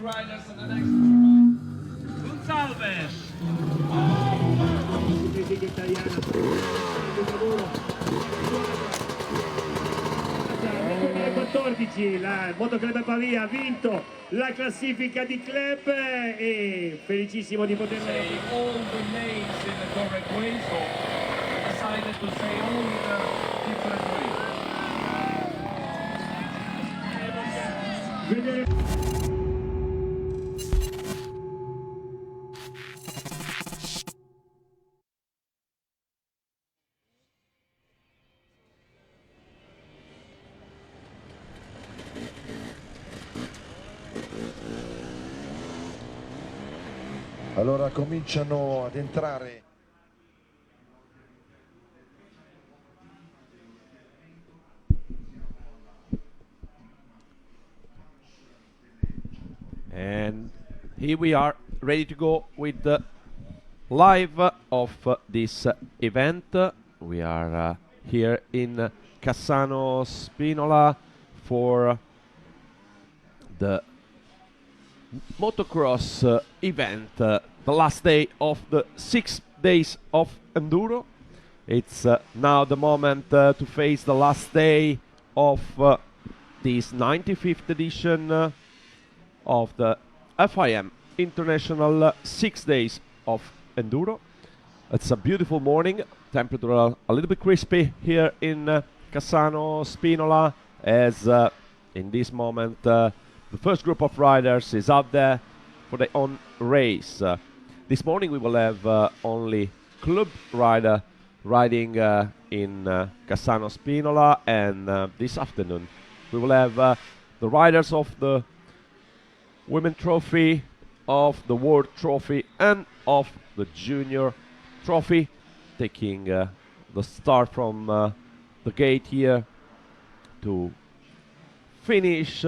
riders on the next. Gonzalez. Musica italiana. Nel 2014 la Motoclub Pavia ha vinto la classifica di club e felicissimo di poterlo. Say all the names in the correct way, so I decided to say all in a different way. Allora cominciano ad entrare. And here we are, ready to go with the live of this event. We are here in Cassano Spinola for the motocross event, the last day of the 6 days of enduro. It's now the moment to face the last day of this 95th edition of the FIM International 6 days of enduro. It's a beautiful morning, temperature a little bit crispy here in Cassano Spinola, as in this moment the first group of riders is out there for their own race. This morning we will have only club rider riding in Cassano Spinola, and this afternoon we will have the riders of the Women Trophy, of the World Trophy and of the Junior Trophy, taking the start from the gate here to finish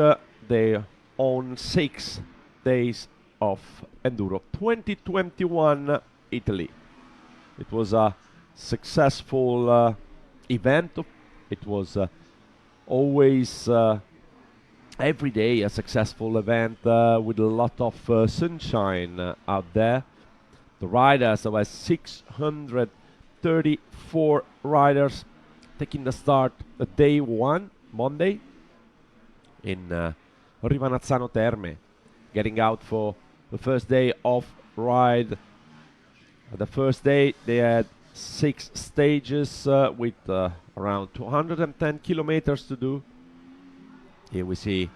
their own 6 days of enduro 2021 Italy. It was a successful event. It was always every day a successful event with a lot of sunshine out there. The riders, there were 634 riders taking the start at day 1, Monday, in Rivanazzano Terme, getting out for the first day of ride. The first day they had 6 stages with around 210 kilometers to do. Here we see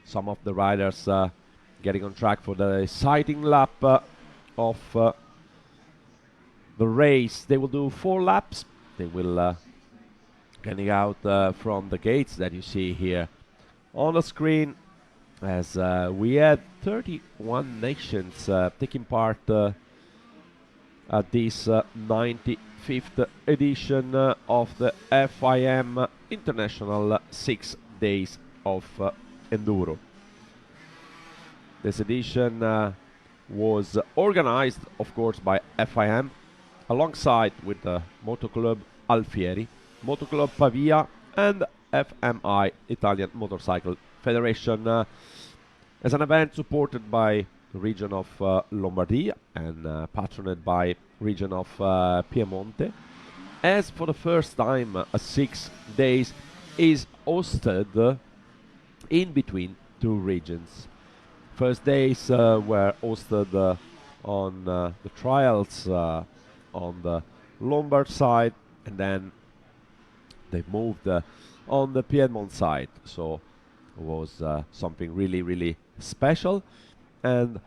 some of the riders getting on track for the exciting lap of the race. They will do 4 laps. They will getting out from the gates that you see here on the screen, as we had 31 nations taking part at this 95th edition of the FIM International 6 days of enduro. This edition was organized, of course, by FIM alongside with the Motoclub Alfieri, Motoclub Pavia and FMI, Italian Motorcycle Federation, as an event supported by the region of Lombardia and patroned by region of Piemonte, as for the first time 6 days is hosted in between 2 regions. First days were hosted on the trials on the Lombard side, and then they moved on the Piedmont side, so it was something really, really special. And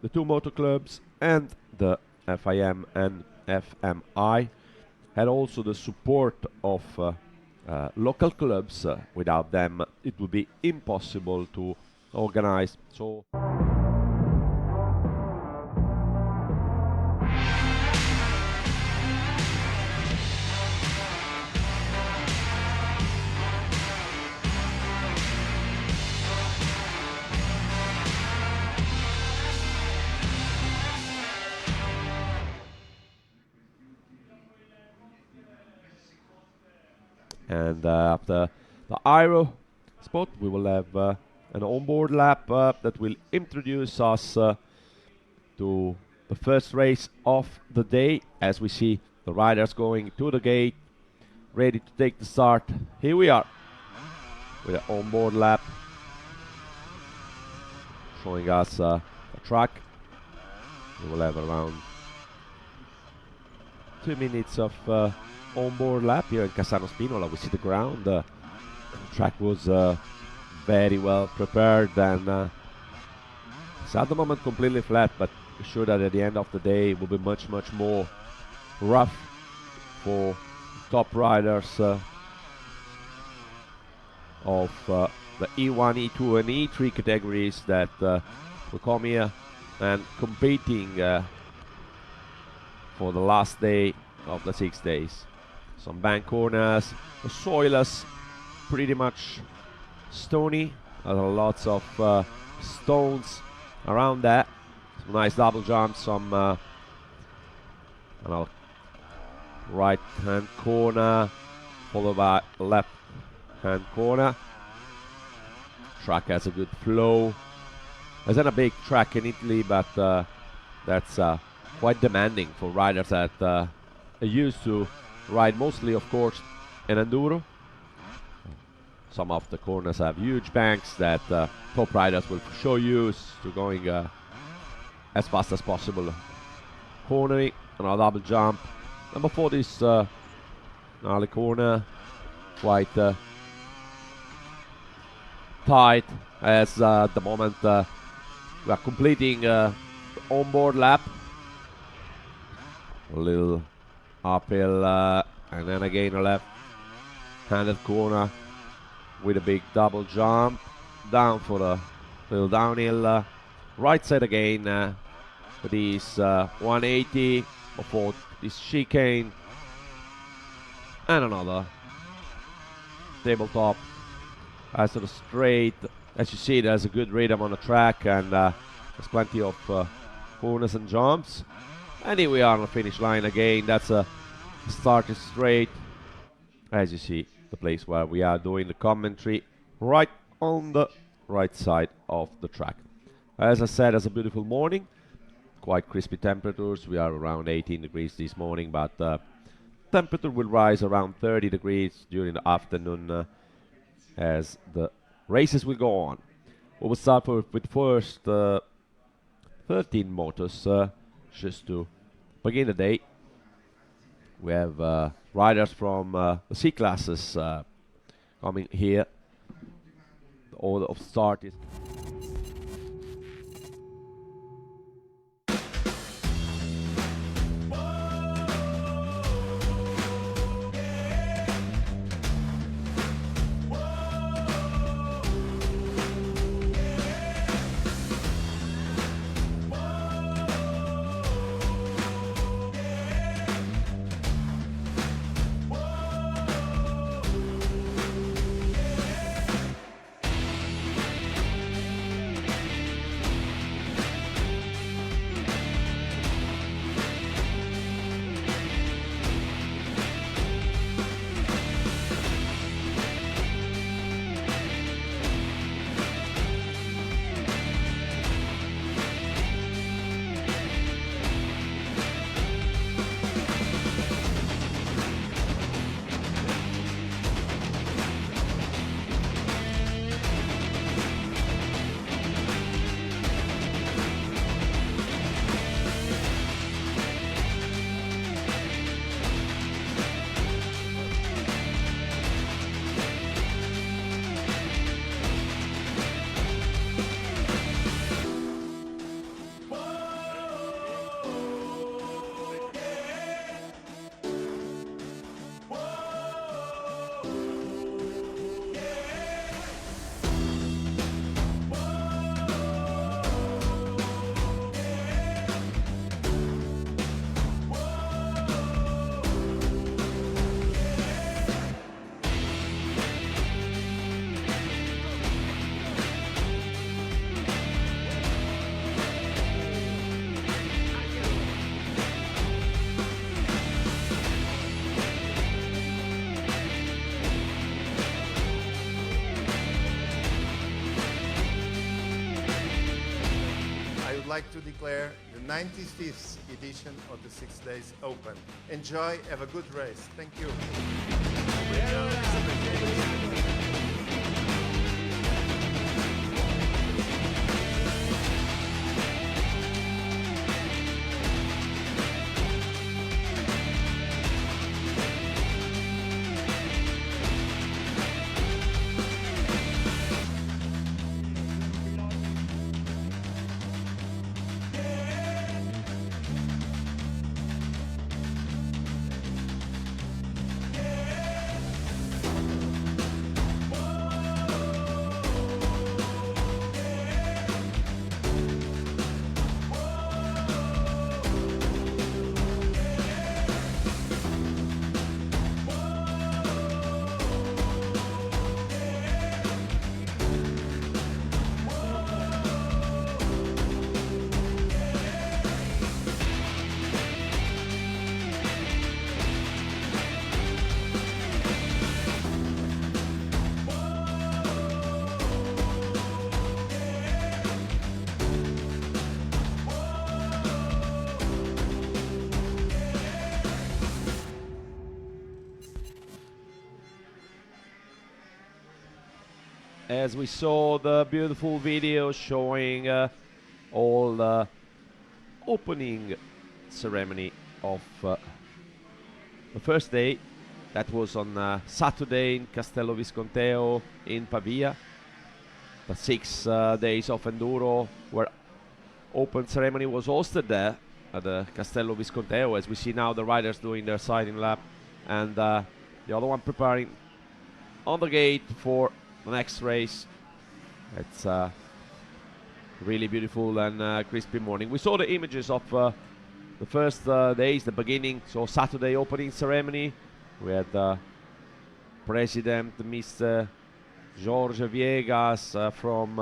the 2 motor clubs and the FIM and FMI had also the support of local clubs. Without them it would be impossible to organize. So and after the aero spot we will have an onboard lap that will introduce us to the first race of the day, as we see the riders going to the gate, ready to take the start. Here we are with an onboard lap, showing us a track. We will have around 2 minutes of onboard lap here in Cassano Spinola. We see the ground. The track was very well prepared, and it's at the moment completely flat, but we're sure that at the end of the day it will be much more rough for top riders of the E1, E2 and E3 categories that will come here and competing for the last day of the 6 days. Some bank corners, the soil is pretty much stony, lots of stones around that. Some nice double jumps, some right hand corner followed by left hand corner. Track has a good flow. There's not a big track in Italy, but that's quite demanding for riders that are used to ride mostly, of course, in enduro. Some of the corners have huge banks that top riders will for sure use to going as fast as possible. Cornering and a double jump. And before this gnarly corner, quite tight, as at the moment we are completing the onboard lap. A little uphill and then again a left-handed corner with a big double jump down for the little downhill. Right side again for this 180 before this chicane, and another tabletop as to the straight. As you see, there's a good rhythm on the track, and there's plenty of corners and jumps. And here we are on the finish line again. That's a started straight, as you see, the place where we are doing the commentary, right on the right side of the track. As I said, it's a beautiful morning, quite crispy temperatures. We are around 18 degrees this morning, but temperature will rise around 30 degrees during the afternoon as the races will go on. We will start with first 13 motors just to begin the day. We have riders from the C classes coming here. The order of start is like to declare the 95th edition of the 6 Days Open. Enjoy, have a good race. Thank you. As we saw the beautiful video showing all the opening ceremony of the first day, that was on Saturday in Castello Visconteo in Pavia. The 6 days of enduro where open ceremony was hosted there at the Castello Visconteo, as we see now the riders doing their sighting lap, and the other one preparing on the gate for the next race. It's a really beautiful and crispy morning. We saw the images of the first days, the beginning, so Saturday opening ceremony. We had the president, Mr. Jorge Viegas, from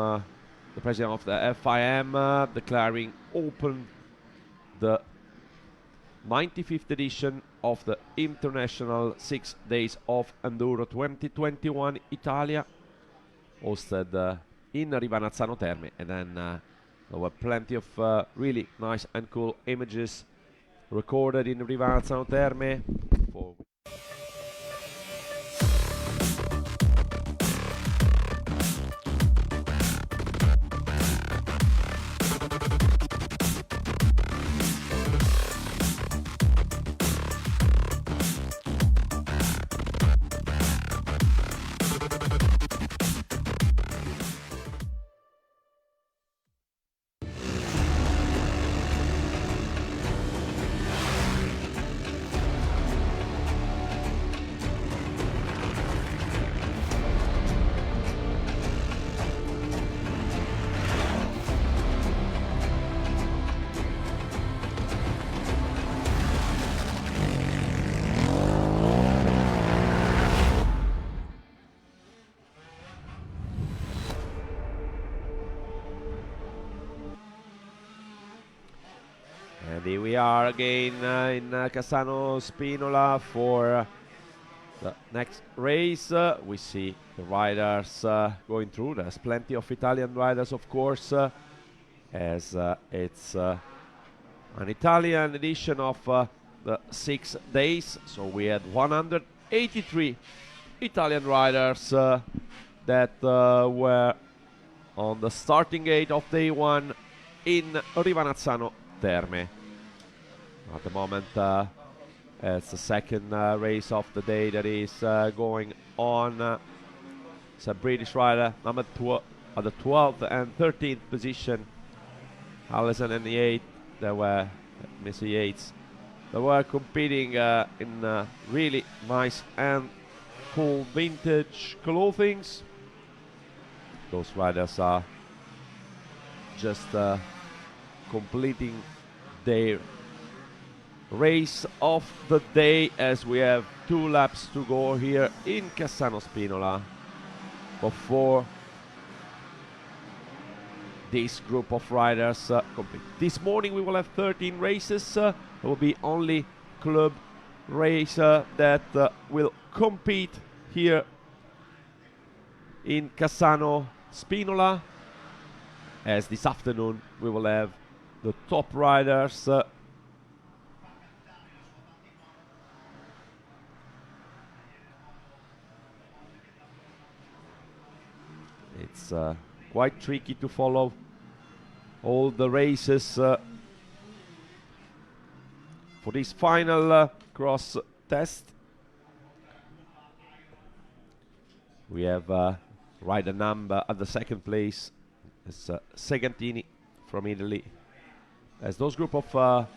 the president of the FIM, declaring open the 95th edition of the International 6 Days of Enduro 2021 Italia, hosted in Rivanazzano Terme. And then there were plenty of really nice and cool images recorded in Rivanazzano Terme. And here we are again in Cassano Spinola for the next race. We see the riders going through. There's plenty of Italian riders, of course, as it's an Italian edition of the 6 days. So we had 183 Italian riders that were on the starting gate of day 1 in Rivanazzano Terme. At the moment, it's the second race of the day that is going on. It's a British rider, number at the 12th and 13th position. Allison and Yates, there were Mr. Yates. They were competing in really nice and cool vintage clothing. Those riders are just completing their race of the day, as we have 2 laps to go here in Cassano Spinola before this group of riders complete. This morning we will have 13 races. There will be only club racer that will compete here in Cassano Spinola, as this afternoon we will have the top riders. It's quite tricky to follow all the races for this final cross test. We have rider number at the second place. It's Segantini from Italy. As those group of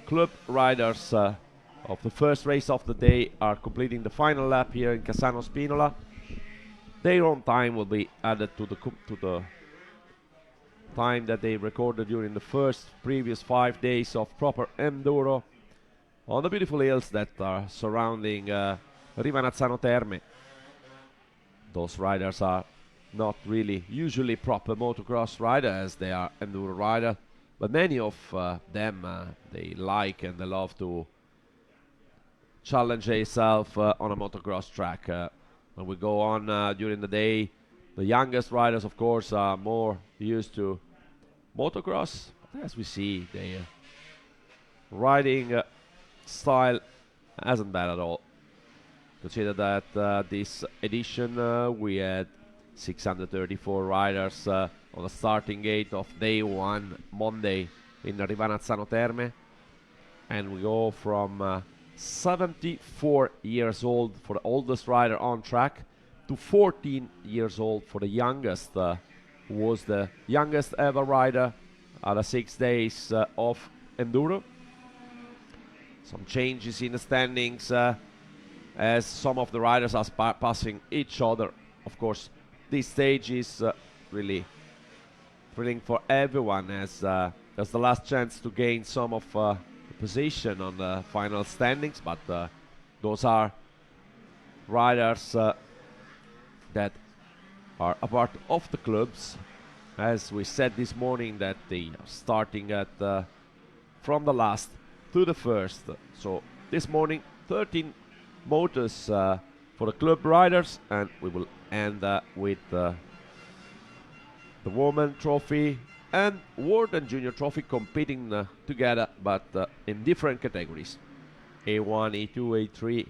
club riders of the first race of the day are completing the final lap here in Cassano Spinola, their own time will be added to the time that they recorded during the previous 5 days of proper enduro on the beautiful hills that are surrounding Rivanazzano Terme. Those riders are not really usually proper motocross riders, they are enduro riders, but many of them they like and they love to challenge themselves on a motocross track. When we go on during the day, the youngest riders of course are more used to motocross. As we see, their riding style hasn't bad at all. Consider that this edition we had 634 riders on the starting gate of day one, Monday, in Rivanazzano Terme, and we go from 74 years old for the oldest rider on track to 14 years old for the youngest, who was the youngest ever rider at the 6 days of enduro. Some changes in the standings as some of the riders are passing each other. Of course, this stage is really thrilling for everyone as the last chance to gain some of the position on the final standings, but those are riders that are a part of the clubs. As we said this morning, that they are starting at from the last to the first. So this morning 13 motors for the club riders, and we will end with the Women Trophy and World and Junior Trophy competing together, but in different categories. A1, A2, A3.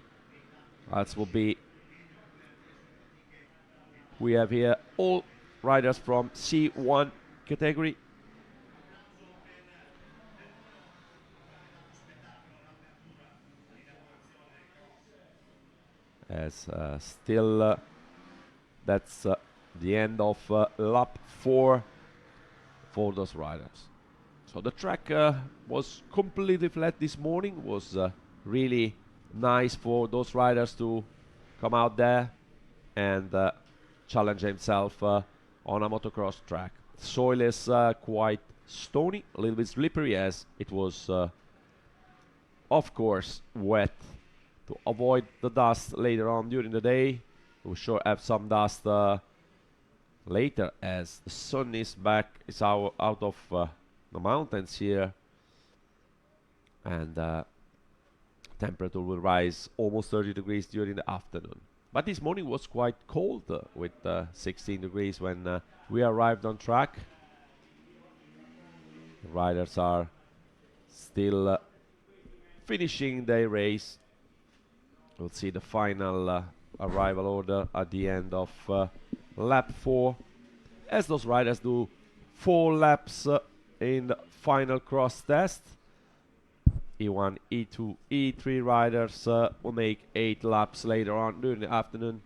That will be. We have here all riders from C1 category. As still that's the end of lap 4 for those riders. So the track was completely flat this morning. Was really nice for those riders to come out there and challenge himself on a motocross track. Soil is quite stony, a little bit slippery, as it was of course wet. To avoid the dust later on during the day, we sure have some dust later as the sun is back, is out of the mountains here, and temperature will rise almost 30 degrees during the afternoon. But this morning was quite cold with 16 degrees when we arrived on track. The riders are still finishing their race. We'll see the final arrival order at the end of lap 4, as those riders do 4 laps in the final cross test. E1, E2, E3 riders will make 8 laps later on during the afternoon.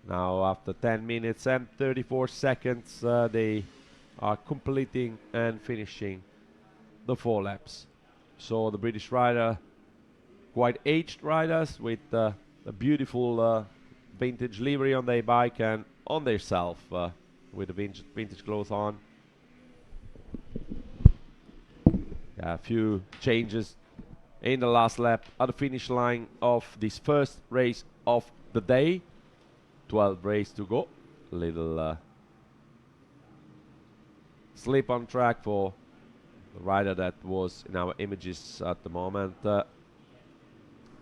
Now after 10 minutes and 34 seconds they are completing and finishing the 4 laps. So the British rider, quite aged riders with a beautiful vintage livery on their bike and on their self with the vintage clothes on. A few changes in the last lap at the finish line of this first race of the day. 12 races to go. A little slip on track for the rider that was in our images at the moment,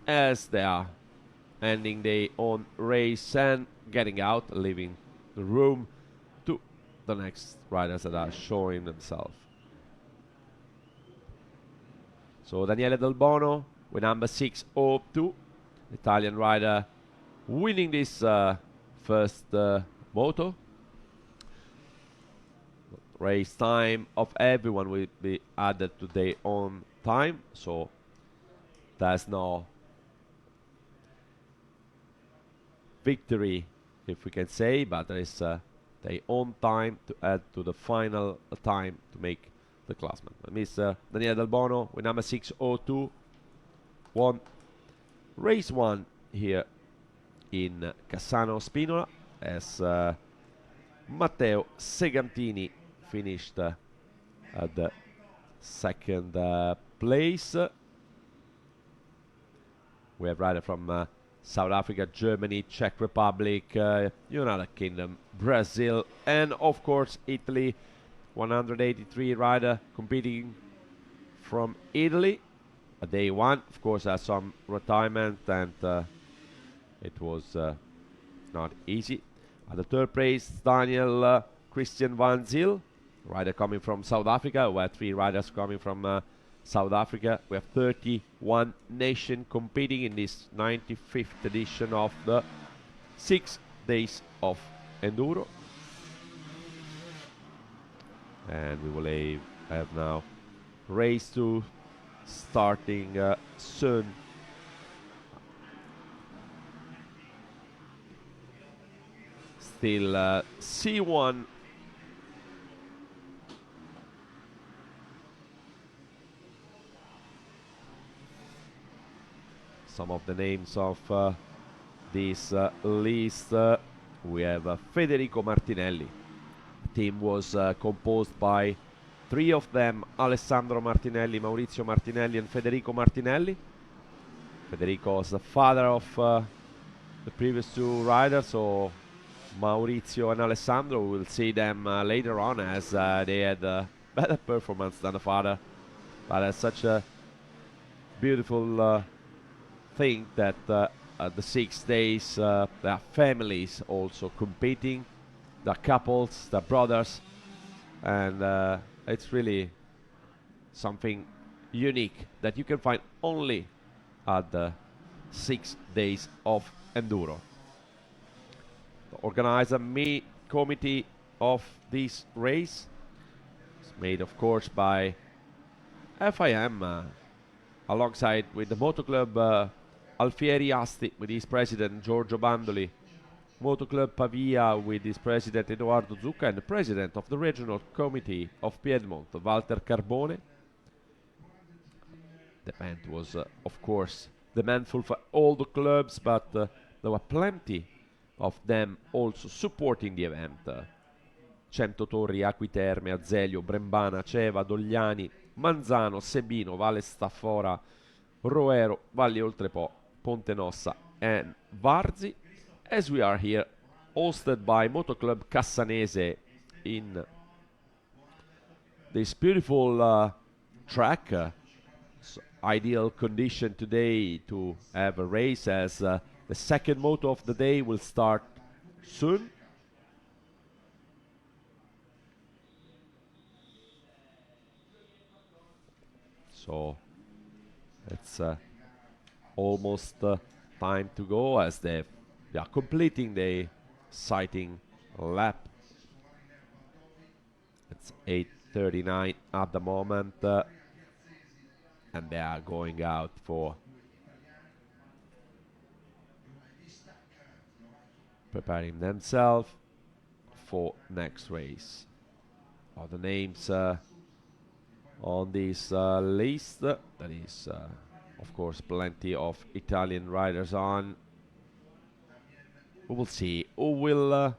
as they are ending their own race and getting out, leaving the room to the next riders that are showing themselves. So Daniele Del Bono with number 602, Italian rider winning this first moto. Race time of everyone will be added to their own time, so there's no victory, if we can say, but there is their own time to add to the final time to make the classman. Mr. Daniele Del Bono with number 602 won race 1 here in Cassano Spinola, as Matteo Segantini finished at the second place. We have rider from South Africa, Germany, Czech Republic, United Kingdom, Brazil, and of course Italy. 183 rider competing from Italy. Day 1, of course, has some retirement, and it was not easy. At the third place, Daniel Christian Van Zyl, rider coming from South Africa. We have 3 riders coming from South Africa. We have 31 nations competing in this 95th edition of the 6 days of enduro. And we will have now race 2 starting soon. Still C1. Some of the names of this list. We have Federico Martinelli. Team was composed by 3 of them: Alessandro Martinelli, Maurizio Martinelli, and Federico Martinelli. Federico is the father of the previous 2 riders, so Maurizio and Alessandro. We'll see them later on, as they had a better performance than the father. But it's such a beautiful thing that at the 6 days there are families also competing. The couples, the brothers, and it's really something unique that you can find only at the 6 days of enduro. The organizer committee of this race is made, of course, by FIM, alongside with the Moto Club Alfieri Asti with his president Giorgio Bandoli, Moto Club Pavia with his president Edoardo Zucca, and the president of the regional committee of Piedmont, Walter Carbone. The event was, of course, demandful for all the clubs, but there were plenty of them also supporting the event. Centotorri, Acquiterme, Azeglio, Brembana, Ceva, Dogliani, Manzano, Sebino, Valle Staffora, Roero, Valli Oltrepo, Ponte Nossa, and Varzi. As we are here, hosted by Moto Club Cassanese in this beautiful track. Ideal condition today to have a race, as the second moto of the day will start soon. So it's almost time to go, as they are completing the sighting lap. It's 8:39 at the moment, and they are going out for preparing themselves for next race. All the names on this list, that is of course plenty of Italian riders on. We will see who will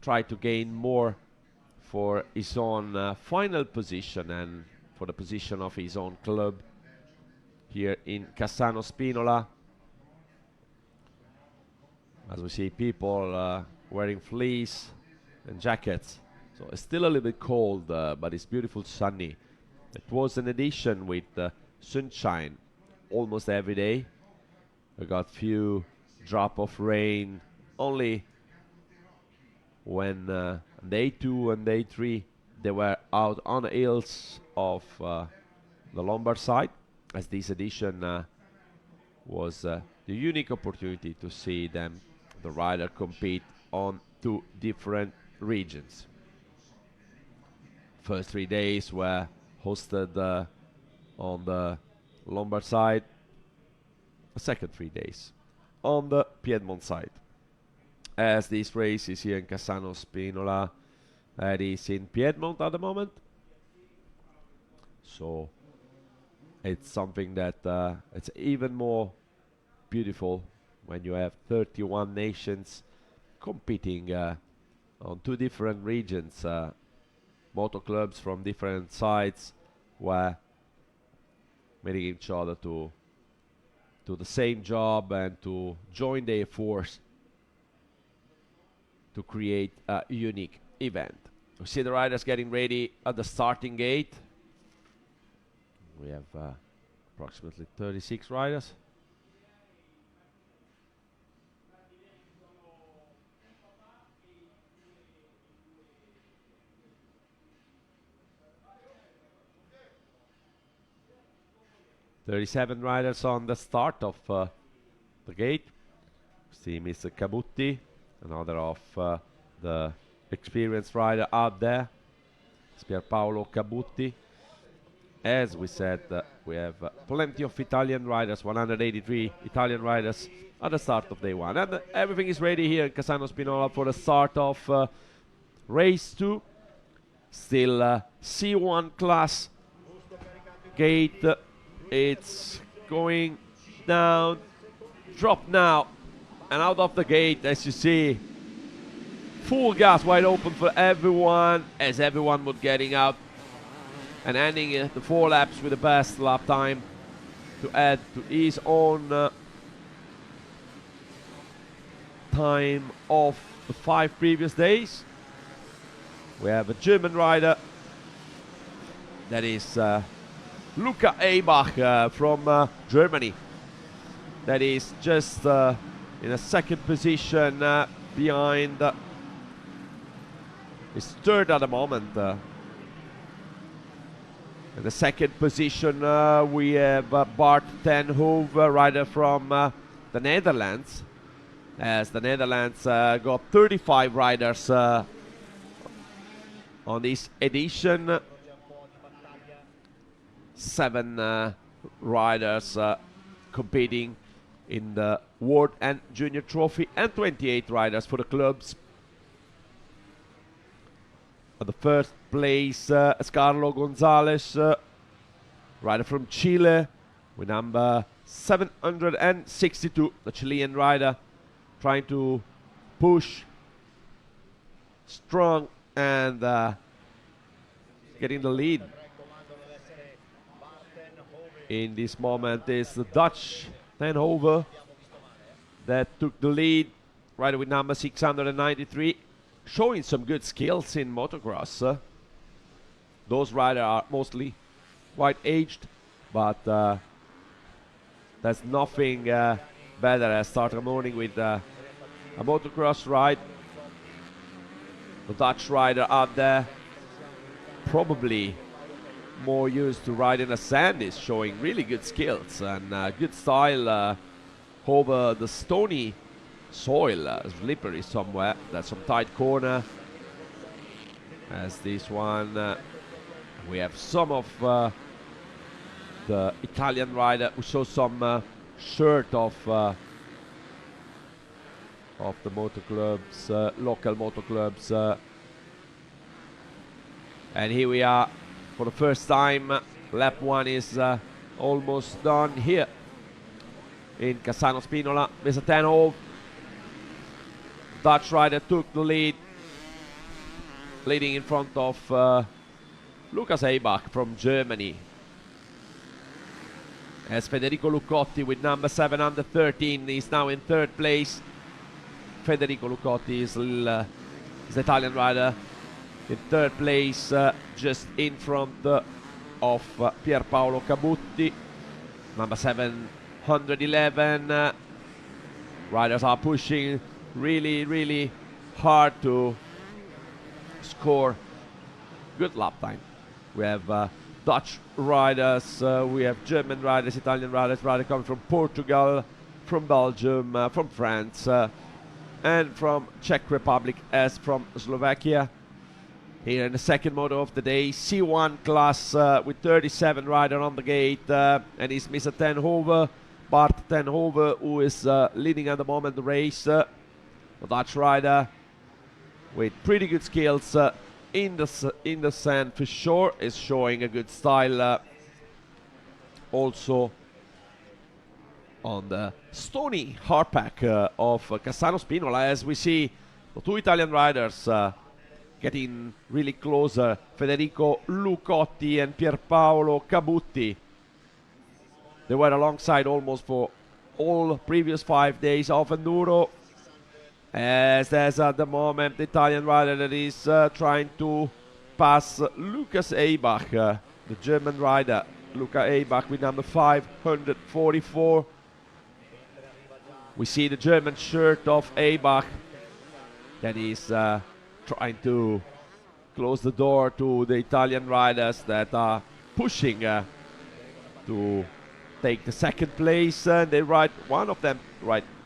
try to gain more for his own final position and for the position of his own club here in Cassano Spinola. As we see people wearing fleece and jackets. So it's still a little bit cold, but it's beautiful sunny. It was an edition with sunshine almost every day. We got few drop of rain only when day 2 and day 3 they were out on the hills of the Lombard side, as this edition was the unique opportunity to see them, the rider, compete on 2 different regions. First 3 days were hosted on the Lombard side, the second 3 days on the Piedmont side. As this race is here in Cassano Spinola, that is in Piedmont at the moment. So it's something that it's even more beautiful when you have 31 nations competing on 2 different regions, motor clubs from different sides were meeting each other to the same job and to join their force to create a unique event. We see the riders getting ready at the starting gate. We have approximately 36 riders. "37 riders on the start of the gate. See Mr. Cabutti, another of the experienced rider out there. It's Pierpaolo Cabutti. As we said, we have plenty of Italian riders, 183 Italian riders at the start of day 1. And everything is ready here in Cassano Spinola for the start of race 2. Still C1 class gate. It's going down, drop now, and out of the gate, as you see, full gas wide open for everyone, as everyone was getting out and ending the 4 laps with the best lap time to add to his own time of the 5 previous days. We have a German rider, that is Luca Eibach from Germany, that is just in a second position behind. Is third at the moment. In the second position we have Bart ten Hove, rider from the Netherlands, as the Netherlands got 35 riders on this edition. 7 riders competing in the World and Junior Trophy, and 28 riders for the clubs. At the first place, Carlo Gonzalez, rider from Chile, with number 762, the Chilean rider, trying to push strong and getting the lead. In this moment is the Dutch Ten Hove that took the lead, rider with number 693, showing some good skills in motocross. Those riders are mostly quite aged, but there's nothing better as start the morning with a motocross ride. The Dutch rider out there, probably more used to riding the sand, is showing really good skills and good style over the stony soil, slippery somewhere. That's some tight corner. As this one, we have some of the Italian rider who show some shirt of the motor clubs, local motor clubs. And here we are for the first time. Lap 1 is almost done here in Cassano Spinola. Mr. Ten Hove, Dutch rider, took the lead, leading in front of Lukas Eibach from Germany. As Federico Lucotti with number 713 is now in third place. Federico Lucotti is the Italian rider in third place, just in front of Pierpaolo Cabutti, number 711. Riders are pushing really hard to score good lap time. We have Dutch riders, we have German riders, Italian riders coming from Portugal, from Belgium, from France, and from Czech Republic as from Slovakia. Here in the second moto of the day, C1 class with 37 rider on the gate, and it's Mr. Tenhove, Bart Tenhove, who is leading at the moment the race. The Dutch rider with pretty good skills in the sand for sure, is showing a good style also on the stony hardpack of Cassano Spinola, as we see the two Italian riders getting really closer, Federico Lucotti and Pierpaolo Cabutti. They were alongside almost for all previous 5 days of Enduro, as there's at the moment the Italian rider that is trying to pass Lukas Eibach, the German rider, Luca Eibach with number 544. We see the German shirt of Eibach that is trying to close the door to the Italian riders that are pushing to take the second place. They ride, one of them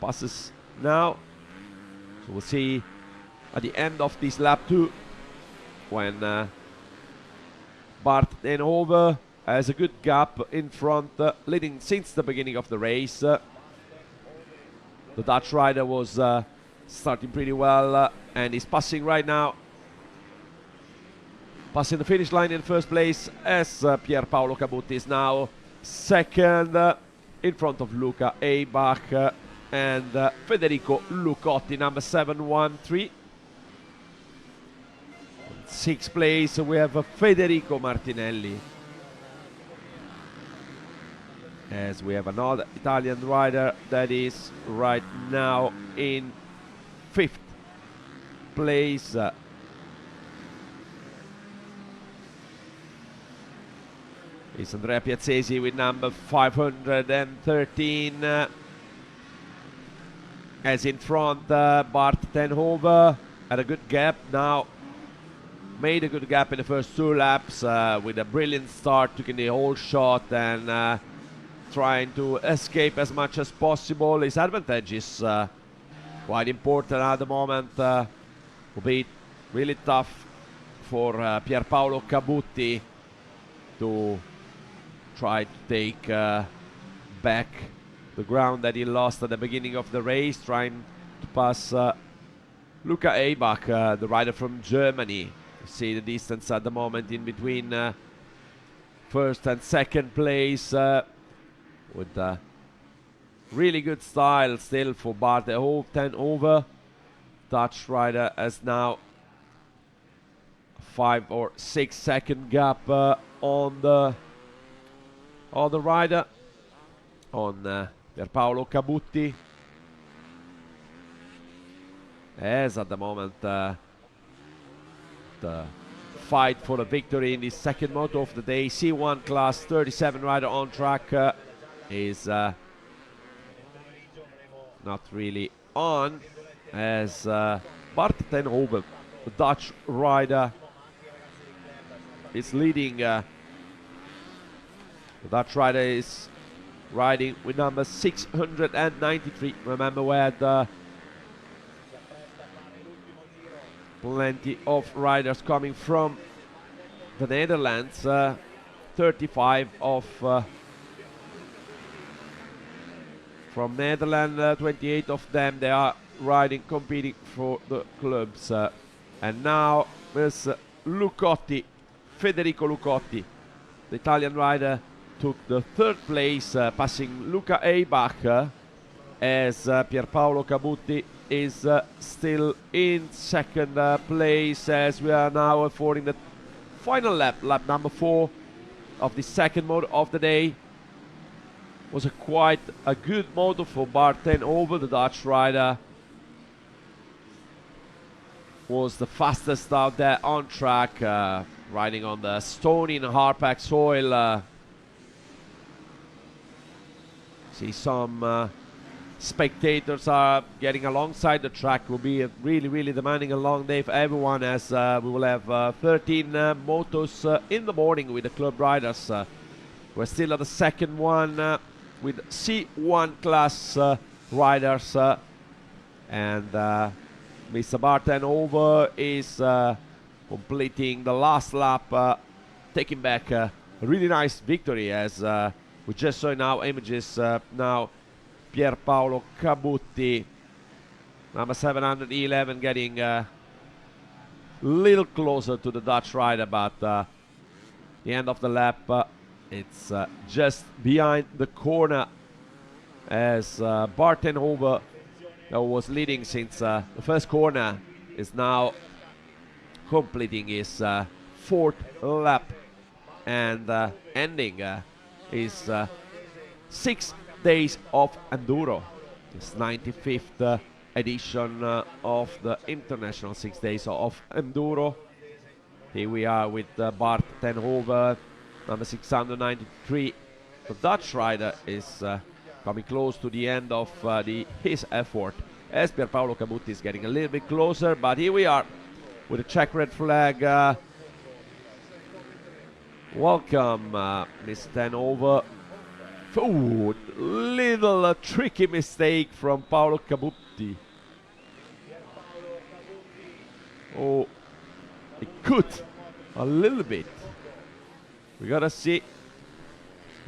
passes now. So we'll see at the end of this lap 2 when Bart Tenhove has a good gap in front, leading since the beginning of the race. The Dutch rider was starting pretty well and is passing right now, passing the finish line in first place, as Pierpaolo Cabutti is now second in front of Luca Eibach and Federico Lucotti, number 713. In sixth place we have Federico Martinelli, as we have another Italian rider that is right now in fifth place. It's Andrea Piazzesi with number 513. As in front, Bart Tenhove had a good gap now. Made a good gap in the first 2 laps with a brilliant start, taking the whole shot and trying to escape as much as possible. His advantage is quite important at the moment. Will be really tough for Pierpaolo Cabutti to try to take back the ground that he lost at the beginning of the race, trying to pass Luca Eibach, the rider from Germany. You see the distance at the moment in between first and second place, with really good style still for Bart Tenhove. Dutch rider has now 5 or 6 second gap on the rider, on Pierpaolo Cabutti, as at the moment the fight for the victory in the second moto of the day, C1 class 37 rider on track, is not really on, as Bart Tenhove, the Dutch rider, is leading. The Dutch rider is riding with number 693. Remember, we had plenty of riders coming from the Netherlands, 35 of from Netherlands, 28 of them, they are riding, competing for the clubs. And now there's Lucotti, Federico Lucotti, the Italian rider, took the third place, passing Luca Eibach, as Pierpaolo Cabutti is still in second place, as we are now affording the final lap, lap number 4 of the second moto of the day. Was quite a good moto for Bart Tenhove, the Dutch rider. Was the fastest out there on track, riding on the stony and hard-packed soil. See some spectators are getting alongside the track. Will be a really demanding and long day for everyone, as we will have 13 motos in the morning with the club riders. We're still at the second one with C1 class riders, and Mr. Bartenhover is completing the last lap, taking back a really nice victory, as we just saw in our images now. Pierpaolo Cabutti, number 711, getting a little closer to the Dutch rider, but the end of the lap, it's just behind the corner, as Bartenhover, that was leading since the first corner, is now completing his fourth lap and ending his 6 days of enduro, this 95th edition of the International 6 Days of Enduro. Here we are with Bart Tenhoven, number 693. The Dutch rider is coming close to the end of his effort, as Pierpaolo Cabutti is getting a little bit closer, but here we are with a Czech red flag. Welcome, Mr. Tenhoven. Oh, little tricky mistake from Paolo Cabutti. Oh, it could a little bit. We gotta see.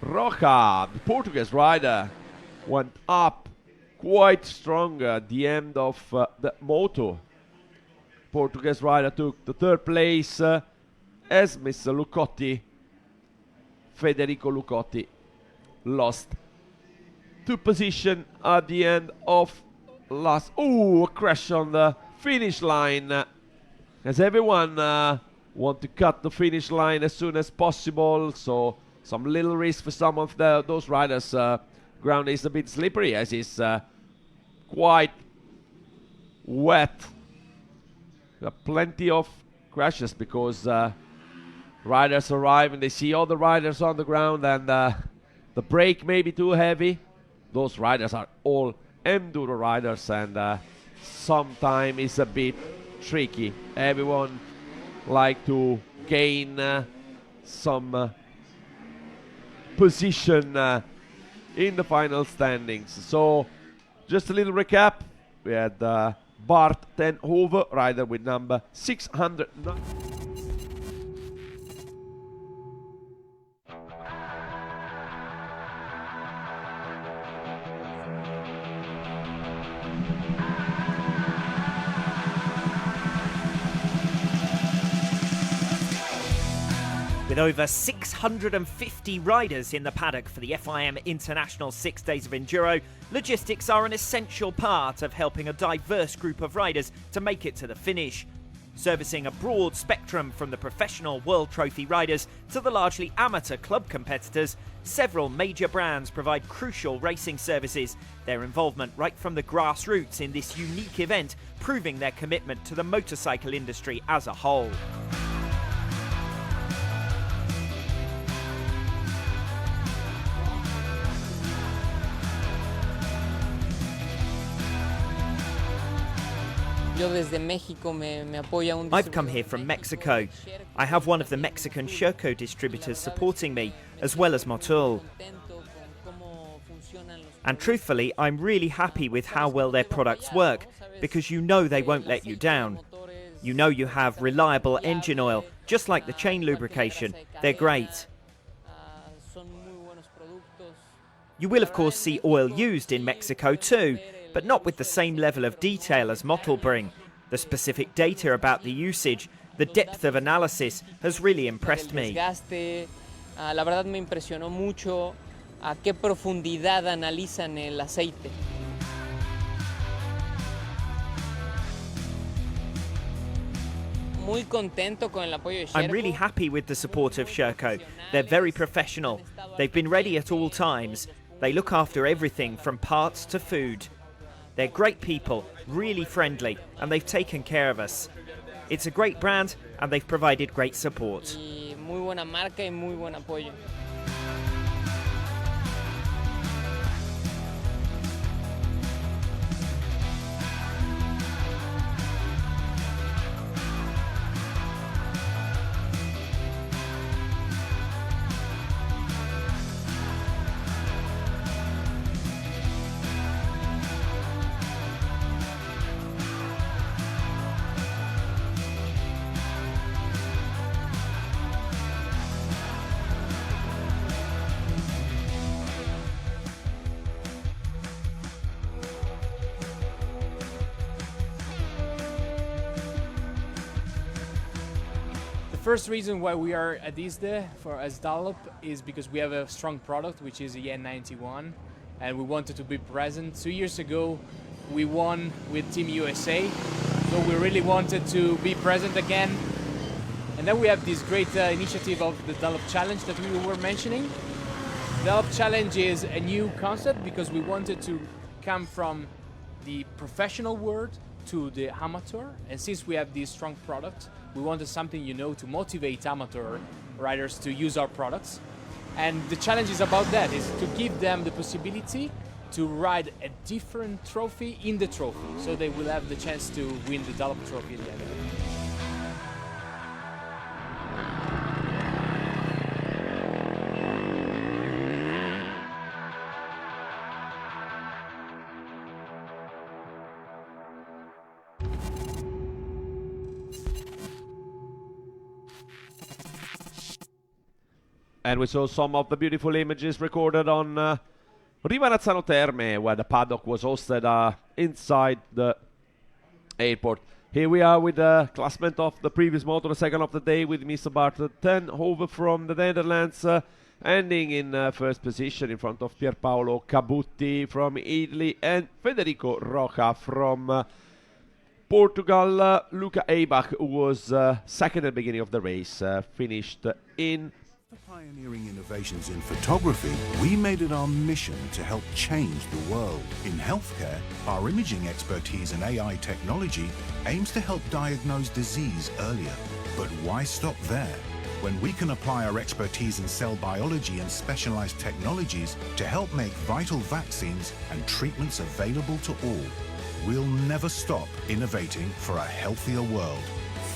Rocha, the Portuguese rider, went up quite strong at the end of the moto. Portuguese rider took the third place, as Mr. Lucotti, Federico Lucotti, lost 2 positions at the end of last. Oh, a crash on the finish line, as everyone want to cut the finish line as soon as possible, so some little risk for some of those riders. Ground is a bit slippery, as it's quite wet. There are plenty of crashes because riders arrive and they see all the riders on the ground, and the brake may be too heavy. Those riders are all enduro riders, and sometimes it's a bit tricky. Everyone like to gain some position in the final standings. So just a little recap. We had Bart Tenhoven, rider with number 609. With over 650 riders in the paddock for the FIM International 6 Days of Enduro, logistics are an essential part of helping a diverse group of riders to make it to the finish. Servicing a broad spectrum from the professional World Trophy riders to the largely amateur club competitors, several major brands provide crucial racing services. Their involvement right from the grassroots in this unique event, proving their commitment to the motorcycle industry as a whole. I've come here from Mexico. I have one of the Mexican Sherco distributors supporting me, as well as Motul. And truthfully, I'm really happy with how well their products work, because you know they won't let you down. You know you have reliable engine oil, just like the chain lubrication. They're great. You will of course see oil used in Mexico too, but not with the same level of detail as Motul bring. The specific data about the usage, the depth of analysis has really impressed me. La verdad me impresionó mucho a qué profundidad analizan el aceite. I'm really happy with the support of Sherco. They're very professional. They've been ready at all times. They look after everything from parts to food. They're great people, really friendly, and they've taken care of us. It's a great brand, and they've provided great support. Muy buena marca y muy buen apoyo. first reason why we are at ISDE as Dunlop is because we have a strong product, which is the N91, and we wanted to be present. 2 years ago, we won with Team USA, so we really wanted to be present again. And then we have this great initiative of the Dunlop Challenge that we were mentioning. The Dunlop Challenge is a new concept because we wanted to come from the professional world to the amateur, and since we have this strong product, we wanted something, you know, to motivate amateur riders to use our products. And the challenge is about that, is to give them the possibility to ride a different trophy in the trophy, so they will have the chance to win the Dunlop trophy at the end of it. And we saw some of the beautiful images recorded on Rivarazzano Terme, where the paddock was hosted inside the airport. Here we are with the classment of the previous moto, the second of the day, with Mr. Bartlett 10 over from the Netherlands, ending in first position in front of Pierpaolo Cabutti from Italy and Federico Roca from Portugal. Luca Eibach, who was second at the beginning of the race, finished in. Pioneering innovations in photography, we made it our mission to help change the world. In healthcare, our imaging expertise and AI technology aims to help diagnose disease earlier. But why stop there? When we can apply our expertise in cell biology and specialized technologies to help make vital vaccines and treatments available to all, we'll never stop innovating for a healthier world.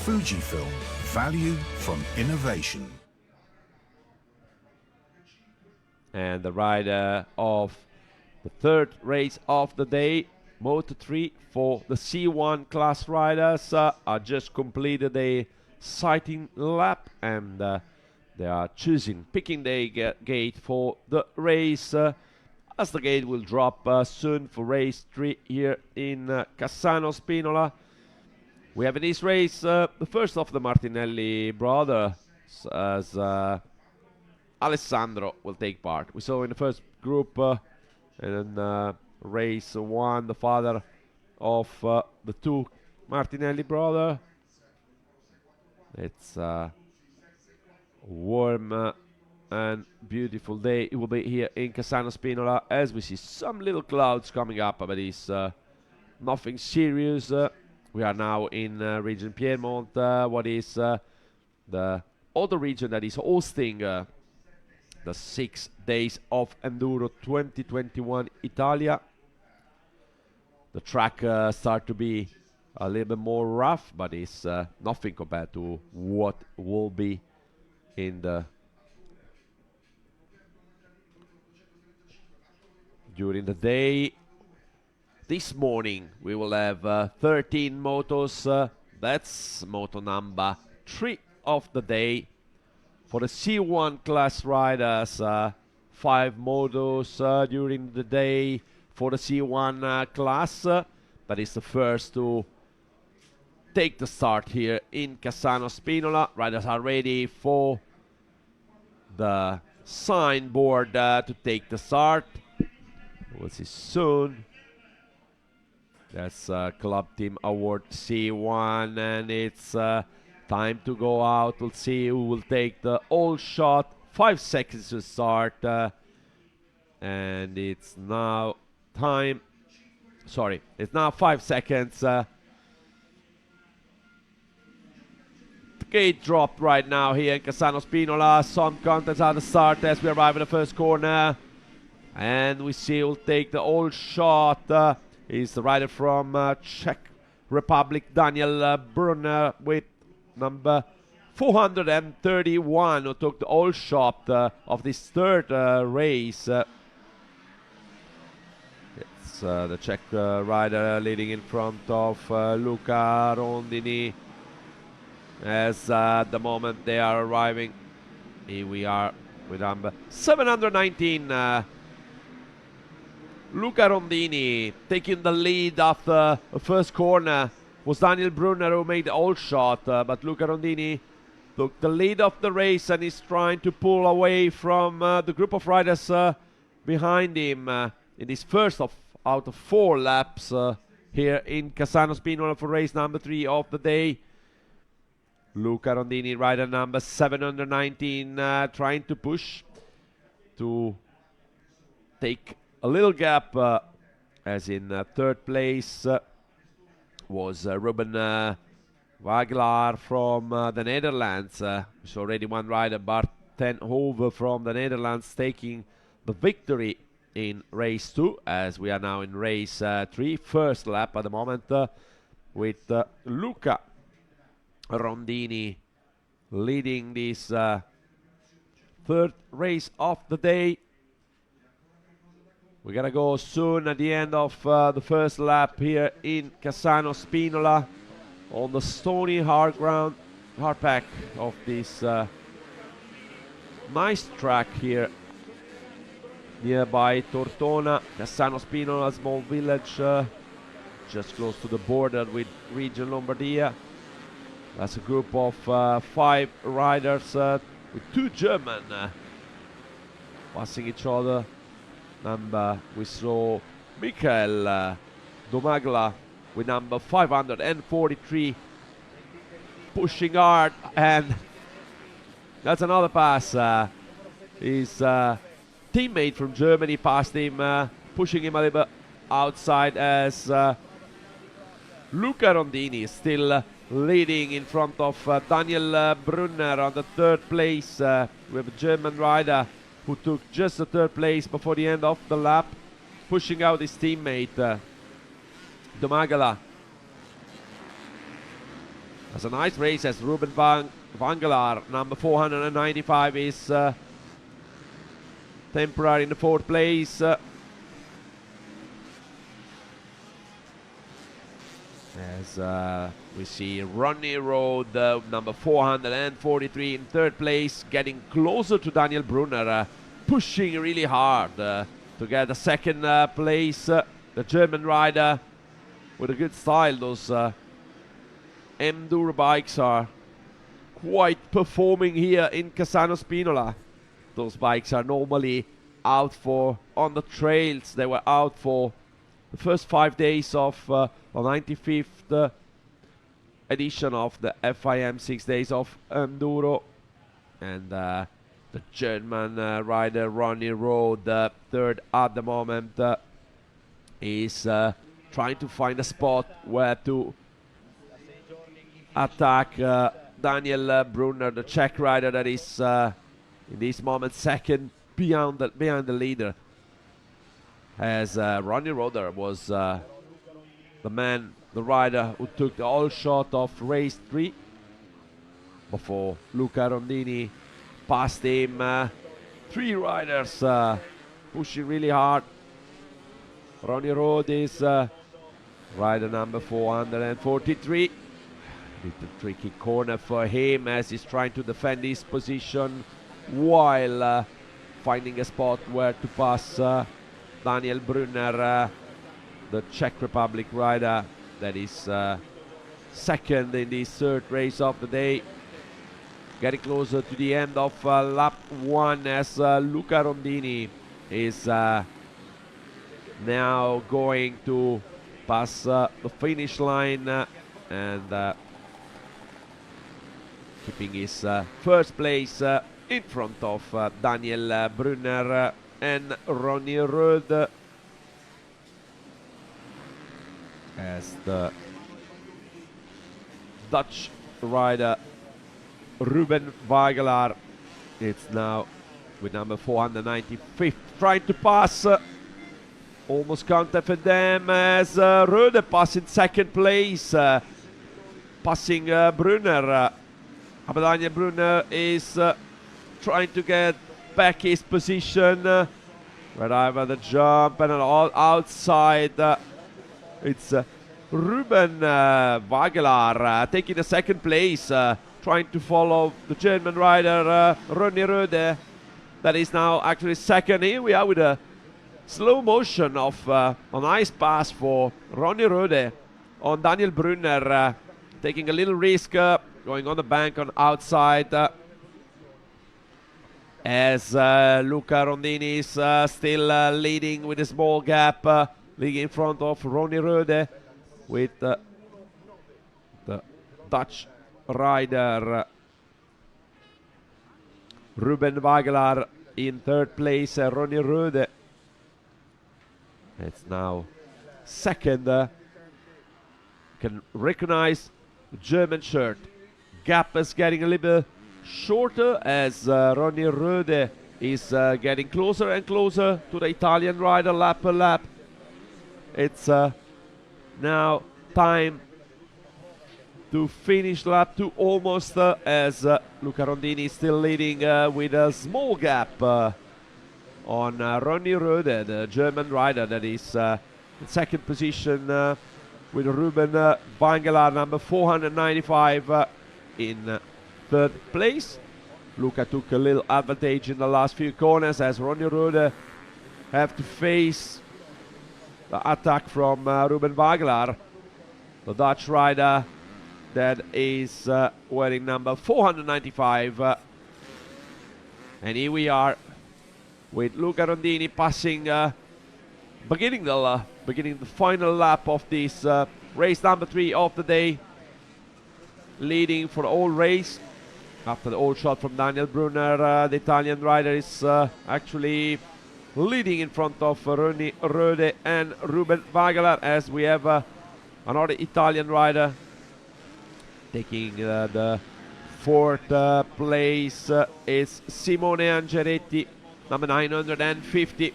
Fujifilm, value from innovation. And the rider of the third race of the day, Moto3, for the C1 class riders, are just completed a sighting lap, and they are picking the gate for the race, as the gate will drop soon for race 3 here in Cassano Spinola. We have in this race the first of the Martinelli brothers, as Alessandro will take part. We saw in the first group, and then race 1, the father of the two Martinelli brothers. It's a warm and beautiful day. It will be here in Cassano Spinola, as we see some little clouds coming up, but it's nothing serious. We are now in region Piedmont, what is the other region that is hosting the 6 days of Enduro 2021 Italia. The track start to be a little bit more rough, but it's nothing compared to what will be in the during the day. This morning we will have 13 motos. That's moto number 3 of the day. For the C1 class riders, 5 motos during the day for the C1 class. That is the first to take the start here in Cassano Spinola. Riders are ready for the signboard to take the start. We'll see soon. That's Club Team Award C1, and it's time to go out. We'll see who will take the all shot. 5 seconds to start. And it's now time. Sorry, it's now 5 seconds. The gate dropped right now here in Cassano Spinola. Some contacts at the start as we arrive at the first corner. And we see who will take the all shot. Is the rider from Czech Republic, Daniel Brunner, with number 431, who took the all shot of this third race. It's the Czech rider leading in front of Luca Rondini. As at the moment they are arriving, here we are with number 719. Luca Rondini taking the lead after the first corner. Was Daniel Brunner who made the all shot, but Luca Rondini took the lead of the race and is trying to pull away from the group of riders behind him in his first out of 4 laps here in Cassano Spinola for race number 3 of the day. Luca Rondini, rider number 719, trying to push to take a little gap, as in 3rd place was Ruben Wagelaar from the Netherlands. There's already one rider, Bart ten Hove from the Netherlands, taking the victory in race 2, as we are now in race 3, first lap at the moment, with Luca Rondini leading this 3rd race of the day. We're gonna go soon at the end of the first lap here in Cassano Spinola on the stony hard pack of this nice track here nearby Tortona. Cassano Spinola, a small village just close to the border with Region Lombardia. That's a group of 5 riders with 2 German passing each other. We saw Michael Domagla with number 543 pushing hard, and that's another pass. His teammate from Germany passed him, pushing him a little bit outside, as Luca Rondini is still leading in front of Daniel Brunner on the 3rd place. We have a German rider who took just the 3rd place before the end of the lap, pushing out his teammate Domagala. That's a nice race, as Ruben Wagelaar, number 495, is temporary in the 4th place. As we see Ronnie Road, number 443 in 3rd place, getting closer to Daniel Brunner, pushing really hard to get the 2nd place. The German rider with a good style. Those Enduro bikes are quite performing here in Cassano Spinola. Those bikes are normally out on the trails. They were out for the first 5 days of the 95th edition of the FIM 6 Days of Enduro. And the German rider Ronnie Road, 3rd at the moment, is trying to find a spot where to attack Daniel Brunner, the Czech rider that is in this moment 2nd behind the leader. As Ronnie Roder was the rider who took the all shot of race 3 before Luca Rondini passed him. 3 riders pushing really hard. Ronnie Road is rider number 443. Little tricky corner for him, as he's trying to defend his position while finding a spot where to pass Daniel Brunner, the Czech Republic rider that is 2nd in this 3rd race of the day. Getting closer to the end of lap 1, as Luca Rondini is now going to pass the finish line and keeping his 1st place in front of Daniel Brunner and Ronnie Rood, as the Dutch rider Ruben Wagelaar, it's now with number 495, trying to pass, almost counter for them, as Rode passing 2nd place, passing Brunner. But Daniel Brunner is trying to get back his position, right over the jump and all outside. It's Ruben Wagelaar taking the 2nd place, trying to follow the German rider Ronnie Rode, that is now actually 2nd. Here we are with a slow motion of a nice pass for Ronnie Rode on Daniel Brunner, taking a little risk going on the bank on outside. As Luca Rondini is still leading with a small gap, leading in front of Ronnie Rode, with the Dutch rider Ruben Wagelaar in third place. Ronnie Rode, it's now second. Can recognize the German shirt. Gap is getting a little bit shorter as Ronnie Rode is getting closer and closer to the Italian rider lap per lap. It's now time to finish lap 2 almost, as Luca Rondini is still leading with a small gap on Ronnie Rode, the German rider that is in second position with Ruben Wagelaar, number 495, in third place. Luca took a little advantage in the last few corners as Ronnie Rode have to face the attack from Ruben Wagelaar, the Dutch rider that is wearing number 495. And here we are with Luca Rondini passing, beginning the final lap of this race number 3 of the day, leading for the whole race. After the old shot from Daniel Brunner, the Italian rider is actually leading in front of Ronnie Rode and Ruben Wagelaar, as we have another Italian rider taking the fourth place is Simone Angeretti, number 950.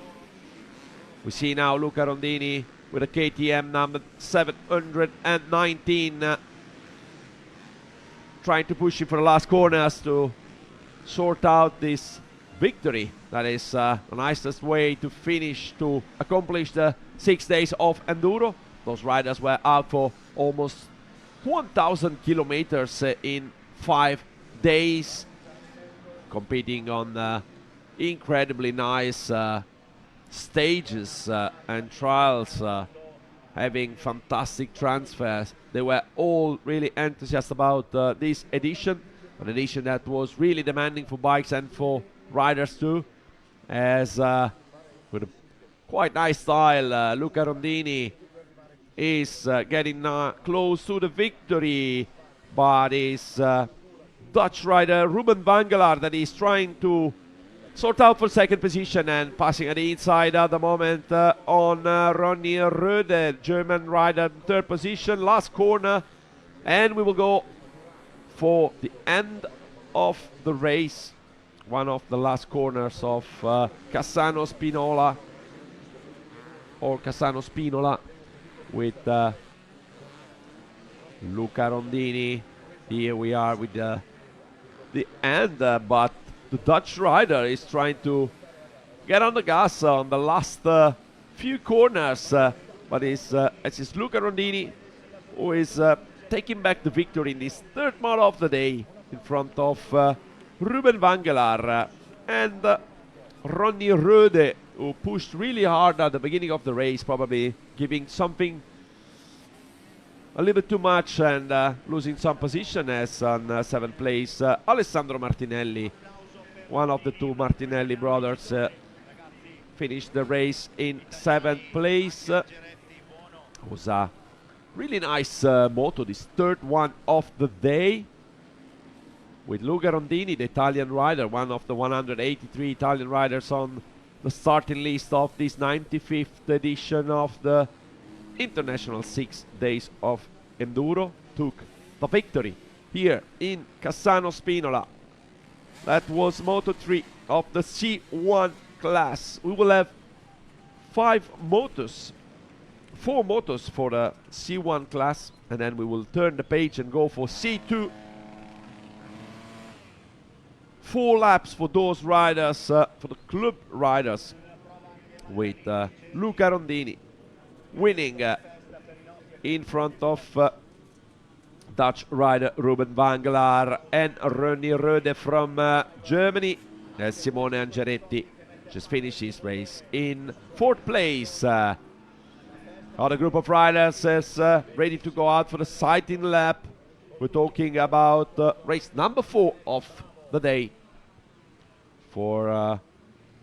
We see now Luca Rondini with a KTM number 719, trying to push it for the last corners to sort out this victory. That is the nicest way to finish, to accomplish the 6 days of enduro. Those riders were out for almost 1,000 kilometers in 5 days, competing on incredibly nice stages and trials, having fantastic transfers. They were all really enthusiastic about this edition, an edition that was really demanding for bikes and for riders too, as with a quite nice style, Luca Rondini is getting close to the victory, but is Dutch rider Ruben Wagelaar that is trying to sort out for second position and passing at the inside at the moment on Ronnie Rode, German rider, third position, last corner, and we will go for the end of the race. One of the last corners of Cassano Spinola, or Cassano Spinola, with Luca Rondini. Here we are with the end, but the Dutch rider is trying to get on the gas on the last few corners, but it's Luca Rondini who is taking back the victory in this third mile of the day in front of Ruben Wagelaar and Ronnie Rode, who pushed really hard at the beginning of the race, probably giving something a little bit too much and losing some position, as on 7th place Alessandro Martinelli, one of the two Martinelli brothers, finished the race in 7th place. It was a really nice moto, this third one of the day, with Luca Rondini, the Italian rider, one of the 183 Italian riders on the starting list of this 95th edition of the International 6 Days of Enduro, took the victory here in Cassano Spinola. That was Moto 3 of the C1 class. We will have 4 motos for the C1 class, and then we will turn the page and go for C2. 4 laps for those riders, for the club riders, with Luca Rondini winning in front of Dutch rider Ruben Wagelaar and Ronnie Rode from Germany, as Simone Angeretti just finished his race in 4th place. Other group of riders is ready to go out for the sighting lap. we're talking about race number 4 of the day for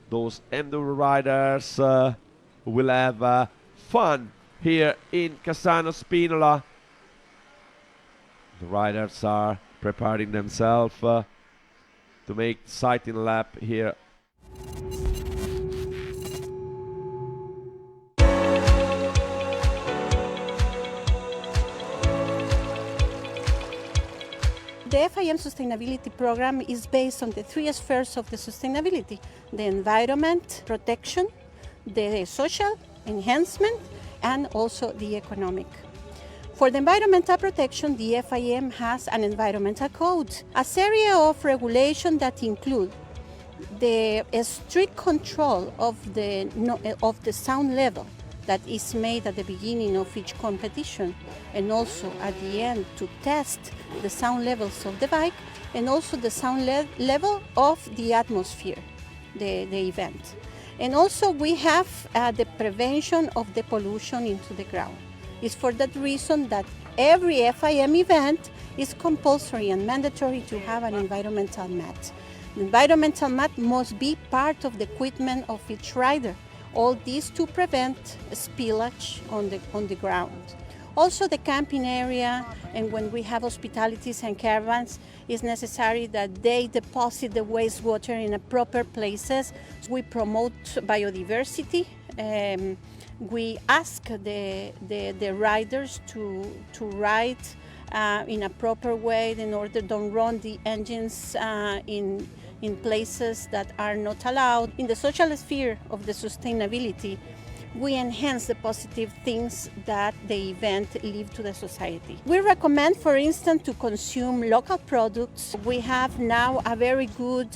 those enduro riders who will have fun here in Cassano Spinola. The riders are preparing themselves to make the sighting lap here. The FIM sustainability program is based on the 3 spheres of the sustainability: the environment protection, the social enhancement, and also the economic. For the environmental protection, the FIM has an environmental code, a series of regulations that include the strict control of the sound level that is made at the beginning of each competition, and also at the end to test the sound levels of the bike, and also the sound level of the atmosphere, the event. And also we have the prevention of the pollution into the ground. It's for that reason that every FIM event is compulsory and mandatory to have an environmental mat. The environmental mat must be part of the equipment of each rider. All this to prevent spillage on the ground. Also the camping area, and when we have hospitalities and caravans, it's necessary that they deposit the wastewater in a proper places. We promote biodiversity. We ask the riders to ride in a proper way in order to don't run the engines in places that are not allowed. In the social sphere of the sustainability, we enhance the positive things that the event leave to the society. We recommend, for instance, to consume local products. We have now a very good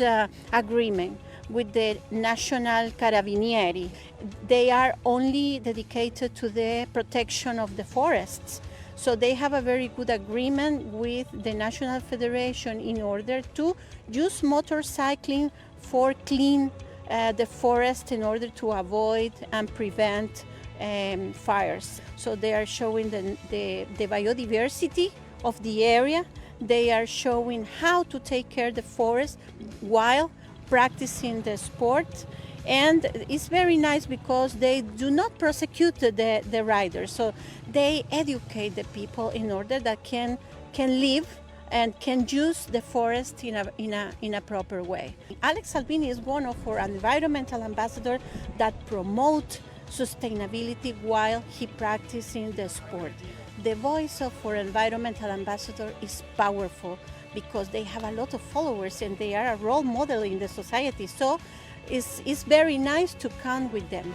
agreement with the National Carabinieri. They are only dedicated to the protection of the forests. So they have a very good agreement with the National Federation in order to use motorcycling for clean the forest in order to avoid and prevent fires. So they are showing the biodiversity of the area. They are showing how to take care of the forest while practicing the sport. And it's very nice because they do not prosecute the riders. So they educate the people in order that can live and can use the forest in a proper way. Alex Salvini is one of our environmental ambassadors that promote sustainability while he practicing the sport. The voice of our environmental ambassador is powerful because they have a lot of followers and they are a role model in the society. So it's very nice to count with them.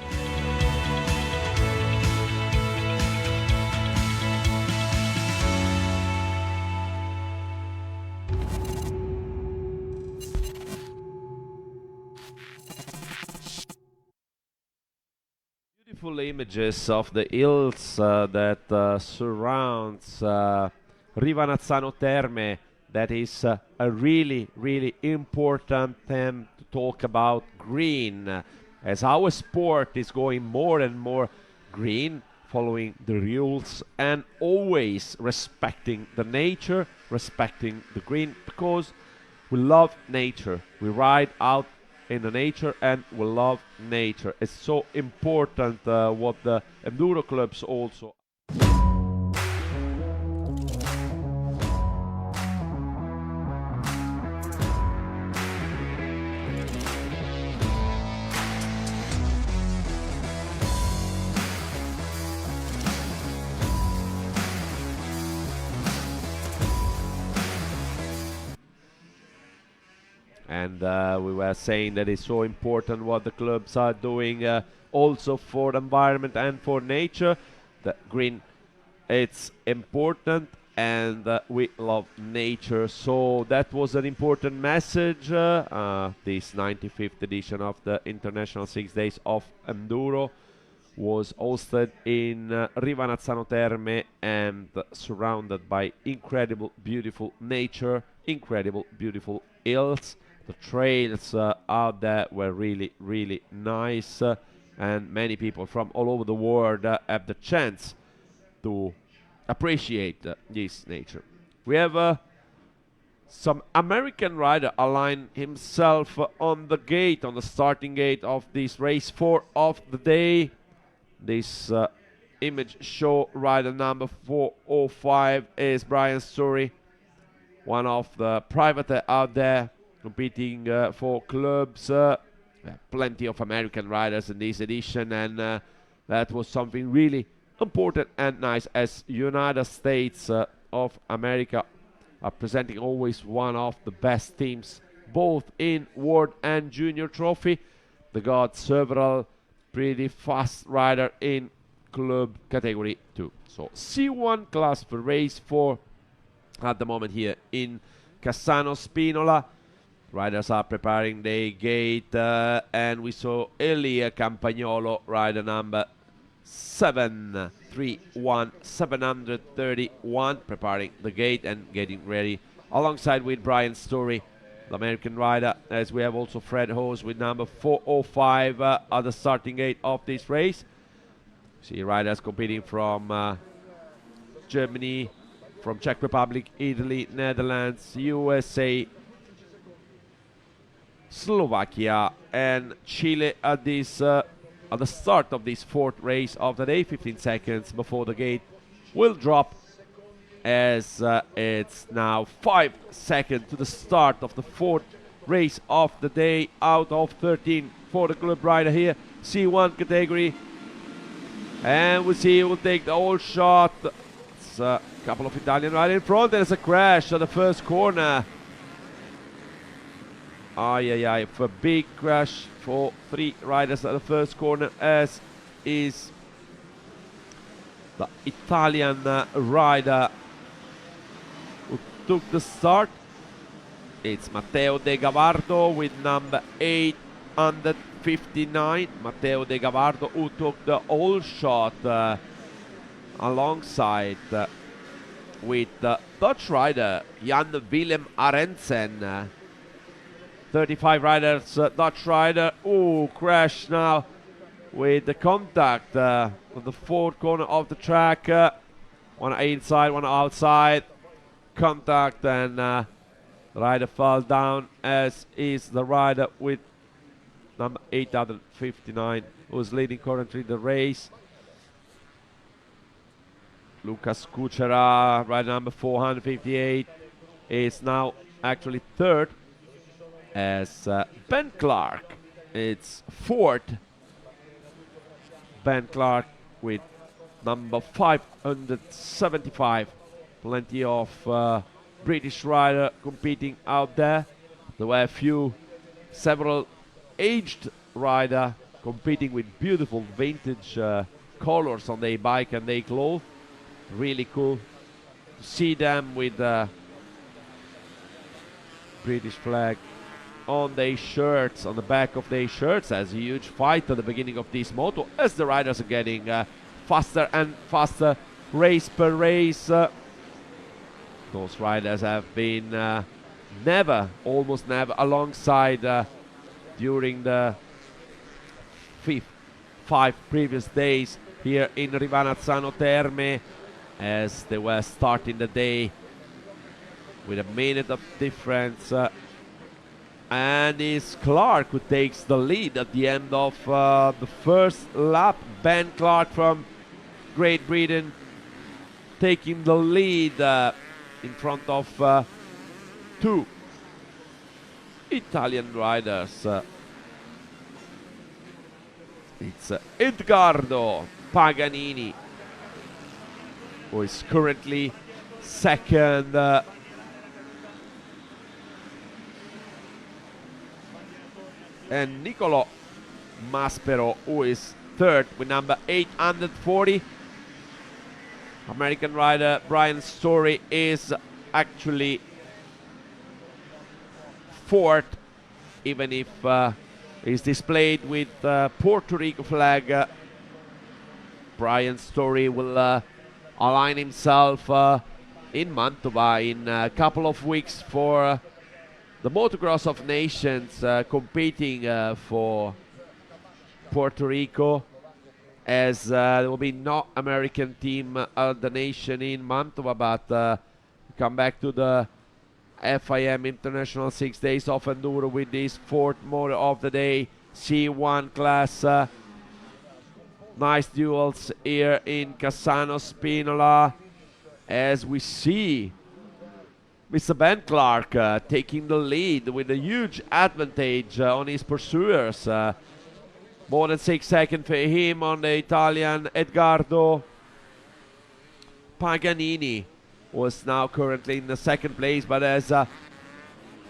Beautiful images of the hills that surrounds Rivanazzano Terme. That is a really, really important thing to talk about green, as our sport is going more and more green, following the rules and always respecting the nature, respecting the green, because we love nature. We ride out in the nature and we love nature. It's so important what the enduro clubs also. And we were saying that it's so important what the clubs are doing also for the environment and for nature. The green, it's important, and we love nature. So that was an important message. This 95th edition of the International 6 Days of Enduro was hosted in Rivanazzano Terme and surrounded by incredible, beautiful nature, incredible, beautiful hills. The trails out there were really, really nice, and many people from all over the world have the chance to appreciate this nature. We have some American rider align himself on the gate, on the starting gate of this race 4 of the day. This image show rider number 405 is Brian Story, one of the private out there competing for clubs. Plenty of American riders in this edition, and that was something really important and nice, as United States of America are presenting always one of the best teams both in World and Junior Trophy. They got several pretty fast rider in club category too. So C1 class for race 4 at the moment here in Cassano Spinola. Riders are preparing the gate, and we saw Elia Campagnolo, rider number 731, preparing the gate and getting ready alongside with Brian Story, the American rider, as we have also Fred Hose with number 405 at the starting gate of this race. See riders competing from Germany, from Czech Republic, Italy, Netherlands, USA, Slovakia and Chile at this at the start of this 4th race of the day. 15 seconds before the gate will drop, as it's now 5 seconds to the start of the 4th race of the day out of 13 for the club rider here, C1 category. And we'll see who will take the whole shot. It's a couple of Italian riders in front. There's a crash at the first corner. For a big crash for 3 riders at the first corner, as is the Italian rider who took the start. It's Matteo De Gavardo with number 859. Matteo De Gavardo, who took the whole shot alongside with the Dutch rider Jan Willem Arendsen. 35 riders, Dutch rider. Crash now with the contact on the 4th corner of the track. One inside, one outside. Contact, and the rider fell down, as is the rider with number 859, who's leading currently the race. Lucas Kuchera, rider number 458, is now actually 3rd, as Ben Clark, it's 4th. Ben Clark with number 575. Plenty of British rider competing out there. There were several aged rider competing with beautiful vintage colors on their bike and their clothes. Really cool to see them with the British flag on their shirts, on the back of their shirts, as a huge fight at the beginning of this moto, as the riders are getting faster and faster race per race. Those riders have been almost never alongside during the 5 previous days here in Rivanazzano Terme, as they were starting the day with a minute of difference. And it's Clark who takes the lead at the end of the first lap. Ben Clark from Great Britain taking the lead in front of 2 Italian riders. It's Edgardo Paganini, who is currently 2nd. And Nicolo Maspero, who is 3rd with number 840. American rider Brian Story is actually 4th, even if he's displayed with Puerto Rico flag. Brian Story will align himself in Mantova in a couple of weeks for the Motocross of Nations, competing for Puerto Rico, as there will be no American team at the nation in Mantova, but come back to the FIM International 6 Days of Enduro with this fourth motor of the day, C1 class. Nice duels here in Cassano Spinola, as we see Mr. Ben Clark taking the lead with a huge advantage on his pursuers. More than 6 seconds for him on the Italian Edgardo Paganini, was now currently in the second place, but there's a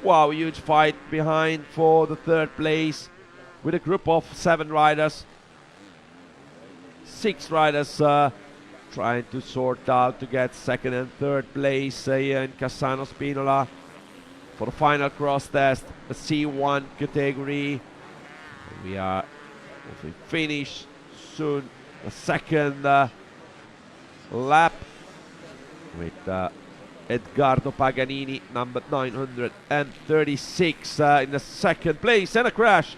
huge fight behind for the third place with a group of 7 riders. 6 riders trying to sort out to get second and third place here in Cassano Spinola for the final cross test, the C1 category. We are finished soon the second lap with Edgardo Paganini, number 936, in the second place, and a crash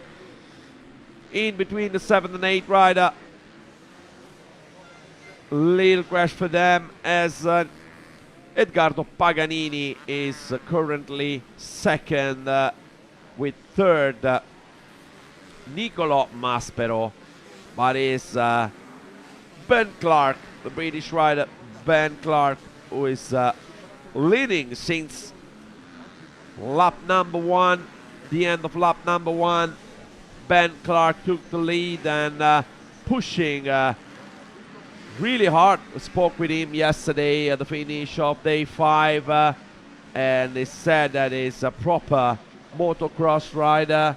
in between the 7th and 8th rider. Little crash for them, as Edgardo Paganini is currently second, with third Nicolò Maspero, but is Ben Clark, the British rider Ben Clark, who is leading since lap number 1, the end of lap number 1. Ben Clark took the lead and pushing really hard. I spoke with him yesterday at the finish of day 5, and he said that he's a proper motocross rider,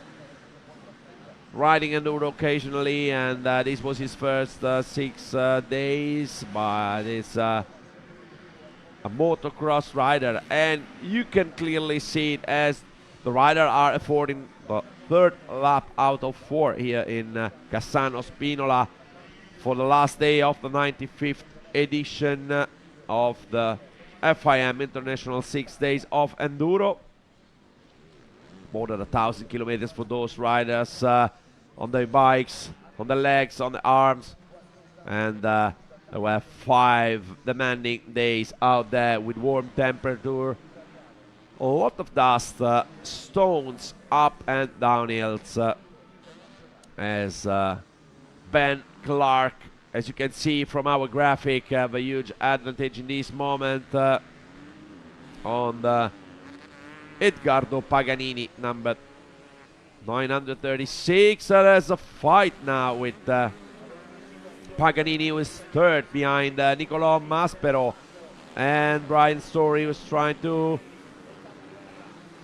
riding enduro occasionally, and this was his first 6 days, but he's a motocross rider, and you can clearly see it as the rider are affording the 3rd lap out of 4 here in Cassano Spinola for the last day of the 95th edition of the FIM International 6 Days of Enduro. More than 1,000 kilometers for those riders on their bikes, on the legs, on the arms, and there were 5 demanding days out there with warm temperature, a lot of dust, stones up and down hills, as Ben Clark, as you can see from our graphic, have a huge advantage in this moment on the Edgardo Paganini, number 936. There's a fight now with Paganini, who is third behind Nicolò Maspero, and Brian Story was trying to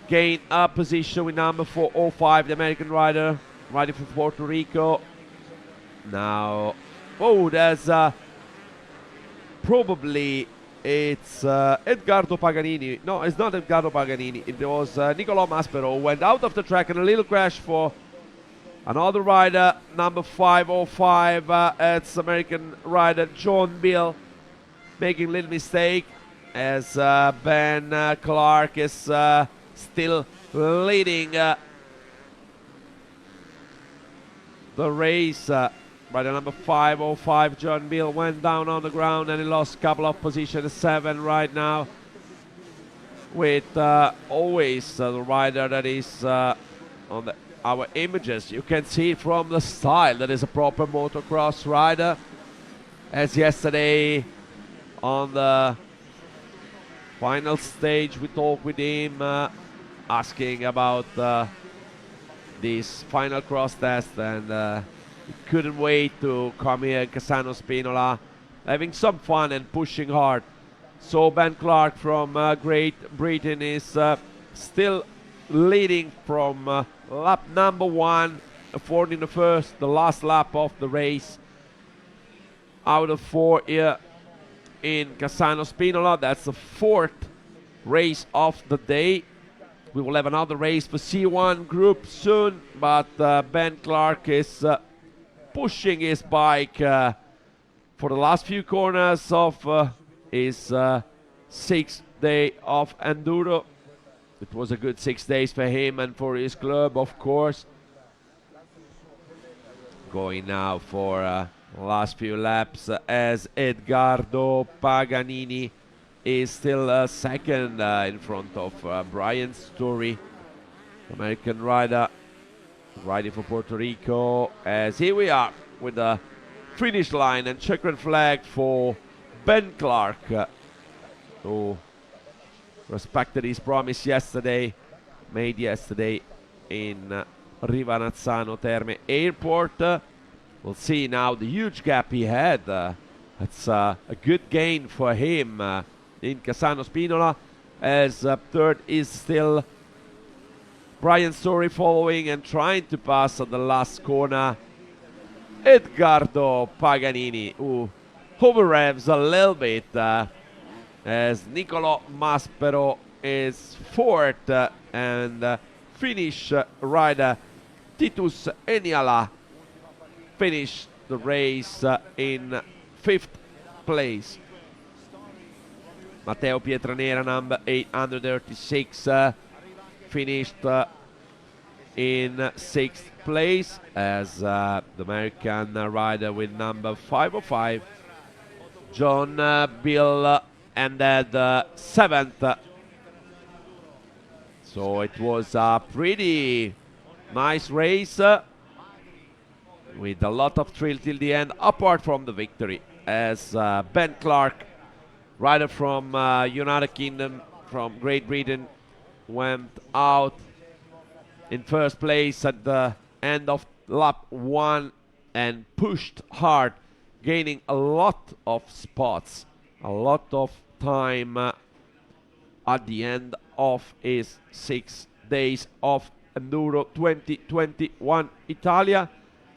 gain a position with number 405, the American rider, riding for Puerto Rico. Now, there's probably it's Edgardo Paganini. No, it's not Edgardo Paganini. It was Nicolò Maspero, who went out of the track in a little crash for another rider, number 505. It's American rider John Bill, making a little mistake, as Ben Clark is still leading the race. Rider number 505, John Bill, went down on the ground and he lost a couple of positions, 7 right now, with always the rider that is on our images. You can see from the style that is a proper motocross rider, as yesterday on the final stage we talked with him, asking about this final cross test, and he couldn't wait to come here in Cassano Spinola, having some fun and pushing hard. So Ben Clark from Great Britain is still leading from lap number 1, affording the last lap of the race out of 4 here in Cassano Spinola. That's the 4th race of the day. We will have another race for C1 group soon, but Ben Clark is pushing his bike for the last few corners of his 6th day of enduro. It was a good 6 days for him and for his club, of course. Going now for the last few laps as Edgardo Paganini is still second in front of Brian Story, American rider, riding for Puerto Rico. As here we are with the finish line and checkered flag for Ben Clark, who respected his promise made yesterday in Rivanazzano Terme Airport. We'll see now the huge gap he had. It's a good gain for him in Cassano Spinola, as third is still Brian Story following and trying to pass at the last corner Edgardo Paganini, who over-revs a little bit, as Niccolò Maspero is fourth, and Finnish rider Titus Eniala finished the race in 5th place. Matteo Pietranera, number 836, finished in 6th place, as the American rider with number 505, John Bill, ended 7th. So it was a pretty nice race with a lot of thrill till the end, apart from the victory, as Ben Clark, rider from United Kingdom, from Great Britain, went out in first place at the end of lap 1 and pushed hard, gaining a lot of spots, a lot of time at the end of his 6 days of Enduro 2021 Italia.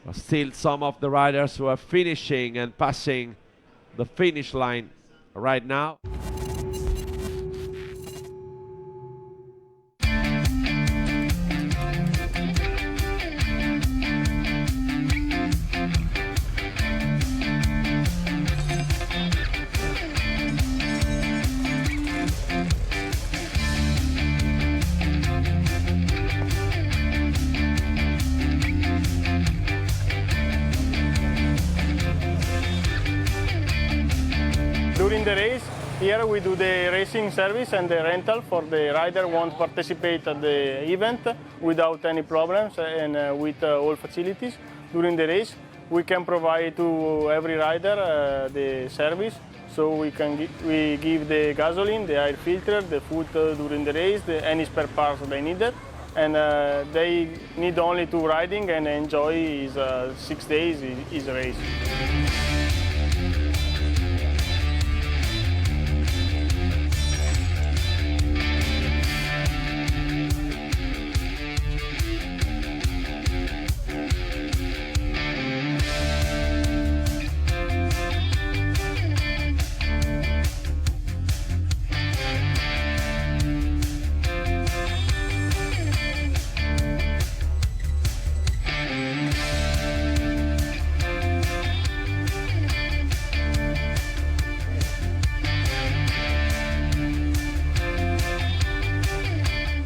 But still some of the riders who are finishing and passing the finish line right now. During the race, here we do the racing service and the rental for the rider who wants to participate at the event without any problems and with all facilities. During the race, we can provide to every rider the service. So we give the gasoline, the air filter, the food during the race, any spare parts they needed. And they need only to riding and enjoy his 6 days, his race.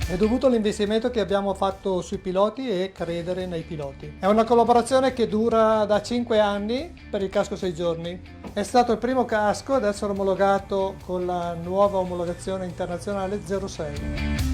È dovuto all'investimento che abbiamo fatto sui piloti e credere nei piloti. È una collaborazione che dura da 5 anni per il casco 6 giorni. È stato il primo casco ad essere omologato con la nuova omologazione internazionale 06.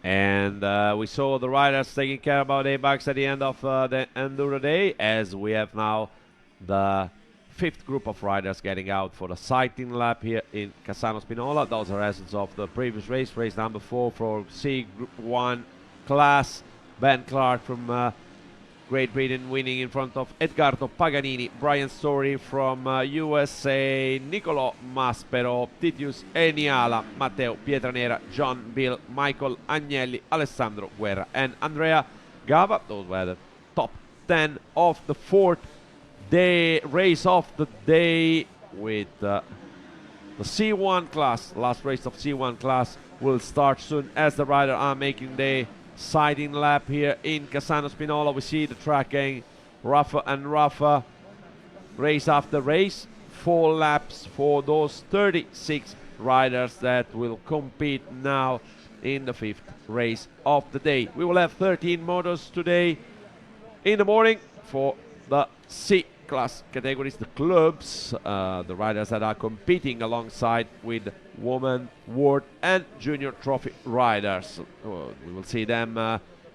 And we saw the riders taking care about A-Bucks at the end of the Enduro Day, as we have now the fifth group of riders getting out for the sighting lap here in Cassano Spinola. Those are results of the previous race, race number 4 for C Group 1 class. Ben Clark from Great Britain winning in front of Edgardo Paganini, Brian Story from USA, Nicolò Maspero, Titius Eniala, Matteo Pietranera, John Bill, Michael Agnelli, Alessandro Guerra and Andrea Gava. Those were the top 10 of the fourth day race of the day, with the C1 class. Last race of C1 class will start soon as the riders are making the sighting lap here in Cassano Spinola. We see the track getting rougher and rougher race after race. 4 laps for those 36 riders that will compete now in the 5th race of the day. We will have 13 motos today in the morning for the C class categories, the clubs, the riders that are competing alongside with women, world and junior trophy riders. We will see them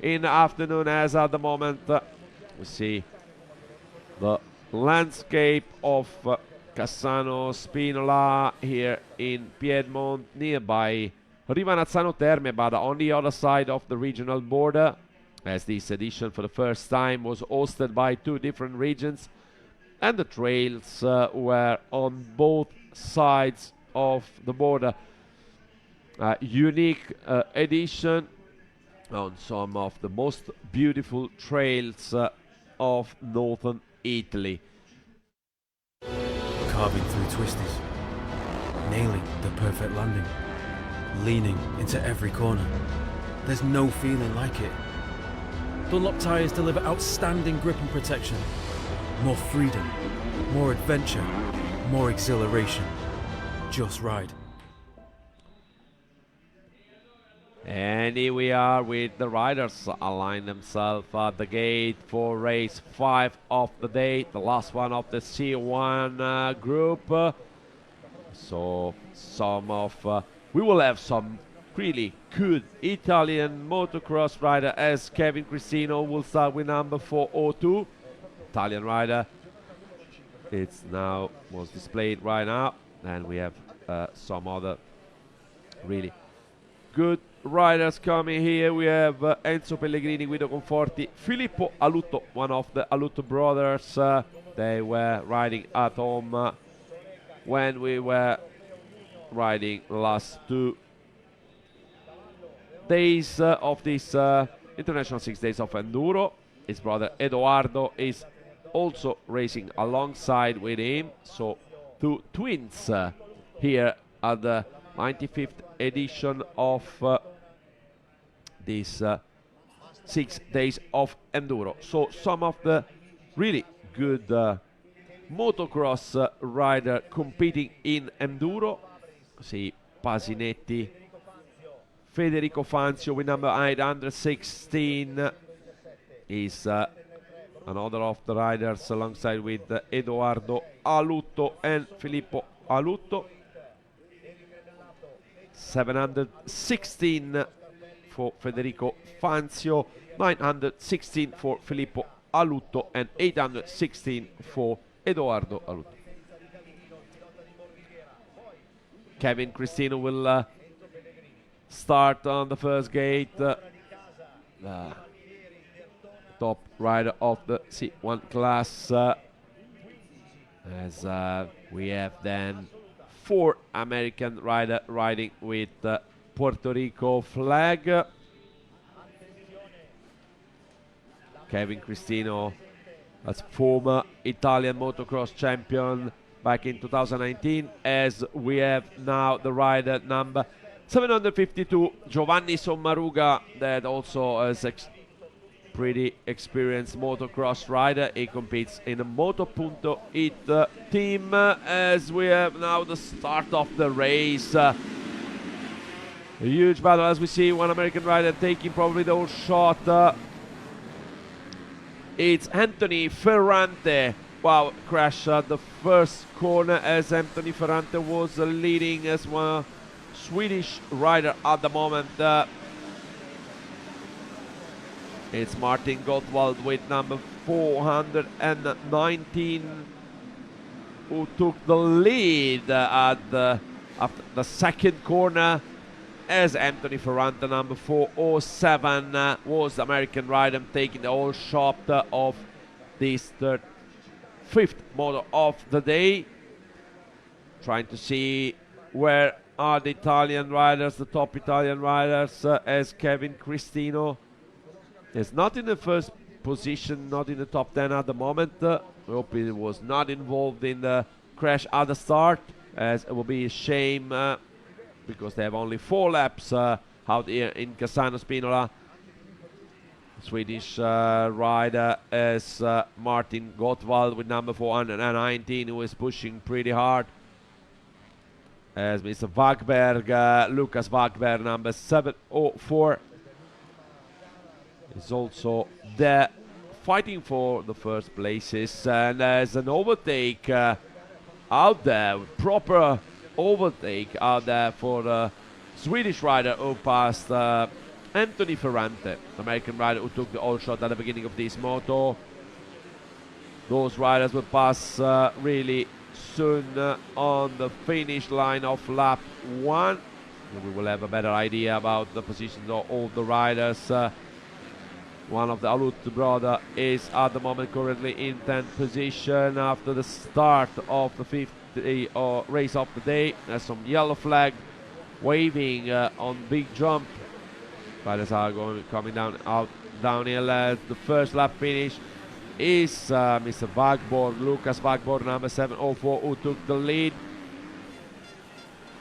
in the afternoon, as at the moment we see the landscape of Cassano Spinola here in Piedmont, nearby Rivanazzano Terme, but on the other side of the regional border, as this edition for the first time was hosted by 2 different regions, and the trails were on both sides of the border. Unique edition on some of the most beautiful trails of northern Italy. Carving through twisties, nailing the perfect landing, leaning into every corner. There's no feeling like it. Dunlop tyres deliver outstanding grip and protection. More freedom, more adventure, more exhilaration. Just ride. And here we are with the riders align themselves at the gate for race 5 of the day, the last one of the C1 group. So we will have some really good Italian motocross rider, as Kevin Cristino will start with number 402. Italian rider. It's now was displayed right now, and we have some other really good riders coming here. We have Enzo Pellegrini, Guido Conforti, Filippo Alutto, one of the Alutto brothers. They were riding at home when we were riding the last 2 days of this International 6 Days of Enduro. His brother Edoardo is also racing alongside with him, so 2 twins here at the 95th edition of this 6 Days of Enduro. So some of the really good motocross rider competing in Enduro. See Pasinetti, Federico Fanzio with number 816 is another of the riders alongside with Edoardo Alutto and Filippo Alutto. 716 for Federico Fanzio, 916 for Filippo Alutto and 816 for Edoardo Alutto. Kevin Cristino will start on the first gate. Top rider of the C1 class, as we have then 4 American rider riding with Puerto Rico flag. Kevin Cristino, as former Italian motocross champion back in 2019, as we have now the rider number 752, Giovanni Sommaruga, that also is pretty experienced motocross rider. He competes in the Moto.it team, as we have now the start of the race. A huge battle, as we see one American rider taking probably the whole shot. It's Anthony Ferrante. Wow, crash at the first corner, as Anthony Ferrante was leading as one Swedish rider at the moment. It's Martin Gottwald with number 419 who took the lead after the second corner, as Anthony Ferrante, number 407, was the American rider taking the whole shot of this fifth moto of the day. Trying to see where are the Italian riders, the top Italian riders, as Kevin Cristino is not in the first position, not in the top 10 at the moment. I hope he was not involved in the crash at the start, as it will be a shame because they have only 4 laps out here in Cassano Spinola. Swedish rider is Martin Gottwald with number 419, who is pushing pretty hard. As Mr. Wagberg, Lucas Wagberg, number 704, is also there fighting for the first places. And there's an overtake out there, proper overtake out there for the Swedish rider who passed Anthony Ferrante, the American rider who took the all shot at the beginning of this moto. Those riders will pass really soon on the finish line of lap 1. We will have a better idea about the positions of all the riders. One of the Alut brother is at the moment currently in 10th position after the start of the 5th race of the day. There's some yellow flag waving on big jump. Riders are coming downhill. The first lap finish is Mr. Wagborg, Lucas Wagborg, number 704, who took the lead.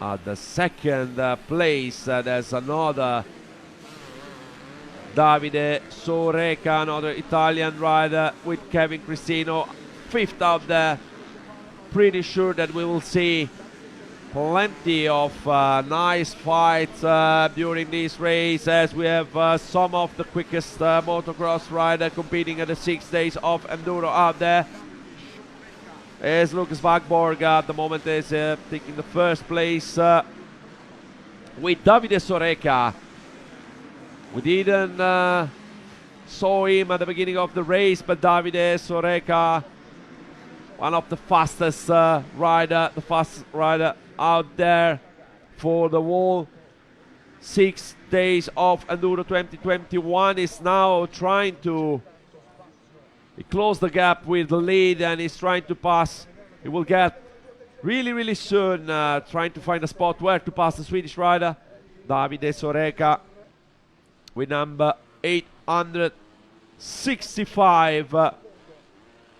At the second place, there's another Davide Soreca, another Italian rider with Kevin Cristino, 5th out there. Pretty sure that we will see plenty of nice fights during this race, as we have some of the quickest motocross rider competing at the 6 days of enduro out there. As Lucas Wagborg at the moment is taking the first place with Davide Soreca. We didn't saw him at the beginning of the race, but Davide Soreca, one of the fastest rider, the fastest rider out there for the whole 6 days of Enduro 2021, is now trying to close the gap with the lead, and is trying to pass. He will get really soon trying to find a spot where to pass the Swedish rider Davide Soreca with number 865,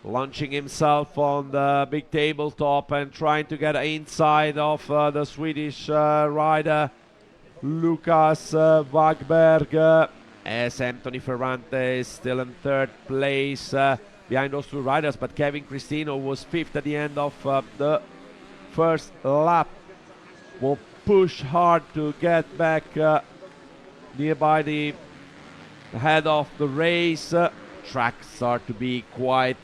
launching himself on the big tabletop and trying to get inside of the Swedish rider Lucas Wagberg, as Anthony Ferrante is still in 3rd place behind those 2 riders, but Kevin Cristino was 5th at the end of the first lap. Will push hard to get back nearby the head of the race. Tracks start to be quite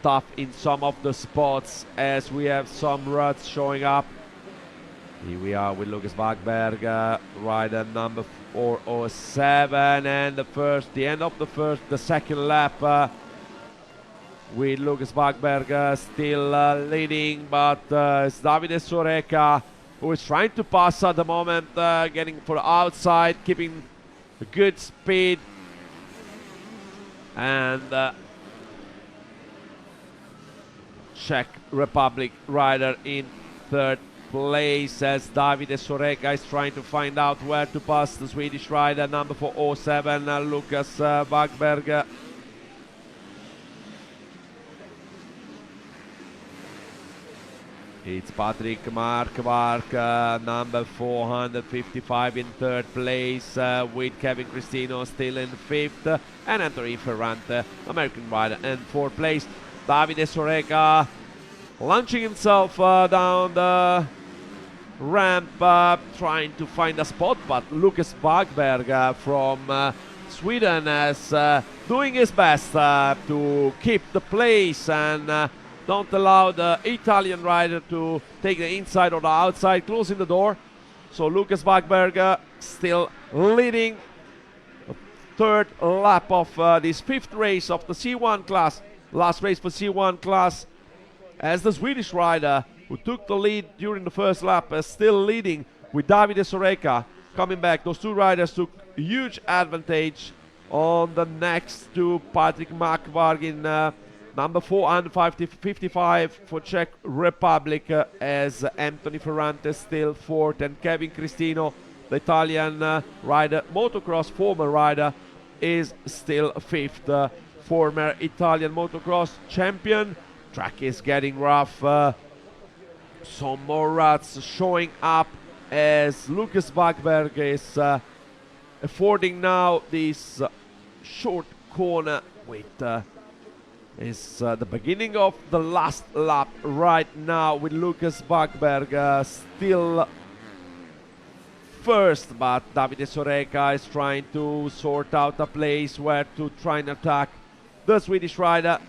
tough in some of the spots, as we have some ruts showing up. Here we are with Lucas Wagberg, rider number 407, and the end of the second lap with Lucas Wagberg still leading, but it's Davide Soreca who is trying to pass at the moment, getting for outside, keeping a good speed. And Czech Republic rider in 3rd place, as Davide Soreca is trying to find out where to pass the Swedish rider number 407, Lucas Wagberg. It's Patrick Markvark, number 455 in 3rd place, with Kevin Cristino still in 5th, and Anthony Ferrante, American rider, in 4th place. Davide Soreca launching himself down the ramp, trying to find a spot, but Lucas Wagberg from Sweden is doing his best to keep the place and don't allow the Italian rider to take the inside or the outside, closing the door. So Lucas Wagberg still leading the 3rd lap of this 5th race of the C1 class. Last race for C1 class as the Swedish rider who took the lead during the first lap is still leading with Davide Soreca coming back. Those two riders took huge advantage on the next to Patrick Markvarg in number 455 for Czech Republic, as Anthony Ferrante still fourth, and Kevin Cristino, the Italian rider, motocross former rider, is still fifth. Former Italian motocross champion. Track is getting rough. Some more ruts showing up as Lucas Wagberg is affording now this short corner with is the beginning of the last lap right now, with Lucas Wagberg still first, but Davide Soreca is trying to sort out a place where to try and attack the Swedish rider.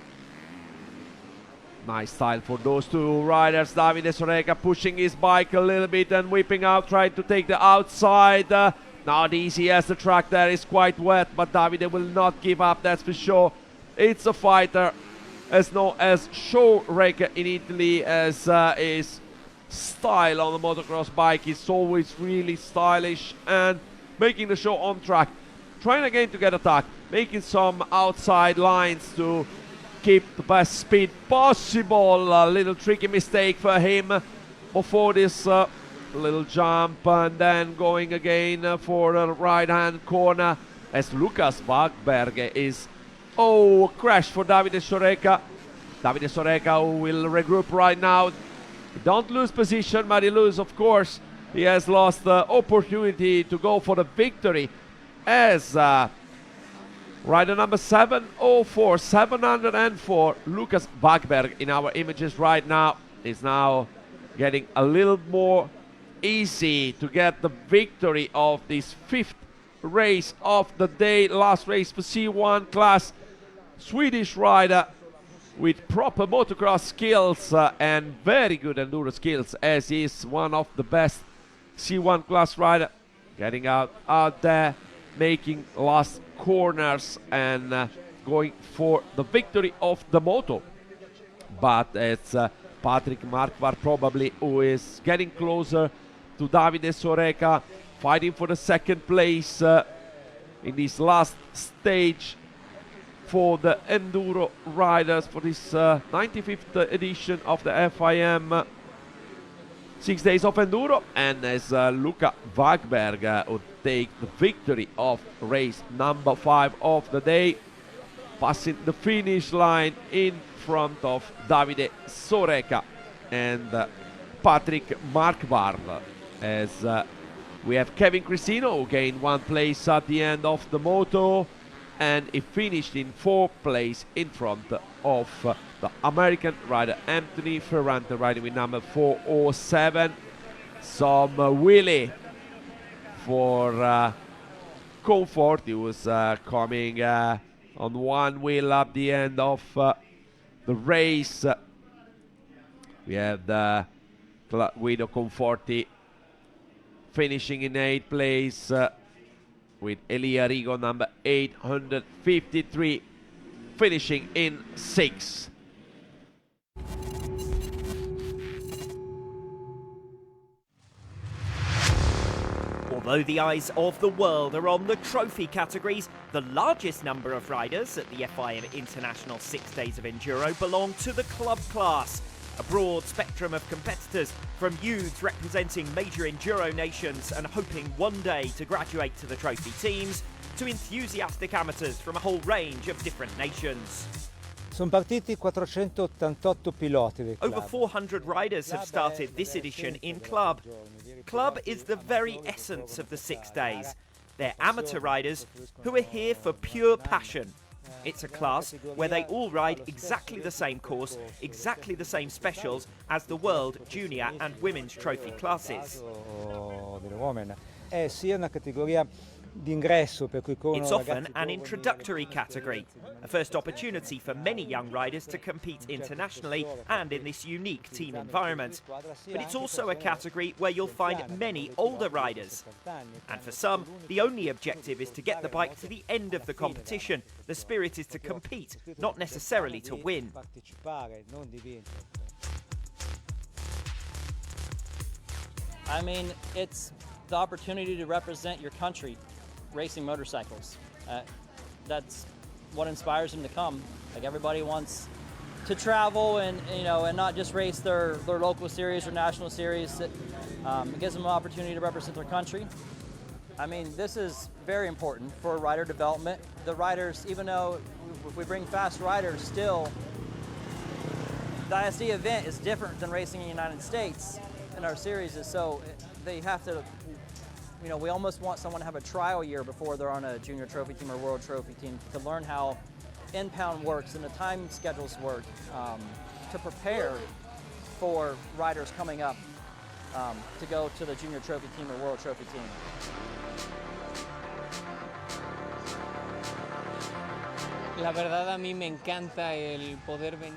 Nice style for those two riders. Davide Soreca pushing his bike a little bit and whipping out, trying to take the outside. Not easy as the track there is quite wet, but Davide will not give up, that's for sure. It's a fighter, as known as show racer in Italy, as his style on the motocross bike is always really stylish and making the show on track. Trying again to get attack, making some outside lines to keep the best speed possible. A little tricky mistake for him before this little jump, and then going again for a right hand corner as Lucas Wagberg is crash for Davide Soreca. Davide Soreca who will regroup right now. Don't lose position, but he lose, of course. He has lost the opportunity to go for the victory, as rider number 704, Lucas Wagberg in our images right now, is now getting a little more easy to get the victory of this fifth race of the day, last race for C1 class. Swedish rider with proper motocross skills and very good enduro skills, as he is one of the best C1 class rider, getting out there, making last corners and going for the victory of the moto. But it's Patrick Markvar probably who is getting closer to Davide Soreca, fighting for the second place in this last stage for the enduro riders for this 95th edition of the FIM 6 Days of Enduro, and as Luca Wagberg would take the victory of race number 5 of the day, passing the finish line in front of Davide Soreca and Patrick Markvar, as we have Kevin Cristino who gained 1 place at the end of the moto, and he finished in 4th place in front of the American rider Anthony Ferrante, riding with number 407. Some wheelie for comfort. He was coming on one wheel at the end of the race. We have the Guido Conforti finishing in 8th place, with Elia Rigo number 853 finishing in 6th. Although the eyes of the world are on the trophy categories, the largest number of riders at the FIM International 6 Days of Enduro belong to the club class. A broad spectrum of competitors, from youths representing major enduro nations and hoping one day to graduate to the trophy teams, to enthusiastic amateurs from a whole range of different nations. Sono partiti 488 piloti del club. Over 400 riders have started this edition in club. Club is the very essence of the 6 days. They're amateur riders who are here for pure passion. It's a class where they all ride exactly the same course, exactly the same specials as the World Junior and Women's Trophy classes. It's often an introductory category, a first opportunity for many young riders to compete internationally and in this unique team environment. But it's also a category where you'll find many older riders. And for some, the only objective is to get the bike to the end of the competition. The spirit is to compete, not necessarily to win. I mean, it's the opportunity to represent your country racing motorcycles. That's what inspires them to come. Like, everybody wants to travel and not just race their local series or national series. It gives them an opportunity to represent their country. I mean, this is very important for rider development. The riders, even though if we bring fast riders, still the ISDE event is different than racing in the United States in our series. So they have to, we almost want someone to have a trial year before they're on a junior trophy team or world trophy team to learn how in-pound works and the time schedules work, to prepare for riders coming up to go to the junior trophy team or world trophy team.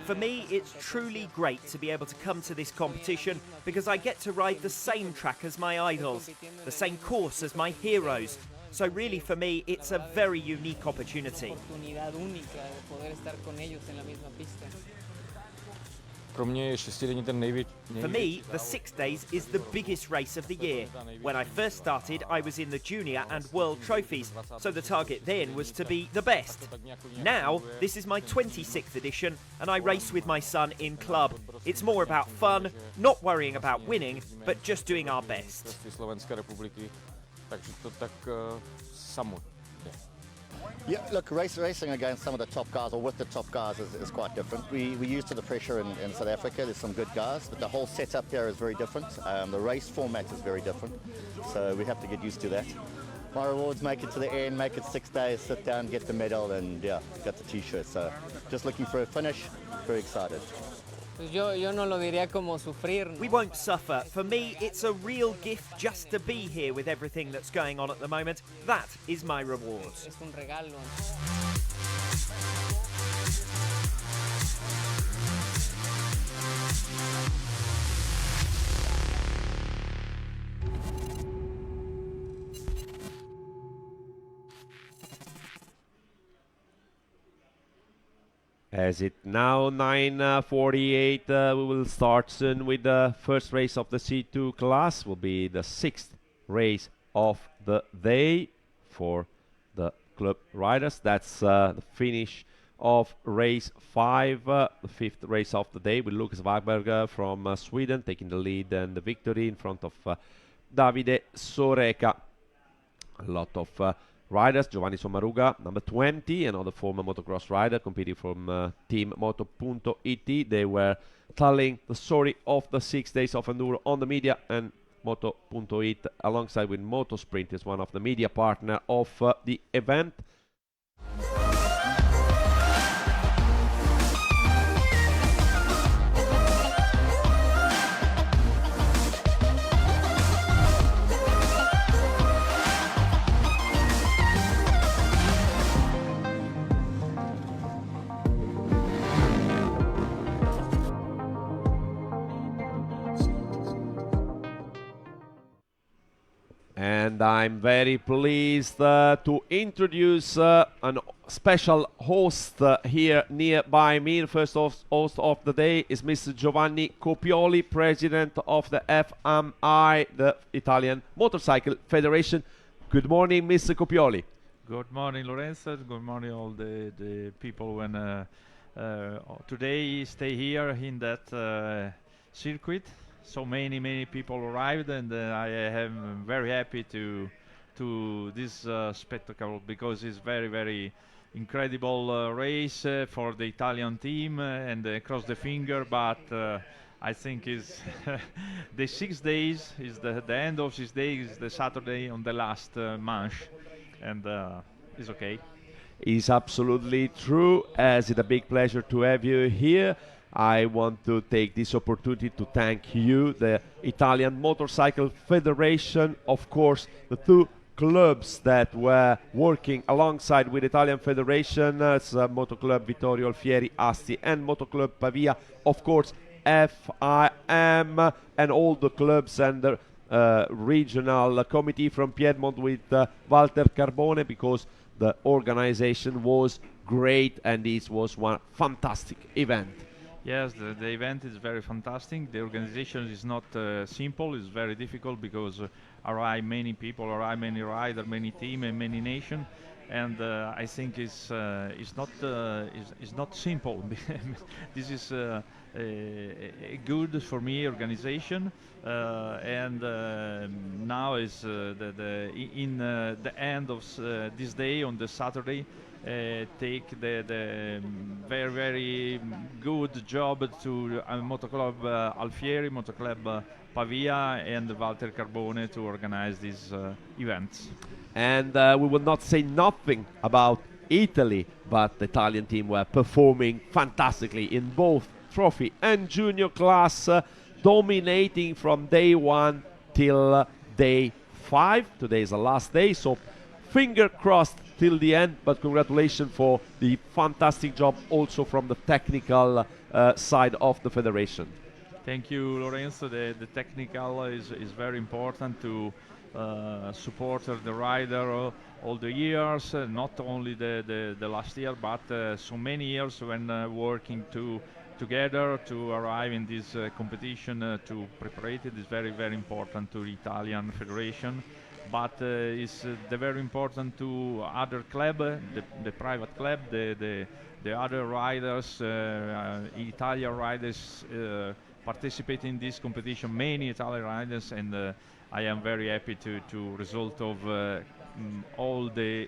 For me, it's truly great to be able to come to this competition because I get to ride the same track as my idols, the same course as my heroes. So really, for me, it's a very unique opportunity. For me, the 6 days is the biggest race of the year. When I first started, I was in the junior and world trophies, so the target then was to be the best. Now, this is my 26th edition, and I race with my son in club. It's more about fun, not worrying about winning, but just doing our best. Yeah, look, racing against some of the top guys, or with the top guys, is quite different. We're used to the pressure in South Africa. There's some good guys, but the whole setup here is very different. The race format is very different, so we have to get used to that. My rewards: make it to the end, make it 6 days, sit down, get the medal, and yeah, got the t-shirt. So just looking for a finish, very excited. We won't suffer. For me, it's a real gift just to be here with everything that's going on at the moment. That is my reward. As it now 9:48, we will start soon with the first race of the C2 class. Will be the 6th race of the day for the club riders. That's the finish of race 5, the 5th race of the day, with Lucas Wagberg from Sweden taking the lead and the victory in front of Davide Soreka. A lot of riders: Giovanni Sommaruga, number 20, another former motocross rider competing from team Moto.it. They were telling the story of the 6 days of enduro on the media, and Moto.it, alongside with Motosprint, is one of the media partner of the event. And I'm very pleased to introduce a special host here nearby me. The first host of the day is Mr. Giovanni Copioli, President of the FMI, the Italian Motorcycle Federation. Good morning, Mr. Copioli. Good morning, Lorenzo. Good morning, all the people when today stay here in that circuit. So many people arrived, and I am very happy to this spectacle, because it's very incredible race for the Italian team, and cross the finger, but I think is the 6 days is the end of 6 days, the Saturday on the last manche, and it's okay. It's absolutely true, as it's a big pleasure to have you here. I want to take this opportunity to thank you, the Italian Motorcycle Federation, of course, the two clubs that were working alongside with Italian Federation, Moto Club Vittorio Alfieri Asti and Moto Club Pavia, of course, FIM, and all the clubs and the regional committee from Piedmont with Walter Carbone, because the organization was great and this was one fantastic event. Yes, the event is very fantastic. The organization is not simple. It's very difficult because arrive many people, arrive many riders, many team, and many nation. And I think it's not simple. This is a good for me organization, and now is in the end of this day on the Saturday. Take the very good job to Motoclub Alfieri, Motoclub Pavia, and Walter Carbone to organize these events. And we will not say nothing about Italy, but the Italian team were performing fantastically in both trophy and junior class, dominating from day 1 till day 5. Today is the last day, so finger crossed till the end, but congratulations for the fantastic job also from the technical side of the federation. Thank you, Lorenzo. The technical is very important to support the rider all the years, not only the last year, but so many years when working together to arrive in this competition to prepare it is very important to the Italian Federation. But it's very important to other club, the private club, the other riders, Italian riders participate in this competition, many Italian riders, and I am very happy to result of all the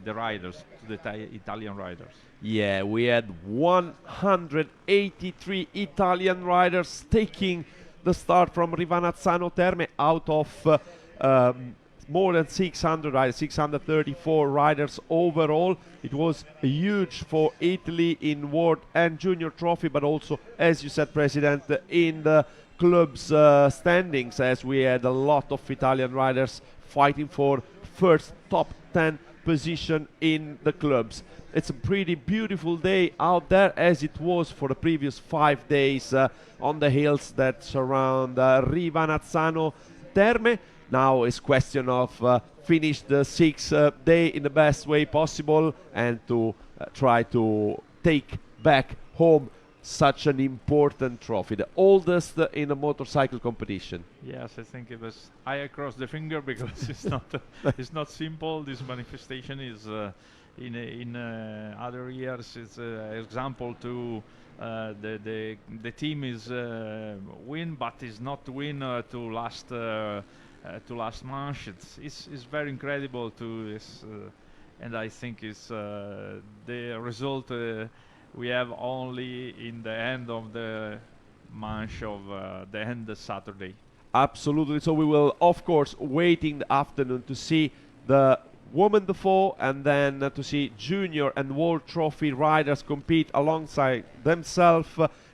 riders, the Italian riders. Yeah, we had 183 Italian riders taking the start from Rivanazzano Terme out of more than 600 riders, 634 riders overall. It was huge for Italy in World and Junior Trophy, but also, as you said, President, in the club's standings, as we had a lot of Italian riders fighting for first top 10 position in the clubs. It's a pretty beautiful day out there, as it was for the previous 5 days on the hills that surround Rivanazzano Terme. Now it's question of finish the 6th day in the best way possible and to try to take back home such an important trophy, the oldest in a motorcycle competition. Yes, I think it was. I cross the finger because it's not simple. This manifestation is in other years. It's an example to the team is win, but is not win to last month. It's very incredible to this, and I think it's the result we have only in the end of the month of the end of Saturday. Absolutely. So we will, of course, wait in the afternoon to see the Women the 4 and then to see Junior and World Trophy riders compete alongside themselves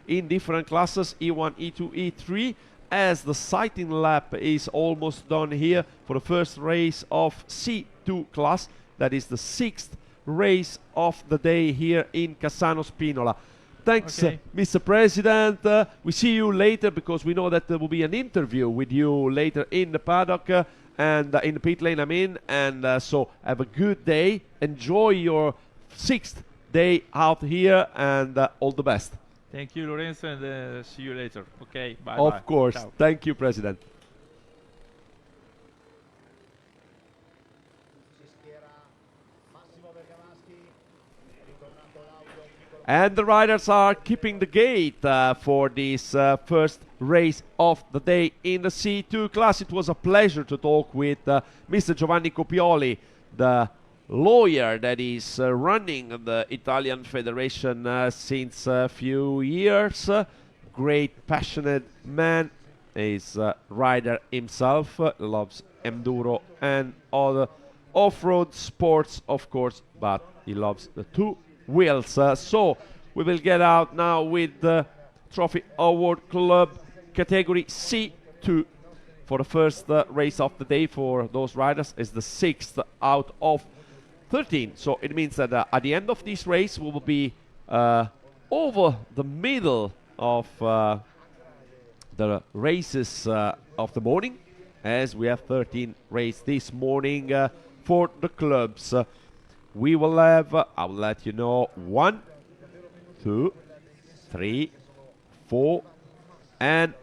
in different classes, E1, E2, E3. As the sighting lap is almost done here for the first race of C2 class. That is the 6th race of the day here in Cassano Spinola. Thanks, Okay. Mr. President. We see you later because we know that there will be an interview with you later in the paddock and in the pit lane, I mean. And so have a good day. Enjoy your 6th day out here and all the best. Thank you, Lorenzo, and see you later. Okay, bye. Of course. Ciao. Thank you, President. And the riders are keeping the gate for this first race of the day in the C2 class. It was a pleasure to talk with Mr. Giovanni Copioli, the lawyer that is running the Italian Federation since a few years. Great, passionate man. He's a rider himself, loves enduro and other off-road sports, of course, but he loves the two wheels. So we will get out now with the Trophy Award Club category C2 for the first race of the day for those riders. Is the 6th out of 13. So it means that at the end of this race we will be over the middle of the races of the morning, as we have 13 races this morning for the clubs. We will have, I will let you know, 1, 2, 3, 4, and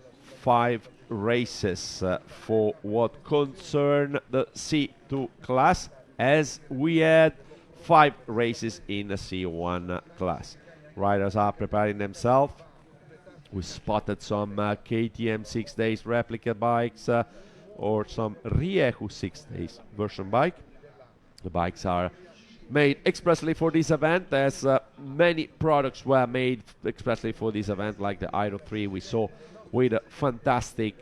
5 races for what concern the C2 class, as we had 5 races in the C1 class. Riders are preparing themselves. We spotted some KTM 6 days replica bikes or some Rieju 6 days version bike. The bikes are made expressly for this event, as many products were made expressly for this event, like the Iron 3 we saw with a fantastic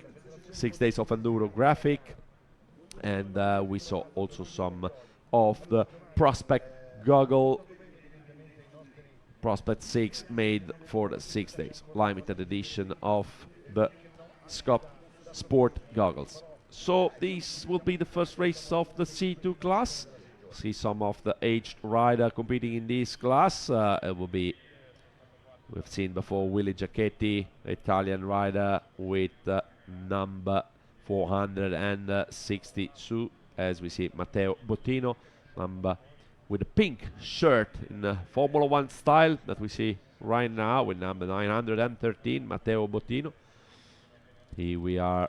6 days of enduro graphic, and we saw also some of the Prospect goggle, Prospect 6, made for the 6 days limited edition of the Scott Sport goggles. So these will be the first race of the C2 class. See some of the aged rider competing in this class. It will be, we've seen before, Willy Giacchetti, Italian rider with number 462, as we see Matteo Bottino, number with a pink shirt in the Formula 1 style that we see right now with number 913, Matteo Bottino. Here we are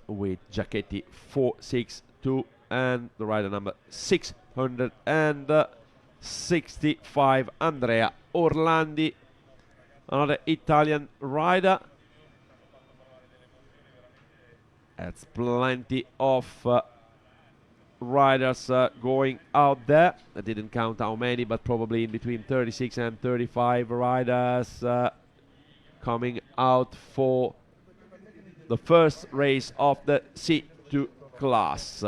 with Giacchetti 462 and the rider number 665, Andrea Orlandi, another Italian rider. That's plenty of riders going out there. I didn't count how many, but probably in between 36 and 35 riders coming out for the first race of the C2 class.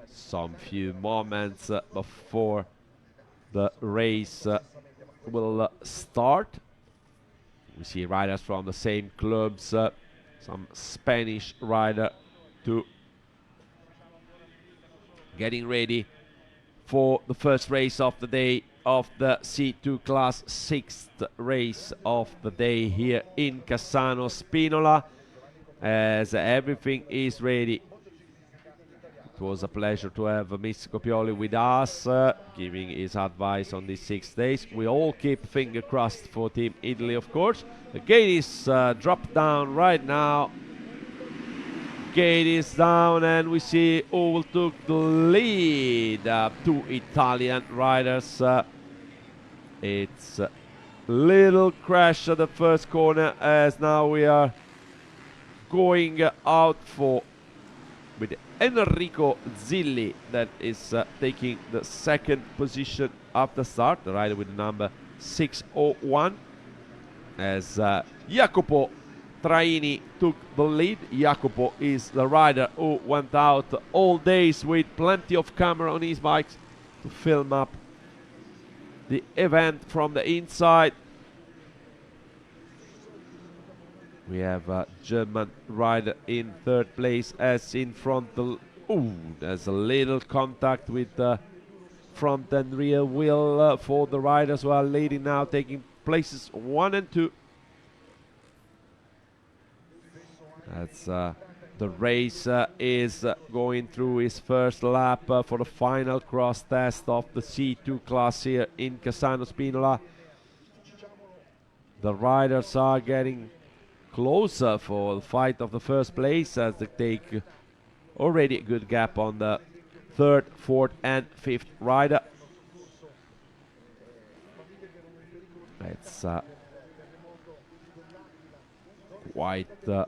Some few moments before the race will start. We see riders from the same clubs, some Spanish rider too, getting ready for the first race of the day of the C2 class, 6th race of the day here in Cassano Spinola, as everything is ready. It was a pleasure to have Mr. Copioli with us, giving his advice on these 6 days. We all keep finger crossed for Team Italy, of course. The gate is dropped down right now. Gate is down, and we see who will took the lead. 2 Italian riders. It's a little crash at the first corner, as now we are going out for with Enrico Zilli that is taking the second position after start, the rider with the number 601, as Jacopo Traini took the lead. Jacopo is the rider who went out all days with plenty of camera on his bikes to film up the event from the inside. We have a German rider in third place, as in front. There's a little contact with the front and rear wheel for the riders who are leading now, taking places 1 and 2. That's the race is going through his first lap for the final cross test of the C2 class here in Cassano Spinola. The riders are getting closer for the fight of the first place, as they take already a good gap on the 3rd, 4th and 5th rider. It's quite 2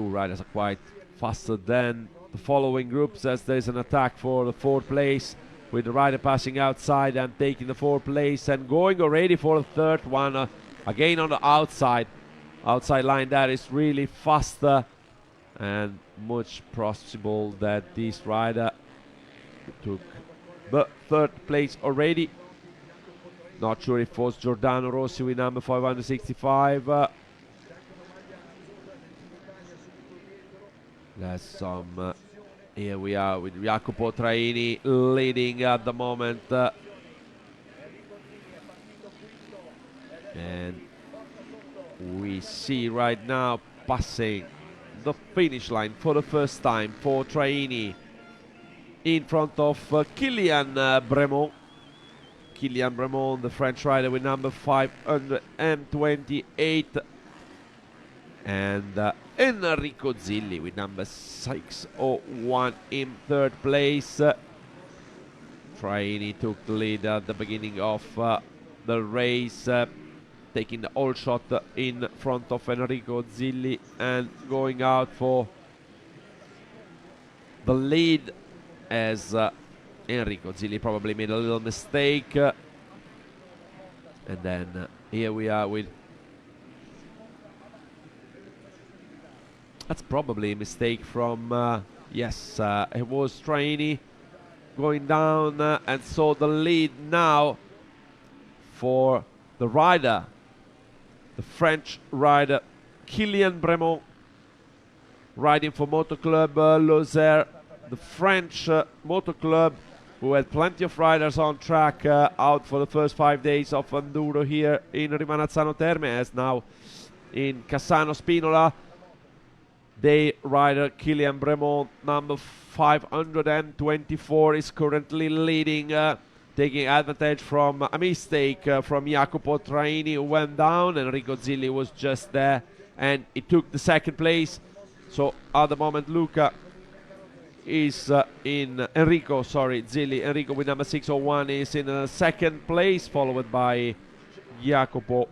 riders are quite faster than the following groups, as there's an attack for the 4th place, with the rider passing outside and taking the 4th place and going already for the 3rd one, again on the outside line. That is really faster, and much possible that this rider took the 3rd place already. Not sure if it was Giordano Rossi with number 565. There's some here we are with Jacopo Traini leading at the moment, and we see right now passing the finish line for the first time for Traini in front of Kylian Bremont. Kylian Bremont, the French rider, with number 528. And Enrico Zilli with number 601 in third place. Traini took the lead at the beginning of the race, taking the all shot in front of Enrico Zilli and going out for the lead, as Enrico Zilli probably made a little mistake. And then here we are with... That's probably a mistake from... yes, it was Traini going down, and so the lead now for the rider, the French rider Kylian Bremont, riding for Moto Club Lozère, the French Moto Club, who had plenty of riders on track out for the first 5 days of Enduro here in Rimanazzano Terme, as now in Cassano Spinola. The rider Kylian Bremont, number 524, is currently leading, taking advantage from a mistake from Jacopo Traini, who went down. Enrico Zilli was just there and he took the second place. So at the moment Luca is Enrico with number 601 is in second place, followed by Jacopo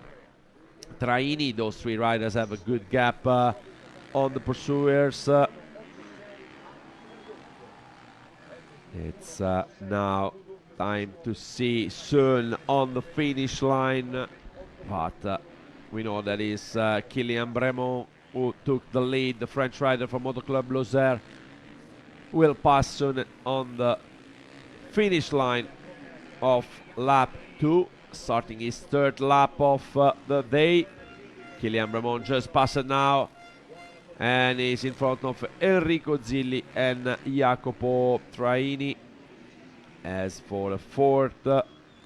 Traini. Those three riders have a good gap on the pursuers. It's now time to see soon on the finish line, but we know that is Kylian Bremont who took the lead. The French rider from Moto Club Lozère will pass soon on the finish line of lap 2, starting his third lap of the day. Kylian Bremont just passed now and is in front of Enrico Zilli and Jacopo Traini. As for the fourth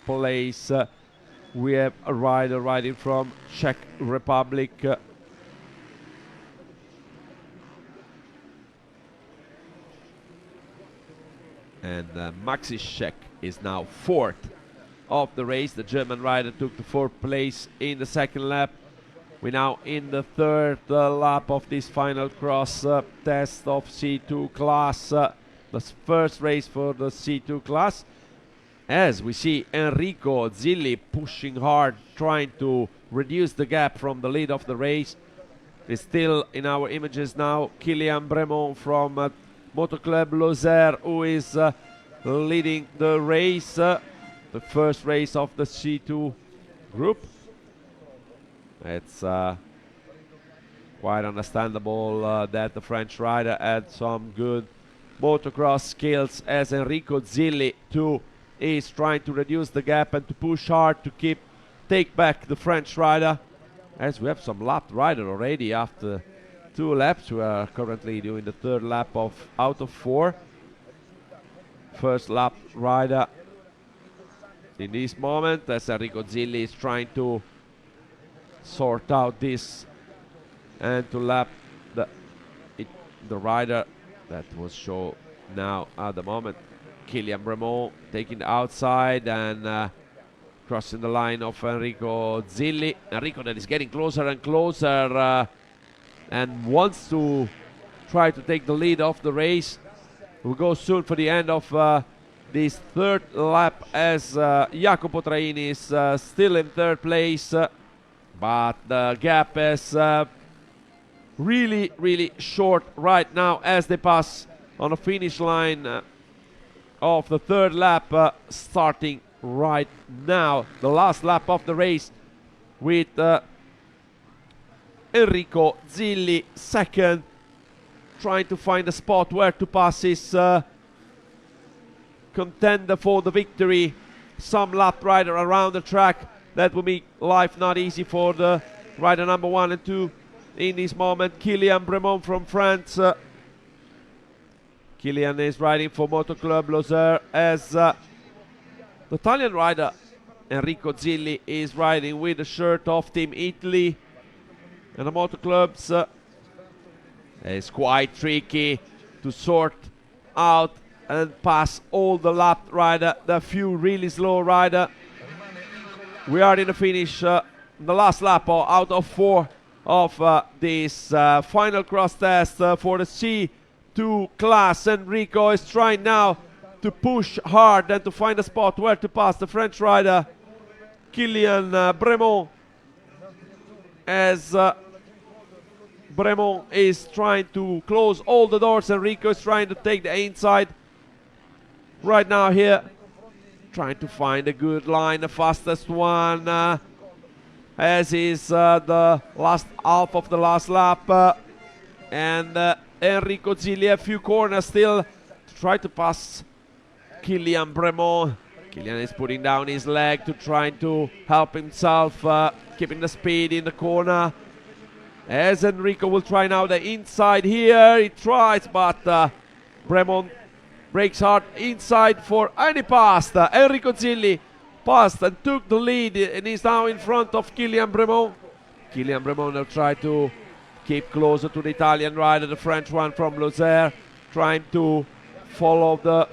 place, we have a rider riding from Czech Republic, and Maxi Schek is now fourth of the race. The German rider took the fourth place in the second lap. We're now in the third lap of this final cross test of C2 class, the first race for the C2 class, as we see Enrico Zilli pushing hard, trying to reduce the gap from the lead of the race. It's still in our images now Kylian Bremont from Moto Club Lozère, who is leading the race, the first race of the C2 group. It's quite understandable that the French rider had some good motocross skills, as Enrico Zilli too is trying to reduce the gap and to push hard to take back the French rider, as we have some lapped rider already after 2 laps. We are currently doing the third lap out of 4. First lap rider in this moment, as Enrico Zilli is trying to sort out this and to lap the rider that was shown now at the moment. Kylian Bremont taking the outside and crossing the line of Enrico Zilli. Enrico that is getting closer and closer and wants to try to take the lead of the race. We'll go soon for the end of this third lap, as Jacopo Traini is still in third place, but the gap is really short right now as they pass on the finish line of the third lap, starting right now, the last lap of the race, with Enrico Zilli second, trying to find a spot where to pass his contender for the victory, some lap rider around the track. That will make life not easy for the rider number 1 and 2 in this moment. Kylian Bremont from France. Kylian is riding for Moto Club Lozère, as the Italian rider Enrico Zilli is riding with the shirt of Team Italy. And the Moto Clubs, it's quite tricky to sort out and pass all the lap rider, the few really slow rider We are in the finish, the last lap out of 4 of this final cross test for the C2 class. Enrico is trying now to push hard and to find a spot where to pass the French rider Kylian Bremont, as Bremont is trying to close all the doors. Enrico is trying to take the inside right now here, trying to find a good line, the fastest one, as is the last half of the last lap, and Enrico Zilli a few corners still to try to pass Kylian Bremont. Kylian is putting down his leg to try to help himself, keeping the speed in the corner, as Enrico will try now the inside here. He tries, but Bremont breaks hard inside and he passed. Enrico Zilli passed and took the lead, and is now in front of Kylian Bremont. Kylian Bremont will try to keep closer to the Italian rider, the French one from Lozère, trying to follow the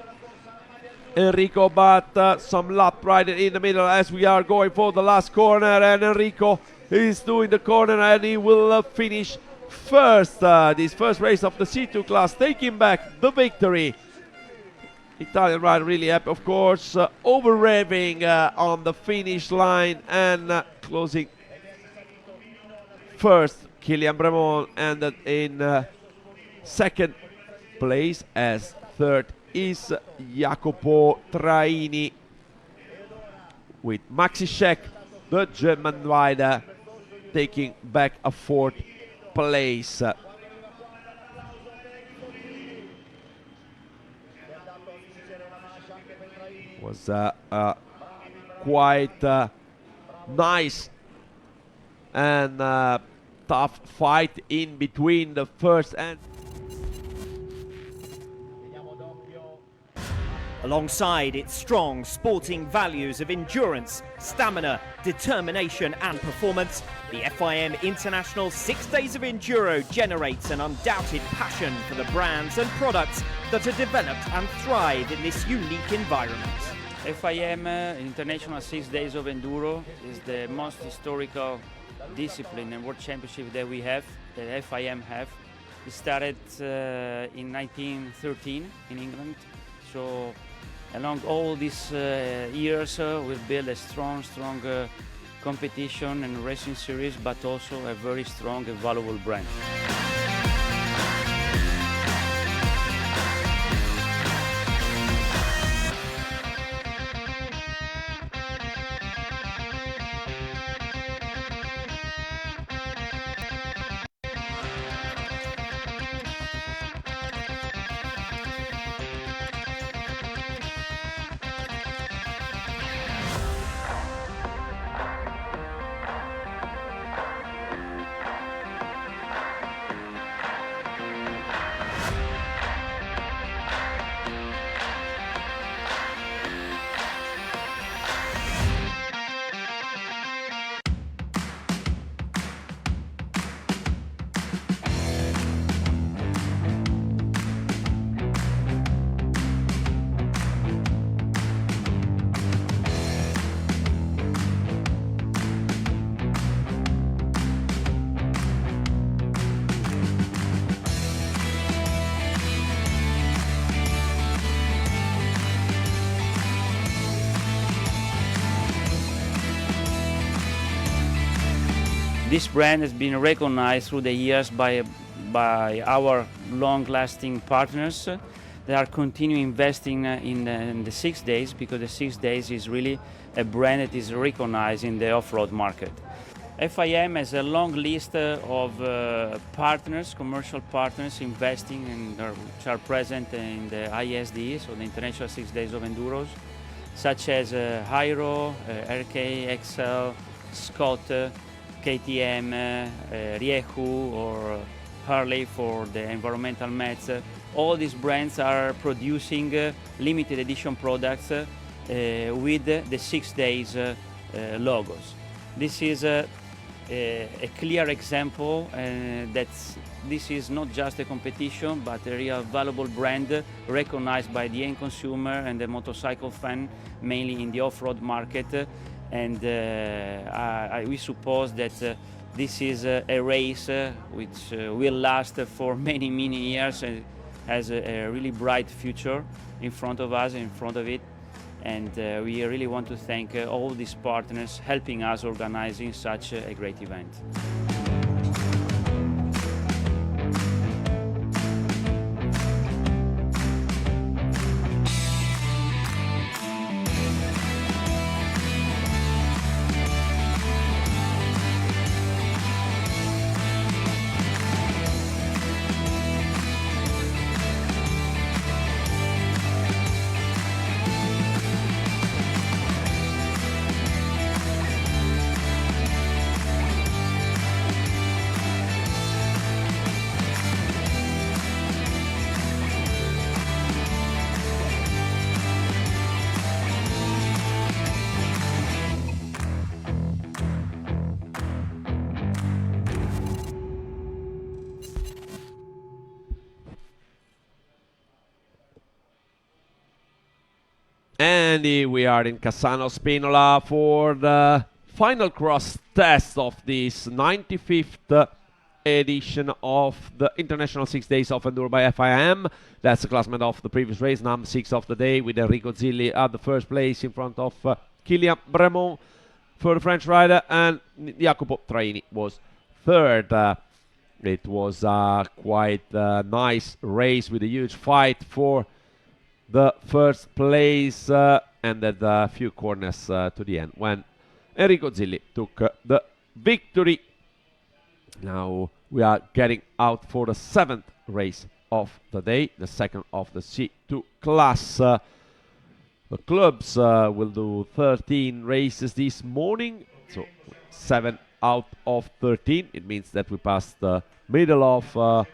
Enrico, but some lap right in the middle as we are going for the last corner, and Enrico is doing the corner and he will finish first. This first race of the C2 class, taking back the victory. Italian rider really happy, of course, over revving on the finish line, and closing first Kylian Bremont, and in second place as third is Jacopo Traini, with Maxi Scheck, the German rider, taking back a fourth place. Was a quite nice and tough fight in between the first and Alongside its strong sporting values of endurance, stamina, determination and performance, the FIM International 6 Days of Enduro generates an undoubted passion for the brands and products that are developed and thrive in this unique environment. FIM International 6 Days of Enduro is the most historical discipline and world championship that we have, that FIM have. It started in 1913 in England, so along all these years we've built a strong competition and racing series, but also a very strong and valuable brand. This brand has been recognized through the years by our long-lasting partners that are continuing investing in the 6 days, because the 6 days is really a brand that is recognized in the off-road market. FIM has a long list of partners, commercial partners investing which are present in the ISDE, so the International 6 Days of Enduros, such as Hyro, RK, XL, Scott, KTM, Riehu, or Harley for the environmental mats. All these brands are producing limited edition products with the 6 days logos. This is a clear example that this is not just a competition, but a real valuable brand recognized by the end consumer and the motorcycle fan, mainly in the off-road market, and we suppose that this is a race which will last for many years and has a really bright future in front of us, in front of it. And we really want to thank all these partners helping us organizing such a great event. And here we are in Cassano Spinola for the final cross test of this 95th edition of the International 6 Days of Enduro by FIM. That's the classment of the previous race, number 6 of the day, with Enrico Zilli at the first place in front of Kylian Bremont for the French rider, and Jacopo Traini was third. It was quite a nice race with a huge fight for the first place, and at a few corners to the end when Enrico Zilli took the victory. Now we are getting out for the 7th race of the day, the second of the C2 class. The clubs will do 13 races this morning, so 7 out of 13. It means that we passed the middle of the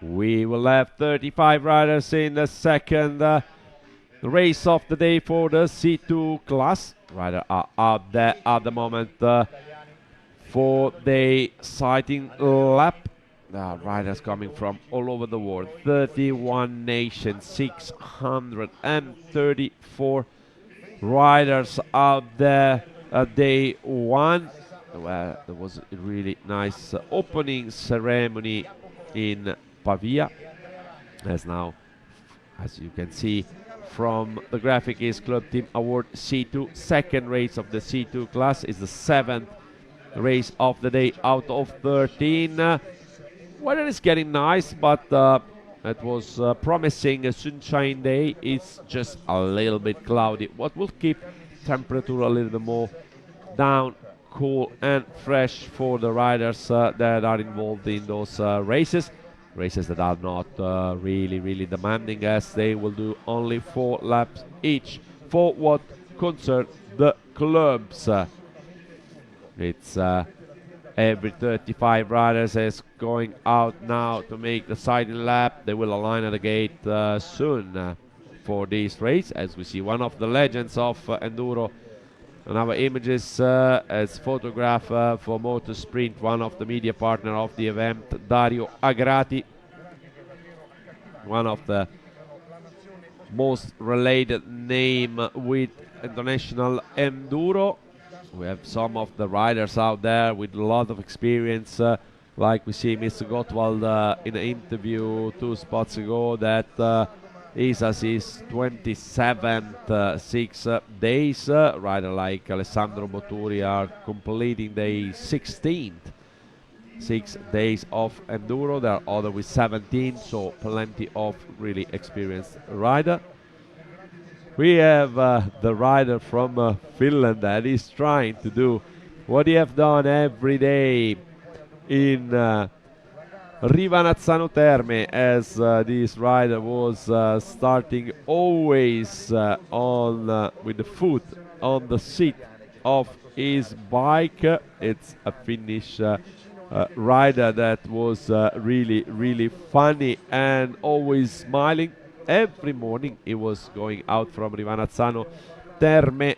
We will have 35 riders in the second race of the day for the C2 class. Riders are out there at the moment for the sighting lap. Riders coming from all over the world. 31 nations, 634 riders out there at day one. Well, there was a really nice opening ceremony in Pavia, as now, as you can see from the graphic, is Club Team Award C2. Second race of the C2 class is the 7th race of the day out of 13. Weather is getting nice, but it was promising a sunshine day. It's just a little bit cloudy, what will keep temperature a little bit more down, cool and fresh for the riders that are involved in those races that are not really demanding, as they will do only 4 laps each. For what concerns the clubs, it's every 35 riders is going out now to make the sighting lap. They will align at the gate soon for this race, as we see one of the legends of Enduro on our images as photographer for Motorsprint, one of the media partner of the event, Dario Agrati, one of the most related name with international enduro. We have some of the riders out there with a lot of experience, like we see Mr. Gottwald in an interview 2 spots ago, that is as his 27th 6 days. Rider like Alessandro Botturi are completing the 16th 6 days of enduro. There are others with 17, so plenty of really experienced rider. We have the rider from Finland that is trying to do what he have done every day in Rivanazzano Terme, as this rider was starting always on with the foot on the seat of his bike. It's a Finnish rider that was really funny and always smiling. Every morning he was going out from Rivanazzano Terme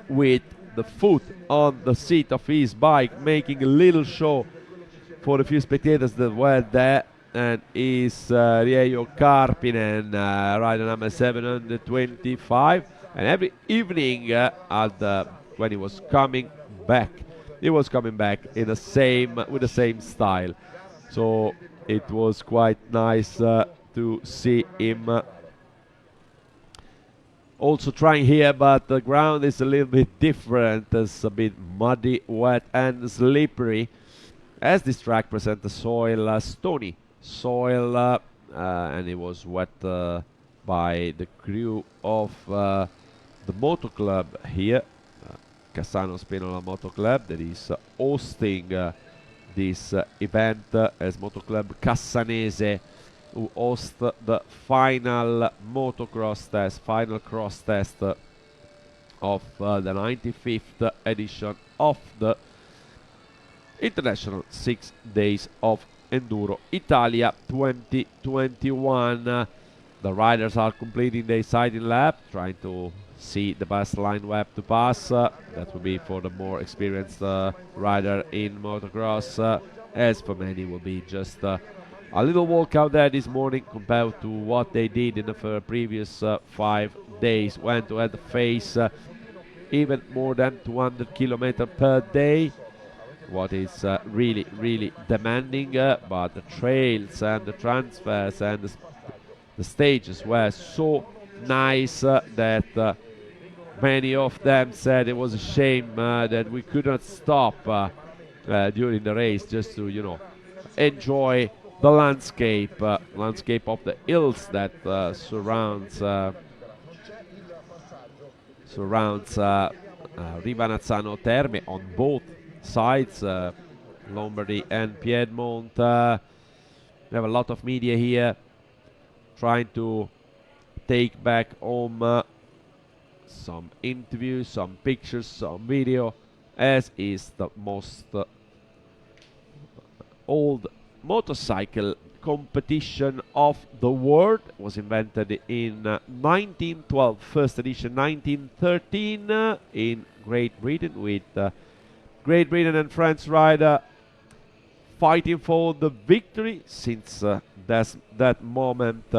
with the foot on the seat of his bike, making a little show for a few spectators that were there. And is Reijo Karpinen, rider number 725. And every evening when he was coming back in the same with the same style. So it was quite nice to see him also trying here, but the ground is a little bit different. It's a bit muddy, wet and slippery, as this track presents the soil stony soil, and it was wet by the crew of the moto club here, Cassano Spinola Moto Club, that is hosting this event as Moto Club Cassanese, who host the final motocross test, final cross test of the 95th edition of the International 6 Days of Enduro Italia 2021. The riders are completing their sighting lap, trying to see the best line web to pass. That will be for the more experienced rider in motocross, as for many will be just a little walk out there this morning compared to what they did in the previous 5 days, when to have to face even more than 200 kilometers per day, what is really demanding, but the trails and the transfers and the stages were so nice that many of them said it was a shame that we could not stop during the race just to, you know, enjoy the landscape of the hills that surrounds Rivanazzano Terme on both sides, Lombardy and Piedmont. We have a lot of media here trying to take back home some interviews, some pictures, some video, as is the most old motorcycle competition of the world. It was invented in 1912, first edition 1913 in Great Britain, with Great Britain and France rider fighting for the victory. Since that moment,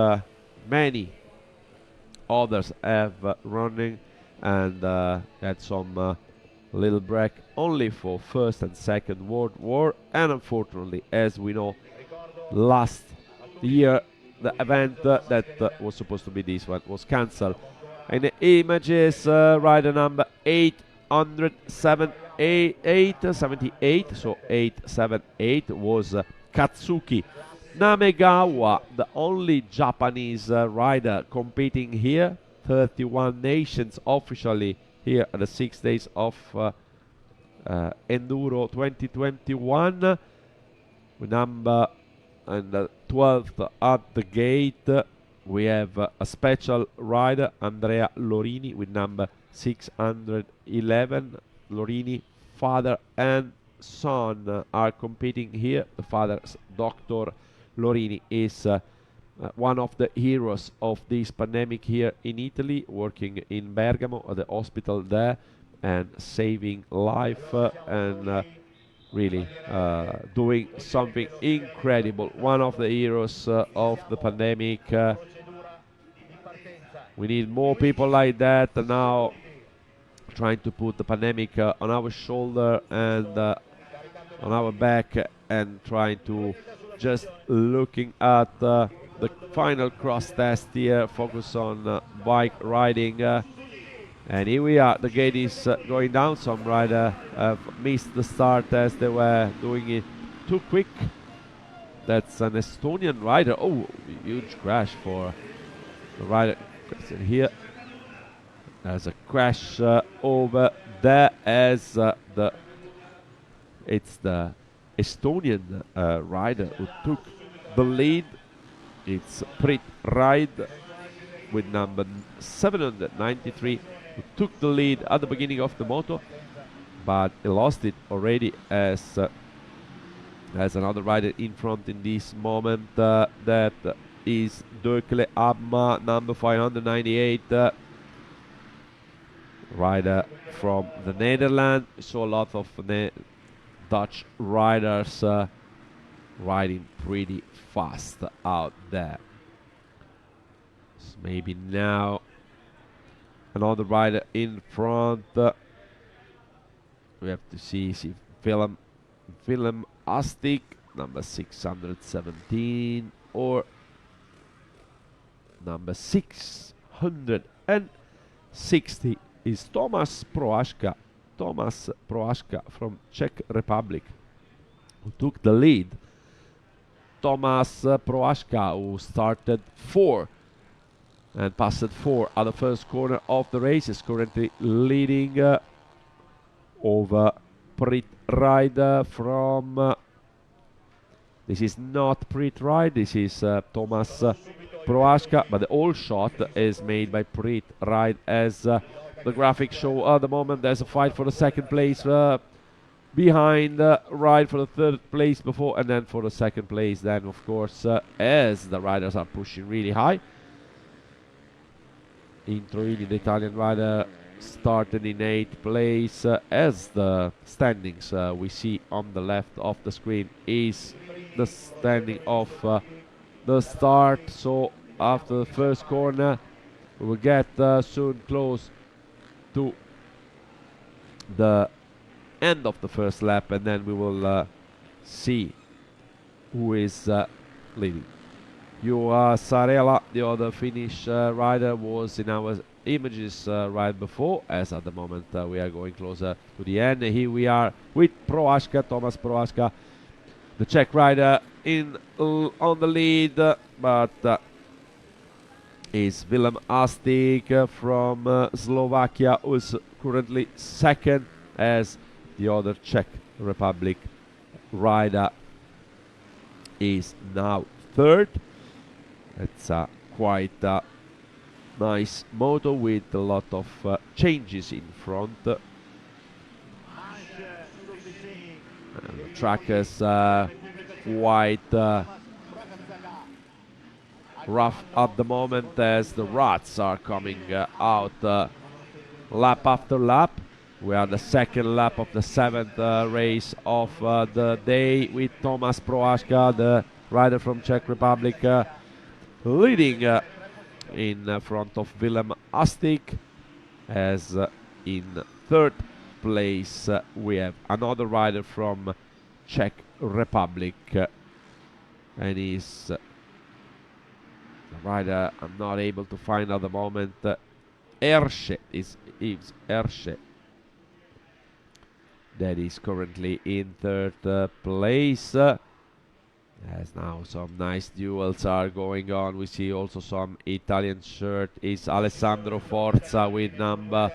many others have running and had some little break only for First and Second World War, and unfortunately, as we know, last year the event that was supposed to be this one was cancelled. And the images, rider number 878, so 878 was Katsuki Namegawa, the only Japanese rider competing here. 31 nations officially here at the 6 days of Enduro 2021. Number and the 12th at the gate, we have a special rider, Andrea Lorini, with number 611. Lorini, father and son, are competing here. The father, Dr. Lorini, is one of the heroes of this pandemic here in Italy, working in Bergamo at the hospital there and saving life and really doing something incredible. One of the heroes of the pandemic. We need more people like that now, trying to put the pandemic on our shoulder and on our back, and trying to just looking at the final cross test here, focus on bike riding. And here we are, the gate is going down. Some rider have missed the start as they were doing it too quick. That's an Estonian rider. Oh, huge crash for the rider here. There's a crash over there as it's the Estonian rider who took the lead. It's Priit Raid with number 793, who took the lead at the beginning of the moto, but he lost it already as There's another rider in front in this moment. That is Dökle Abma, number 598. Rider from the Netherlands. We saw a lot of Dutch riders riding pretty fast out there. So maybe now another rider in front. We have to see Willem Astig, number 617, or number 660 is Tomas Proaška. Tomas Proaška from Czech Republic, who took the lead. Tomas Proaška, who started 4 and passed 4 at the first corner of the race, is currently leading over Prit Rider from this is not Prit Ride, this is Tomas Proaška, but the all shot is made by Prit Ride. As the graphics show at the moment, there's a fight for the second place behind Ride for the third place before, and then for the second place then, of course, as the riders are pushing really high. Introini, the Italian rider, started in 8th place. As the standings we see on the left of the screen is the standing of the start. So after the first corner, we will get soon close to the end of the first lap, and then we will see who is leading. Juha Sarela, the other Finnish rider, was in our images right before, as at the moment we are going closer to the end. Here we are with Proaška, Tomas Proaška, the Czech rider on the lead, but is Willem Astig from Slovakia, who is currently second, as the other Czech Republic rider is now third. It's quite a nice moto with a lot of changes in front. And the track is quite rough at the moment, as the ruts are coming out lap after lap. We are the second lap of the 7th race of the day, with Tomas Proaška, the rider from Czech Republic, leading in front of Willem Astig. As in 3rd place we have another rider from Czech Republic, and he's the rider I'm not able to find at the moment. Ersche is Yves Ersche, that is currently in 3rd place. As now some nice duels are going on. We see also some Italian shirt is Alessandro Forza with number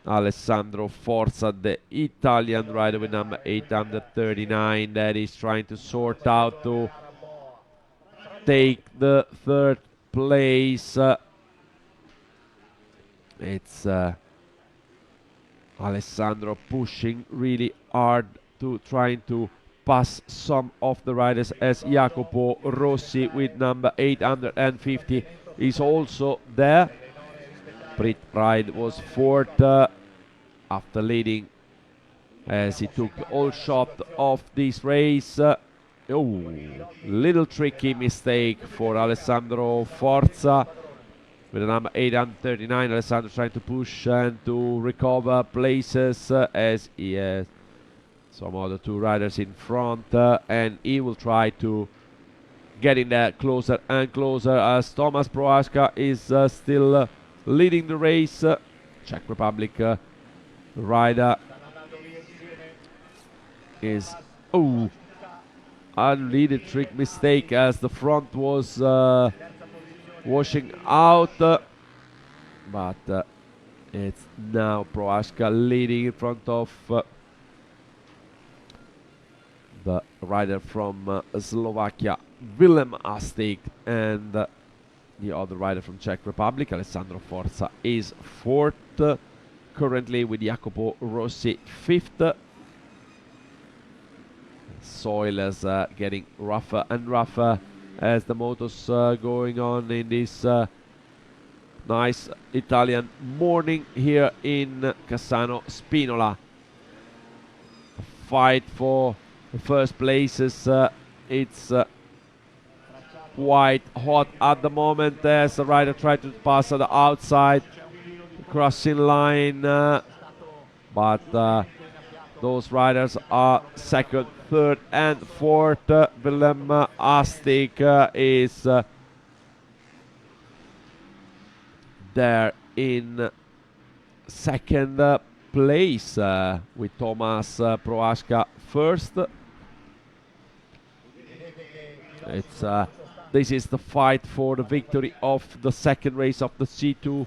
Alessandro Forza, the Italian rider with number 839, that is trying to sort out to take the 3rd place. It's Alessandro pushing really hard to trying to pass some of the riders, as Jacopo Rossi with number 850 is also there. Prit Ride was 4th after leading, as he took all shot of this race. Little tricky mistake for Alessandro Forza with the number 839. Alessandro trying to push and to recover places, as he has some other 2 riders in front, and he will try to get in there closer and closer, as Tomas Proaška is still leading the race. Czech Republic rider is unleaded trick mistake, as the front was washing out, but it's now Proaška leading in front of the rider from Slovakia, Willem Astig, and the other rider from Czech Republic, Alessandro Forza, is 4th currently, with Jacopo Rossi 5th. soil is getting rougher and rougher as the motor's going on in this nice Italian morning here in Cassano Spinola. Fight for the first places. It's quite hot at the moment as the rider tried to pass on the outside crossing line, but those riders are second, third and fourth. Willem Astig is there in second place with Thomas Prohaska first. It's this is the fight for the victory of the second race of the C2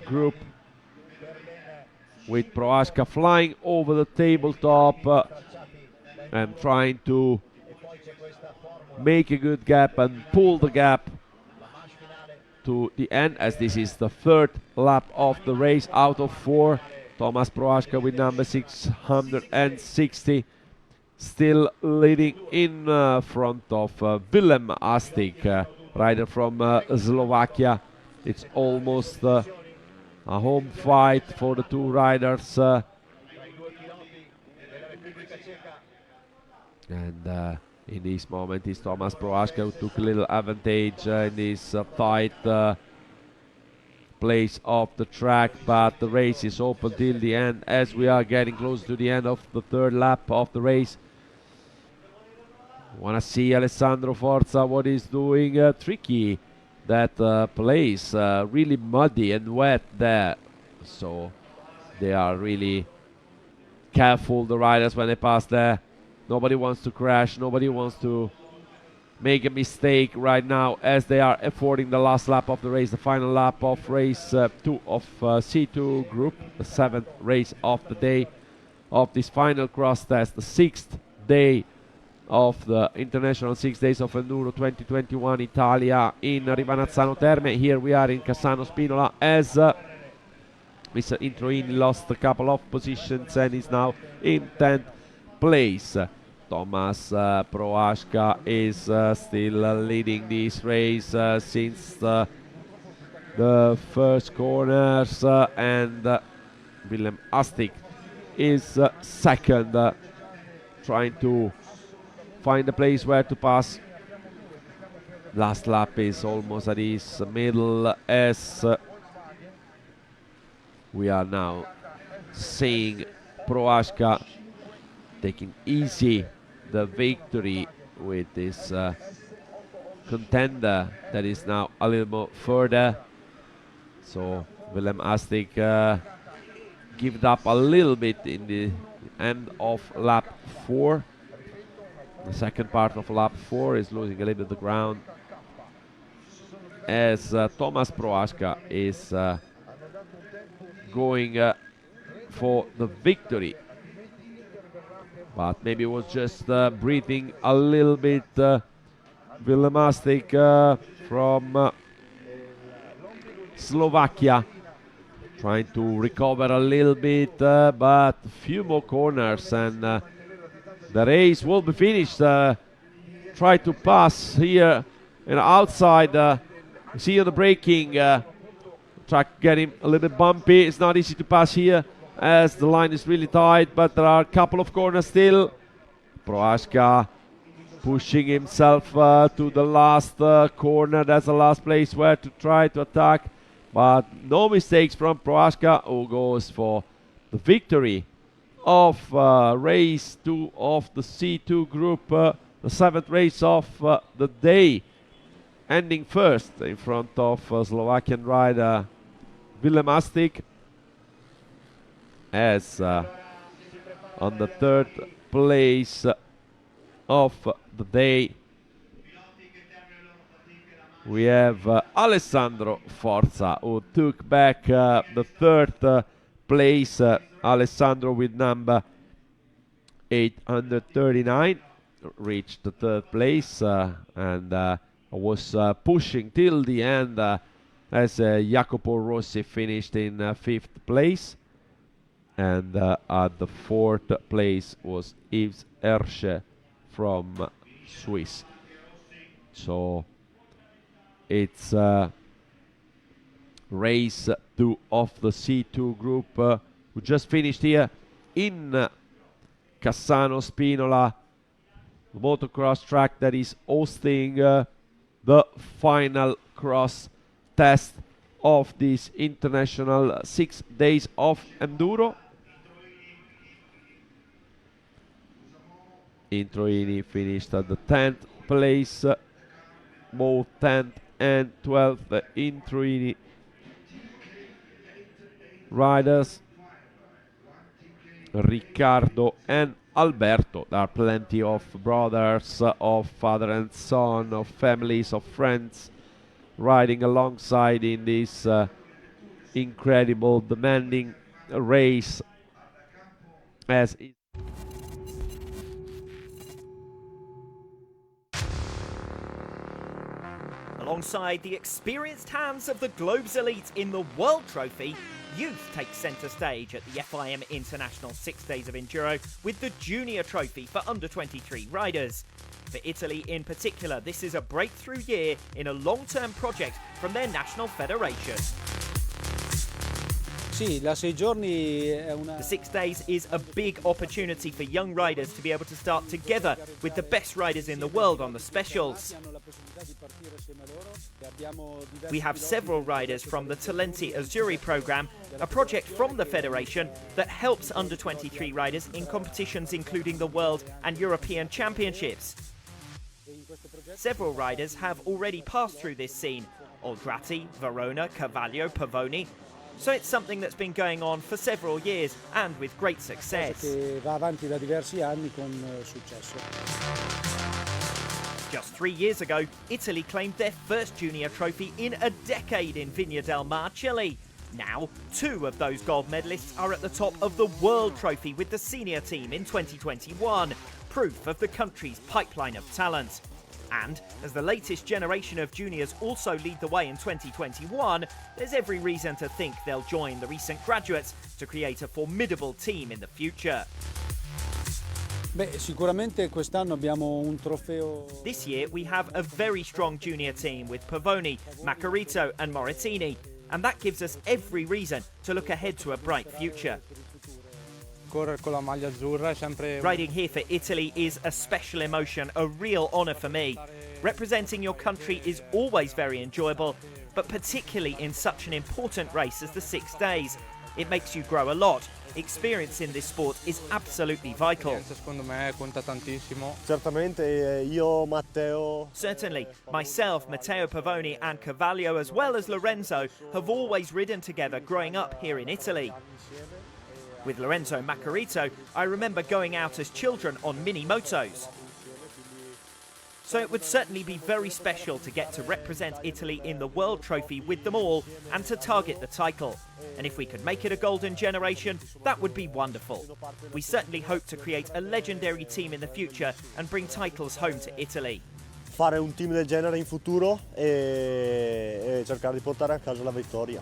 group, with Prohaska flying over the tabletop and trying to make a good gap and pull the gap to the end, as this is the third lap of the race out of 4. Thomas Prohaska with number 660 still leading in front of Willem Astig, rider from Slovakia. It's almost a home fight for the two riders, and in this moment is Thomas Prohaska who took a little advantage in this tight place of the track, but the race is open till the end as we are getting close to the end of the third lap of the race. Wanna see Alessandro Forza what he's doing. Tricky that place, really muddy and wet there, so they are really careful, the riders, when they pass there. Nobody wants to crash, nobody wants to make a mistake right now as they are affording the last lap of the race, the final lap of race 2 of C2 group, the 7th race of the day of this final cross test, the 6th day of the International 6 Days of Enduro 2021 Italia in Rivanazzano Terme. Here we are in Cassano Spinola as Mr. Introini lost a couple of positions and is now in 10th place. Thomas Prohaska is still leading this race since the first corners, and Willem Astig is second, trying to find a place where to pass. Last lap is almost at his middle as we are now seeing Prohaska taking easy the victory with this contender that is now a little more further. So Willem Astig gave up a little bit in the end of lap 4. The second part of lap 4 is losing a little bit of the ground as Thomas Prohaska is going for the victory. But maybe it was just breathing a little bit. Willem Astig from Slovakia trying to recover a little bit, but a few more corners and the race will be finished. Try to pass here and outside. See on the braking, track getting a little bit bumpy. It's not easy to pass here as the line is really tight, but there are a couple of corners still. Prohaska pushing himself to the last corner. That's the last place where to try to attack, but no mistakes from Prohaska, who goes for the victory of race 2 of the C2 group, the 7th race of the day, ending first in front of Slovakian rider Willem Astig, as on the 3rd place of the day we have Alessandro Forza, who took back the 3rd place. Alessandro with number 839 reached the 3rd place and was pushing till the end as Jacopo Rossi finished in 5th place, and at the 4th place was Yves Ersche from Swiss. So it's race 2 of the C2 group, who just finished here in Cassano Spinola, the motocross track that is hosting the final cross test of this international 6 days of enduro. Introini finished at the 10th place, both 10th and 12th Introini riders, Riccardo and Alberto. There are plenty of brothers, of father and son, of families, of friends riding alongside in this incredible, demanding race as it. Alongside the experienced hands of the Globe's elite in the World Trophy, youth takes centre stage at the FIM International 6 Days of Enduro with the Junior Trophy for under-23 riders. For Italy in particular, this is a breakthrough year in a long-term project from their national federation. The 6 days is a big opportunity for young riders to be able to start together with the best riders in the world on the specials. We have several riders from the Talenti Azzurri programme, a project from the federation that helps under-23 riders in competitions including the World and European Championships. Several riders have already passed through this scene: Oldrati, Verona, Cavaglio, Pavoni. So it's something that's been going on for several years and with great success. Just 3 years ago, Italy claimed their first junior trophy in a decade in Vigna del Mar, Chile. Now, 2 of those gold medalists are at the top of the World Trophy with the senior team in 2021, proof of the country's pipeline of talent. And as the latest generation of juniors also lead the way in 2021, there's every reason to think they'll join the recent graduates to create a formidable team in the future. This year we have a very strong junior team with Pavoni, Macarito and Moritini, and that gives us every reason to look ahead to a bright future. Riding here for Italy is a special emotion, a real honour for me. Representing your country is always very enjoyable, but particularly in such an important race as the 6 days. It makes you grow a lot. Experience in this sport is absolutely vital. Certainly, myself, Matteo Pavoni and Cavaglio, as well as Lorenzo, have always ridden together growing up here in Italy. With Lorenzo Macarito, I remember going out as children on mini motos. So it would certainly be very special to get to represent Italy in the World Trophy with them all and to target the title. And if we could make it a golden generation, that would be wonderful. We certainly hope to create a legendary team in the future and bring titles home to Italy. Fare un team del genere in futuro e cercare di portare a casa la vittoria.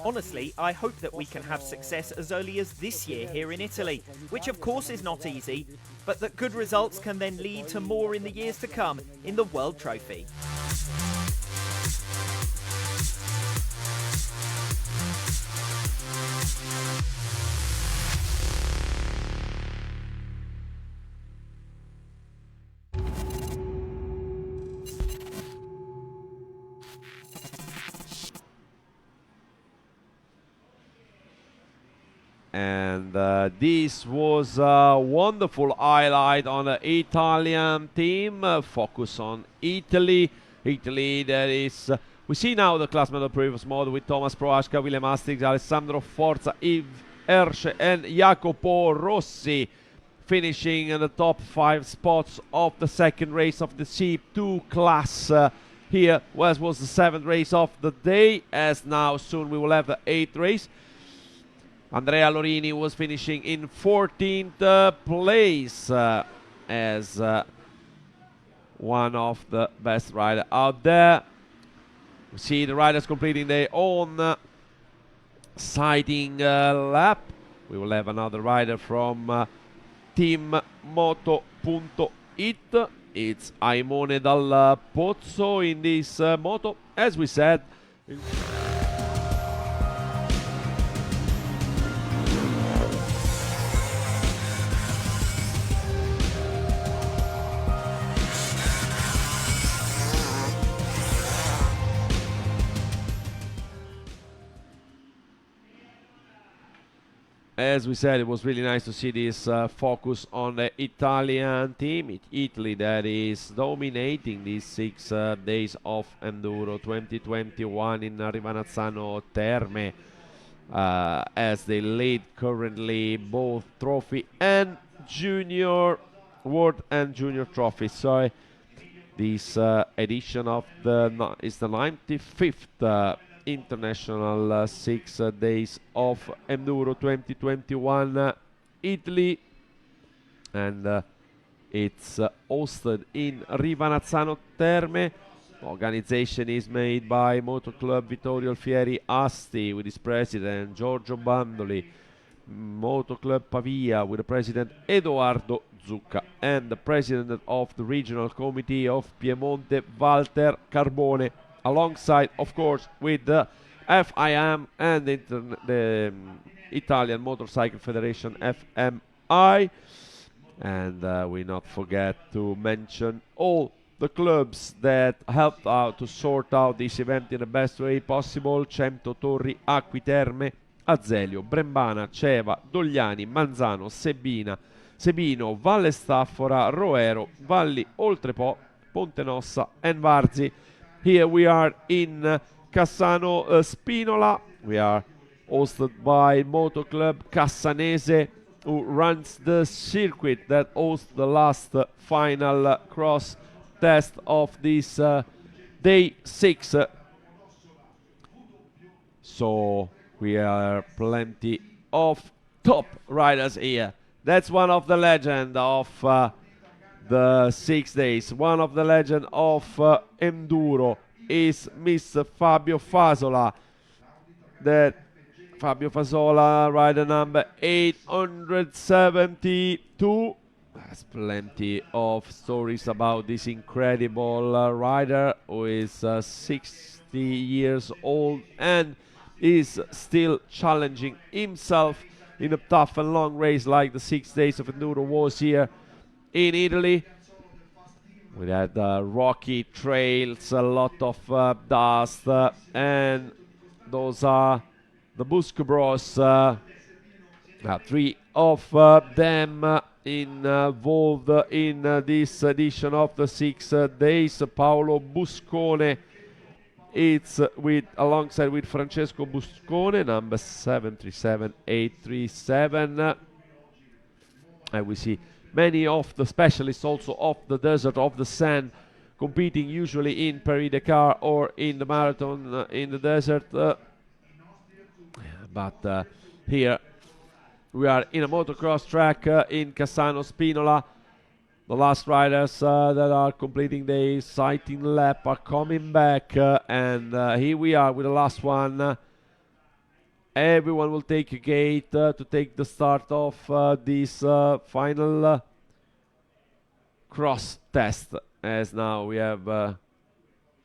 Honestly, I hope that we can have success as early as this year here in Italy, which of course is not easy, but that good results can then lead to more in the years to come in the World Trophy. And this was a wonderful highlight on the Italian team. Focus on Italy. Italy, that is... we see now the classmen of the previous model with Thomas Proaska, Willem Astings, Alessandro Forza, Yves Ersche and Jacopo Rossi finishing in the top 5 spots of the second race of the C2 class. Here was the 7th race of the day, as now soon we will have the 8th race. Andrea Lorini was finishing in 14th place as one of the best riders out there. We see the riders completing their own sighting lap. We will have another rider from teammoto.it. It's Aimone Dal Pozzo in this moto, as we said. As we said, it was really nice to see this focus on the Italian team. Italy that is dominating these 6 days of Enduro 2021 in Rivanazzano Terme, as they lead currently both trophy and junior world and junior trophy. So this edition of is the 95th International 6 days of Enduro 2021 Italy, and it's hosted in Rivanazzano Terme. Organization is made by Moto Club Vittorio Alfieri Asti with his president Giorgio Bandoli, Moto Club Pavia with the president Edoardo Zucca, and the president of the regional committee of Piemonte Walter Carbone, alongside, of course, with the FIM and the Italian Motorcycle Federation, FMI. And we not forget to mention all the clubs that helped out to sort out this event in the best way possible: Cento Torri, Acquiterme, Azelio, Brembana, Ceva, Dogliani, Manzano, Sebino, Valle Staffora, Roero, Valli Oltrepo, Ponte Nossa and Varzi. Here we are in Cassano Spinola. We are hosted by Moto Club Cassanese, who runs the circuit that hosts the last final cross test of this day 6. So we are plenty of top riders here. That's one of the legend of the 6 days. One of the legend of Enduro is Mr. Fabio Fasola. That Fabio Fasola, rider number 872. There's plenty of stories about this incredible rider who is 60 years old and is still challenging himself in a tough and long race like the 6 days of Enduro was here in Italy. We had rocky trails, a lot of dust, and those are the Busco Bros. 3 of them involved in this edition of the 6 days. Paolo Buscone, it's alongside with Francesco Buscone, number 737837. And we see many of the specialists also of the desert, of the sand, competing usually in Paris-Dakar or in the marathon in the desert. But here we are in a motocross track in Cassano Spinola. The last riders that are completing the sighting lap are coming back, and here we are with the last one. Everyone will take a gate to take the start of this final cross test, as now we have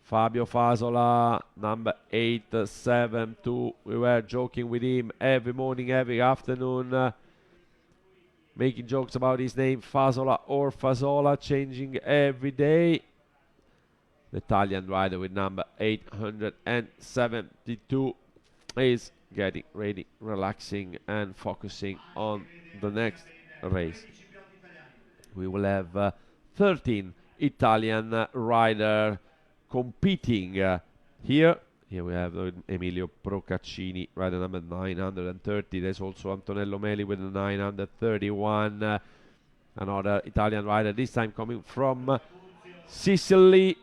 Fabio Fasola, number 872. We were joking with him every morning, every afternoon, making jokes about his name, Fasola or Fasola, changing every day. The Italian rider with number 872 is getting ready, relaxing and focusing on the next race. We will have 13 Italian riders competing here. Here we have Emilio Procaccini, rider number 930. There's also Antonello Meli with the 931. Another Italian rider, this time coming from Sicily.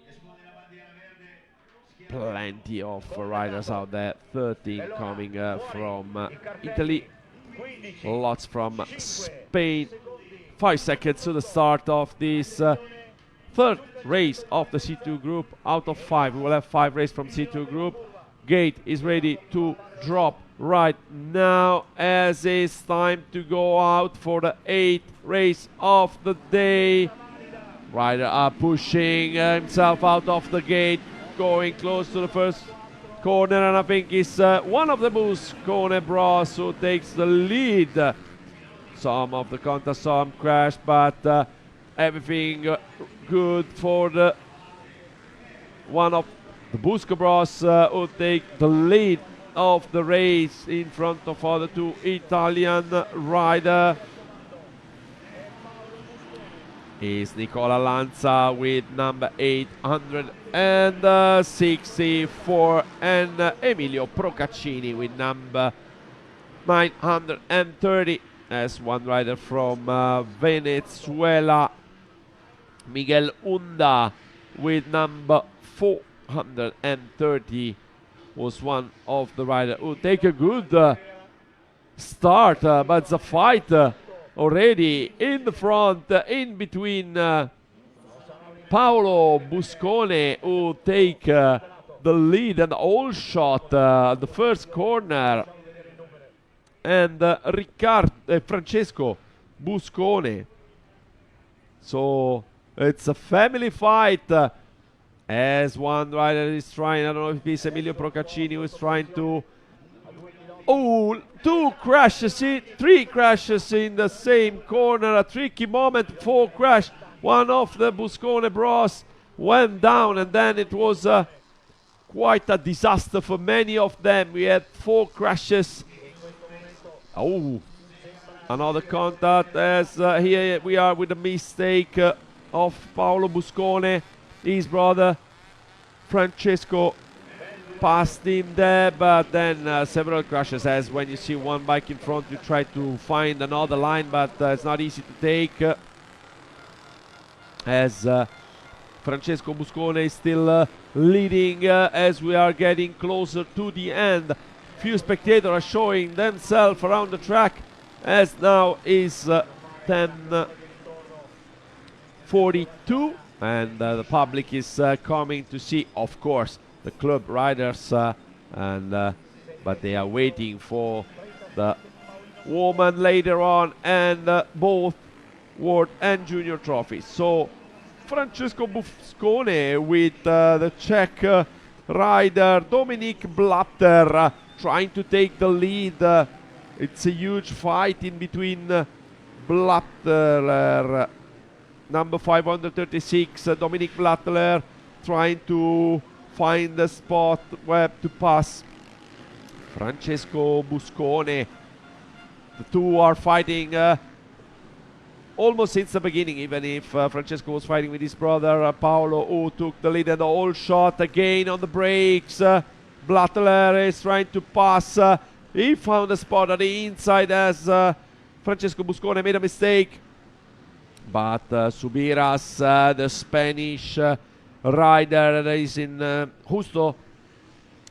Plenty of riders out there. 13 coming from Italy. Lots from Spain. 5 seconds to the start of this third race of the C2 group out of 5. We will have 5 races from C2 group. Gate is ready to drop right now, as it's time to go out for the 8th race of the day. Rider pushing himself out of the gate, going close to the first corner, and I think it's one of the Buscone Bros who takes the lead. Some of the contact, some crash, but everything good for the one of the Busco Bros who take the lead of the race in front of other two Italian rider. Is Nicola Lanza with number 864 and Emilio Procaccini with number 930 as one rider from Venezuela. Miguel Unda with number 430 was one of the riders who take a good start, but the fight already in the front, in between Paolo Buscone, who take the lead and all shot the first corner, and Francesco Buscone. So it's a family fight, as one rider is trying, I don't know if it's Emilio Procaccini who is trying to... Oh, three crashes in the same corner, a tricky moment, 4 crash. One of the Buscone Bros went down, and then it was quite a disaster for many of them. We had 4 crashes. Oh, another contact, as here we are with a mistake of Paolo Buscone. His brother Francesco passed him there, but then several crashes, as when you see one bike in front you try to find another line, but it's not easy to take, as Francesco Buscone is still leading as we are getting closer to the end. Few spectators are showing themselves around the track, as now is 10:42, and the public is coming to see, of course, the club riders, but they are waiting for the woman later on, and both world and junior trophies. So Francesco Buscone with the Czech rider Dominik Blatter trying to take the lead. It's a huge fight in between Blatter, number 536, Dominik Blatter, trying to find the spot where to pass Francesco Buscone. The two are fighting almost since the beginning, even if Francesco was fighting with his brother Paolo, who took the lead, and the whole shot again on the brakes. Blatter is trying to pass. He found a spot at the inside as Francesco Buscone made a mistake. But Subiras, the Spanish rider that is in Justo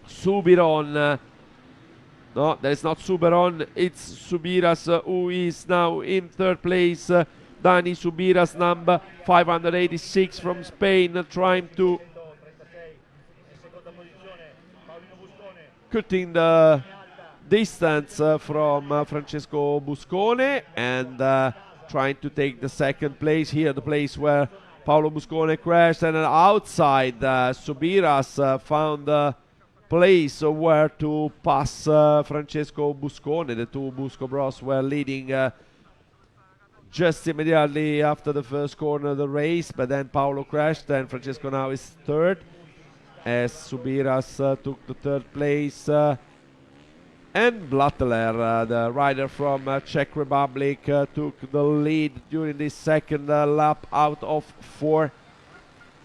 Subiron. No, that is not Subiron, it's Subiras who is now in 3rd place. Dani Subiras, number 586 from Spain, trying to cutting the distance from Francesco Buscone, and trying to take the 2nd place here, the place where Paolo Buscone crashed, and outside Subiras found a place where to pass Francesco Buscone. The two Busco Bros were leading just immediately after the first corner of the race, but then Paolo crashed, and Francesco now is 3rd, as Subiras took the 3rd place. And Blatter, the rider from Czech Republic, took the lead during this 2nd lap out of 4.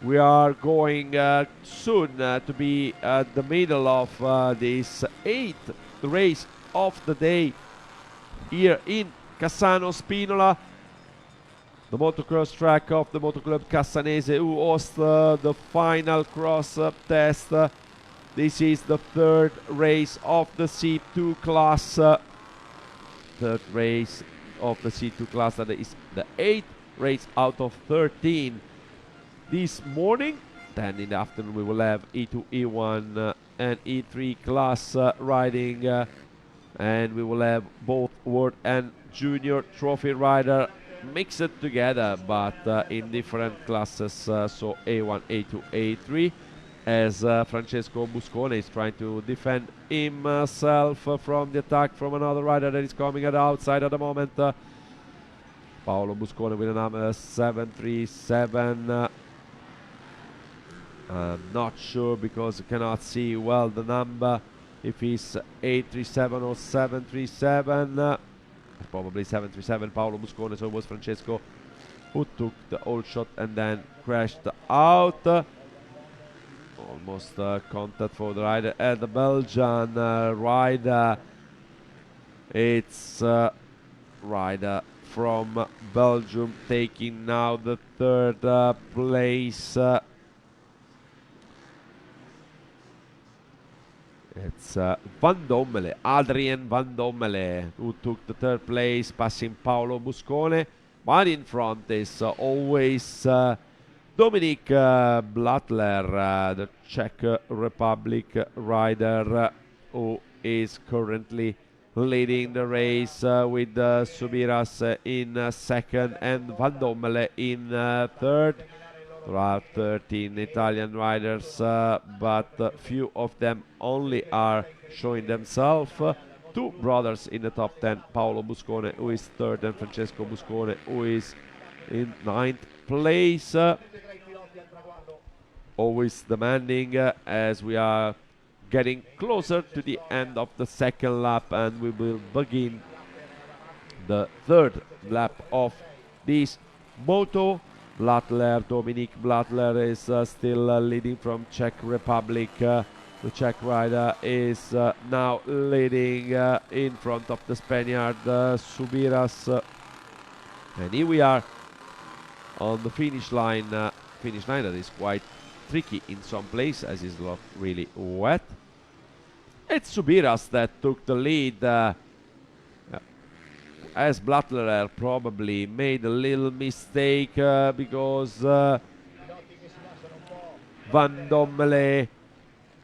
We are going soon to be at the middle of this 8th race of the day here in Cassano Spinola, the motocross track of the Motoclub Cassanese, who hosts the final cross test. This is the 3rd race of the C2 class. 3rd race of the C2 class, that is the 8th race out of 13 this morning. Then in the afternoon we will have E2, E1 and E3 class riding and we will have both World and Junior Trophy rider mixed together, but in different classes, so A1, A2, A3, as Francesco Buscone is trying to defend himself from the attack from another rider that is coming at the outside at the moment. Paolo Buscone with a number 737. I'm not sure because I cannot see well the number, if he's 837 or 737. Probably 737, Paolo Buscone, so it was Francesco who took the old shot and then crashed out. Almost contact for the rider at the Belgian rider. It's rider from Belgium taking now the third place. It's Van Dommele, Adrien Van Dommele, who took the third place, passing Paolo Buscone. But in front is always Dominic Blattler, the Czech Republic rider, who is currently leading the race with Subiras in second and Van Dommele in third. There are 13 Italian riders, but few of them only are showing themselves. Two brothers in the top 10, Paolo Buscone, who is third, and Francesco Buscone, who is in ninth place. Always demanding as we are getting closer to the end of the second lap, and we will begin the third lap of this moto. Blattler, Dominic Blattler is still leading from Czech Republic. The Czech rider is now leading in front of the Spaniard Subiras. And here we are on the finish line. Finish line that is quite tricky in some place as it's not really wet. It's Subiras that took the lead. As Blattler probably made a little mistake because Van Dommele,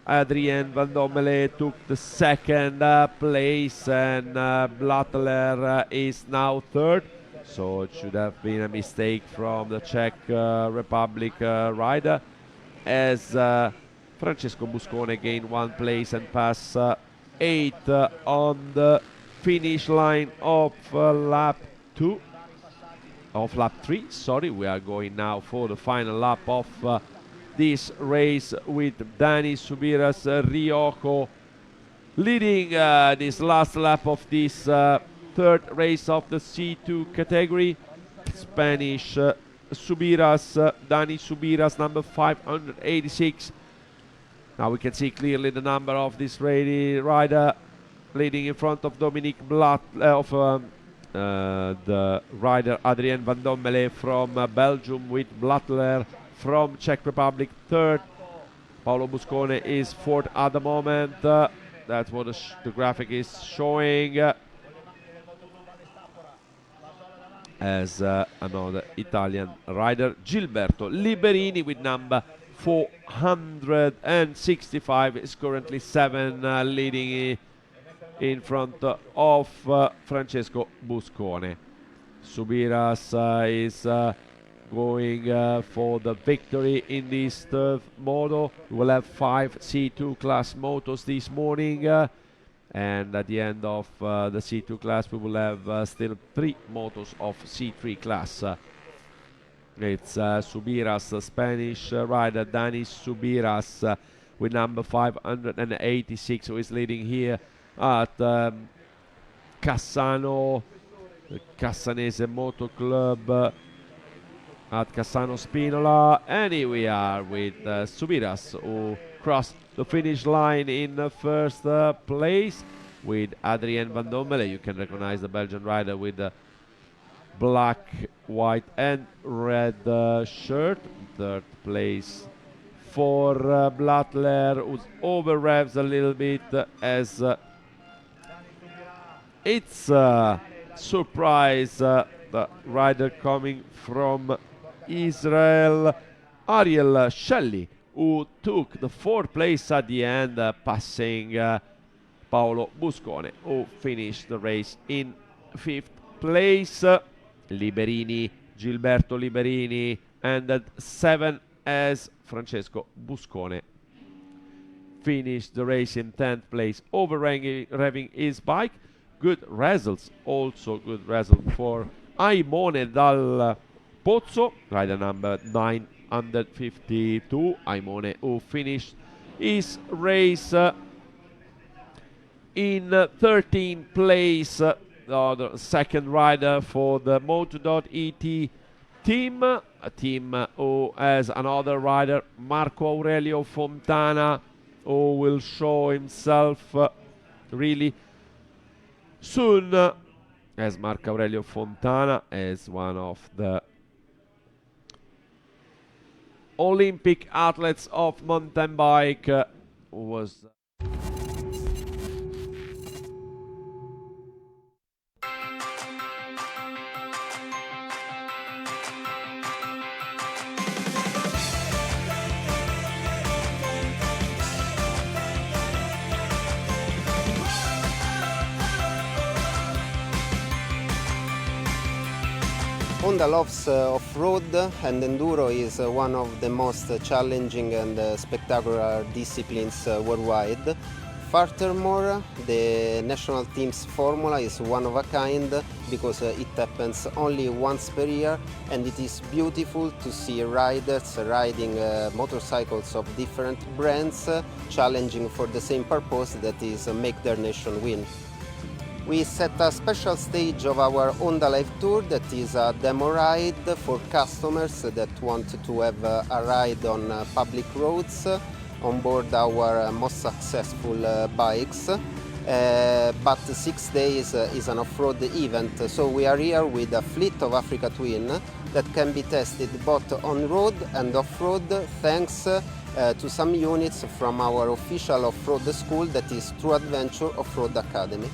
Adrien Van Dommele took the second place, and Blattler is now third. So it should have been a mistake from the Czech Republic rider, as Francesco Buscone gained one place and passed 8th on the finish line of lap 3. Sorry, we are going now for the final lap of this race with Dani Subiras Riojo leading this last lap of this third race of the C2 category. Spanish Subiras, Dani Subiras, number 586. Now we can see clearly the number of this rider leading in front of Dominic Blatt, the rider Adrien Van Dommele from Belgium, with Blattler from Czech Republic third. Paolo Buscone is fourth at the moment. That's what the graphic is showing. As another Italian rider, Gilberto Liberini, with number 465, is currently 7, leading in front of Francesco Buscone. Subiras is going for the victory in this third moto. We will have 5 C2 class motos this morning, and at the end of the C2 class we will have still 3 motos of C3 class. It's Subiras, the Spanish rider Dani Subiras, with number 586, who is leading here at Cassano, the Cassanese Moto Club at Cassano Spinola. And here we are with Subiras, who crossed the finish line in first place with Adrien Van Dommele. You can recognize the Belgian rider with the black, white and red shirt. Third place for Blattler, who over revs a little bit as it's a surprise, the rider coming from Israel, Ariel Shelley, who took the 4th place at the end, passing Paolo Buscone, who finished the race in 5th place. Gilberto Liberini ended 7th as Francesco Buscone finished the race in 10th place, over-revving his bike. Good results, also good result for Aimone Dal Pozzo, rider number 952. Aimone, who finished his race in 13th place, the second rider for the Moto.et team, a team who has another rider, Marco Aurelio Fontana, who will show himself really soon, as Marco Aurelio Fontana as one of the Olympic athletes of mountain bike, was Honda loves off-road, and enduro is one of the most challenging and spectacular disciplines worldwide. Furthermore, the national team's formula is one of a kind because it happens only once per year, and it is beautiful to see riders riding motorcycles of different brands challenging for the same purpose, that is make their nation win. We set a special stage of our Honda Live Tour that is a demo ride for customers that want to have a ride on public roads on board our most successful bikes. But 6 days is an off-road event, so we are here with a fleet of Africa Twin that can be tested both on-road and off-road thanks to some units from our official off-road school, that is True Adventure Off-Road Academy.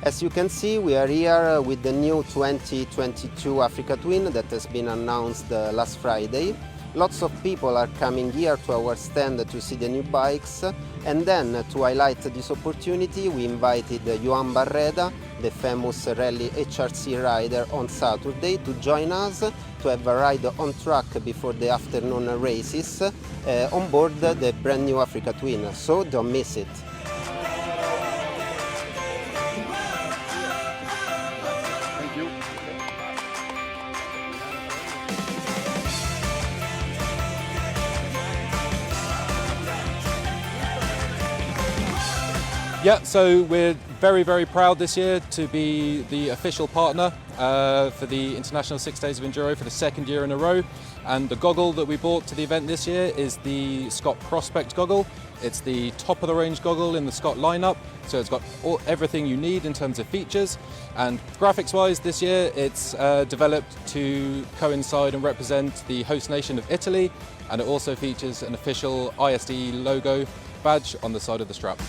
As you can see, we are here with the new 2022 Africa Twin that has been announced last Friday. Lots of people are coming here to our stand to see the new bikes, and then to highlight this opportunity we invited Joan Barreda, the famous rally HRC rider, on Saturday to join us to have a ride on track before the afternoon races on board the brand new Africa Twin, so don't miss it. Yeah, so we're very proud this year to be the official partner for the International 6 Days of Enduro for the second year in a row. And the goggle that we brought to the event this year is the Scott Prospect goggle. It's the top of the range goggle in the Scott lineup, so it's got everything you need in terms of features. And graphics wise this year it's developed to coincide and represent the host nation of Italy, and it also features an official ISDE logo badge on the side of the strap.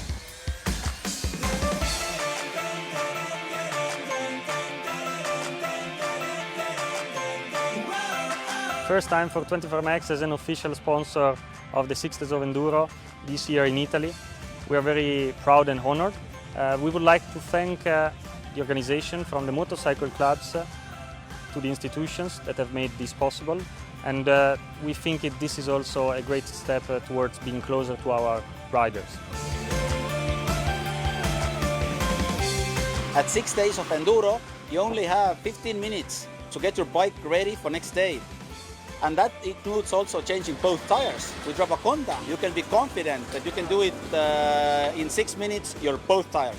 First time for 24MX as an official sponsor of the 6 Days of Enduro this year in Italy. We are very proud and honored. We would like to thank the organization, from the motorcycle clubs to the institutions that have made this possible, and we think this is also a great step towards being closer to our riders. At 6 Days of Enduro, you only have 15 minutes to get your bike ready for next day. And that includes also changing both tires. With Rafa Honda, you can be confident that you can do it in 6 minutes, your both tires.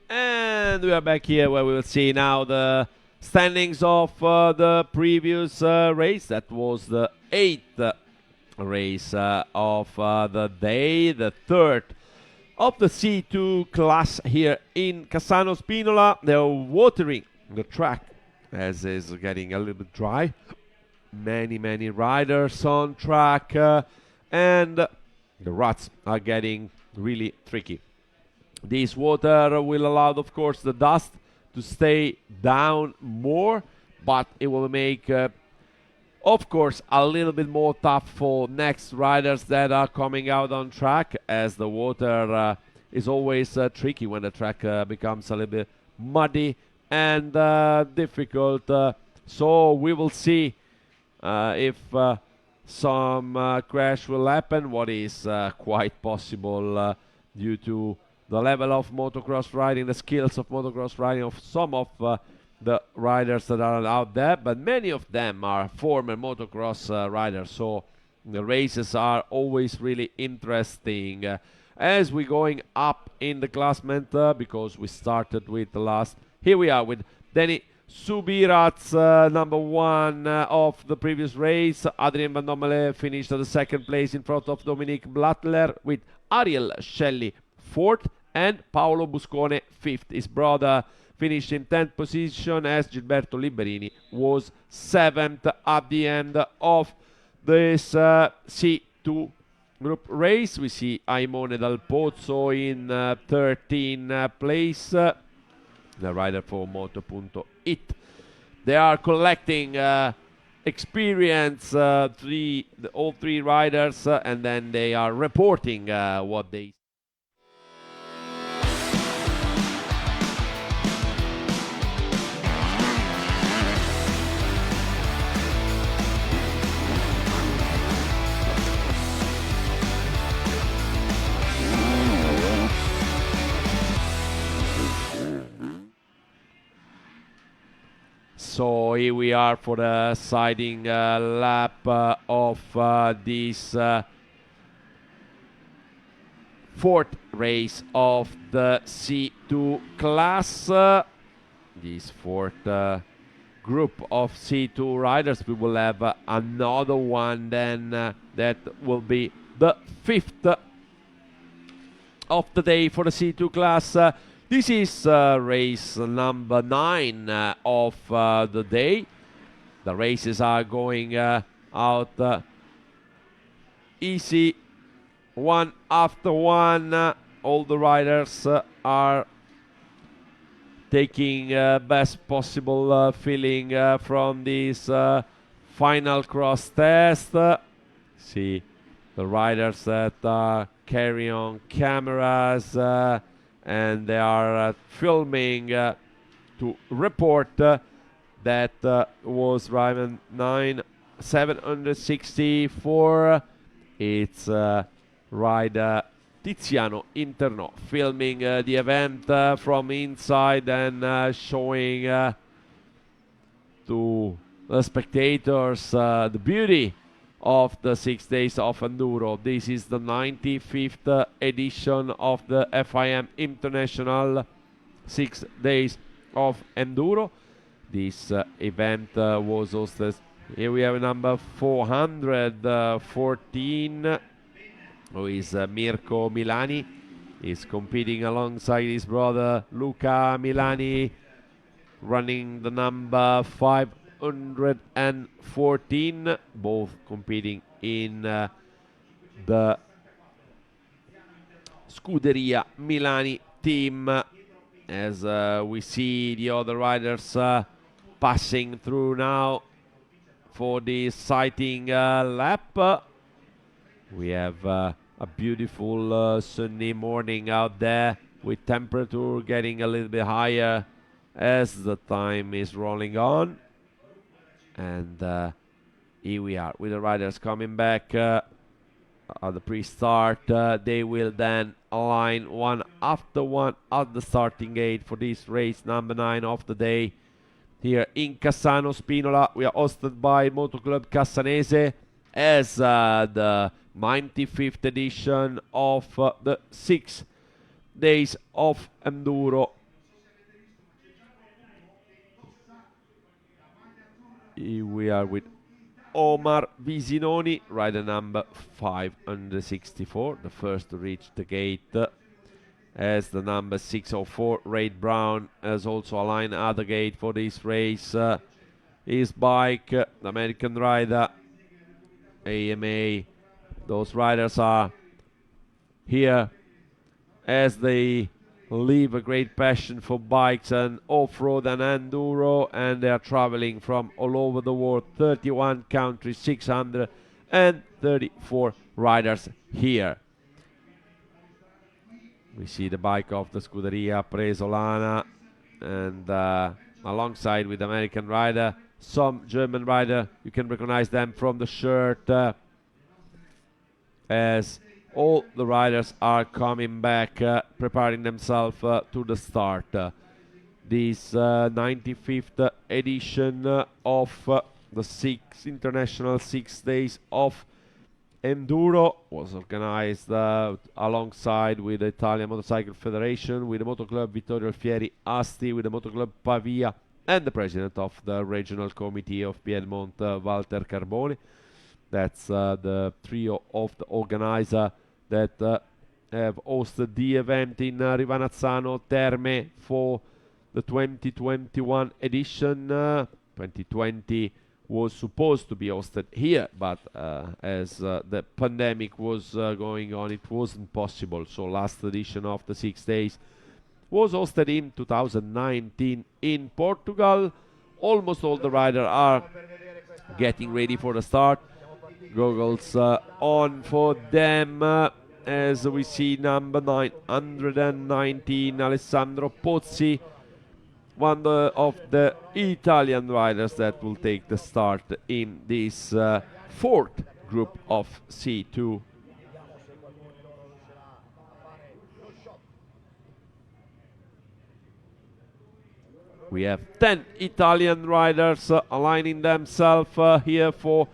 And we are back here where we will see now the standings of the previous race. That was the 8th race of the day, the 3rd of the C2 class here in Cassano Spinola. They're watering the track as is getting a little bit dry. Many riders on track and the ruts are getting really tricky. This water will allow, of course, the dust to stay down more, but it will make, of course, a little bit more tough for next riders that are coming out on track, as the water is always tricky when the track becomes a little bit muddy and difficult. So we will see if some crash will happen, what is quite possible due to the level of motocross riding, the skills of motocross riding of some of the riders that are out there, but many of them are former motocross riders, so the races are always really interesting. As we're going up in the classement, because we started with the last, here we are with Danny Subirats, number 1 of the previous race. Adrien Van Dommelen finished at the 2nd place in front of Dominique Blattler, with Ariel Shelley 4th and Paolo Buscone 5th. His brother finished in 10th position, as Gilberto Liberini was 7th at the end of this C2 group race. We see Aimone Dal Pozzo in 13th place, the rider for Moto.it. They are collecting experience, all three riders, and then they are reporting what they So here we are for the siding lap of this 4th race of the C2 class. This 4th group of C2 riders. We will have another one then that will be the 5th of the day for the C2 class. This is race number 9 of the day. The races are going out easy, one after one. All the riders are taking best possible feeling from this final cross test. See the riders that carry on cameras and they are filming to report that was Ryman 764. It's rider Tiziano Interno filming the event from inside and showing to the spectators the beauty of the 6 days of enduro. This is the 95th edition of the FIM International 6 days of enduro. This event was hosted. Here we have number 414, who is Mirko Milani. He's competing alongside his brother Luca Milani, running the number 514, both competing in the Scuderia Milani team. As we see the other riders passing through now for the sighting lap. We have a beautiful sunny morning out there, with temperature getting a little bit higher as the time is rolling on. And here we are with the riders coming back at the pre-start. They will then align one after one at the starting gate for this race number 9 of the day here in Cassano Spinola. We are hosted by Moto Club Cassanese as the 95th edition of the 6 days of enduro. Here we are with Omar Visinoni, rider number 564, the first to reach the gate, as the number 604, Raid Brown, has also aligned at the gate for this race. His bike, the American rider, AMA, those riders are here as they live a great passion for bikes and off-road and enduro, and they are traveling from all over the world, 31 countries, 634 riders here. We see the bike of the Scuderia Presolana, and alongside with American rider, some German rider. You can recognize them from the shirt, as all the riders are coming back, preparing themselves to the start. This 95th edition of the International 6 Days of Enduro was organized alongside with the Italian Motorcycle Federation, with the Moto Club Vittorio Alfieri Asti, with the Moto Club Pavia, and the president of the regional committee of Piedmont, Walter Carboni. That's the trio of the organizer that have hosted the event in Rivanazzano Terme for the 2021 edition. 2020 was supposed to be hosted here, but as the pandemic was going on, it wasn't possible. So last edition of the 6 days was hosted in 2019 in Portugal. Almost all the riders are getting ready for the start. Goggles on for them, as we see number 919 Alessandro Pozzi, one of the Italian riders that will take the start in this fourth group of C2. We have 10 Italian riders aligning themselves here for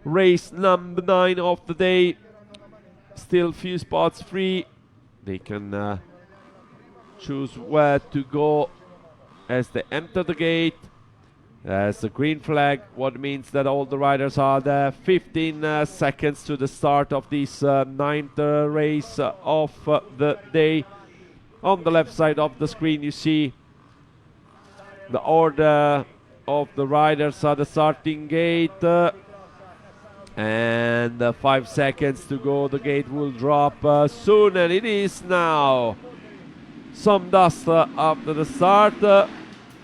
race number 9 of the day. Still few spots free. They can choose where to go as they enter the gate. There's a green flag, what means that all the riders are there. 15 seconds to the start of this 9th race of the day. On the left side of the screen you see the order of the riders at the starting gate. And 5 seconds to go, the gate will drop soon, and it is now. Some dust after the start,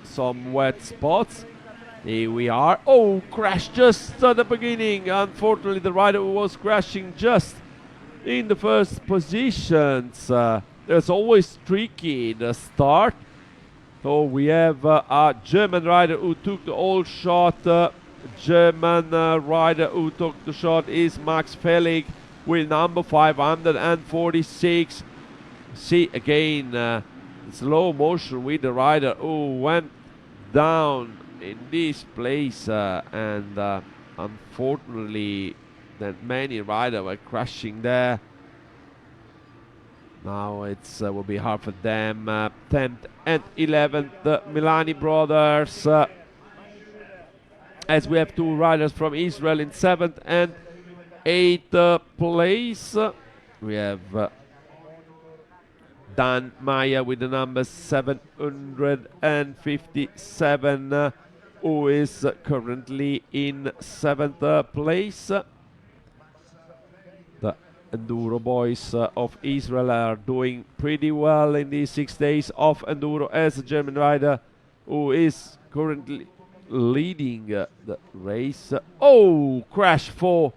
some wet spots. Here we are. Oh, crash just at the beginning. Unfortunately, the rider was crashing just in the first positions. It's always tricky, the start. So we have a German rider who took the old shot. German rider who took the shot is Max Fellig with number 546. See again slow motion with the rider who went down in this place, and unfortunately that many riders were crashing there. Now it's will be hard for them. 10th and 11th, the Milani brothers. As we have two riders from Israel in 7th and 8th place. We have Dan Maya with the number 757, who is currently in 7th place. The Enduro boys of Israel are doing pretty well in these 6 days of Enduro, as a German rider who is currently leading the race. Oh, crash for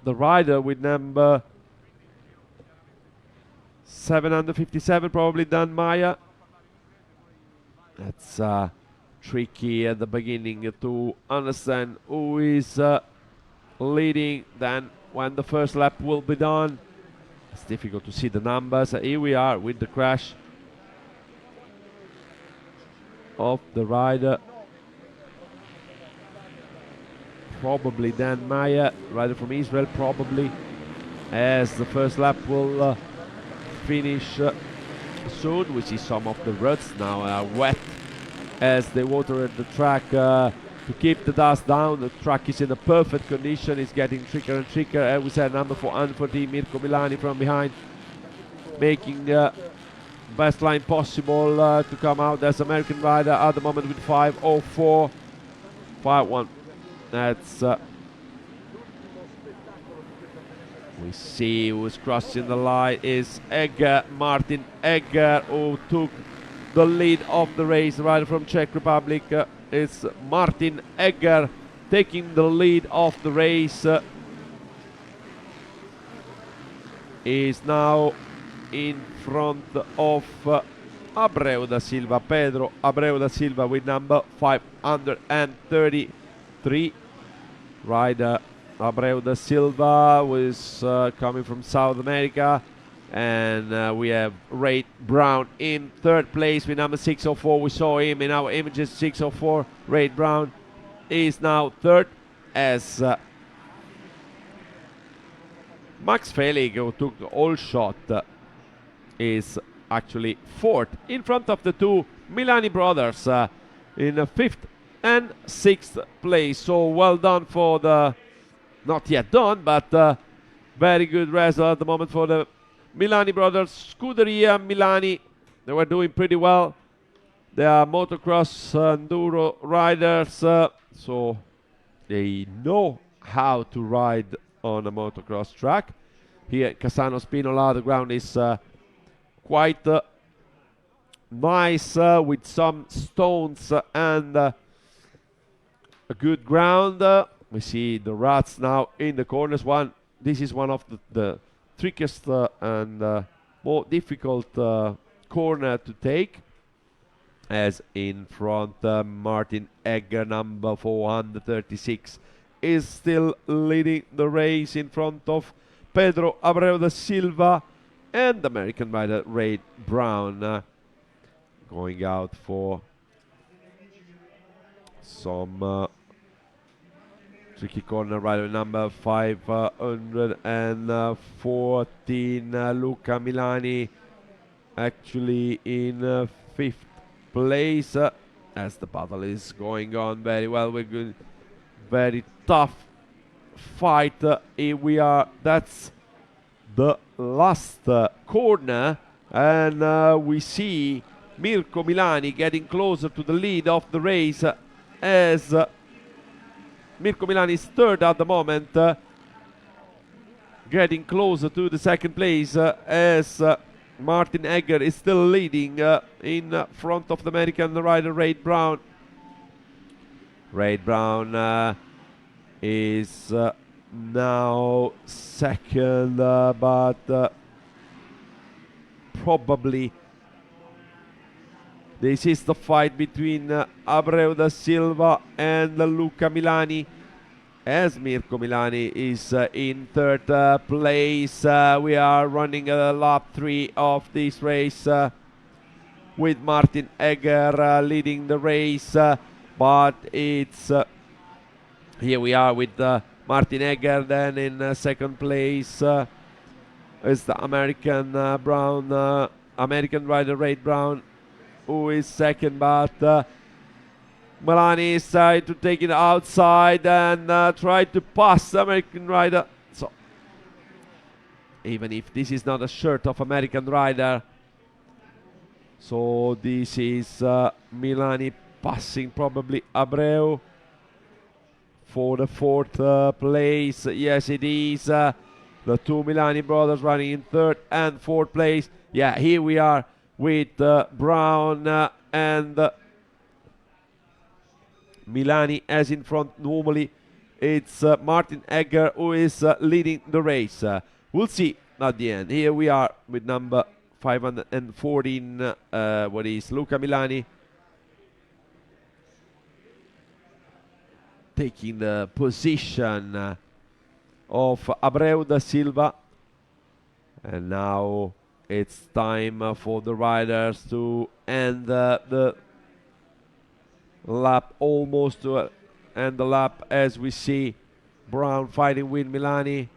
the rider with number 757, probably Dan Maya. That's tricky at the beginning to understand who is leading. Then when the first lap will be done, it's difficult to see the numbers. Here we are with the crash of the rider. Probably Dan Maya, rider from Israel, probably, as the first lap will finish soon. We see some of the ruts now are wet as they water at the track to keep the dust down. The track is in a perfect condition. It's getting trickier and trickier. As we said, number 414, Mirko Milani from behind, making best line possible to come out. There's American rider at the moment with 5:04, 5:1. That's We see who's crossing the line is Egger, Martin Egger, who took the lead of the race. The rider from Czech Republic is Martin Egger taking the lead of the race. Is now in front of Abreu da Silva, Pedro Abreu da Silva, with number 533. Rider Abreu da Silva was coming from South America. And we have Ray Brown in third place with number 604. We saw him in our images, 604. Ray Brown is now third, as Max Felig, who took the all shot, is actually fourth, in front of the two Milani brothers in fifth and sixth place. So well done for the, not yet done, but very good result at the moment for the Milani brothers. Scuderia Milani, they were doing pretty well. They are motocross enduro riders, so they know how to ride on a motocross track. Here at Cassano Spinola, the ground is quite nice, with some stones and a good ground. We see the ruts now in the corners. This is one of the trickiest and more difficult corner to take, as in front Martin Egger, number 436, is still leading the race in front of Pedro Abreu da Silva and American rider Ray Brown, going out for some tricky corner. Rider number 514, Luca Milani, actually in fifth place, as the battle is going on very well. We're good, very tough fight. Here we are. That's the last corner, and we see Mirko Milani getting closer to the lead of the race, as Mirko Milani is third at the moment, getting closer to the second place, as Martin Egger is still leading in front of the American rider Ray Brown. Ray Brown is now second, but probably this is the fight between Abreu da Silva and Luca Milani, as Mirko Milani is in third place. We are running lap 3 of this race with Martin Egger leading the race, but it's here we are with Martin Egger. Then in second place is the American American rider Ray Brown, who is second, but Milani is trying to take it outside and try to pass the American rider. So even if this is not a shirt of American rider, so this is Milani passing probably Abreu for the fourth place. Yes, it is. The two Milani brothers running in third and fourth place. Yeah, here we are with Brown and Milani as in front. Normally it's Martin Egger who is leading the race. We'll see at the end. Here we are with number 514, what is Luca Milani, taking the position of Abreu da Silva. And now it's time for the riders to end the lap, almost to end the lap, as we see Brown fighting with Milani.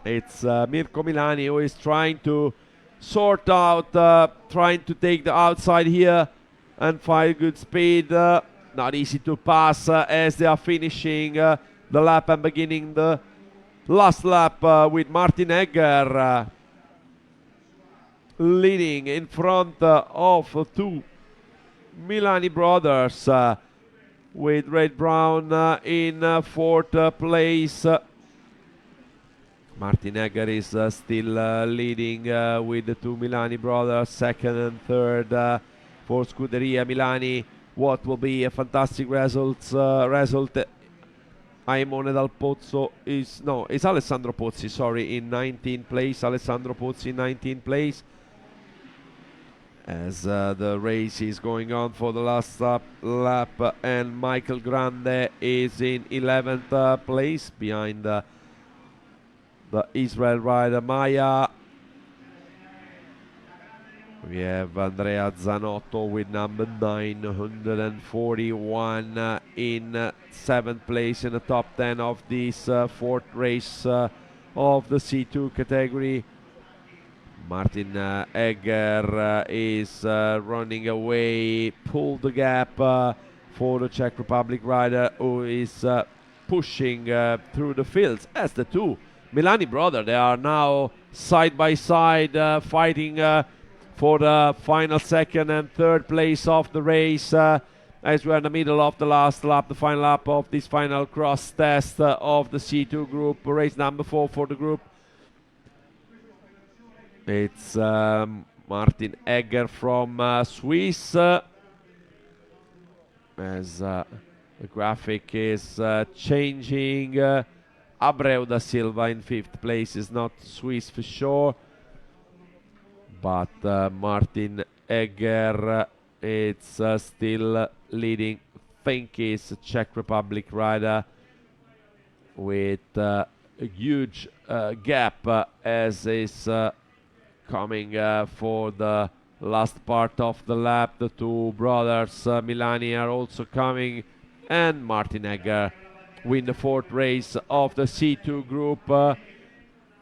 It's Mirko Milani who is trying to sort out, trying to take the outside here and find good speed. Not easy to pass as they are finishing the lap and beginning the last lap with Martin Egger leading in front of two Milani brothers, with Ray Brown in fourth place Martin Egger is still leading with the two Milani brothers, second and third for Scuderia Milani. What will be a fantastic result? Aimone Dal Pozzo is Alessandro Pozzi, sorry, in 19th place. Alessandro Pozzi in 19th place. As the race is going on for the last lap, and Michael Grande is in 11th place behind the Israel rider Maya. We have Andrea Zanotto with number 941 in 7th place in the top 10 of this fourth race of the C2 category. Martin Egger is running away, pulled the gap for the Czech Republic rider, who is pushing through the fields as the two Milani brothers. They are now side by side fighting for the final second and third place of the race as we're in the middle of the last lap, the final lap of this final cross test of the C2 group, race number 4 for the group. It's Martin Egger from Swiss, as the graphic is changing. Abreu da Silva in 5th place is not Swiss for sure, but Martin Egger it's still leading. Think is a Czech Republic rider with a huge gap as is coming for the last part of the lap. The two brothers Milani are also coming, and Martin Egger win the fourth race of the C2 group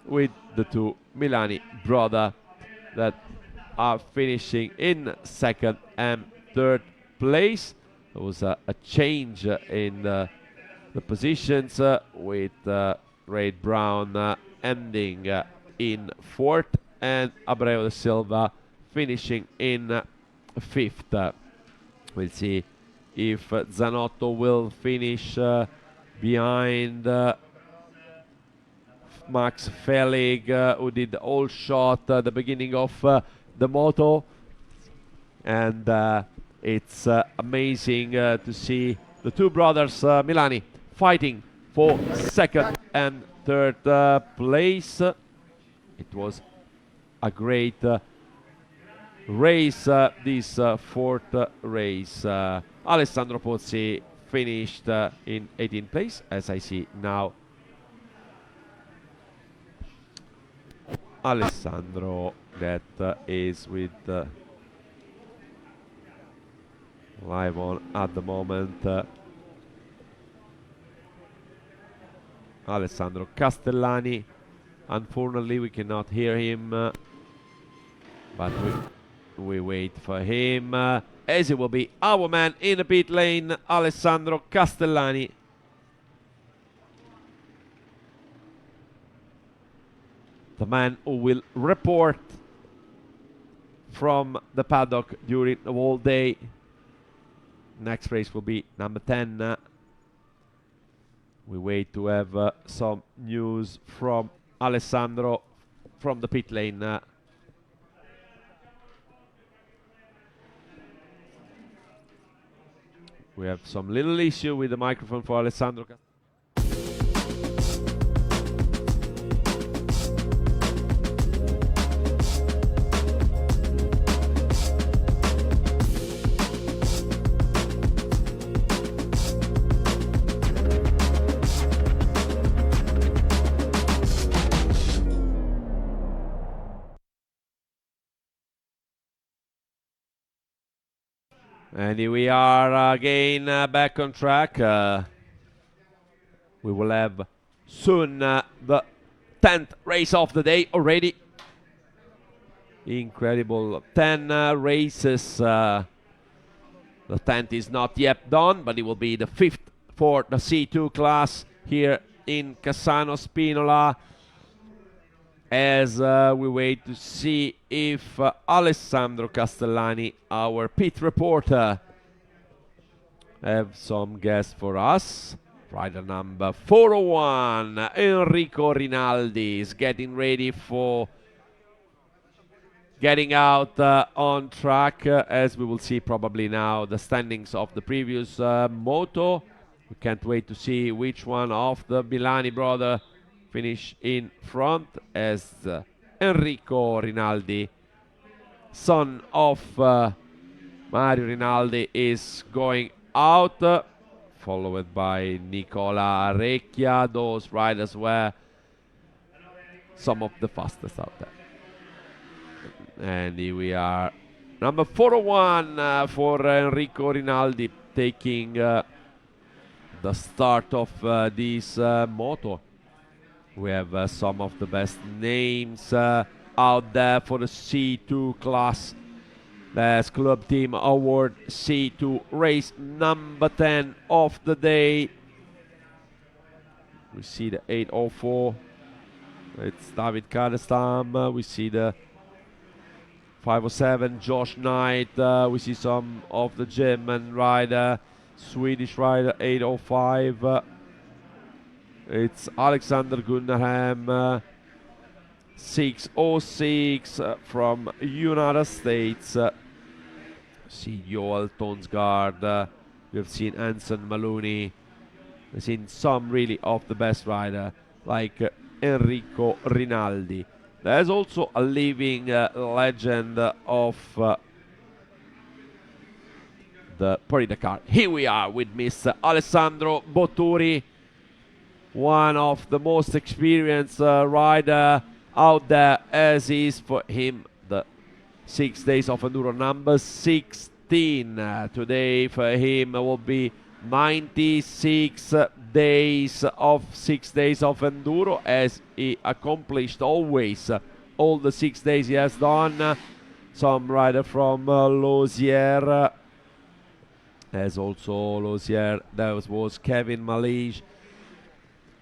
with the two Milani brothers that are finishing in second and third place. There was a change in the positions with Ray Brown ending in fourth and Abreu da Silva finishing in fifth. We'll see if Zanotto will finish behind Max Felig, who did the all shot at the beginning of the moto. And it's amazing to see the two brothers Milani fighting for second and third place. It was a great race, this fourth race. Alessandro Pozzi finished in 18th place, as I see now. Alessandro, that is with live on at the moment. Alessandro Castellani. Unfortunately, we cannot hear him, but we wait for him, as it will be our man in the pit lane, Alessandro Castellani. The man who will report from the paddock during the whole day. Next race will be number 10. We wait to have some news from Alessandro from the pit lane. We have some little issue with the microphone for Alessandro. And here we are again back on track. We will have soon the 10th race of the day already. Incredible 10 races. The 10th is not yet done, but it will be the 5th for the C2 class here in Cassano Spinola. As we wait to see if Alessandro Castellani, our pit reporter, have some guests for us Rider number 401, Enrico Rinaldi, is getting ready for getting out on track, as we will see probably now the standings of the previous moto. We can't wait to see which one of the Milani brother finish in front, as Enrico Rinaldi, son of Mario Rinaldi, is going out, followed by Nicola Recchia. Those riders were some of the fastest out there. And here we are, number 401 for Enrico Rinaldi, taking the start of this moto. We have some of the best names out there for the C2 class. That's Club Team Award C2, race number 10 of the day. We see the 804. It's David Kadestam. We see the 507, Josh Knight. We see some of the German rider, Swedish rider, 805. It's Alexander Gunnarheim, 606 from United States. See Joel Tonsgaard. We've seen Anson Maloney. We've seen some really of the best rider like Enrico Rinaldi. There's also a living legend of the Paris-Dakar. Here we are with Mr. Alessandro Botturi, one of the most experienced rider out there, as is for him the 6 days of enduro number 16. Today for him will be 96 days of 6 days of enduro, as he accomplished always all the 6 days he has done. Some rider from Lausière, as also Lausière, that was Kevin Malige.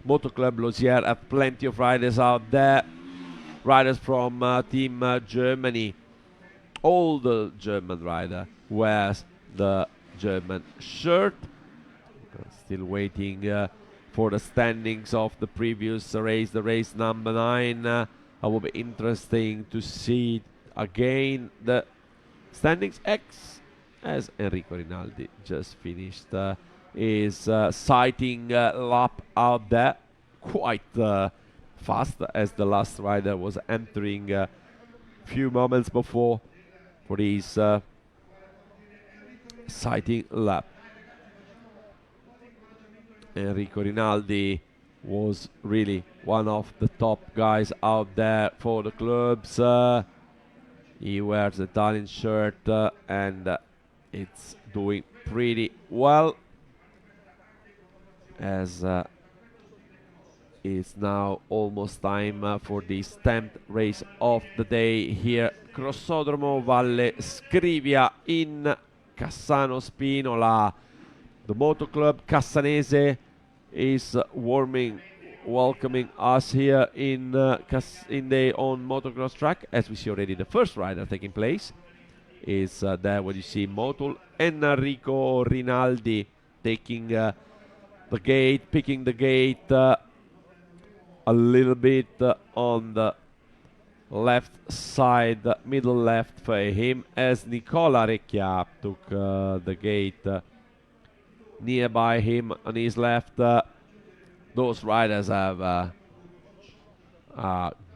Moto Club Lausière have plenty of riders out there. Riders from Team Germany. All the German rider wears the German shirt. Still waiting for the standings of the previous race, the race number 9. It will be interesting to see again the standings X, as Enrico Rinaldi just finished his sighting lap out there, quite fast, as the last rider was entering a few moments before for his sighting lap. Enrico Rinaldi was really one of the top guys out there for the clubs. He wears the Italian shirt and it's doing pretty well, as it's now almost time for the 10th race of the day here, Crossodromo Valle Scrivia in Cassano Spinola. The Moto Club Cassanese is welcoming us here in their own motocross track, as we see already the first rider taking place. Is there what you see, Motul Enrico Rinaldi taking the gate, picking the gate a little bit on the left side, middle left for him, as Nicola Recchia took the gate nearby him on his left. Those riders have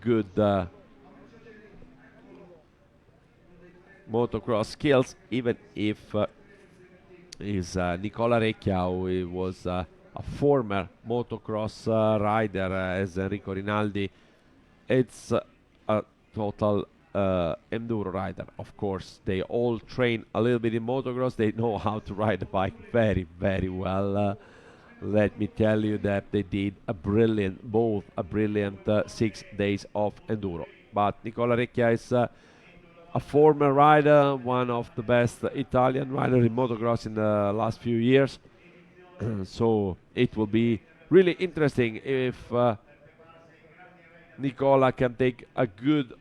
good motocross skills, even if is Nicola Recchia, who was a former motocross rider as Enrico Rinaldi. It's a total enduro rider. Of course, they all train a little bit in motocross. They know how to ride the bike very, very well. Let me tell you that they did a brilliant 6 days of enduro. But Nicola Recchia is a former rider, one of the best Italian riders in motocross in the last few years. So it will be really interesting if Nicola can take a good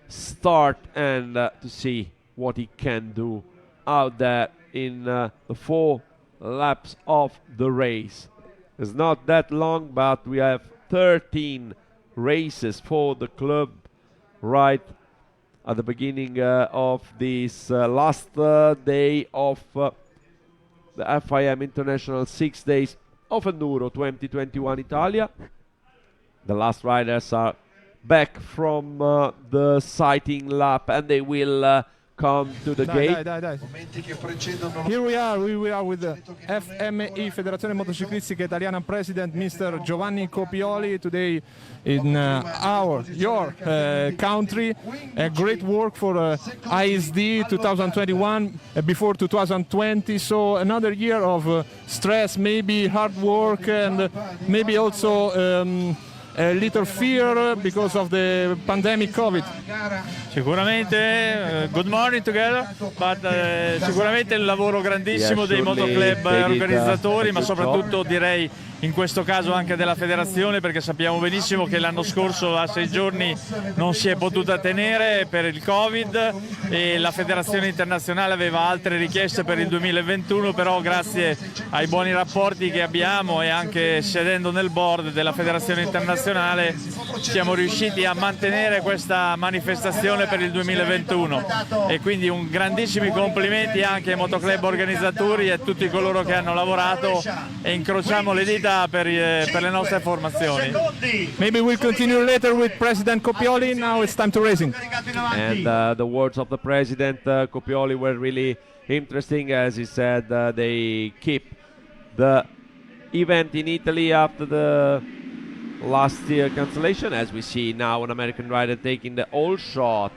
start and to see what he can do out there in the 4 laps of the race. is not that long, but we have 13 races for the club right at the beginning of this last day of the FIM International 6 Days of Enduro 2021 Italia. The last riders are back from the sighting lap, and they will come to the gate. Here we are with the FMI, Federazione Motociclistica Italiana President, Mr. Giovanni Copioli, today in your country. A great work for ISDE 2021 before 2020, so another year of stress, maybe hard work, and maybe also a little fear because of the pandemic COVID. Sicuramente, good morning together, but sicuramente il lavoro grandissimo dei motoclub organizzatori, ma soprattutto direi in questo caso anche della federazione, perché sappiamo benissimo che l'anno scorso a 6 giorni non si è potuta tenere per il Covid e la federazione internazionale aveva altre richieste per il 2021, però grazie ai buoni rapporti che abbiamo e anche sedendo nel board della federazione internazionale siamo riusciti a mantenere questa manifestazione per il 2021 e quindi un grandissimi complimenti anche ai motoclub organizzatori e a tutti coloro che hanno lavorato e incrociamo le dita per le nostre formazioni. Maybe we'll continue later with President Copioli. Now it's time to racing. And the words of the President Copioli were really interesting. As he said, they keep the event in Italy after the last year cancellation, as we see now an American rider taking the all shot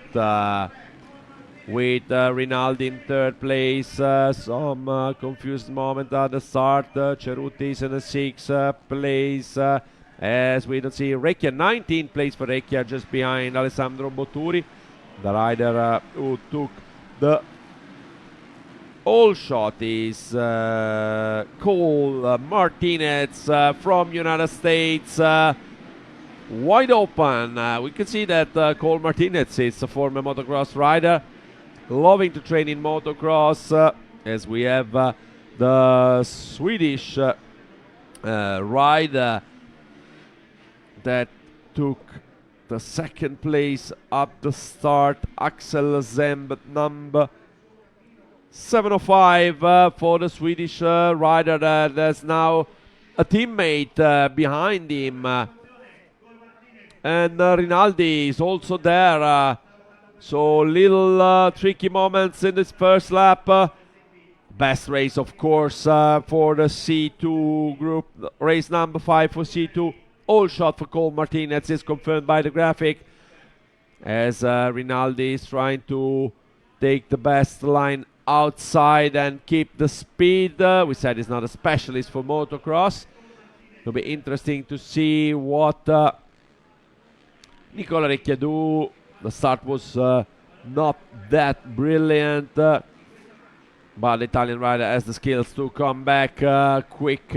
with Rinaldi in third place. Some confused moment at the start. Cerutti is in the 6th place, as we don't see Recchia, 19th place for Recchia, just behind Alessandro Botturi, the rider who took the all shot is Cole Martinez from United States. Wide open. We can see that Cole Martinez is a former motocross rider, loving to train in motocross, as we have the Swedish rider that took the 2nd place at the start, Axel Zemb, number 705 for the Swedish rider that has now a teammate behind him. And Rinaldi is also there. So little tricky moments in this first lap. Best race, of course, for the C2 group. Race number 5 for C2. All shot for Cole Martinez is confirmed by the graphic, as Rinaldi is trying to take the best line outside and keep the speed. We said he's not a specialist for motocross. It'll be interesting to see what Nicola Recchia do. The start was not that brilliant, but the Italian rider has the skills to come back quick,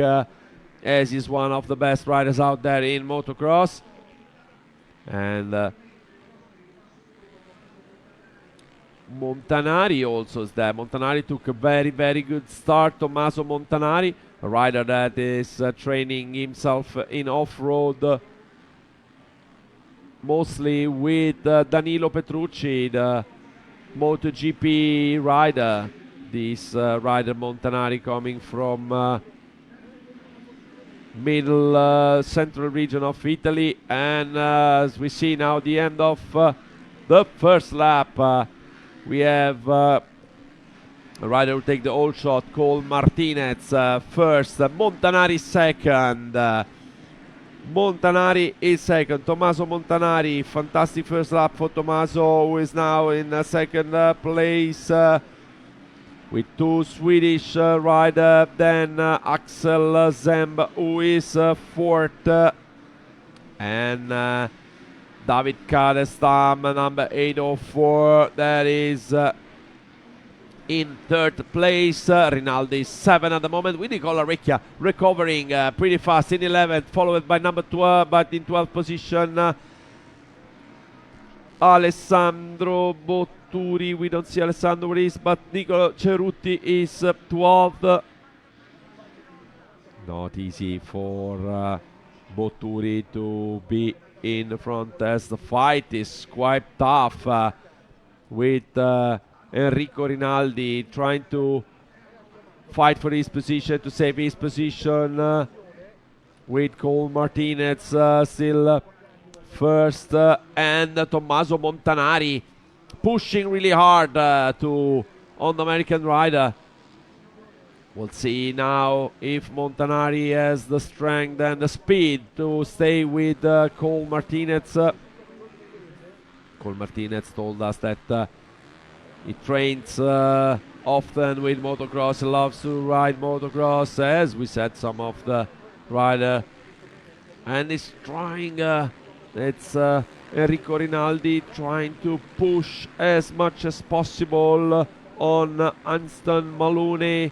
as he's one of the best riders out there in motocross. And Montanari also is there. Montanari took a very, very good start. Tommaso Montanari, a rider that is training himself in off-road, mostly with Danilo Petrucci, the MotoGP rider. This rider Montanari coming from middle central region of Italy. And as we see now the end of the first lap, we have a rider who take the all shot, Cole Martinez first, Montanari second. Montanari is second. Tommaso Montanari, fantastic first lap for Tommaso, who is now in second place with 2 Swedish riders. Then Axel Zemb, who is 4th, and David Kadestam, number 804, that is in 3rd place. Rinaldi is 7 at the moment, with Nicola Recchia recovering pretty fast in 11th, followed by number 12, but in 12th position Alessandro Botturi. We don't see Alessandro where he is, but Nicola Cerutti is 12th. Not easy for Botturi to be in the front, as the fight is quite tough with Enrico Rinaldi trying to fight for his position, to save his position, with Cole Martinez still first, and Tommaso Montanari pushing really hard on the American rider. We'll see now if Montanari has the strength and the speed to stay with Cole Martinez. Cole Martinez told us that he trains often with motocross, loves to ride motocross, as we said, some of the rider, and is trying, it's Enrico Rinaldi trying to push as much as possible on Anston Maloney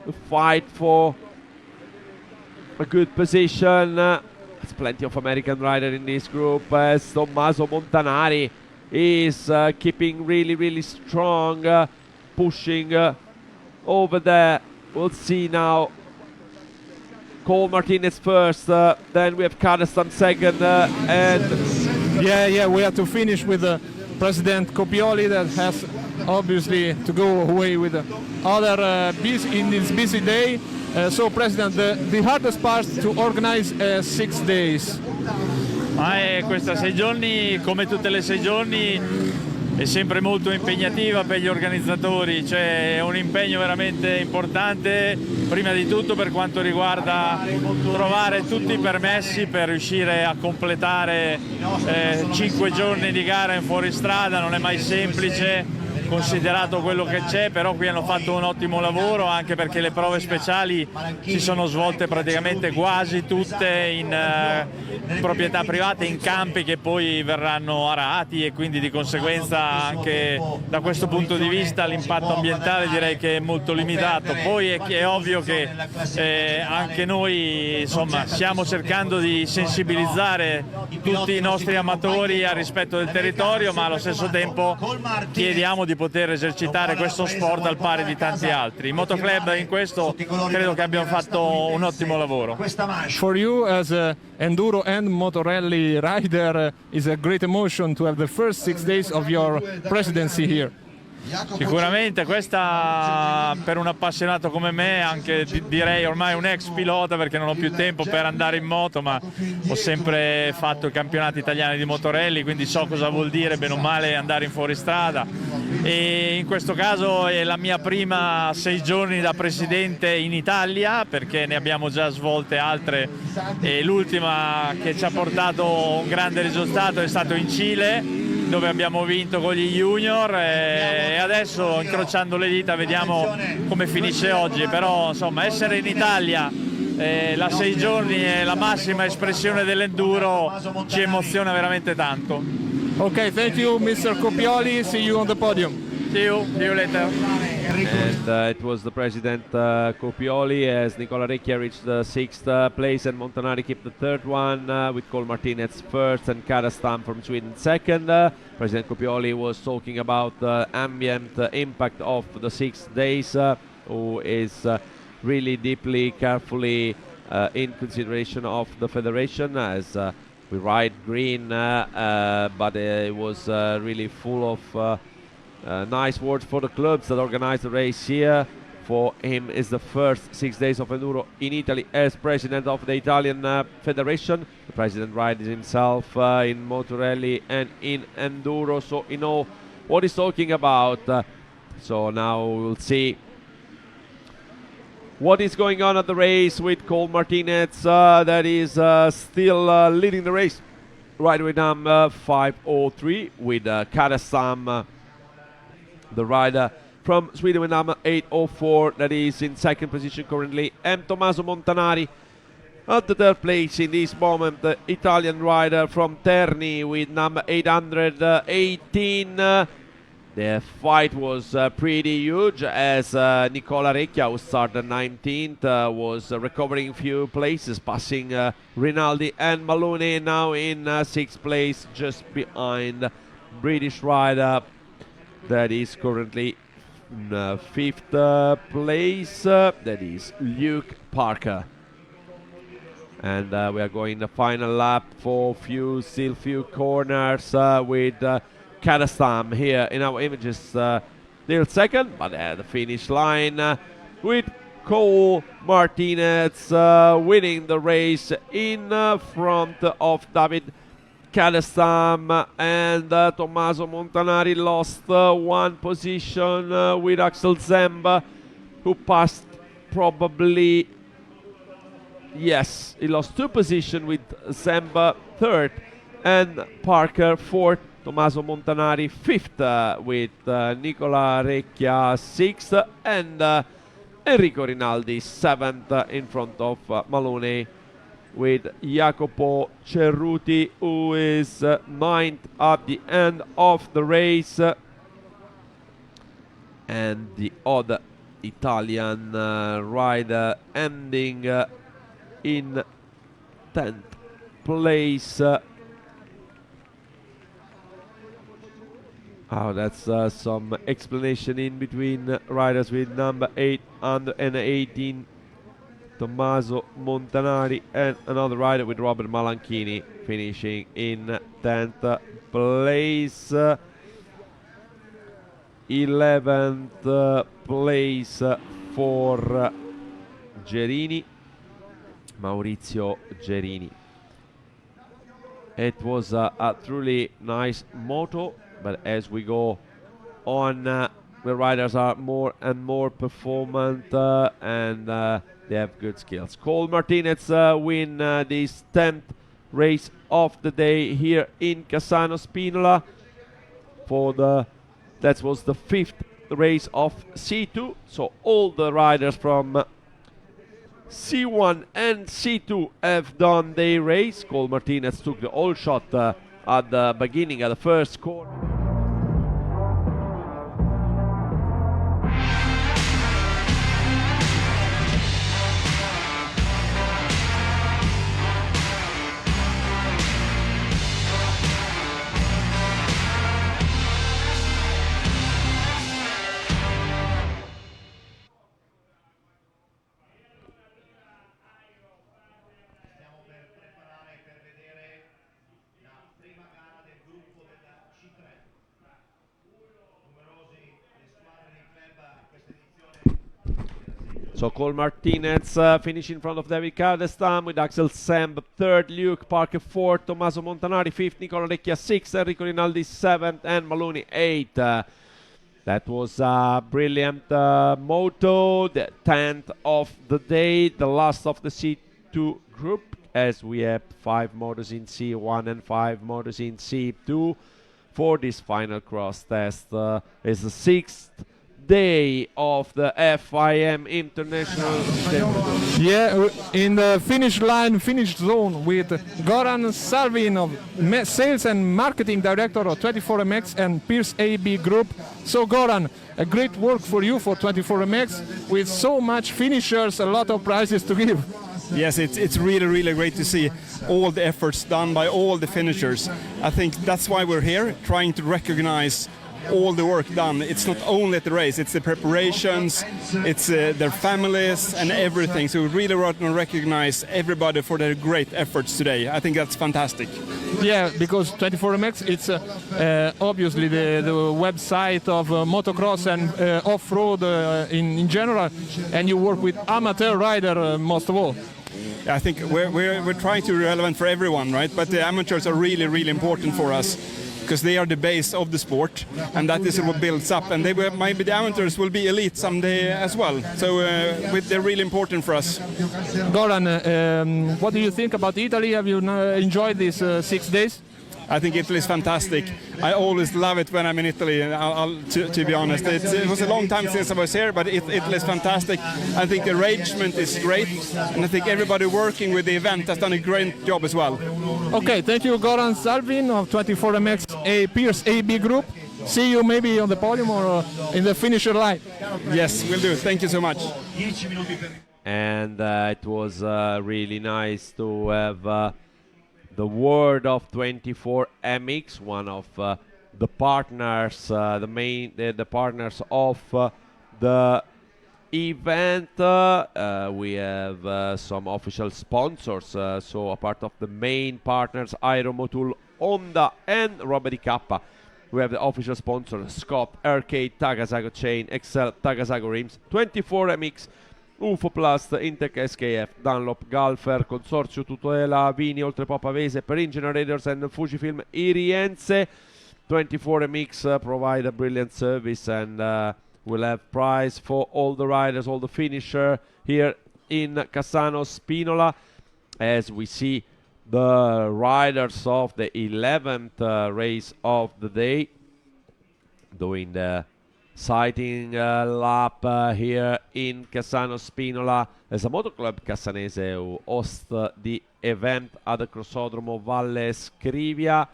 to fight for a good position. There's plenty of American riders in this group, as Tommaso Montanari is keeping really strong, pushing over there. We'll see now. Cole Martinez first, then we have Kadestan second, and yeah, we have to finish with President Copioli, that has obviously to go away with other in this busy day. So, President, the hardest part to organize 6 days. Questa 6 giorni, come tutte le 6 giorni, è sempre molto impegnativa per gli organizzatori, cioè è un impegno veramente importante, prima di tutto per quanto riguarda trovare tutti i permessi per riuscire a completare 5 giorni di gara in fuoristrada. Non è mai semplice, considerato quello che c'è, però qui hanno fatto un ottimo lavoro, anche perché le prove speciali si sono svolte praticamente quasi tutte in proprietà private, in campi che poi verranno arati, e quindi di conseguenza anche da questo punto di vista l'impatto ambientale direi che è molto limitato. Poi è ovvio che anche noi, insomma, stiamo cercando di sensibilizzare tutti i nostri amatori al rispetto del territorio, ma allo stesso tempo chiediamo di poter esercitare questo sport al pari di tanti altri. Il Motoclub in questo credo che abbiamo fatto un ottimo lavoro. For you as an enduro and motorrally rider, is a great emotion to have the first 6 days of your presidency here. Sicuramente questa, per un appassionato come me, anche direi ormai un ex pilota, perché non ho più tempo per andare in moto, ma ho sempre fatto i campionati italiani di motorelli, quindi so cosa vuol dire bene o male andare in fuoristrada, e in questo caso è la mia prima 6 giorni da presidente in Italia, perché ne abbiamo già svolte altre, e l'ultima che ci ha portato un grande risultato è stato in Cile, dove abbiamo vinto con gli junior, e adesso, incrociando le dita, vediamo come finisce oggi. Però insomma, essere in Italia la 6 giorni è la massima espressione dell'enduro, ci emoziona veramente tanto. Ok, thank you Mr. Copioli, see you on the podium. See you later. And it was the President Copioli, as Nicola Recchia reached the 6th place and Montanari kept the 3rd one, with Cole Martinez first and Kadestan from Sweden second. President Copioli was talking about the ambient impact of the 6 days, who is really deeply, carefully in consideration of the federation, as we ride green, but it was really full of nice words for the clubs that organized the race here. For him is the first 6 days of enduro in Italy as president of the Italian Federation. The president rides himself in motorrally and in enduro, so you know what he's talking about. So now we'll see what is going on at the race with Cole Martinez, that is still leading the race right with number 503, with Kadestan, the rider from Sweden, with number 804, that is in second position currently, and Tommaso Montanari at the 3rd place in this moment, the Italian rider from Terni with number 818. The fight was pretty huge, as Nicola Recchia, who started 19th, was recovering few places, passing Rinaldi and Maloney, now in 6th place, just behind British rider that is currently in 5th place, that is Luke Parker. And we are going the final lap for still few corners with Kadastam here in our images. Still second, but at the finish line with Cole Martinez winning the race in front of David Kadastam, and Tommaso Montanari lost one position with Axel Zemba, who passed probably, yes, he lost two positions with Zemba third and Parker fourth, Tommaso Montanari fifth with Nicola Recchia sixth, and Enrico Rinaldi seventh in front of Maloney, with Jacopo Cerruti, who is ninth at the end of the race, and the other Italian rider ending in 10th place. That's some explanation in between riders with number 8 under and 18, Tommaso Montanari, and another rider with Robert Malanchini finishing in 10th place. 11th place for Gerini, Maurizio Gerini. It was a truly nice moto, but as we go on, the riders are more and more performant and they have good skills. Cole Martinez win this 10th race of the day here in Cassano Spinola. That was the 5th race of C2, so all the riders from C1 and C2 have done their race. Cole Martinez took the all shot at the beginning, at the first corner. So Cole Martinez finished in front of David Kadastam with Axel Semb third, Luke Parker fourth, Tommaso Montanari fifth, Nicola Recchia sixth, Enrico Rinaldi seventh, and Maloney eighth. That was a brilliant moto, the 10th of the day, the last of the C2 group, as we have 5 motors in C1 and 5 motors in C2 for this final cross test. It's the 6th day of the FIM International Championship. Yeah, in the finish zone with Goran Salvin, of Sales and Marketing Director of 24MX and Pierce AB Group. So Goran, a great work for you for 24MX with so much finishers, a lot of prizes to give. Yes, it's really, really great to see all the efforts done by all the finishers. I think that's why we're here, trying to recognize all the work done. It's not only at the race, it's the preparations, it's their families and everything. So we really want to recognize everybody for their great efforts today. I think that's fantastic. Yeah, because 24MX, it's obviously the website of motocross and off-road in general, and you work with amateur rider most of all. I think we're trying to be relevant for everyone, right? But the amateurs are really, really important for us, because they are the base of the sport, and that is what builds up. And maybe the amateurs will be elite someday as well. So they're really important for us. Goran, what do you think about Italy? Have you enjoyed these 6 days? I think Italy is fantastic. I always love it when I'm in Italy, to be honest. It was a long time since I was here, but Italy is fantastic. I think the arrangement is great, and I think everybody working with the event has done a great job as well. Okay, thank you, Goran Salvin of 24MX Pierce AB Group. See you maybe on the podium or in the finisher line. Yes, we'll do. Thank you so much. And it was really nice to have the word of 24MX, one of the partners, the partners of the event. We have some official sponsors, so a part of the main partners, Aeromotul, Honda and Robert Kappa. We have the official sponsor, Scott, Arcade, Takasago Chain, Excel, Takasago Rims, 24MX, UFO Plus, Intec SKF, Dunlop, Galfer, Consorzio Tutela, Vini, Oltrepò Pavese, Perin Generators and Fujifilm Iriense. 24MX provide a brilliant service, and we'll have prize for all the riders, all the finisher here in Cassano Spinola. As we see the riders of the 11th race of the day doing the sighting lap here in Cassano Spinola, as a moto club cassanese who hosts the event at the Crossodromo Valle Scrivia.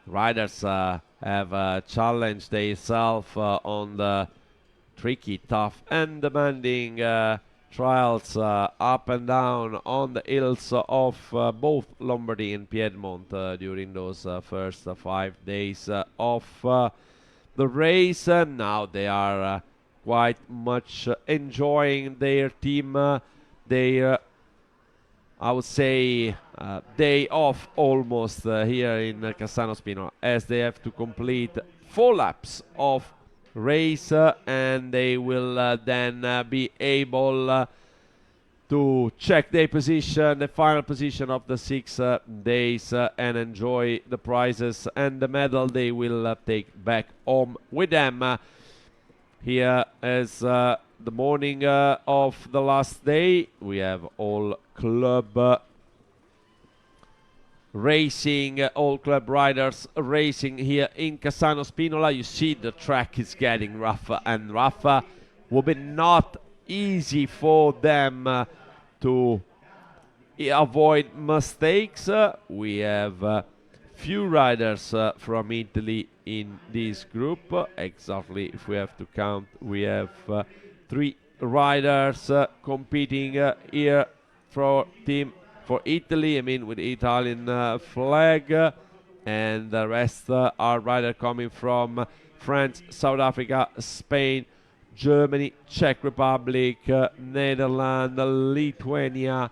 Riders have challenged themselves on the tricky, tough and demanding trials up and down on the hills of both Lombardy and Piedmont during those first 5 days of the race. Now they are quite much enjoying their team, their I would say day off almost here in Cassano Spinola, as they have to complete 4 laps of race and they will then be able to check their position, the final position of the 6 days, and enjoy the prizes and the medal they will take back home with them. Here is the morning of the last day. We have all club racing, all club riders racing here in Cassano Spinola. You see the track is getting rougher and rougher. Will be not easy for them to avoid mistakes. We have few riders from Italy in this group. Exactly, if we have to count, we have 3 riders competing here for team for Italy, I mean with the Italian flag, and the rest are riders coming from France, South Africa, Spain, Germany, Czech Republic, Netherlands, Lithuania,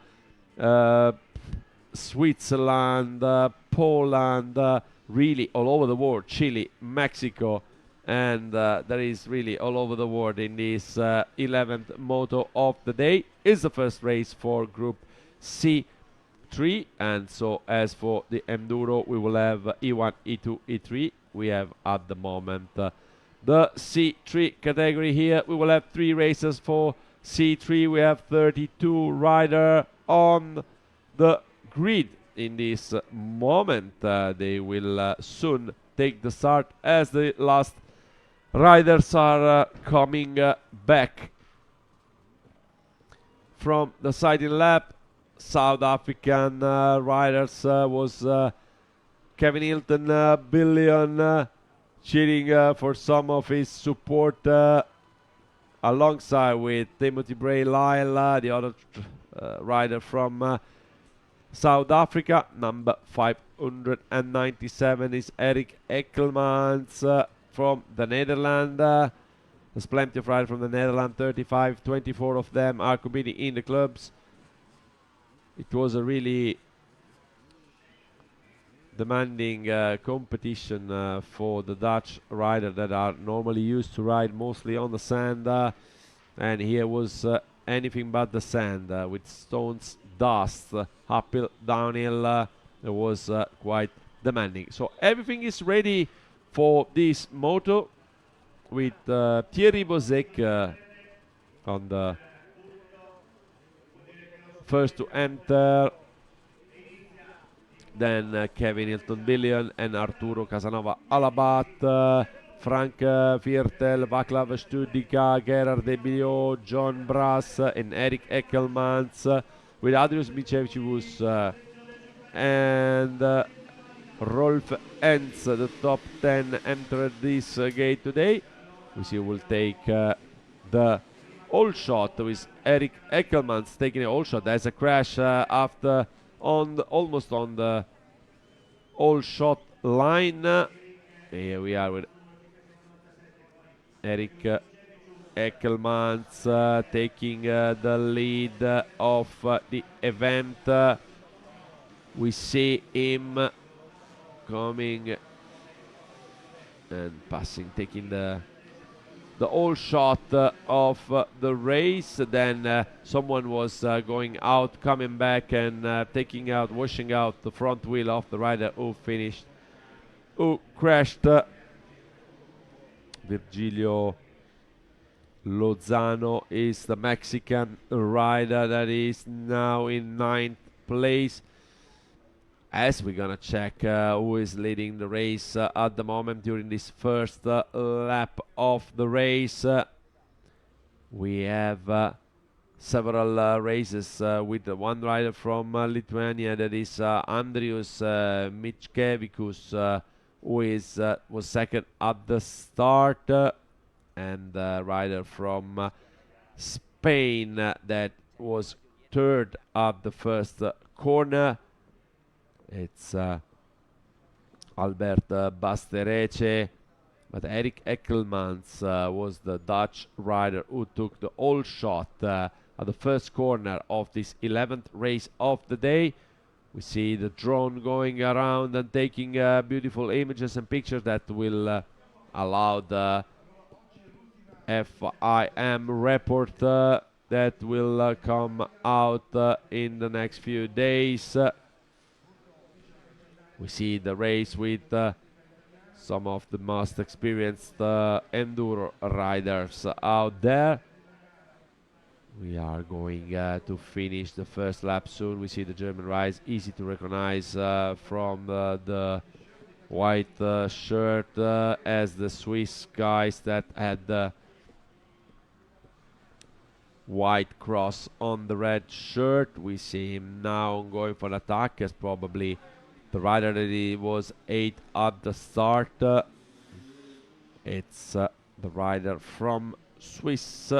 Switzerland, Poland, really all over the world, Chile, Mexico, and there is really all over the world in this 11th moto of the day. Is the first race for Group C3, and so as for the Enduro, we will have E1, E2, E3. We have at the moment the C3 category here. We will have 3 races for C3. We have 32 riders on the grid in this moment. They will soon take the start as the last riders are coming back from the sighting lap. South African riders was Kevin Hilton, Billion, cheering for some of his support alongside with Timothy Bray Lyle, the other rider from South Africa. Number 597 is Eric Eckelmans from the Netherlands. There's plenty of riders from the Netherlands, 35, 24 of them are competing in the clubs. It was a really demanding competition for the Dutch rider that are normally used to ride mostly on the sand, and here was anything but the sand with stones, dust, uphill, downhill. It was quite demanding. So everything is ready for this moto with Thierry Bozek on the first to enter, then Kevin Hilton Billion and Arturo Casanova Alabat, Frank Viertel, Vaclav Studica, Gerard Debilio, John Brass and Eric Eckelmans, with Adrius Micevicius and Rolf Enz, the top 10 entered this gate today. We see we'll take the all shot with Eric Eckelmans taking an all shot. There's a crash after almost on the all shot line. Here we are with Eric Eckelmans taking the lead of the event. We see him coming and passing, taking the all shot of the race. Then someone was going out, coming back and taking out, washing out the front wheel of the rider who crashed. Virgilio Lozano is the Mexican rider that is now in 9th place. As we're gonna check who is leading the race at the moment during this first lap of the race. We have several races with one rider from Lithuania, that is Andrius Mickevičius, who was second at the start, and a rider from Spain that was third at the first corner. It's Albert Basterece, but Eric Eckelmans was the Dutch rider who took the all shot at the first corner of this 11th race of the day. We see the drone going around and taking beautiful images and pictures that will allow the FIM report that will come out in the next few days. We see the race with some of the most experienced enduro riders out there. We are going to finish the first lap soon. We see the German riders, easy to recognize from the white shirt as the Swiss guys that had the white cross on the red shirt. We see him now going for the attack as probably the rider that he was 8th at the start. It's the rider from Swiss.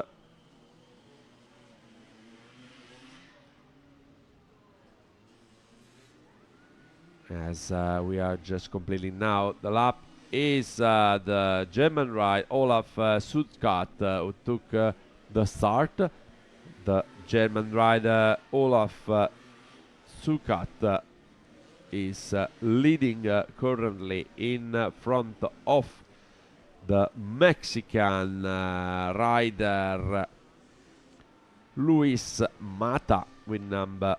As we are just completing now the lap is the German rider Olaf Sudkat who took the start. The German rider Olaf Sudkat is leading currently in front of the Mexican rider Luis Mata with number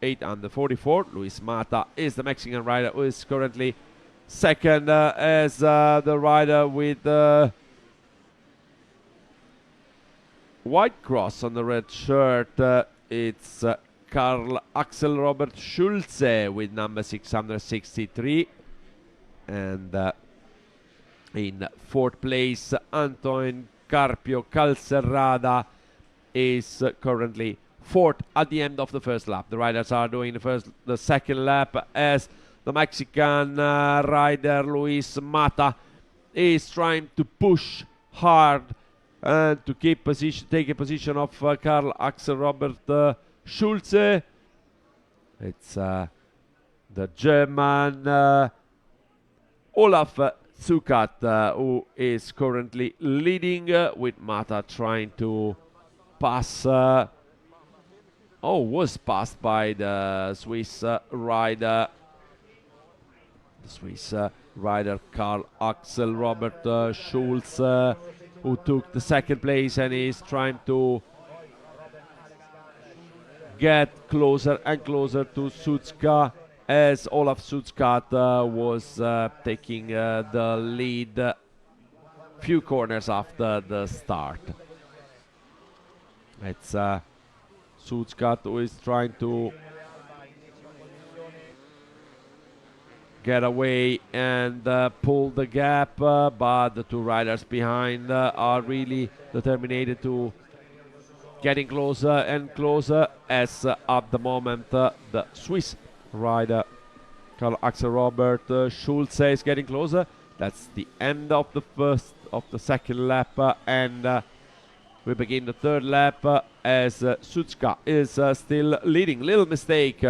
844. Luis Mata is the Mexican rider who is currently second, as the rider with the white cross on the red shirt. It's Karl Axel Robert Schulze with number 663. And in fourth place, Antoine Carpio Calcerrada is currently fourth at the end of the first lap. The riders are doing the second lap as the Mexican rider Luis Mata is trying to push hard and to take a position of Karl Axel Robert Schulze. It's the German Olaf Zucat who is currently leading with Mata trying to pass. Was passed by the Swiss rider. The Swiss rider Karl Axel Robert Schulze, who took the second place and is trying to get closer and closer to Sudska, as Olaf Sudskat was taking the lead few corners after the start. It's Sudskat who is trying to get away and pull the gap, but the two riders behind are really determined to getting closer and closer, as at the moment the Swiss rider Karl Axel Robert Schulze is getting closer. That's the end of the second lap, and we begin the third lap as Sudska is still leading. Little mistake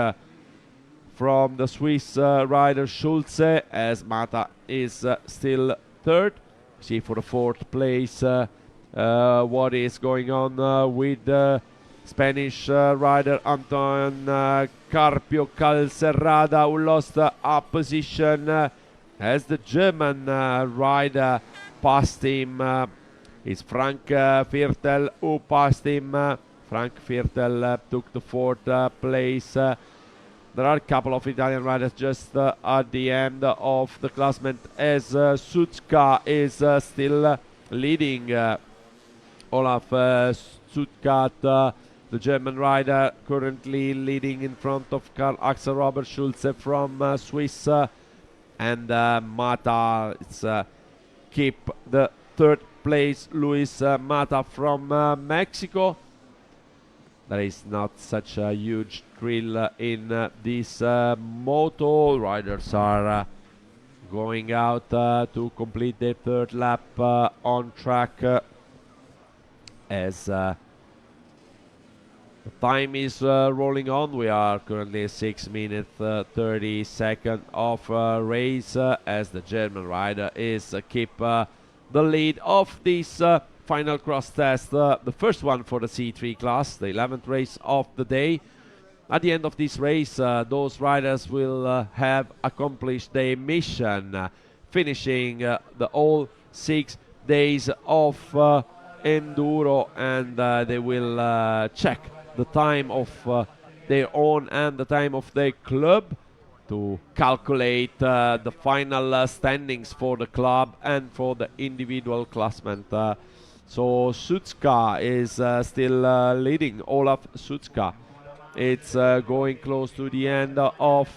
from the Swiss rider Schulze, as Mata is still third. See for the fourth place what is going on with the Spanish rider Anton Carpio Calcerrada, who lost a position as the German rider passed him. It's Frank Viertel who passed him. Frank Viertel took the 4th place. There are a couple of Italian riders just at the end of the classement, as Sutzka is still leading. Olaf Stuttgart, the German rider, currently leading in front of Karl Axel Robert Schulze from Swiss. And Mata keep the 3rd place, Luis Mata from Mexico. There is not such a huge drill in this moto. Riders are going out to complete their 3rd lap on track as the time is rolling on. We are currently 6 minutes 30 seconds of race as the German rider is keep the lead of this final cross test, the first one for the C3 class, the 11th race of the day. At the end of this race, those riders will have accomplished their mission, finishing the all 6 days of enduro, and they will check the time of their own and the time of their club to calculate the final standings for the club and for the individual classment. So Sutzka is still leading, Olaf Sutzka. It's going close to the end of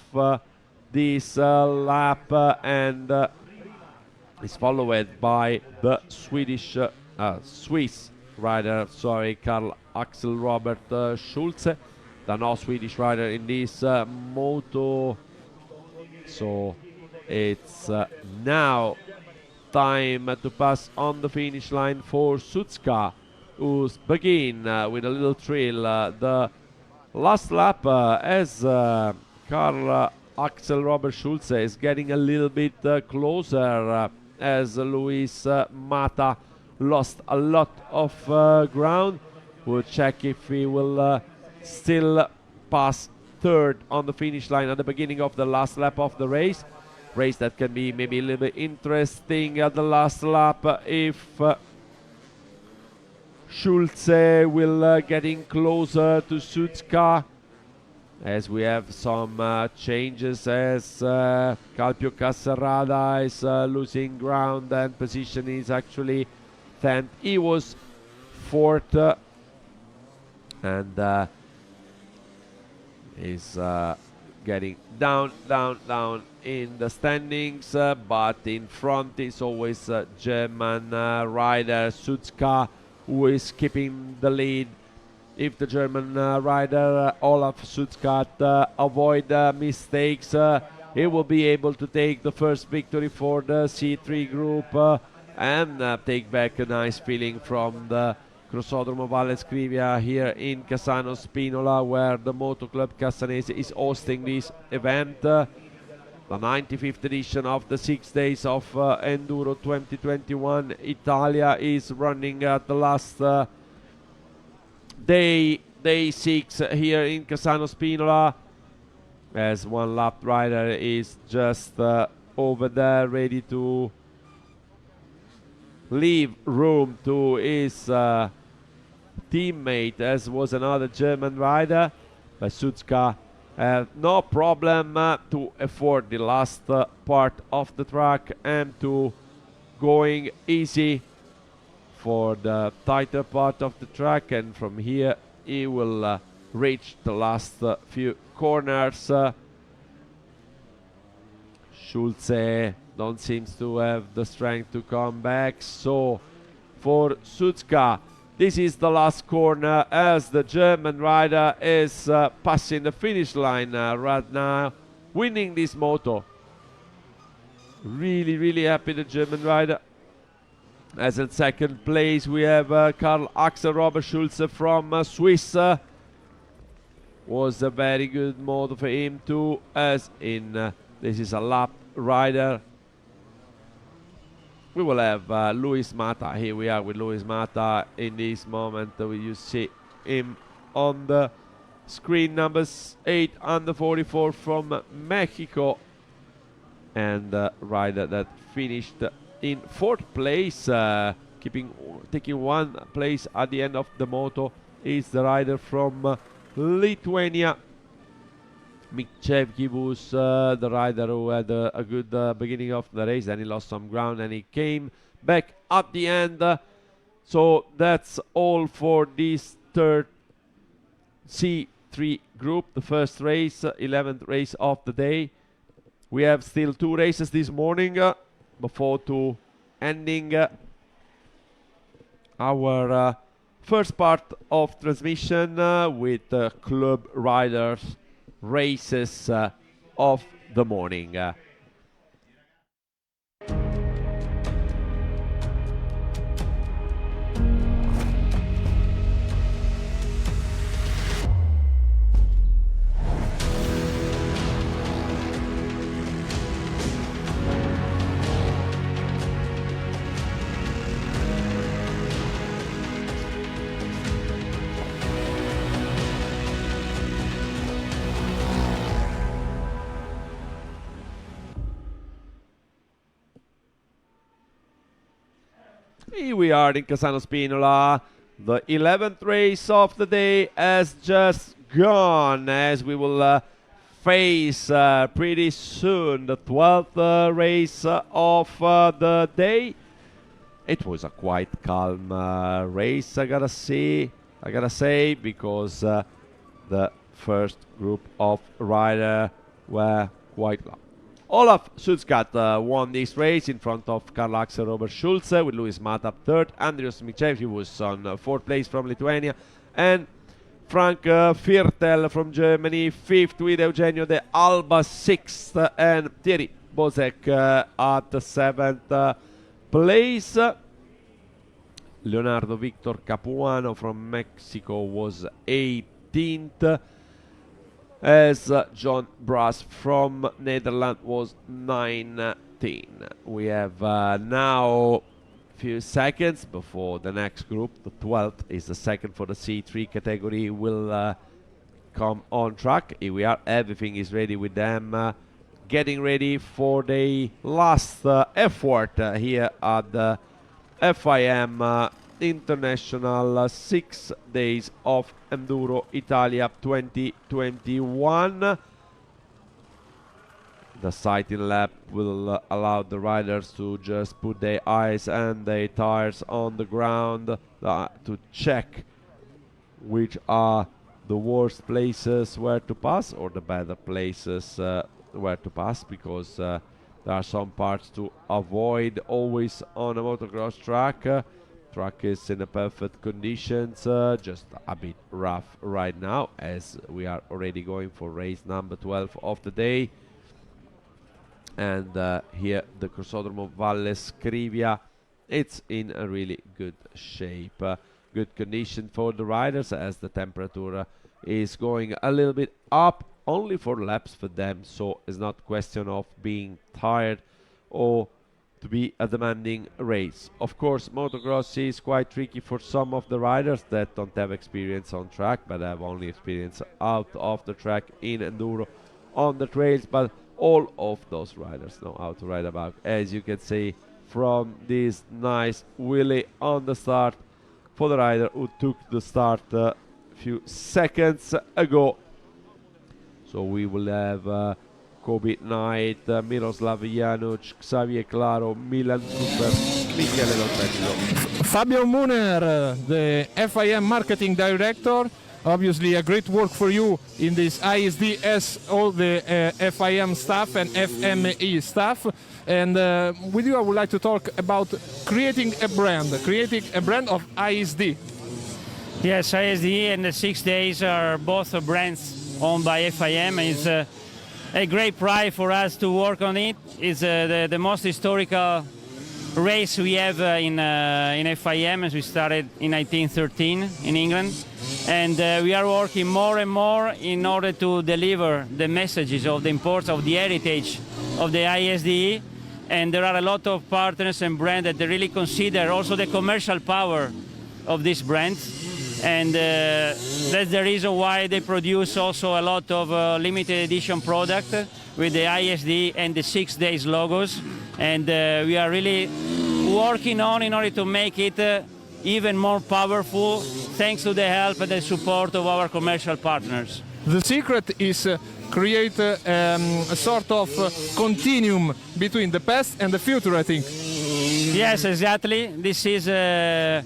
this lap and is followed by the Swiss rider, Karl Axel Robert Schulze, the no Swedish rider in this moto. So it's now time to pass on the finish line for Sutzka, who's begin with a little thrill the last lap as Karl Axel Robert Schulze is getting a little bit closer as Luis Mata lost a lot of ground. We'll check if he will still pass 3rd on the finish line at the beginning of the last lap of the race. Race that can be maybe a little bit interesting at the last lap if Schulze will getting closer to Sutzka, as we have some changes as Calpio Casarada is losing ground and position is actually 10th. He was 4th and is getting down in the standings, but in front is always German rider Sutzka, who is keeping the lead. If the German rider Olaf Sutzka avoid mistakes, he will be able to take the first victory for the C3 group and take back a nice feeling from the Crossodromo Valle Scrivia here in Cassano Spinola, where the Moto Club Cassanese is hosting this event. The 95th edition of the 6 days of Enduro 2021. Italia is running at the last day 6 here in Cassano Spinola, as one lap rider is just over there ready to leave room to his teammate, as was another German rider. But Sutzka no problem to afford the last part of the track and to going easy for the tighter part of the track, and from here he will reach the last few corners. Schulze don't seem to have the strength to come back, so for Sutzka this is the last corner as the German rider is passing the finish line right now, winning this moto. Really happy, the German rider. As in second place we have Karl Axel Robert Schulze from Swiss. Was a very good moto for him too, as in this is a lap rider. we will have Luis Mata. Here we are with Luis Mata in this moment. You see him on the screen, numbers 8 under 44 from Mexico, and rider that finished in 4th place, taking 1 place at the end of the moto is the rider from Lithuania. Mikchevki was the rider who had a good beginning of the race, then he lost some ground and he came back at the end. So that's all for this third C3 group, the first race, 11th race of the day. We have still 2 races this morning before to ending our first part of transmission with club riders races of the morning. Here we are in Casano Spinola. The 11th race of the day has just gone, as we will face pretty soon the 12th race of the day. It was a quite calm race, I gotta say, because the first group of riders were quite low. Olaf Schulzgat won this race in front of Karl Axel Robert Schulze, with Luis Mata up 3rd. Andrius Mikchevski was on 4th place from Lithuania, and Frank Viertel from Germany 5th, with Eugenio de Alba 6th, and Thierry Bozek at 7th place. Leonardo Victor Capuano from Mexico was 18th, as John Brass from Netherlands was 19. We have now a few seconds before the next group. The 12th is the second for the C3 category, will come on track. Here we are, everything is ready with them, getting ready for the last effort here at the FIM International 6 Days of Enduro Italia 2021. The sighting lap will allow the riders to just put their eyes and their tires on the ground to check which are the worst places where to pass or the better places where to pass, because there are some parts to avoid always on a motocross track. Track is in a perfect conditions, just a bit rough right now, as we are already going for race number 12 of the day. And here the Crossodromo Valle Scrivia, it's in a really good shape. Good condition for the riders, as the temperature is going a little bit up, only for laps for them, so it's not question of being tired or to be a demanding race. Of course, motocross is quite tricky for some of the riders that don't have experience on track, but have only experience out of the track in enduro on the trails. But all of those riders know how to ride a bike, as you can see from this nice wheelie on the start for the rider who took the start a few seconds ago. So we will have Kobe Knight, Miroslav Januc, Xavier Claro, Milan Cooper, Michele Lotrello. Fabio Muner, the FIM Marketing Director. Obviously a great work for you in this ISD, as all the FIM staff and FME staff. And with you I would like to talk about creating a brand of ISD. Yes, ISD and the 6 days are both brands owned by FIM. It's a great pride for us to work on it. It's the most historical race we have in FIM, as we started in 1913 in England. And we are working more and more in order to deliver the messages of the importance of the heritage of the ISDE and there are a lot of partners and brands that they really consider also the commercial power of these brands, and that's the reason why they produce also a lot of limited edition product with the ISDE and the 6 days logos, and we are really working on in order to make it even more powerful, thanks to the help and the support of our commercial partners. The secret is create a sort of continuum between the past and the future, I think. Yes, exactly. This is the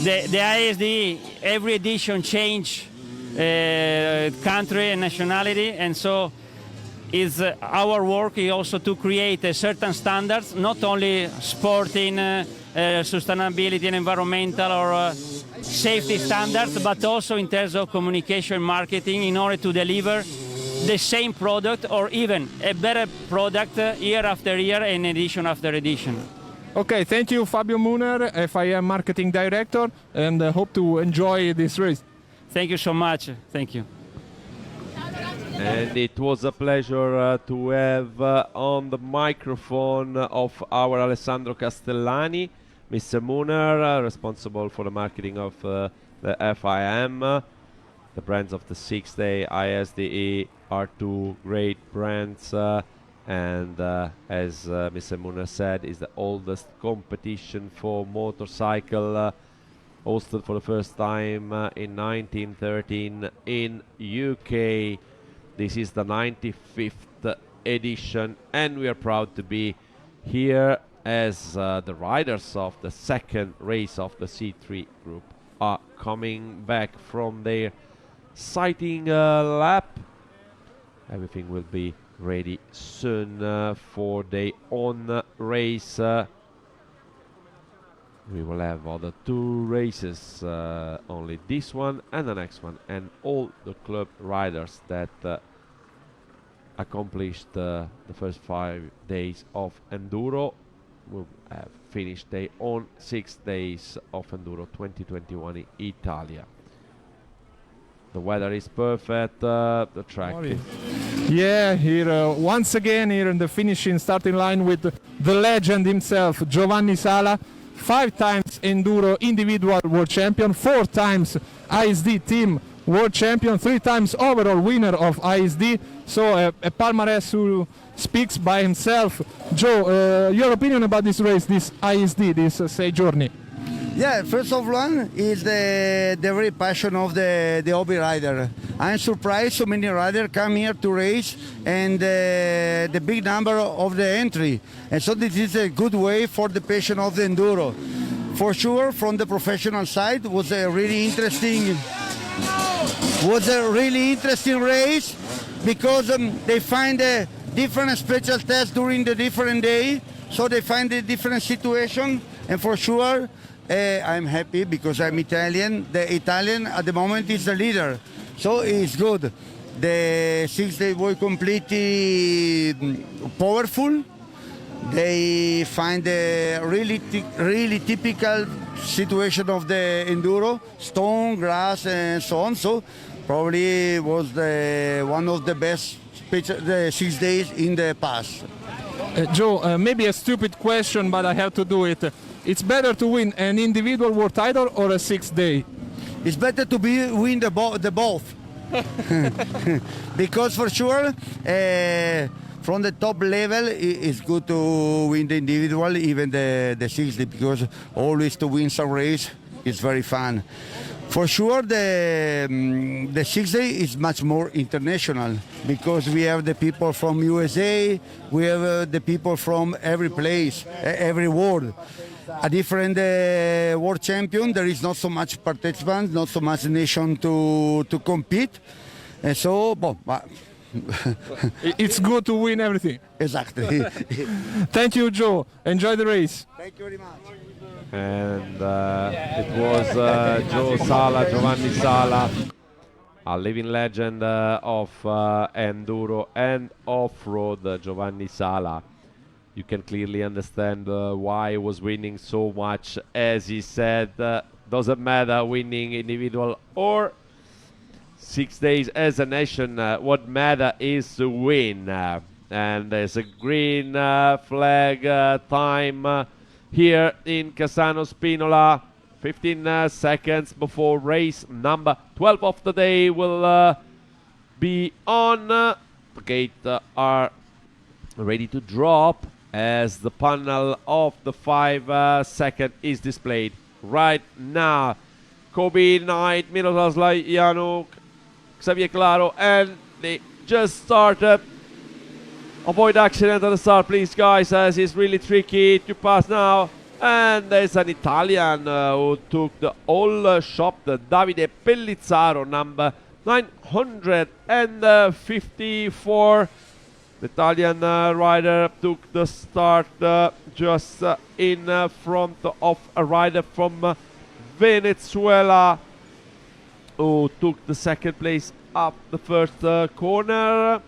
ISDE. Every edition change country and nationality, and so is our work is also to create a certain standards, not only sporting, sustainability and environmental or safety standards, but also in terms of communication marketing in order to deliver the same product or even a better product year after year and edition after edition. Okay, thank you, Fabio Muner, FIM Marketing Director, and hope to enjoy this race. Thank you so much. Thank you. And it was a pleasure to have on the microphone of our Alessandro Castellani, Mr. Muner, responsible for the marketing of the FIM. The brands of the 6 day ISDE are two great brands, and as Mr. Muner said, is the oldest competition for motorcycle, hosted for the first time in 1913 in UK. This is the 95th edition, and we are proud to be here as the riders of the second race of the C3 group are coming back from their sighting lap. Everything will be ready soon for their own race. We will have other two races, only this one and the next one, and all the club riders that accomplished the first 5 days of Enduro will have finished their own 6 days of Enduro 2021 in Italia. The weather is perfect, the track. Yeah, here once again here in the finishing starting line with the legend himself, Giovanni Sala, 5 times Enduro individual world champion, 4 times ISD team world champion, 3 times overall winner of ISD. So a palmarès who speaks by himself. Joe, your opinion about this race, this ISD, this journey? Yeah, first of all is the very passion of the hobby rider. I'm surprised so many riders come here to race, and the big number of the entry. And so this is a good way for the passion of the enduro. For sure, from the professional side, was a really interesting race, because they find a different special test during the different day, so they find a different situation, and for sure. I'm happy because I'm Italian. The Italian at the moment is the leader, so it's good. The 6 days were completely powerful. They find a really typical situation of the enduro: stone, grass, and so on. So probably was one of the best the 6 days in the past. Joe, maybe a stupid question, but I have to do it. It's better to win an individual world title or a 6 day? It's better to win the both. Because for sure, from the top level, it's good to win the individual, even the 6 day, because always to win some race is very fun. For sure, the 6 day is much more international, because we have the people from USA, we have the people from every place, every world. A different world champion, there is not so much participants, not so much nation to compete, and so it's good to win everything. Exactly. Thank you, Joe. Enjoy the race. Thank you very much. And it was Giovanni Sala, a living legend of enduro and off-road. Giovanni Sala, you can clearly understand why he was winning so much. As he said, doesn't matter winning individual or 6 days as a nation, what matter is to win. And there's a green flag time here in Cassano Spinola. 15 seconds before race number 12 of the day will be on. The gate are ready to drop as the panel of the 5 second is displayed right now. Kobe Knight, Miroslav Januk, Xavier Claro, and they just started. Avoid accident at the start, please, guys, as it's really tricky to pass now. And there's an Italian who took the whole shot, Davide Pellizzaro, number 954. The Italian rider took the start just in front of a rider from Venezuela who took the second place up the first corner.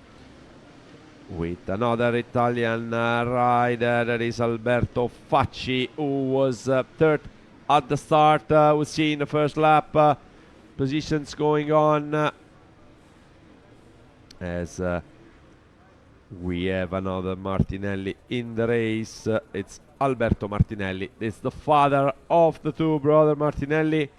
With another Italian rider, that is Alberto Facci, who was third at the start. We'll see in the first lap positions going on as we have another Martinelli in the race. It's Alberto Martinelli. It's the father of the two brother Martinelli.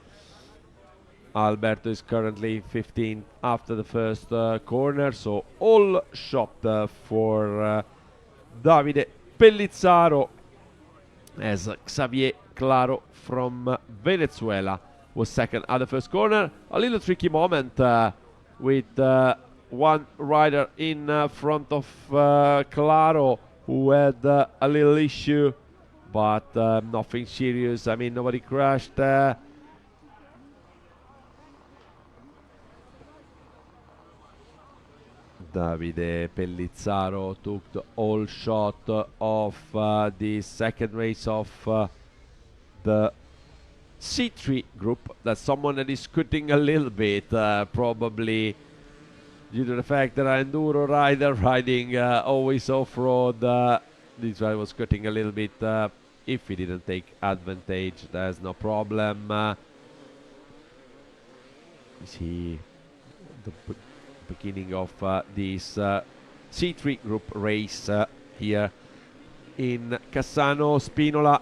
Alberto is currently 15 after the first corner, so all shot for Davide Pellizzaro as Xavier Claro from Venezuela was second at the first corner. A little tricky moment with one rider in front of Claro who had a little issue, but nothing serious. I mean, nobody crashed. Davide Pellizzaro took the whole shot of the second race of the C3 group. That's someone that is scooting a little bit, probably due to the fact that an enduro rider riding always off-road. This guy was scooting a little bit. If he didn't take advantage, there's no problem. You see the beginning of this C3 group race here in Cassano Spinola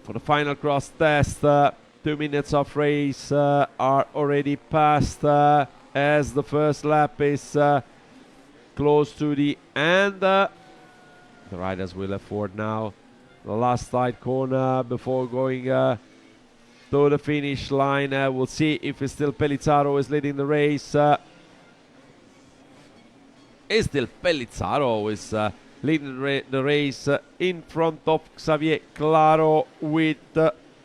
for the final cross test. 2 minutes of race are already passed as the first lap is close to the end. The riders will afford now the last tight corner before going to the finish line. We'll see if it's still Pellizzaro who is leading the race. Is still Pellizzaro who is leading the race in front of Xavier Claro, with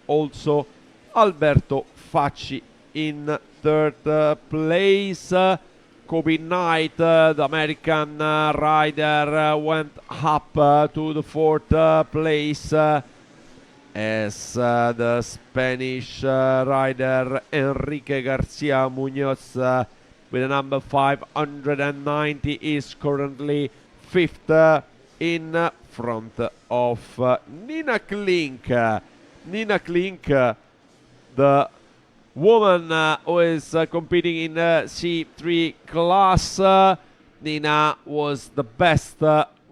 also Alberto Facci in third place. Kobe Knight, the American rider, went up to the fourth place as the Spanish rider Enrique Garcia Munoz with a number 590 is currently fifth in front of Nina Klink. Nina Klink, the woman who is competing in C3 class. Nina was the best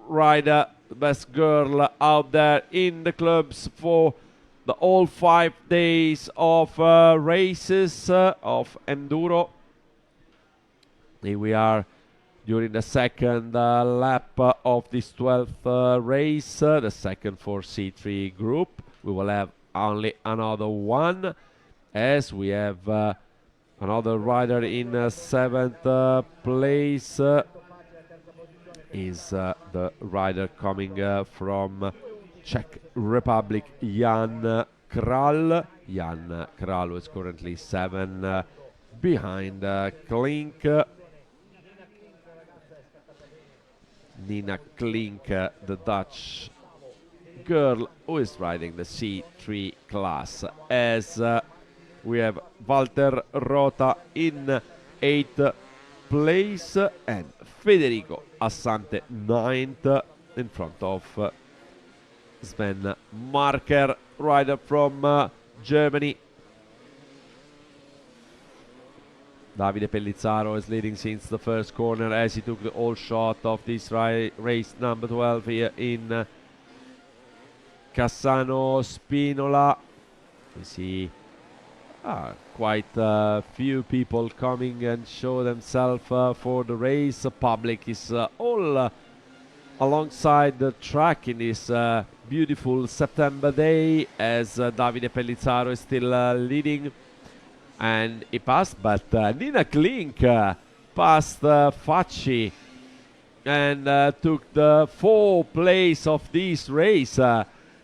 rider, the best girl out there in the clubs for the all 5 days of races of enduro. Here we are during the second lap of this 12th race, the second for C3 group. We will have only another one, as we have another rider in 7th place. Is the rider coming from Czech Republic, Jan Kral. Jan Kral is currently 7 behind Klink. Nina Klink, the Dutch girl who is riding the C3 class, as we have Walter Rota in 8th place and Federico Assante 9th in front of Sven Marker, rider from Germany. Davide Pellizzaro is leading since the first corner as he took the all shot of this race number 12 here in Cassano Spinola. We see quite a few people coming and show themselves for the race. The public is all alongside the track in this beautiful September day as Davide Pellizzaro is still leading. And he passed, but Nina Klink passed Facci and took the 4th place of this race.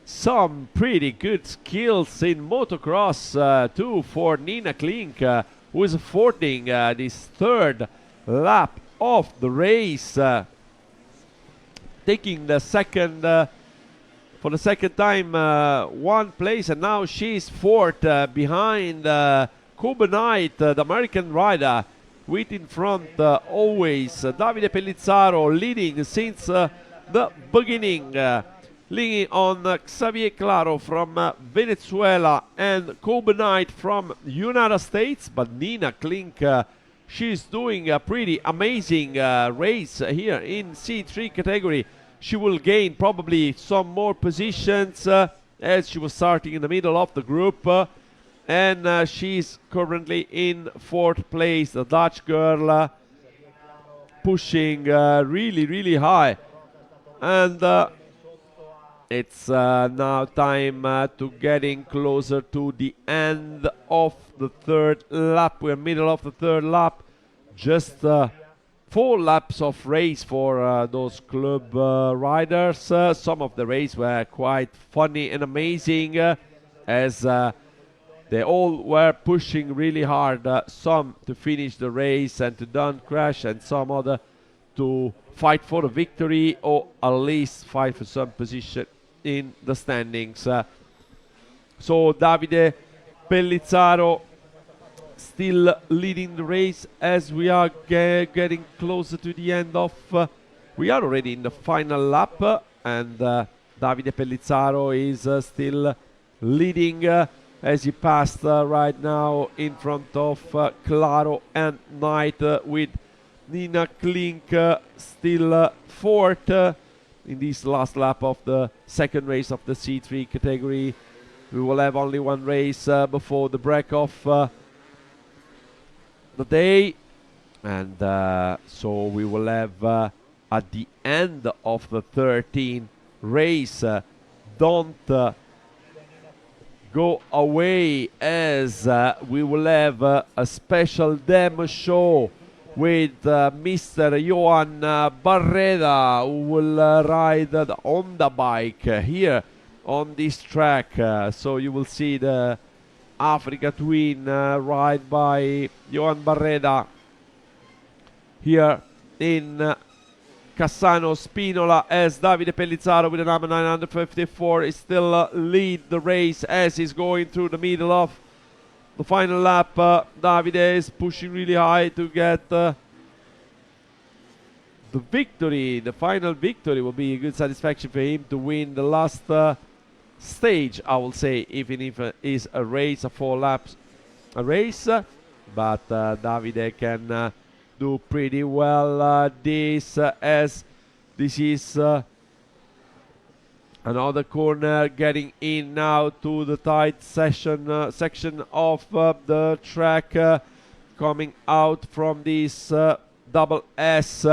Some pretty good skills in motocross too for Nina Klink, who is affording this 3rd lap of the race, taking the second for the second time 1 place, and now she's 4th behind Kobe Knight, the American rider, with in front always Davide Pellizzaro leading since the beginning, leading on Xavier Claro from Venezuela and Kobe Knight from United States. But Nina Klink, she's doing a pretty amazing race here in C3 category. She will gain probably some more positions as she was starting in the middle of the group. And she's currently in 4th place, the Dutch girl, pushing really high. And it's now time to getting closer to the end of the 3rd lap. We're middle of the 3rd lap. Just 4 laps of race for those club riders. Some of the race were quite funny and amazing as they all were pushing really hard, some to finish the race and to don't crash, and some other to fight for the victory or at least fight for some position in the standings. So Davide Pellizzaro still leading the race as we are getting closer to the end of... we are already in the final lap, and Davide Pellizzaro is still leading as he passed right now in front of Claro and Knight, with Nina Klink still 4th in this last lap of the 2nd race of the C3 category. We will have only 1 race before the break of the day, and so we will have at the end of the 13th race, don't go away, as we will have a special demo show with Mr. Johan Barreda, who will ride the Honda bike here on this track. So you will see the Africa Twin ride by Johan Barreda here in Cassano Spinola, as Davide Pellizzaro with the number 954 is still lead the race as he's going through the middle of the final lap. Davide is pushing really high to get the victory. The final victory will be a good satisfaction for him to win the last stage, I will say, even if it is a race, a 4 laps a race. But Davide can do pretty well this, as this is another corner getting in now to the tight section of the track, coming out from this double S.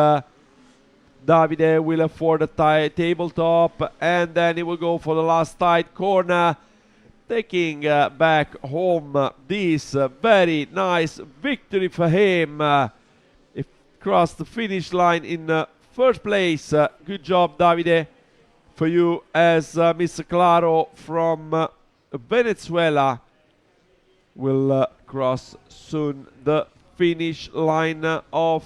Davide will afford a tabletop, and then he will go for the last tight corner, taking back home this very nice victory for him. Crossed the finish line in 1st place. Good job, Davide, for you, as Mr. Claro from Venezuela will cross soon the finish line of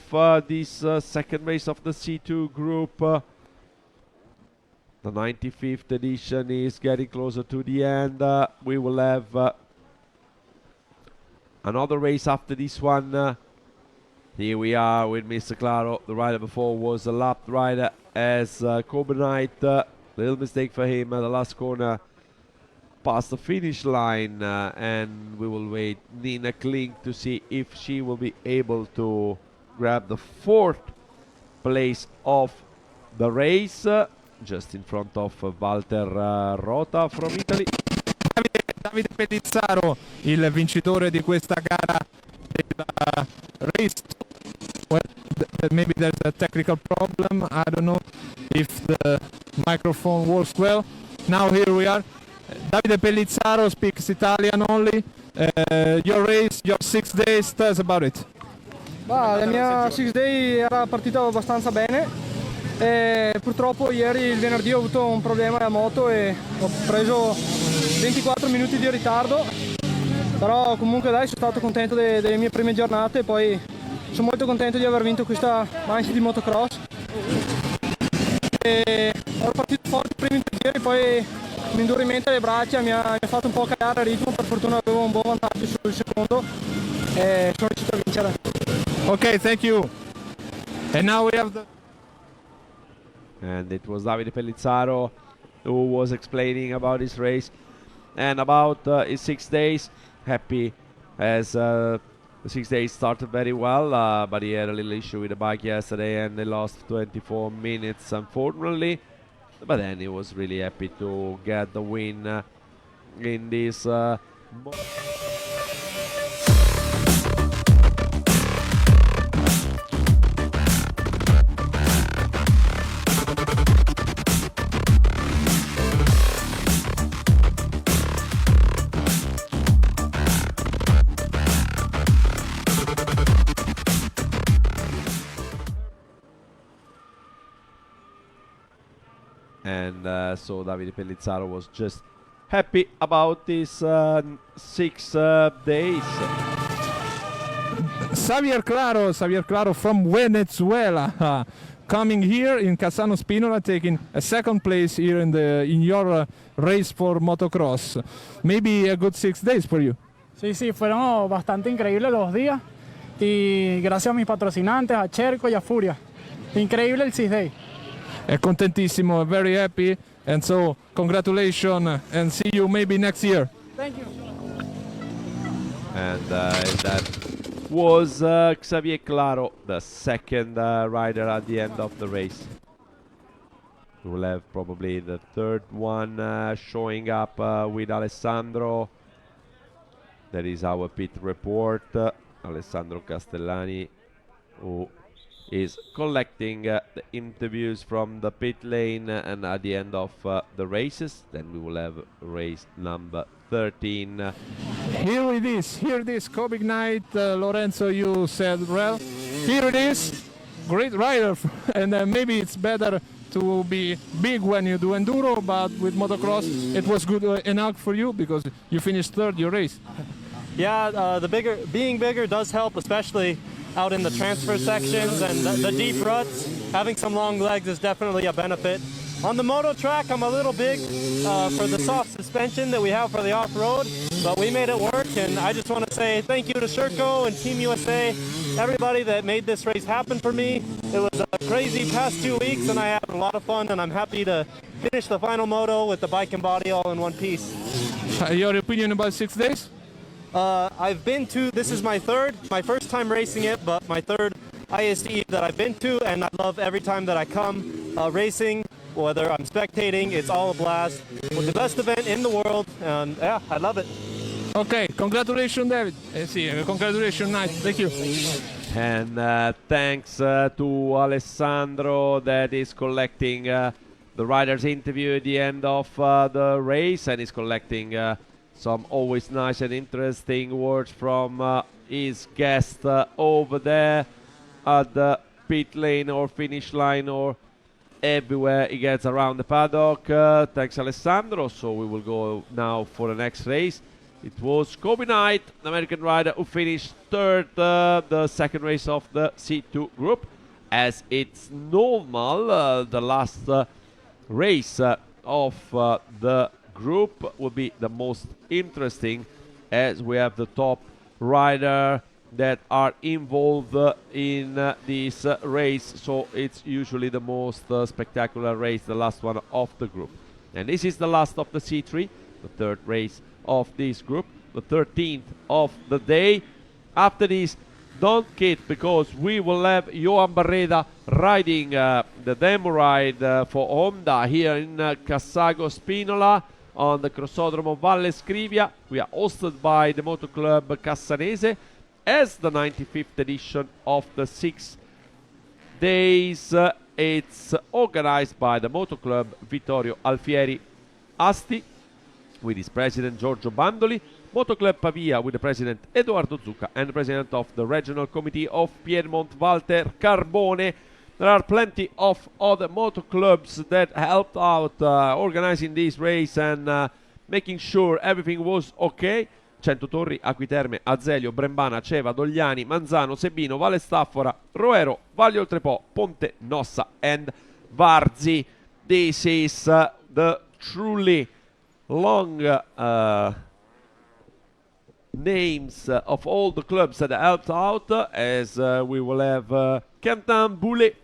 this 2nd race of the C2 group. The 95th edition is getting closer to the end. We will have another race after this one. Here we are with Mr. Claro. The rider before was a lapped rider, as Kobe Knight, little mistake for him at the last corner, past the finish line, and we will wait Nina Klink to see if she will be able to grab the 4th place of the race, just in front of Walter Rota from Italy. Davide Pellizzaro, il vincitore di questa gara del race. Well, maybe there's a technical problem. I don't know if the microphone works well. Now here we are. Davide Pellizzaro speaks Italian only. Your race, your 6 days, tell us about it. La mia 6 day era partita abbastanza bene. Purtroppo ieri, il venerdì, ho avuto un problema alla moto e ho preso 24 minuti di ritardo. Però comunque dai, sono stato contento delle mie prime giornate e poi sono molto contento di aver vinto questa manche di motocross. Ero partito forte i primi 3 giri, poi l'indurimento alle braccia mi ha fatto un po' calare il ritmo. Per fortuna avevo un buon vantaggio sul secondo e sono riuscito a vincere. Ok, thank you. And now we have the... And it was Davide Pellizzaro who was explaining about his race and about his 6 days. Happy as the 6 days started very well, but he had a little issue with the bike yesterday and they lost 24 minutes, unfortunately. But then he was really happy to get the win in this. And so Davide Pellizzaro was just happy about these 6 days. Xavier Claro from Venezuela, coming here in Cassano Spinola, taking a 2nd place here in your race for motocross. Maybe a good 6 days for you. Sí, fueron bastante increíbles los días y gracias a mis patrocinantes, a Cherco y a Furia. Increíble el 6 day. È contentissimo, very happy, and so congratulations and see you maybe next year. Thank you. And that was Xavier Claro, the 2nd rider at the end of the race. We will have probably the 3rd one showing up with Alessandro. That is our pit report. Alessandro Castellani, who is collecting the interviews from the pit lane, and at the end of the races, then we will have race number 13. Here it is, Kobe Knight, Lorenzo, you said well. Here it is, great rider, and maybe it's better to be big when you do enduro, but with motocross it was good enough for you because you finished 3rd your race. Yeah, being bigger does help, especially out in the transfer sections and the deep ruts. Having some long legs is definitely a benefit. On the moto track, I'm a little big for the soft suspension that we have for the off-road, but we made it work, and I just want to say thank you to Sherco and Team USA, everybody that made this race happen for me. It was a crazy past 2 weeks, and I had a lot of fun, and I'm happy to finish the final moto with the bike and body all in one piece. Your opinion about 6 days? I've been to, this is my first time racing it, but my 3rd ISDE that I've been to, and I love every time that I come racing, whether I'm spectating, it's all a blast. It was the best event in the world, and yeah, I love it. Okay, congratulations, David. Congratulations, nice, thank you. And thanks to Alessandro that is collecting the rider's interview at the end of the race, and is collecting some always nice and interesting words from his guest over there at the pit lane or finish line or everywhere he gets around the paddock. Thanks, Alessandro. So we will go now for the next race. It was Kobe Knight, the American rider, who finished 3rd the 2nd race of the C2 group. As it's normal, the last race of the group will be the most interesting, as we have the top rider that are involved in this race. So it's usually the most spectacular race, the last one of the group. And this is the last of the C3. the third race of this group, the 13th of the day. After this, don't kid, because we will have Johan Barreda riding the demo ride for Honda here in Cassago Spinola on the Crossodromo Valle Scrivia. We are hosted by the Moto Club Cassanese as the 95th edition of the 6 days. It's organized by the Moto Club Vittorio Alfieri Asti with his president Giorgio Bandoli, Moto Club Pavia with the president Edoardo Zucca and the president of the regional committee of Piedmont Walter Carbone. There are plenty of other moto clubs that helped out organizing this race and making sure everything was okay. Centotorri, Acquiterme, Azelio, Brembana, Ceva, Dogliani, Manzano, Sebino, Valle Staffora, Roero, Valle Oltrepò, Ponte, Nossa and Varzi. This is the truly long names of all the clubs that helped out, as we will have Quentin Boulet,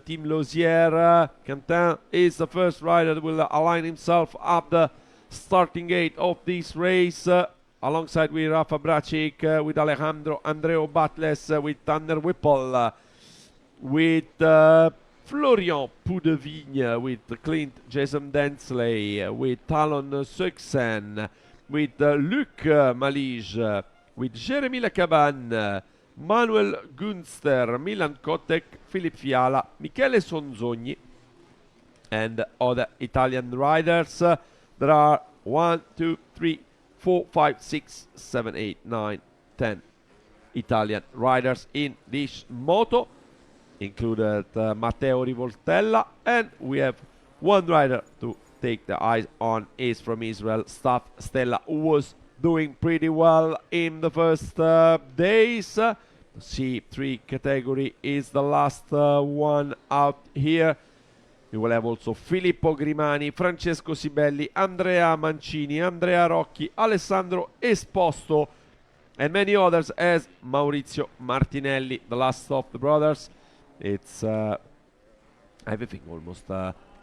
Team Lausière. Quentin is the first rider that will align himself up the starting gate of this race, alongside with Rafa Bracic, with Alejandro Andreo Batles, with Tanner Whipple, with Florian Poudevigne, with Clint Jason Densley, with Talon Suxen, with Luc Malige, with Jérémy Lacaban, Manuel Gunster, Milan Kotek, Filip Fiala, Michele Sonzogni, and other Italian riders. There are 1, 2, 3, 4, 5, 6, 7, 8, 9, 10 Italian riders in this moto, included Matteo Rivoltella, and we have one rider to take the eyes on is from Israel, Staff Stella, who was doing pretty well in the first days. The C3 category is the last one out here. We will have also Filippo Grimani, Francesco Sibelli, Andrea Mancini, Andrea Rocchi, Alessandro Esposto, and many others, as Maurizio Martinelli, the last of the brothers. It's everything almost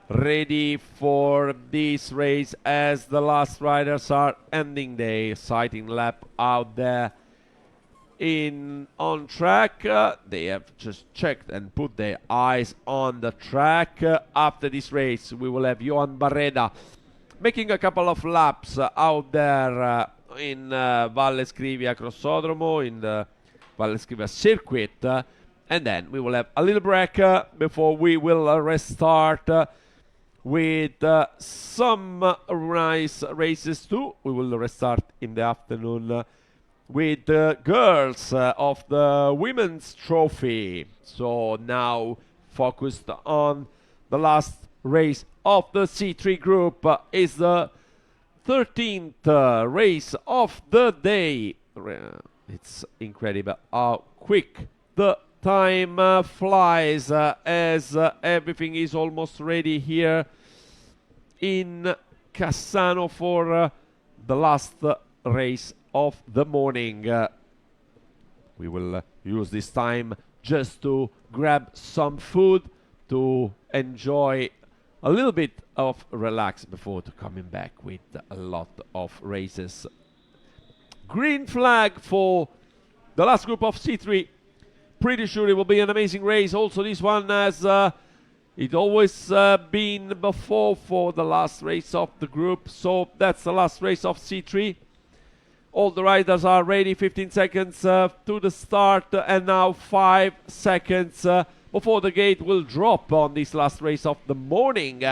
ready for this race, as the last riders are ending their sighting lap out there on track. They have just checked and put their eyes on the track. After this race, we will have Johan Barreda making a couple of laps out there in Valle Scrivia Crossodromo, in the Valle Scrivia circuit, and then we will have a little break before we will restart with some nice races too. We will restart in the afternoon with the girls of the women's trophy. So now focused on the last race of the C3 group is the 13th race of the day. It's incredible how quick the time flies, as everything is almost ready here in Cassano for the last race of the morning. We will use this time just to grab some food, to enjoy a little bit of relax before coming back with a lot of races. Green flag for the last group of C3. Pretty sure it will be an amazing race. Also, this one has it always been before for the last race of the group. So that's the last race of C3. All the riders are ready. 15 seconds to the start, and now 5 seconds before the gate will drop on this last race of the morning.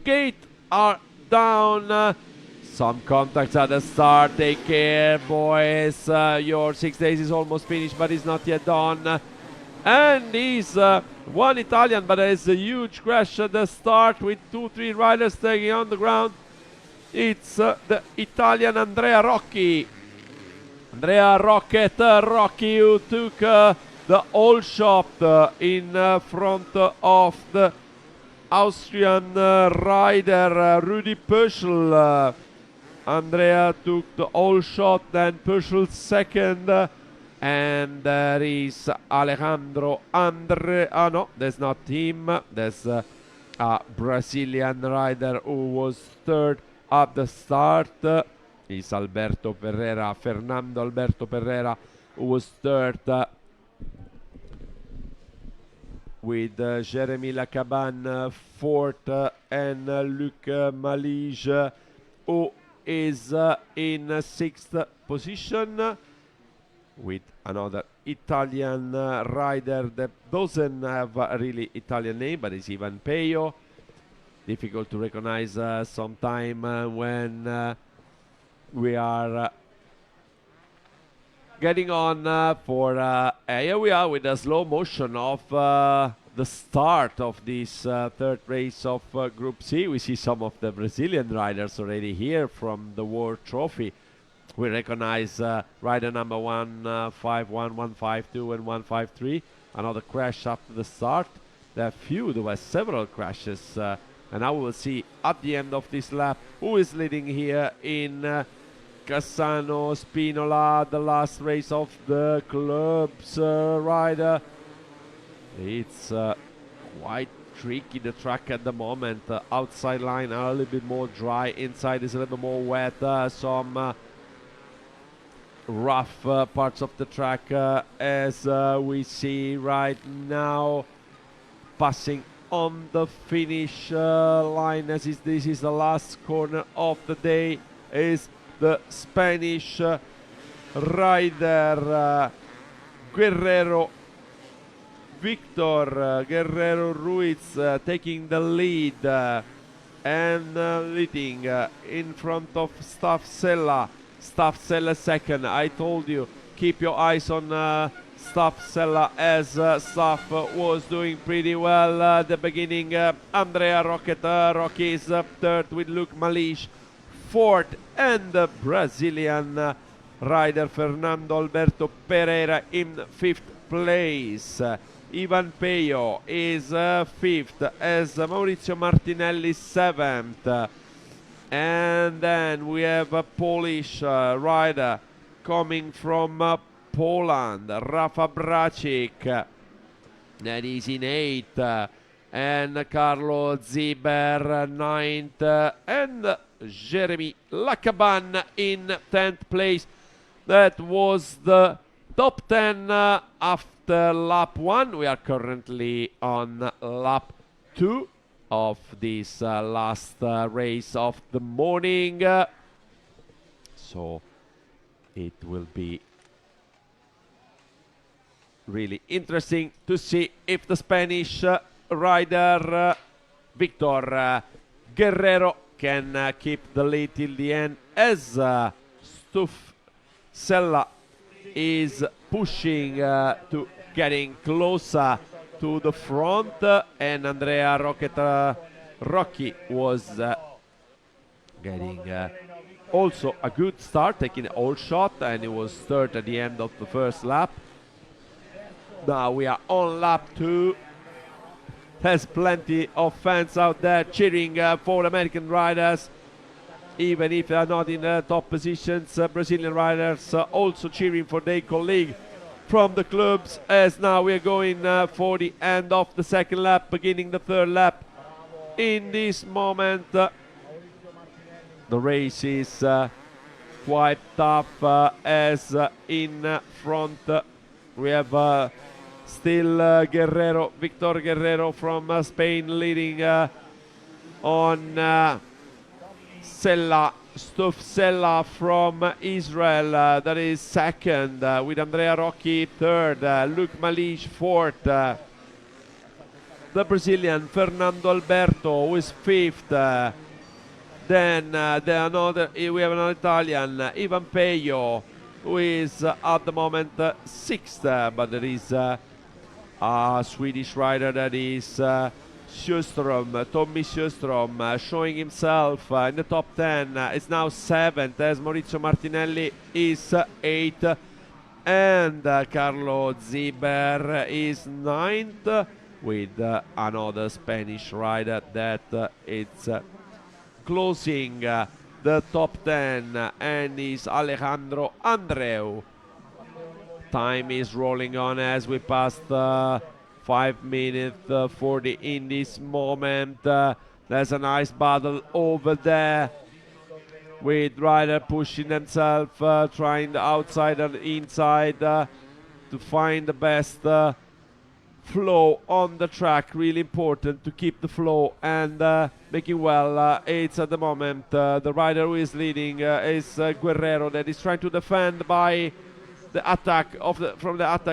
Gate are down. Some contacts at the start. Take care, boys. Your 6 days is almost finished, but it's not yet done. And he's one Italian, but there's a huge crash at the start with 2-3 riders taking on the ground. It's the Italian Andrea Rocchi. Andrea Rocket Rocchi, who took the whole shot in front of the Austrian rider Rudi Pöschl. Andrea took the whole shot, then Pöschl second. And there is Alejandro no, that's not him. There's a Brazilian rider who was third at the start. is Alberto Ferrera, Fernando Alberto Ferrera, who was third, with Jeremy Lacaban fourth, and Luc Malige, who is in sixth position, with another Italian rider that doesn't have a really Italian name, but is Ivan Peyo. Difficult to recognize sometime when we are getting on for here we are with a slow motion of the start of this third race of Group C. We see some of the Brazilian riders already here from the World Trophy. We recognize rider number 151, 152 and 153. Another crash after the start. There were several crashes, and now we will see at the end of this lap who is leading here in Cassano Spinola, the last race of the club's rider. It's quite tricky, the track at the moment. Outside line are a little bit more dry, inside is a little bit more wet. Some rough parts of the track as we see right now. Passing on the finish line, as this is the last corner of the day, is the Spanish rider Guerrero Victor Guerrero Ruiz, taking the lead and leading in front of Staff Sella second. I told you, keep your eyes on Staff Sella, as Staff was doing pretty well at the beginning. Andrea Rocky is third with Luc Malige fourth, and the Brazilian rider Fernando Alberto Pereira in fifth place. Ivan Peyo is fifth, as Maurizio Martinelli seventh. And then we have a Polish rider coming from Poland, Rafa Bracik, that is in eighth, and Carlo Ziber ninth, and Jeremy Lacaban in 10th place. That was the top 10 after lap 1. We are currently on lap 2 of this last race of the morning. So it will be really interesting to see if the Spanish rider Victor Guerrero can keep the lead till the end, as Stuff Sella is pushing to getting closer to the front, and Andrea Rocky was getting also a good start, taking all shot, and he was third at the end of the first lap. Now we are on lap 2. There's plenty of fans out there cheering for American riders, even if they are not in top positions. Brazilian riders also cheering for their colleague from the clubs, as now we are going for the end of the second lap, beginning the third lap. In this moment, the race is quite tough, as in front we have still Victor Guerrero from Spain leading on Stuff Sella from Israel, that is second, with Andrea Rocky third, Luc Malige fourth, the Brazilian Fernando Alberto who is fifth, then we have another Italian, Ivan Peyo, who is at the moment sixth, but there is a Swedish rider that is Tommy Sjöström, showing himself in the top 10. Is now 7th, as Maurizio Martinelli is 8th, and Carlo Ziber is 9th, with another Spanish rider that it's closing the top 10, and is Alejandro Andreu. Time is rolling on as we pass 5 minutes 40 in this moment. There's a nice battle over there with rider pushing themselves, trying the outside and inside to find the best flow on the track. Really important to keep the flow and making well. It's at the moment the rider who is leading is Guerrero, that is trying to defend by the attack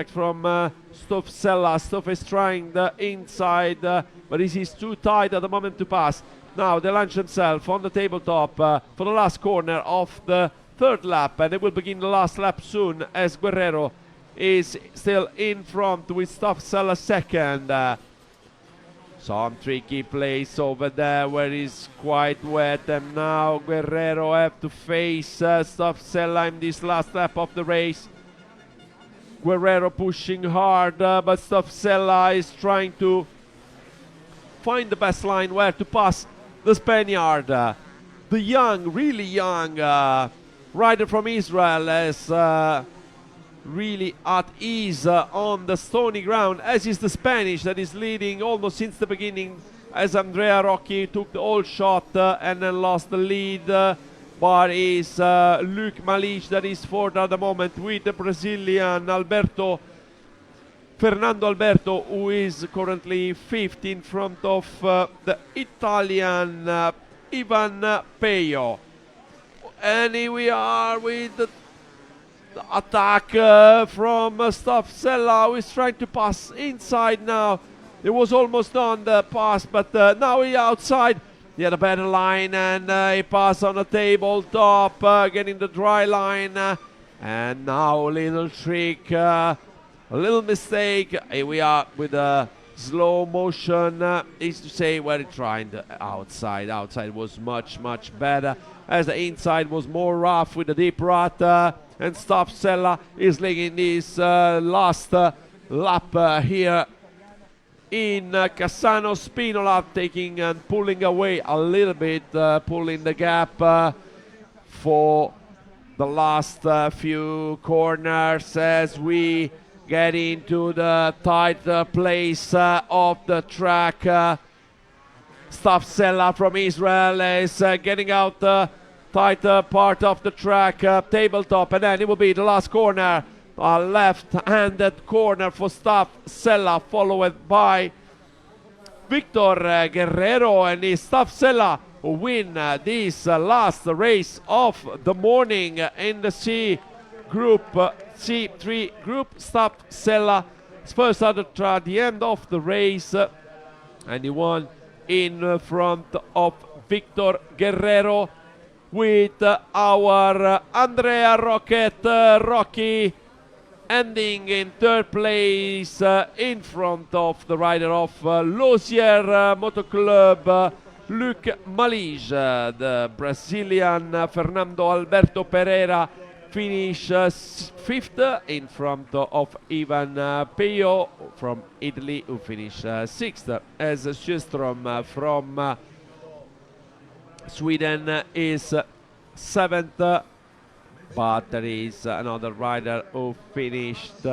from Stoff Sella. Stoff is trying the inside, but this is too tight at the moment to pass. Now they launch themselves on the tabletop for the last corner of the third lap, and they will begin the last lap soon as Guerrero is still in front with Stoff Sella second. Some tricky place over there where it's quite wet, and now Guerrero have to face Stoff Sella in this last lap of the race. Guerrero pushing hard, but Stoff Sella is trying to find the best line where to pass the Spaniard. The young, really young rider from Israel is really at ease on the stony ground, as is the Spanish that is leading almost since the beginning, as Andrea Rocchi took the old shot and then lost the lead. But is Luc Malich that is fourth at the moment with the Brazilian Fernando Alberto, who is currently fifth in front of the Italian Ivan Peyo. And here we are with the attack from Stoff Sella, who is trying to pass inside now. It was almost on the pass, but now he outside. He had a better line, and he passed on the tabletop, getting the dry line. And now a little trick, a little mistake. Here we are with a slow motion. Is to say where he tried the outside. Outside was much, much better, as the inside was more rough with the deep rut. And Stoff Sella is leading this last lap here in Cassano Spinola, taking and pulling away a little bit, pulling the gap for the last few corners as we get into the tight place of the track. Stoff Sella from Israel is getting out the tight part of the track, tabletop, and then it will be the last corner. A left-handed corner for Stoff Sella, followed by Victor Guerrero, and it's Stoff Sella who win this last race of the morning in the C group, C3 group. Stoff Sella is first at the end of the race, and he won in front of Victor Guerrero, with our Andrea Rocchi ending in third place in front of the rider of Losier Moto Club, Luc Malige. The Brazilian Fernando Alberto Pereira finished fifth in front of Ivan Peyo from Italy, who finished sixth, as Sjöström from Sweden is seventh. But there is another rider who finished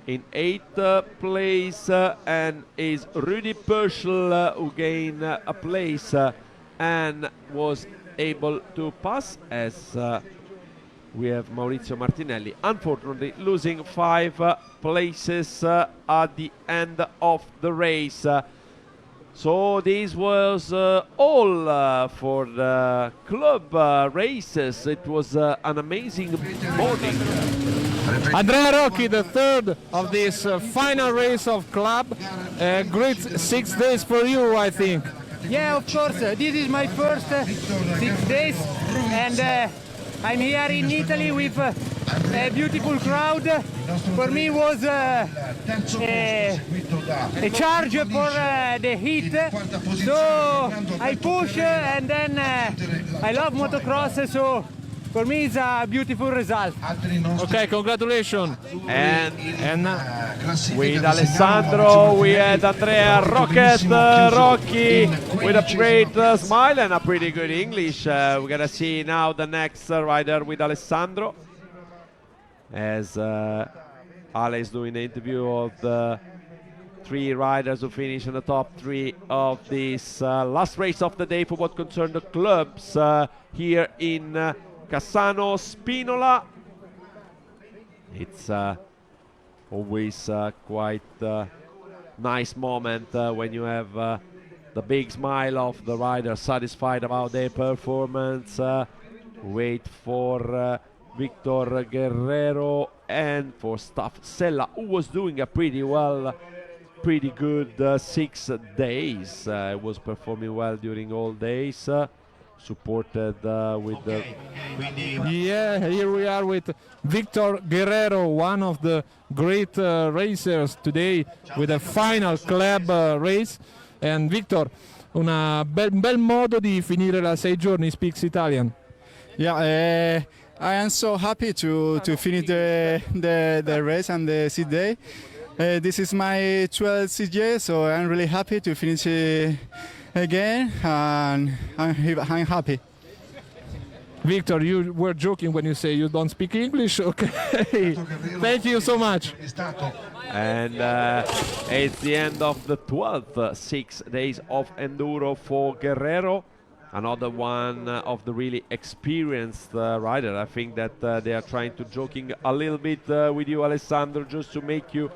in eighth place, and is Rudi Pöschl, who gained a place and was able to pass, as we have Maurizio Martinelli, unfortunately losing 5 places at the end of the race. So this was all for the club races. It was an amazing morning. Andrea Rocchi, the third of this final race of club. Great 6 days for you, I think. Yeah, of course. This is my first 6 days, and I'm here in Italy with a beautiful crowd. For me, it was a charge for the heat. So I push, and then I love motocross. So for me, it's a beautiful result. Okay, congratulations. And with Alessandro, we had Andrea Rocchi with a great smile and a pretty good English. We're gonna see now the next rider with Alessandro, as Ale is doing the interview of the three riders who finish in the top three of this last race of the day for what concerns the clubs here in Cassano Spinola. It's always quite nice moment when you have the big smile of the riders satisfied about their performance. Wait for Victor Guerrero and for Staff Sella, who was doing a pretty good 6 days. Was performing well during all days. Supported with the... Yeah, here we are with Victor Guerrero, one of the great racers today with a final club race. And Victor, un bel modo di finire la 6 giorni, speaks Italian. Yeah, I am so happy to finish the race and the 6th day. This is my 12th CJ, so I'm really happy to finish again, and I'm happy. Victor, you were joking when you say you don't speak English. Okay, thank you so much. And it's the end of the 12th 6 days of enduro for Guerrero. Another one of the really experienced rider. I think that they are trying to joking a little bit with you, Alessandro, just to make you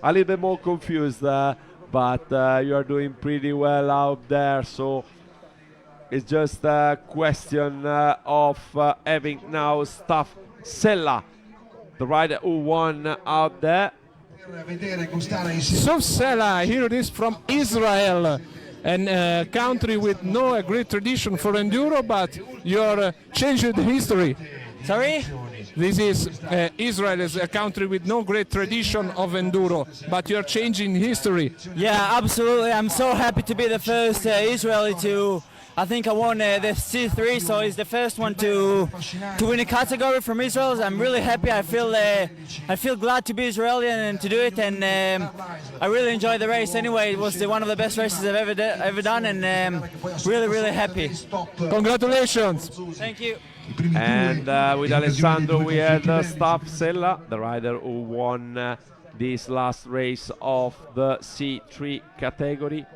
a little bit more confused. But you are doing pretty well out there, so it's just a question of having now Staff Sella, the rider who won out there. Staff Sella, here it is from Israel, and country with no great tradition for enduro, but you're changing the history. Sorry? This is Israel is a country with no great tradition of enduro, but you're changing history. Yeah, absolutely. I'm so happy to be the first Israeli to. I think I won the C3, so it's the first one to win a category from Israel. I'm really happy. I feel glad to be Israeli and to do it, and I really enjoyed the race. Anyway, it was one of the best races I've ever done, and really happy. Congratulations! Thank you. And with Alessandro we had Staff Sella, the rider who won this last race of the C3 category.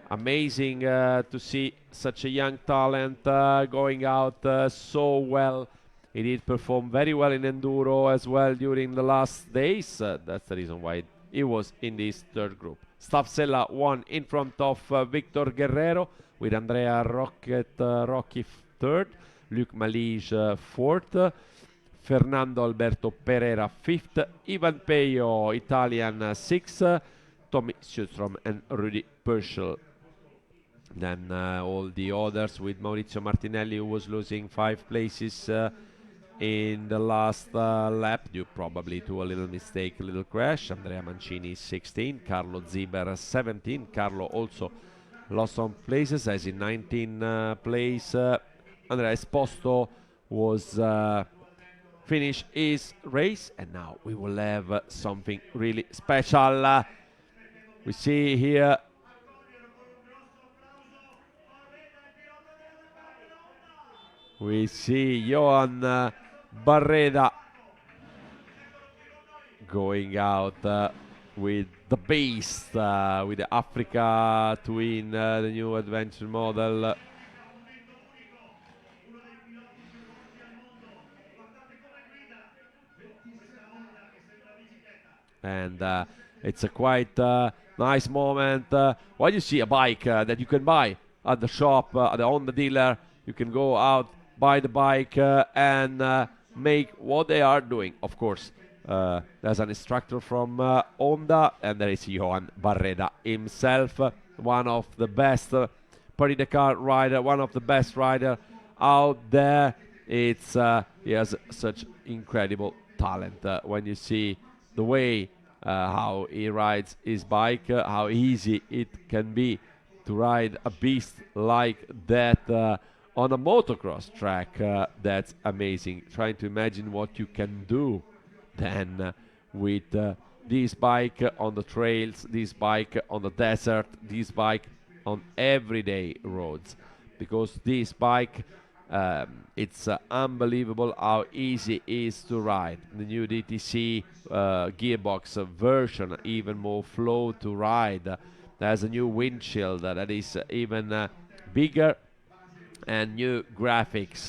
Amazing to see such a young talent going out so well. He did perform very well in enduro as well during the last days. That's the reason why he was in this third group. Staff Sella won in front of Victor Guerrero, with Andrea Rocchi third, Luc Malige fourth, Fernando Alberto Pereira fifth, Ivan Peyo, Italian sixth, Tommy Sjöström and Rudy Purcell. Then all the others, with Maurizio Martinelli, who was losing 5 places in the last lap due probably to a little mistake, a little crash. Andrea Mancini 16, Carlo Ziber 17. Carlo also lost some places, as in 19 place. Andrea Esposto was finished his race, and now we will have something really special. We see here Johan Barreda going out with the beast, with the Africa Twin, the new adventure model. And it's a quite nice moment. When you see a bike that you can buy at the shop, at the Honda dealer, you can go out, buy the bike and make what they are doing. Of course, there's an instructor from Honda, and there is Johan Barreda himself, one of the best Paris-Dakar rider, one of the best rider out there. It's he has such incredible talent. When you see the way how he rides his bike, how easy it can be to ride a beast like that on a motocross track, that's amazing. Trying to imagine what you can do then with this bike on the trails, this bike on the desert, this bike on everyday roads, because this bike It's unbelievable how easy it is to ride. The new DTC gearbox version, even more flow to ride. There's a new windshield that is even bigger, and new graphics.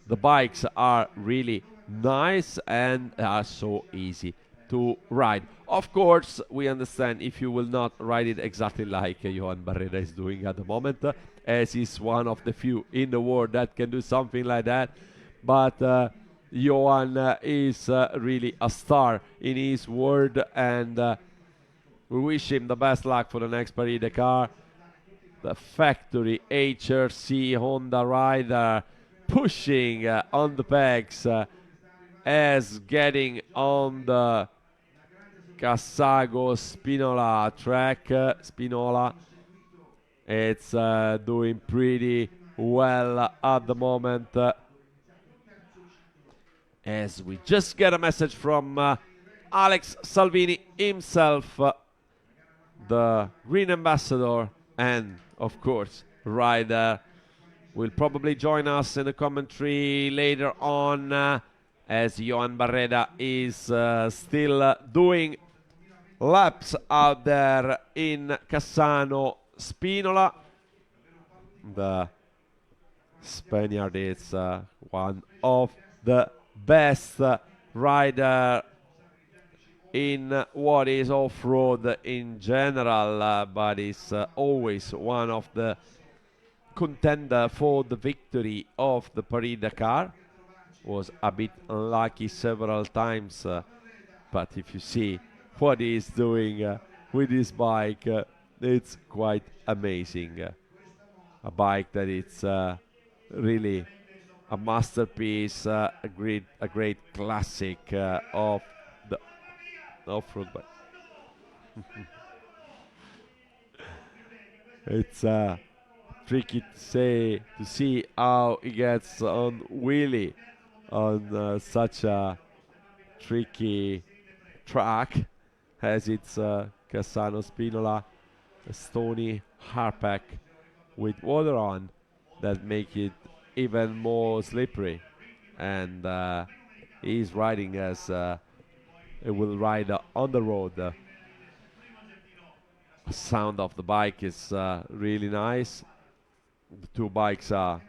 The bikes are really nice and are so easy to ride. Of course, we understand if you will not ride it exactly like Johan Barrera is doing at the moment, as he's one of the few in the world that can do something like that. But Johan is really a star in his world, and we wish him the best luck for the next Paris-Dakar. The factory HRC Honda rider pushing on the pegs as getting on the Cassago Spinola track. Spinola, it's doing pretty well at the moment. As we just get a message from Alex Salvini himself, the Green Ambassador, and of course rider, will probably join us in the commentary later on, as Johan Barrera is still doing laps out there in Cassano Spinola. The Spaniard is one of the best rider in what is off-road in general, but is always one of the contender for the victory of the Paris-Dakar. Was a bit unlucky several times, but if you see what he is doing with his bike, it's quite amazing. A bike that it's really a masterpiece, a great classic of the off-road bike. It's tricky to see how he gets on wheelie on such a tricky track as it's Cassano Spinola, a stony hardpack with water on that make it even more slippery, and he's riding as it will ride on the road. The sound of the bike is really nice. The two bikes are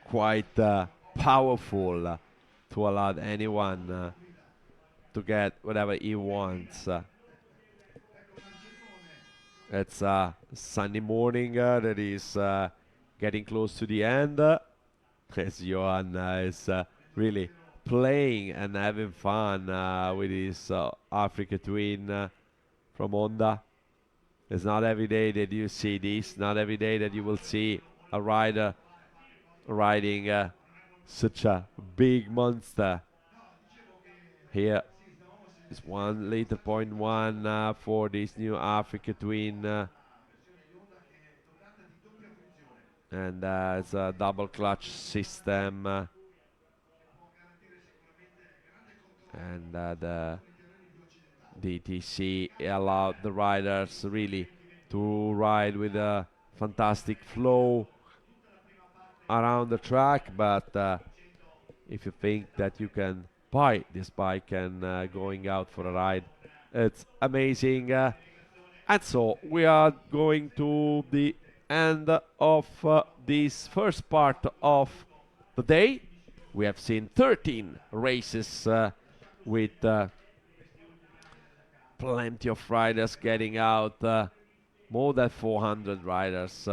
quite powerful to allow anyone to get whatever he wants. It's a Sunday morning that is getting close to the end, as Johan is really playing and having fun with his Africa Twin from Honda. It's not every day that you see this, not every day that you will see a rider riding such a big monster. Here is 1 liter 0.1 for this new Africa Twin, and it's a double clutch system, and the DTC allowed the riders really to ride with a fantastic flow around the track. But if you think that you can buy this bike and going out for a ride, it's amazing. And so we are going to the end of this first part of the day. We have seen 13 races with plenty of riders getting out, more than 400 riders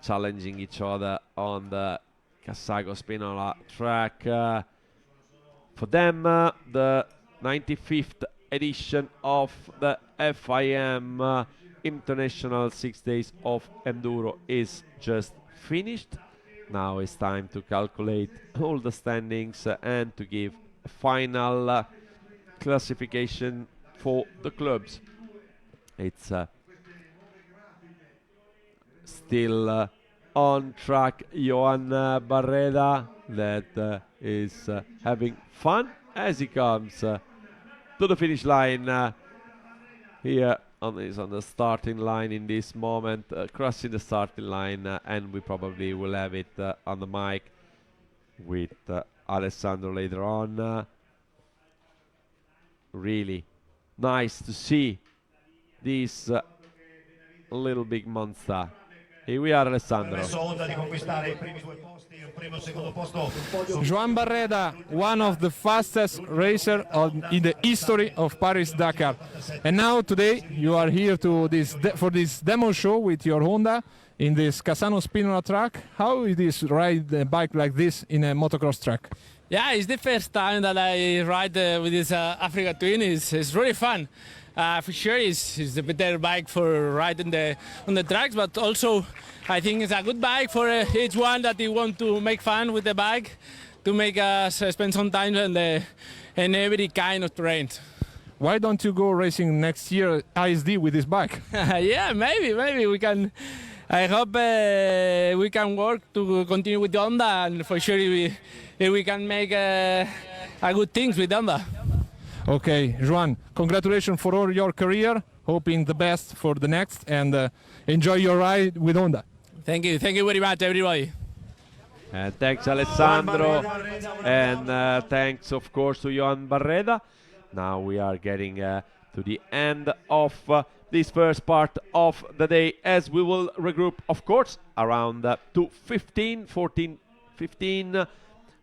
challenging each other on the Cassago Spinola track. For them, the 95th edition of the FIM International 6 Days of Enduro is just finished. Now it's time to calculate all the standings and to give a final classification for the clubs. It's still on track Johan Barrera, that is having fun as he comes to the finish line here is on the starting line in this moment, crossing the starting line, and we probably will have it on the mic with Alessandro later on. Really nice to see this little big monster. Here we are, Alessandro. Joan Barreda, one of the fastest racers in the history of Paris-Dakar. And now today you are here to for this demo show with your Honda in this Casano Spinola track. How it is ride a bike like this in a motocross track? Yeah, it's the first time that I ride with this Africa Twin. It's really fun. For sure, it's a better bike for riding on the tracks, but also I think it's a good bike for each one that you want to make fun with the bike, to make us spend some time in every kind of terrain. Why don't you go racing next year ISD with this bike? Yeah, maybe we can. I hope we can work to continue with Honda, and for sure we can make a good things with Honda. Okay, Joan, congratulations for all your career. Hoping the best for the next, and enjoy your ride with Honda. Thank you very much, everybody. And thanks, Alessandro, and thanks, of course, to Joan Barreda. Now we are getting to the end of this first part of the day, as we will regroup, of course, around 2:15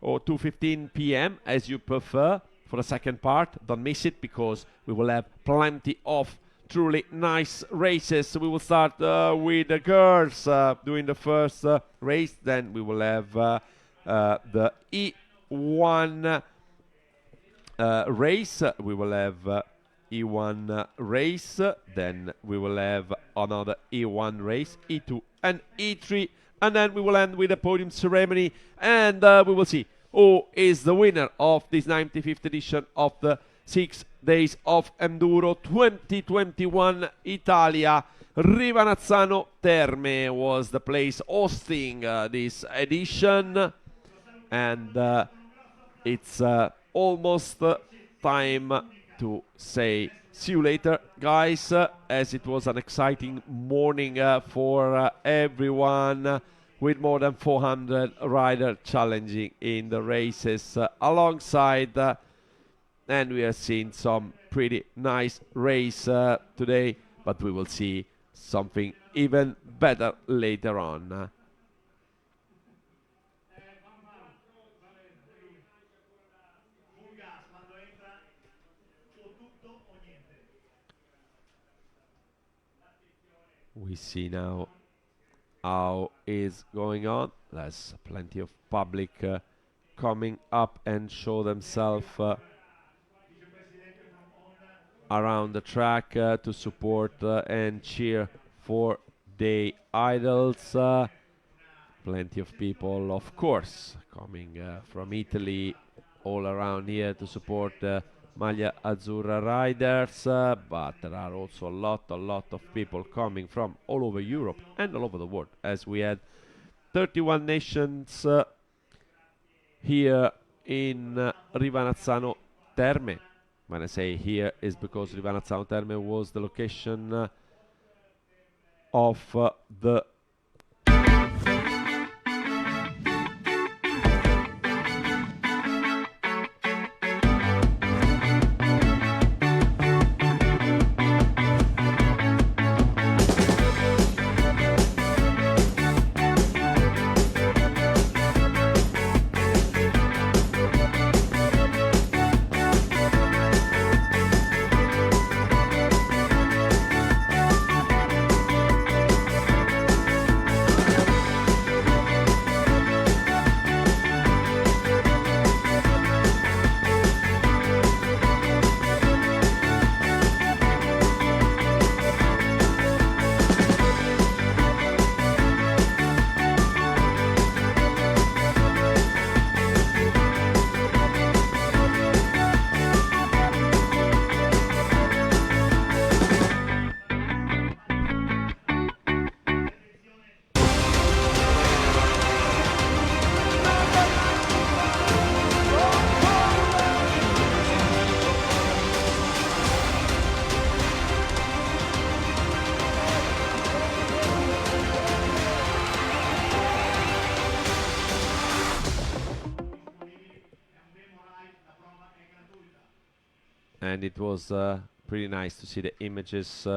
or 2:15 p.m. as you prefer. For the second part, don't miss it, because we will have plenty of truly nice races. We will start with the girls doing the first race. Then we will have the E1 race. We will have E1 race. Then we will have another E1 race, E2 and E3. And then we will end with a podium ceremony. And we will see who is the winner of this 95th edition of the 6 Days of Enduro 2021 Italia. Rivanazzano Terme was the place hosting this edition, and it's almost time to say see you later, guys, as it was an exciting morning for everyone, with more than 400 riders challenging in the races alongside, and we have seen some pretty nice race today, but we will see something even better later on. We see now how is going on. There's plenty of public coming up and show themselves around the track to support and cheer for the idols. Plenty of people, of course, coming from Italy all around here to support Maglia Azzurra riders, but there are also a lot of people coming from all over Europe and all over the world, as we had 31 nations here in Rivanazzano Terme. When I say here, is because Rivanazzano Terme was the location of the and it was pretty nice to see the images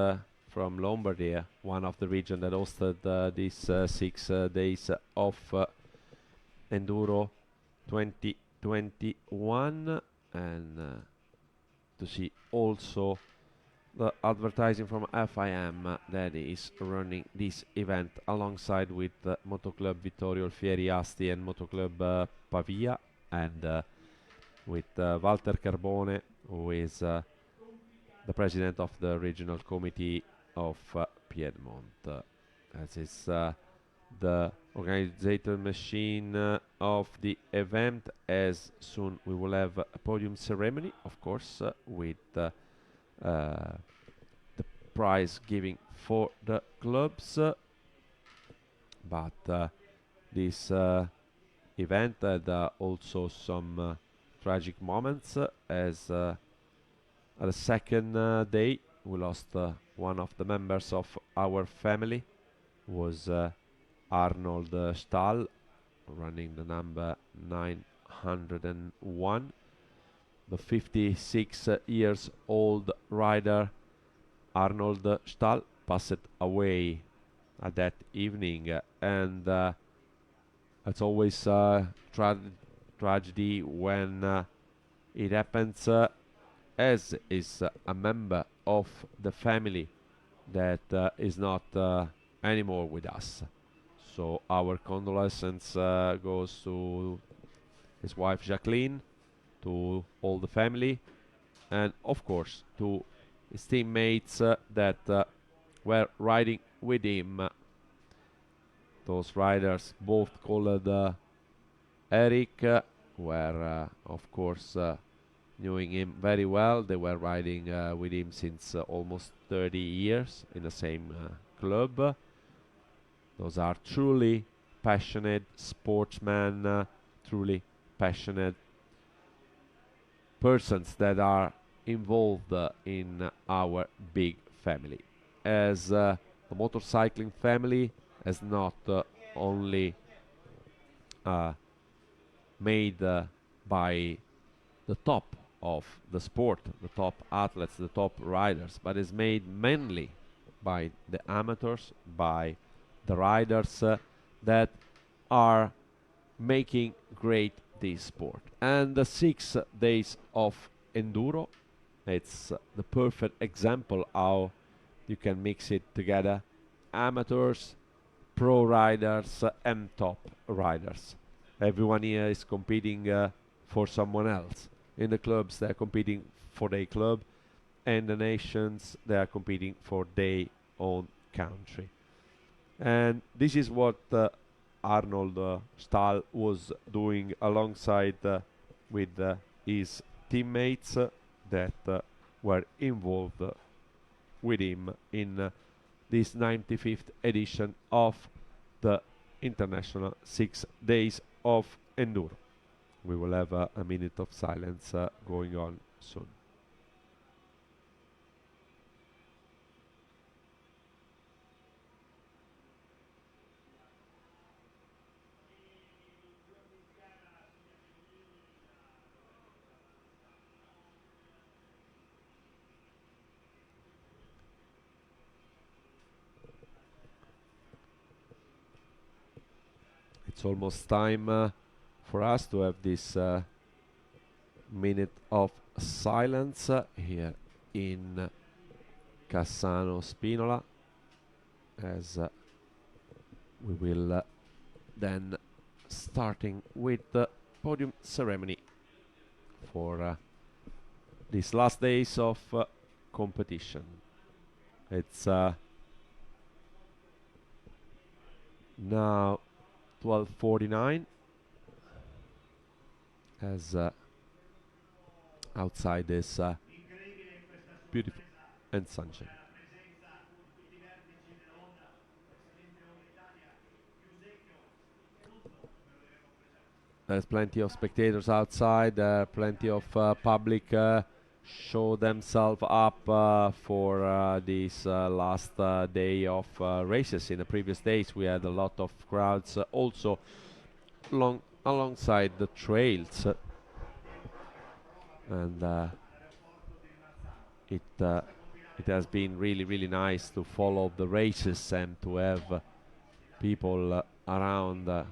from Lombardy, one of the regions that hosted these 6 days of Enduro 2021, and to see also the advertising from FIM that is running this event alongside with Motoclub Vittorio Alfieri Asti and Motoclub Pavia, and with Walter Carbone, who is the president of the regional committee of Piedmont. As is the organizer machine of the event, as soon we will have a podium ceremony, of course, with the prize giving for the clubs. But this event had also some tragic moments, as at the second day we lost one of the members of our family, was Arnold Stahl, running the number 901. The 56 years old rider Arnold Stahl passed away that evening, and it's always tragedy when it happens, as is a member of the family that is not anymore with us. So our condolences goes to his wife Jacqueline, to all the family, and of course to his teammates that were riding with him. Those riders, both called Eric, were of course knowing him very well. They were riding with him since almost 30 years in the same club. Those are truly passionate sportsmen, truly passionate persons that are involved in our big family. As the motorcycling family is not only made by the top of the sport, the top athletes, the top riders, but is made mainly by the amateurs, by the riders that are making great this sport. And the 6 days of enduro, it's the perfect example how you can mix it together: amateurs, pro riders, and top riders. Everyone here is competing for someone else. In the clubs, they're competing for their club, and the nations, they are competing for their own country. And this is what Arnold Stahl was doing alongside with his teammates that were involved with him in this 95th edition of the International 6 Days of Enduro. We will have a minute of silence going on soon. It's almost time for us to have this minute of silence here in Cassano Spinola, as we will then starting with the podium ceremony for these last days of competition. It's now 12:49, as outside is beautiful and sunshine. There's plenty of spectators outside, plenty of public show themselves up for this last day of races. In the previous days we had a lot of crowds also alongside the trails, and it has been really nice to follow the races and to have people around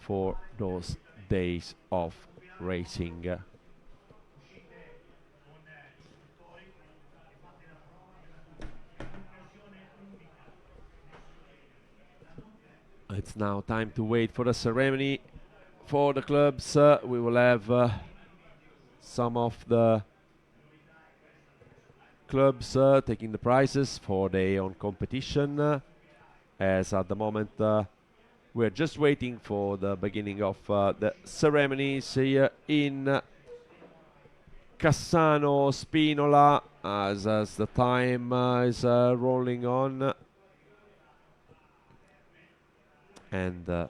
for those days of racing. It's now time to wait for the ceremony for the clubs. We will have some of the clubs taking the prizes for their own competition, as at the moment we're just waiting for the beginning of the ceremonies here in Cassano Spinola, as the time is rolling on, and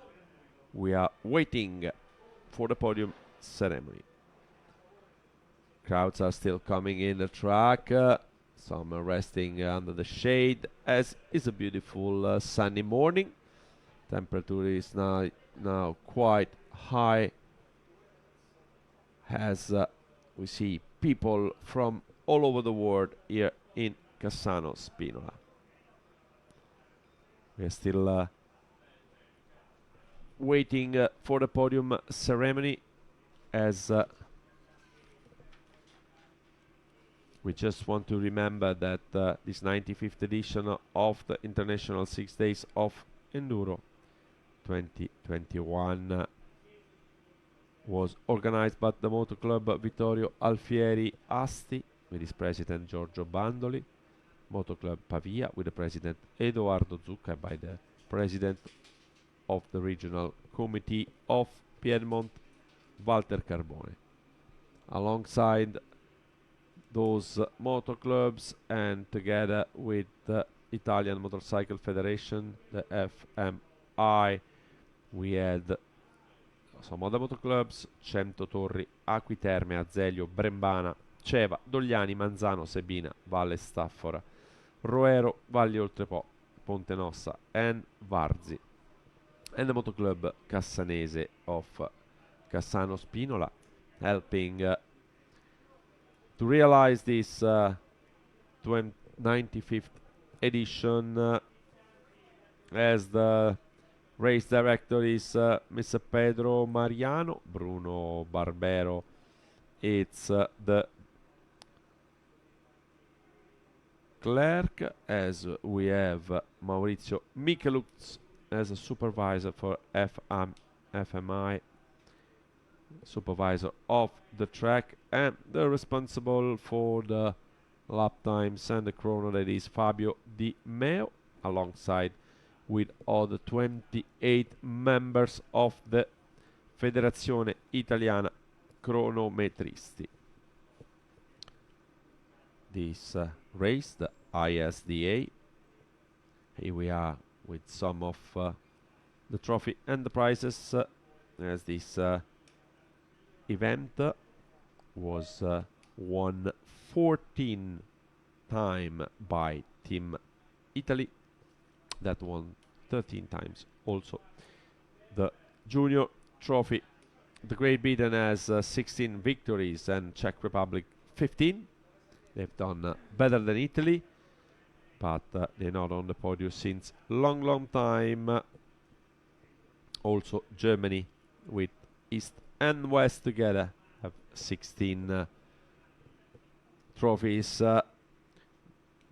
we are waiting for the podium ceremony. Crowds are still coming in the track. Some are resting under the shade, as is a beautiful sunny morning. Temperature is now quite high, as we see people from all over the world here in Cassano Spinola. We are still waiting for the podium ceremony, as we just want to remember that this 95th edition of the International 6 Days of Enduro 2021 was organized by the Moto Club Vittorio Alfieri Asti with its president Giorgio Bandoli, Moto Club Pavia with the president Edoardo Zucca, by the president of the regional committee of Piedmont, Walter Carbone. Alongside those motor clubs, and together with the Italian Motorcycle Federation, the FMI, we had some other motor clubs: Cento Torri, Acquiterme, Azeglio, Brembana, Ceva, Dogliani, Manzano, Sebina, Valle Staffora, Roero, Valli Oltrepo, Ponte Nossa and Varzi, and the Moto Club Cassanese of Cassano Spinola, helping to realize this 95th edition, as the race director is Mr. Pedro Mariano. Bruno Barbero, it's the clerk, as we have Maurizio Micheluz as a supervisor for FMI, supervisor of the track, and the responsible for the lap times and the chrono, that is Fabio Di Meo, alongside with all the 28 members of the Federazione Italiana Cronometristi. This race, the ISDA, here we are with some of the trophy and the prizes, as this event was won 14 times by Team Italy, that won 13 times also the junior trophy. The Great Britain has 16 victories and Czech Republic 15. They've done better than Italy, but they're not on the podium since long time. Also Germany, with East and West together, have 16 trophies.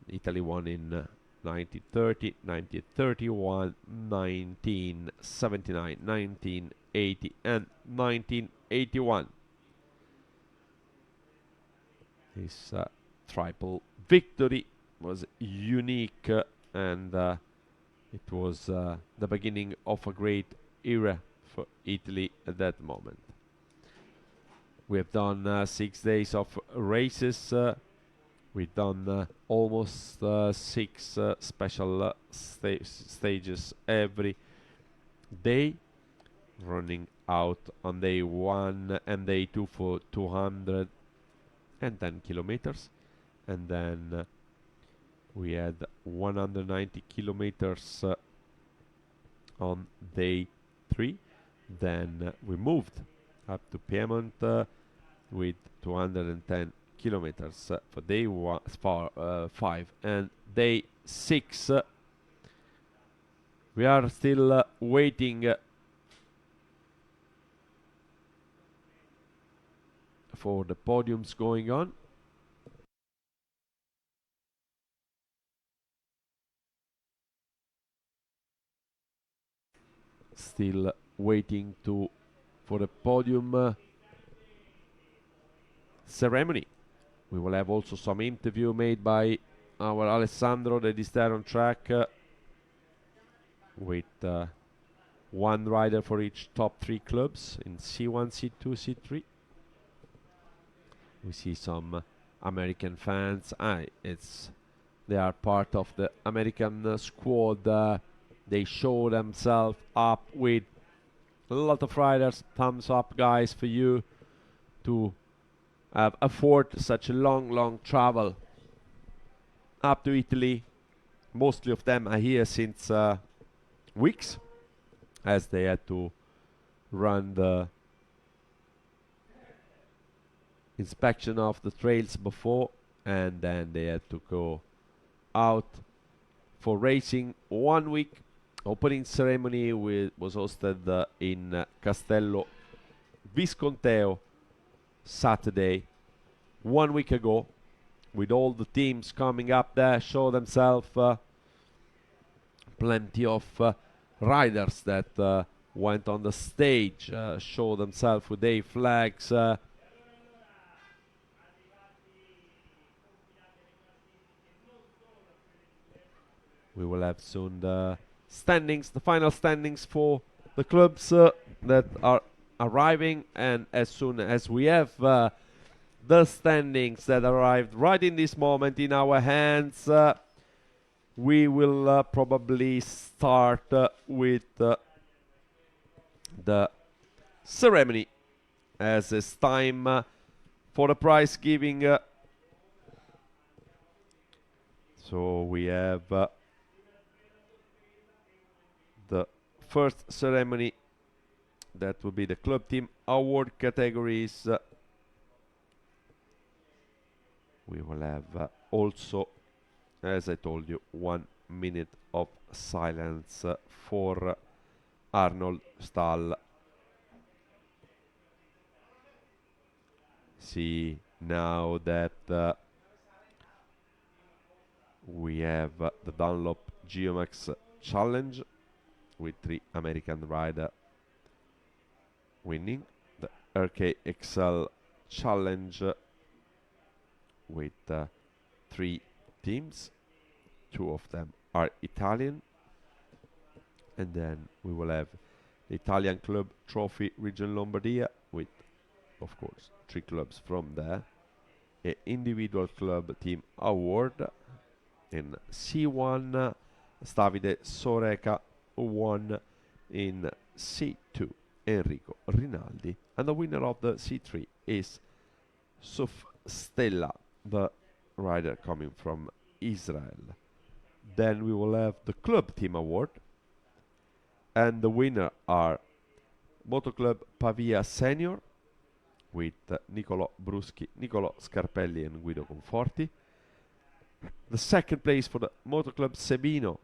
Italy won in 1930, 1931, 1979, 1980 and 1981. This triple victory was unique, and it was the beginning of a great era for Italy at that moment. We have done 6 days of races. We've done almost 6 special stages every day, running out on day 1 and day 2 for 210 kilometers, and then we had 190 kilometers on day 3. Then we moved up to Piedmont with 210 kilometers for day 5 and day 6. We are still waiting for the podiums going on. Still waiting for the podium ceremony. We will have also some interview made by our Alessandro that is there on track with one rider for each top 3 clubs in C1, C2, C3. We see some American fans. They are part of the American squad. They show themselves up with a lot of riders. Thumbs up, guys, for you to afford such a long travel up to Italy. Mostly of them are here since weeks, as they had to run the inspection of the trails before, and then they had to go out for racing 1 week. Opening ceremony was hosted in Castello Visconteo Saturday 1 week ago, with all the teams coming up there, show themselves. Plenty of riders that went on the stage, show themselves with their flags. We will have soon the standings, the final standings for the clubs that are arriving, and as soon as we have the standings that arrived right in this moment in our hands, we will probably start with the ceremony, as it's time for the prize giving. So we have the first ceremony, that will be the club team award categories. We will have also, as I told you, 1 minute of silence for Arnold Stahl. See now that we have the Dunlop Geomax Challenge with 3 American riders winning, the RKXL Challenge with 3 teams, 2 of them are Italian, and then we will have the Italian Club Trophy Region Lombardia with, of course, 3 clubs from there, an individual club team award in C1, Stavide Soreca won, in C2 Enrico Rinaldi, and the winner of the C3 is Suf Stella, the rider coming from Israel. Then we will have the club team award, and the winner are Moto Club Pavia Senior with Niccolò Bruschi, Niccolò Scarpelli and Guido Conforti. The second place for the Moto Club Sebino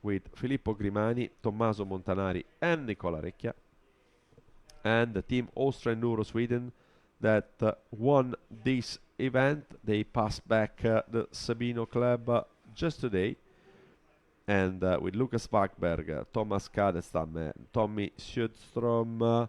with Filippo Grimani, Tommaso Montanari and Nicola Recchia. And the team Austria Enduro Sweden that won this event, they passed back the Sabino Club just today, and with Lukas Wackberg, Thomas Kadestam and Tommy Sjöström,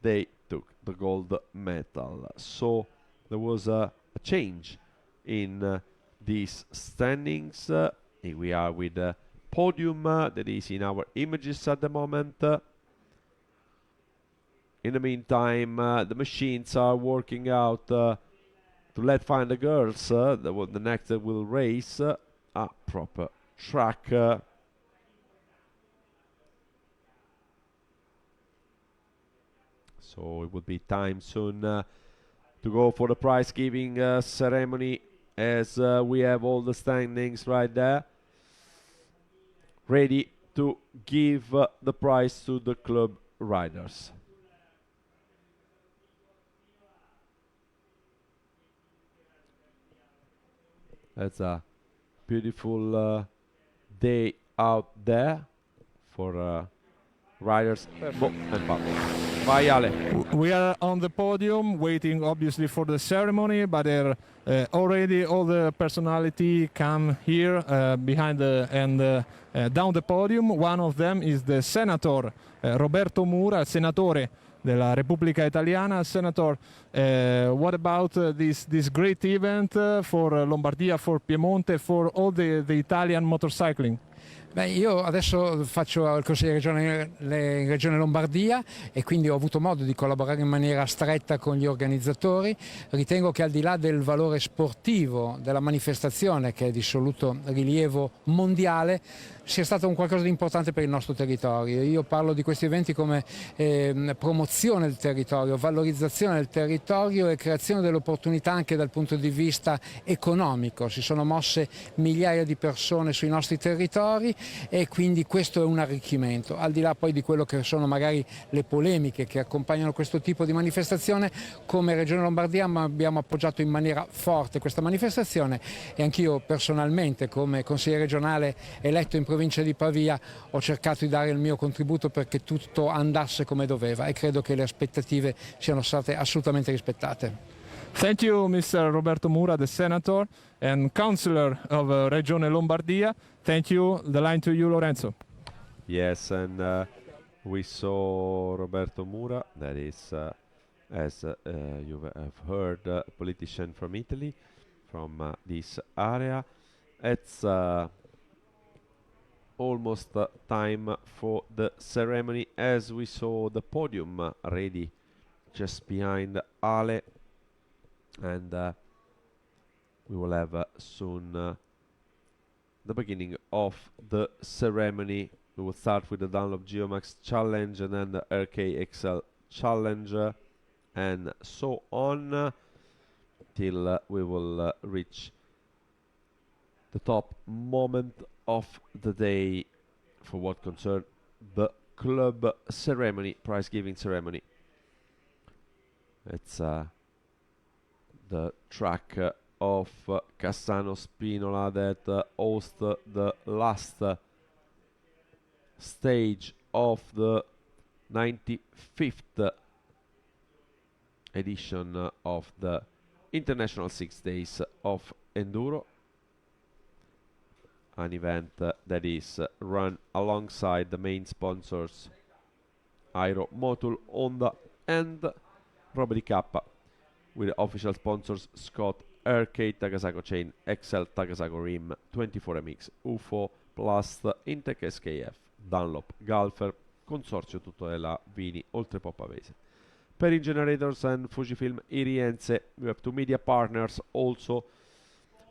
they took the gold medal. So there was a change in these standings. Here we are with the podium that is in our images at the moment. In the meantime, the machines are working out to let find the girls, the next that will race a proper track. So it will be time soon to go for the prize giving ceremony, as we have all the standings right there, ready to give the prize to the club riders. It's a beautiful day out there for riders and public. Vai Ale. We are on the podium waiting obviously for the ceremony, but already all the personality come here behind down the podium. One of them is the Senator Roberto Mura, Senatore della Repubblica Italiana. Senator, what about this great event for Lombardia, for Piemonte, for all the Italian motorcycling? Beh, io adesso faccio il consigliere regionale in Regione Lombardia e quindi ho avuto modo di collaborare in maniera stretta con gli organizzatori. Ritengo che al di là del valore sportivo della manifestazione, che è di assoluto rilievo mondiale, sia stato un qualcosa di importante per il nostro territorio. Io parlo di questi eventi come promozione del territorio, valorizzazione del territorio e creazione delle opportunità anche dal punto di vista economico. Si sono mosse migliaia di persone sui nostri territori e quindi questo è un arricchimento. Al di là poi di quello che sono magari le polemiche che accompagnano questo tipo di manifestazione, come Regione Lombardia abbiamo appoggiato in maniera forte questa manifestazione e anch'io personalmente come consigliere regionale eletto in provincia di Pavia ho cercato di dare il mio contributo perché tutto andasse come doveva e credo che le aspettative siano state assolutamente rispettate. Thank you, Mr. Roberto Mura, the Senator and Councillor of Regione Lombardia. Thank you. The line to you, Lorenzo. Yes, and we saw Roberto Mura, that is, as you have heard, a politician from Italy, from this area. It's almost time for the ceremony, as we saw the podium ready just behind Ale, and we will have soon the beginning of the ceremony. We will start with the Dunlop Geomax Challenge and then the RKXL Challenge and so on till we will reach the top moment of the day for what concerns the club ceremony, prize giving ceremony. It's the track of Cassano Spinola that hosts the last stage of the 95th edition of the International 6 Days of Enduro, an event that is run alongside the main sponsors Aero, Motul, Honda and Robe di Kappa, with the official sponsors Scott, Arcade, Takasago Chain, XL, Takasago Rim, 24MX, UFO, Plast, Intec SKF, Dunlop, Galfer, Consorzio tutto della Vini, Oltrepò Pavese. Per Generators and Fujifilm Iriense, we have two media partners also,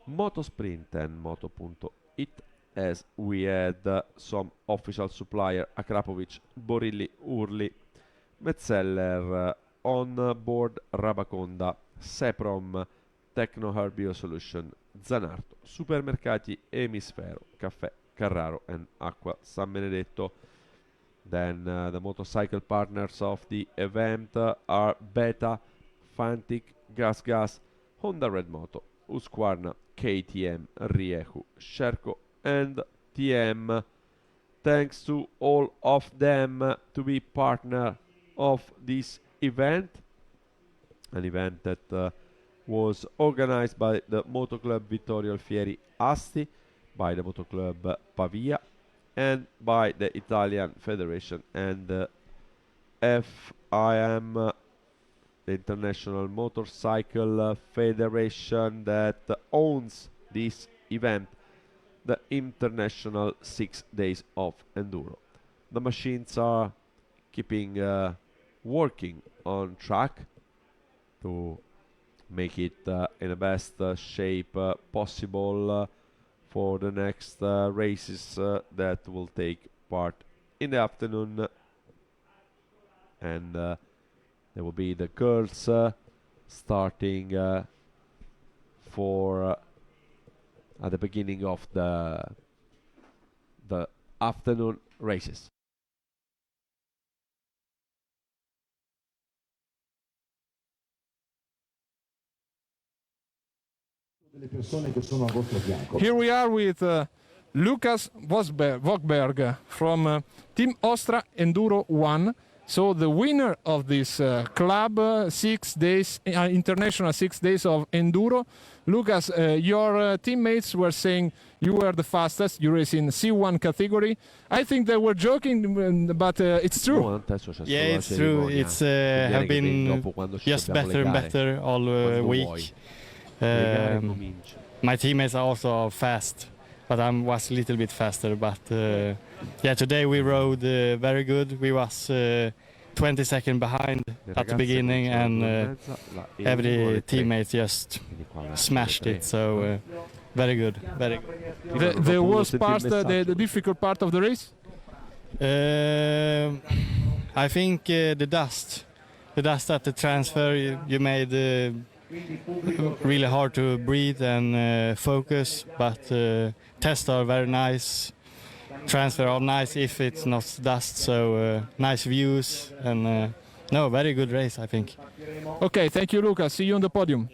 Motosprint and Moto.it, as we had some official supplier Akrapovic, Borilli, Urli, Metzeler, On Board Rabaconda, Seprom, Tecnoher Biosolution, Zanarto, Supermercati Emisfero, Caffè Carraro and Acqua San Benedetto. Then the motorcycle partners of the event are Beta, Fantic, Gas, Honda Red Moto, Husqvarna, KTM, Rieju, Sherco and TM. Thanks to all of them to be partner of this event, an event that was organized by the Moto Club Vittorio Alfieri Asti, by the Moto Club Pavia and by the Italian Federation and the FIM, the International Motorcycle Federation that owns this event, the International 6 Days of Enduro. The machines are keeping working on track to make it in the best shape possible for the next races that will take part in the afternoon, and there will be the girls starting for at the beginning of the afternoon races. Here we are with Lucas Vogberg from Team Ostra Enduro 1. So the winner of this club 6 days international 6 days of enduro. Lucas, your teammates were saying you were the fastest. You race in C1 category. I think they were joking, but it's true. Yeah, it's true. It's have been just better and better all week. My teammates are also fast, but I was a little bit faster. But yeah, today we rode very good. We was 20 seconds behind at the beginning, and every teammate just smashed it. So very good, very good. The worst part, the difficult part of the race? I think the dust at the transfer. You made really hard to breathe and focus, but tests are very nice. Transfer are nice if it's not dust, so nice views and no, very good race, I think. Okay, thank you, Lucas. See you on the podium.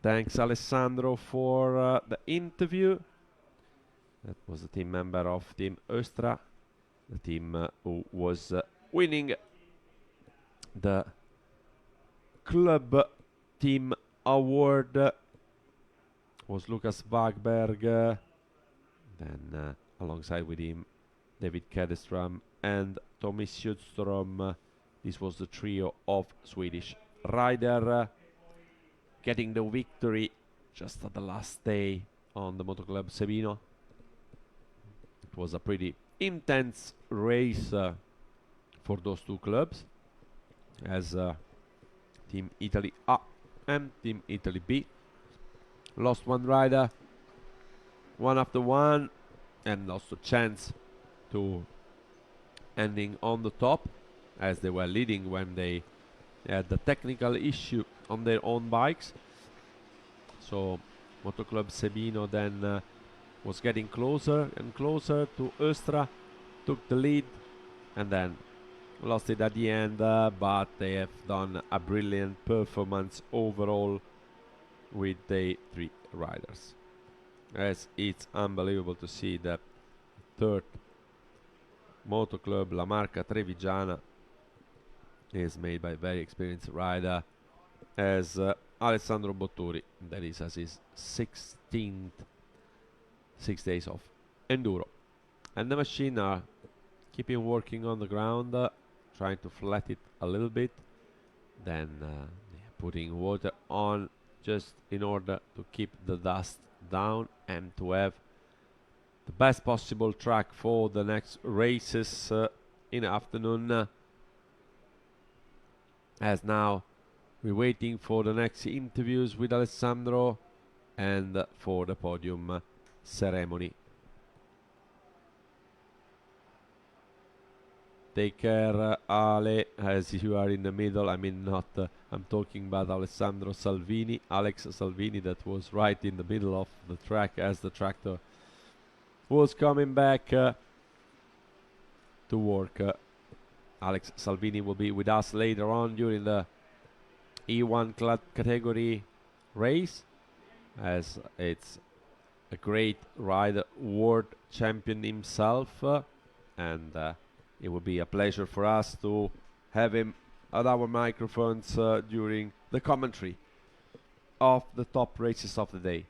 Thanks, Alessandro, for the interview. That was the team member of Team Östra, the team who was winning the club team award. Was Lucas Wagberg, then alongside with him David Kedestrom and Tommy Sjöström. This was the trio of Swedish rider getting the victory just at the last day on the Moto Club Sebino. It was a pretty intense race for those two clubs, as Team Italy A and Team Italy B lost one rider one after one and lost a chance to ending on the top, as they were leading when they had the technical issue on their own bikes. So Moto Club Sebino then was getting closer and closer to Östra, took the lead and then lost it at the end, but they have done a brilliant performance overall with the three riders. As it's unbelievable to see that third Moto Club La Marca Trevigiana is made by a very experienced rider as Alessandro Botturi, that is as his 16th 6 days of enduro. And the machine are keeping working on the ground, trying to flat it a little bit, then putting water on just in order to keep the dust down and to have the best possible track for the next races in the afternoon. As now we're waiting for the next interviews with Alessandro and for the podium ceremony. Take care, Ale, as you are in the middle. I mean, not, I'm talking about Alessandro Salvini, Alex Salvini, that was right in the middle of the track as the tractor was coming back to work. Alex Salvini will be with us later on during the E1 category race, as it's a great rider, world champion himself, and it will be a pleasure for us to have him at our microphones during the commentary of the top races of the day.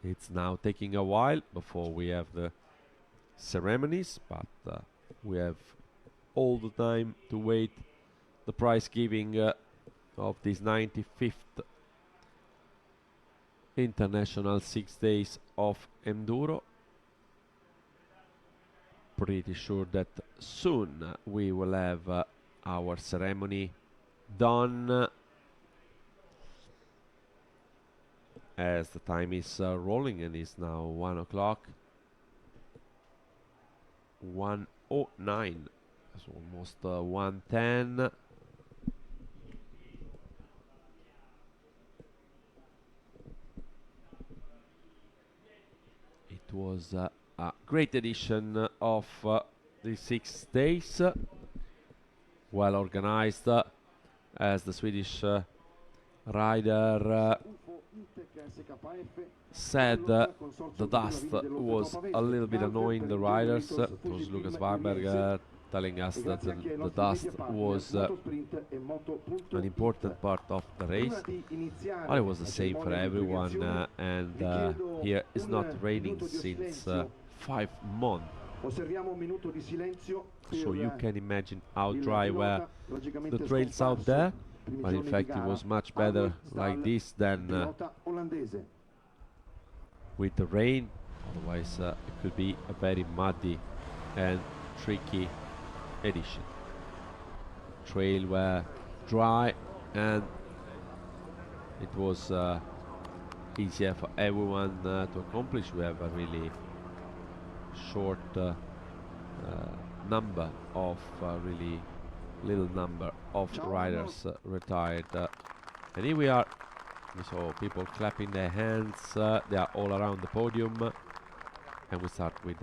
It's now taking a while before we have the ceremonies, but we have all the time to wait the prize giving of this 95th International 6 days of enduro. Pretty sure that soon we will have our ceremony done, as the time is rolling and it's now 1 o'clock. 1:09, it's almost 1:10. It was a great edition of the 6 days, well organized, as the Swedish rider said. The dust was a little bit annoying the riders. It was Lucas Warberg telling us that the dust was an important part of the race. Well, it was the same for everyone, and here it's not raining since 5 months. So you can imagine how dry were the trails out there, but in fact it was much better like this than with the rain. Otherwise it could be a very muddy and tricky edition. Trail were dry and it was easier for everyone to accomplish. We have a really short number of really little number of riders retired, and here we are. We saw people clapping their hands. They are all around the podium, and we start with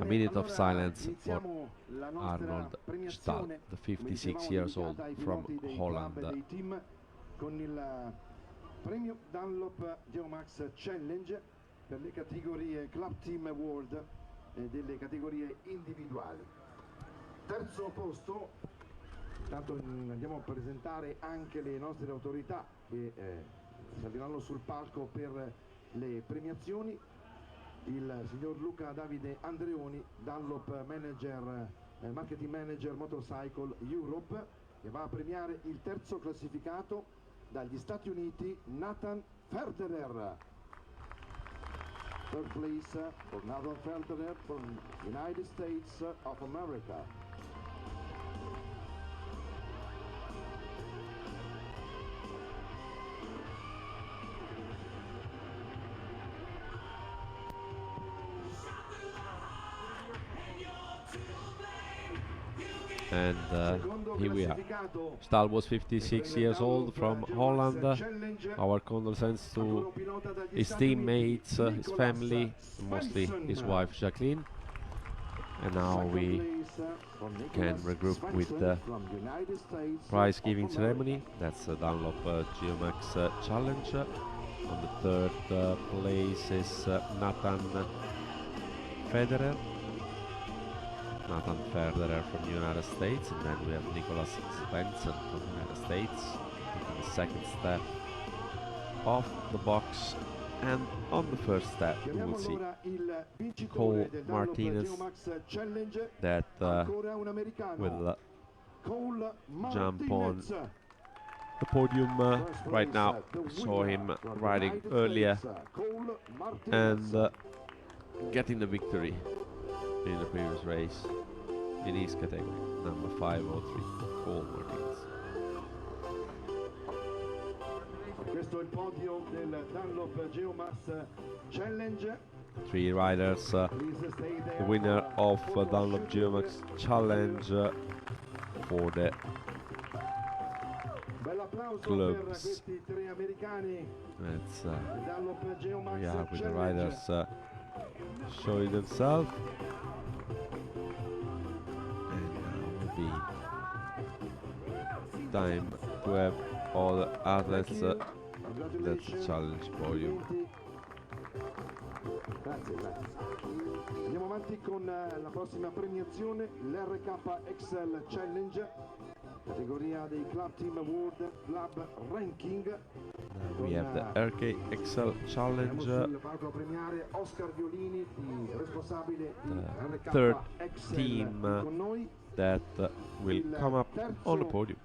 a minute of silence for Arnold Staal, the 56 years old from Holland. Con il premio Dunlop Geomax Challenge per le categorie Club Team World e delle categorie individuali. Terzo posto, intanto andiamo a presentare anche le nostre autorità che saliranno sul palco per le premiazioni. Il signor Luca Davide Andreoni, Dunlop Manager, Marketing Manager Motorcycle Europe, che va a premiare il terzo classificato dagli Stati Uniti, Nathan Ferderer. Third place for Nathan Ferderer from United States of America. And here we are. Staal was 56 years old from Holland. Our condolences to his teammates, his family, mostly his wife Jacqueline. And now we can regroup with the prize giving ceremony. That's the Dunlop Geomax Challenge. On the third place is Nathan Ferderer from the United States, and then we have Nicholas Svensson from the United States taking the second step off the box, and on the first step we will see Cole Martinez that will jump on the podium right now. Saw him riding earlier and getting the victory in the previous race in his category, number 503, Cole Martinez. Questo è il podio del Dunlop Geomax Challenge. 3 riders, the winner of Dunlop Geomax Challenge for the clubs. Let's we are with the riders showing themselves, and now will be time to have all the athletes that's the challenge podium. Grazie. Andiamo avanti con la prossima premiazione, l'RK Excel Challenge, categoria dei Club Team Award Club Ranking. We have the RK Excel Challenge, the third team that will come up on the podium.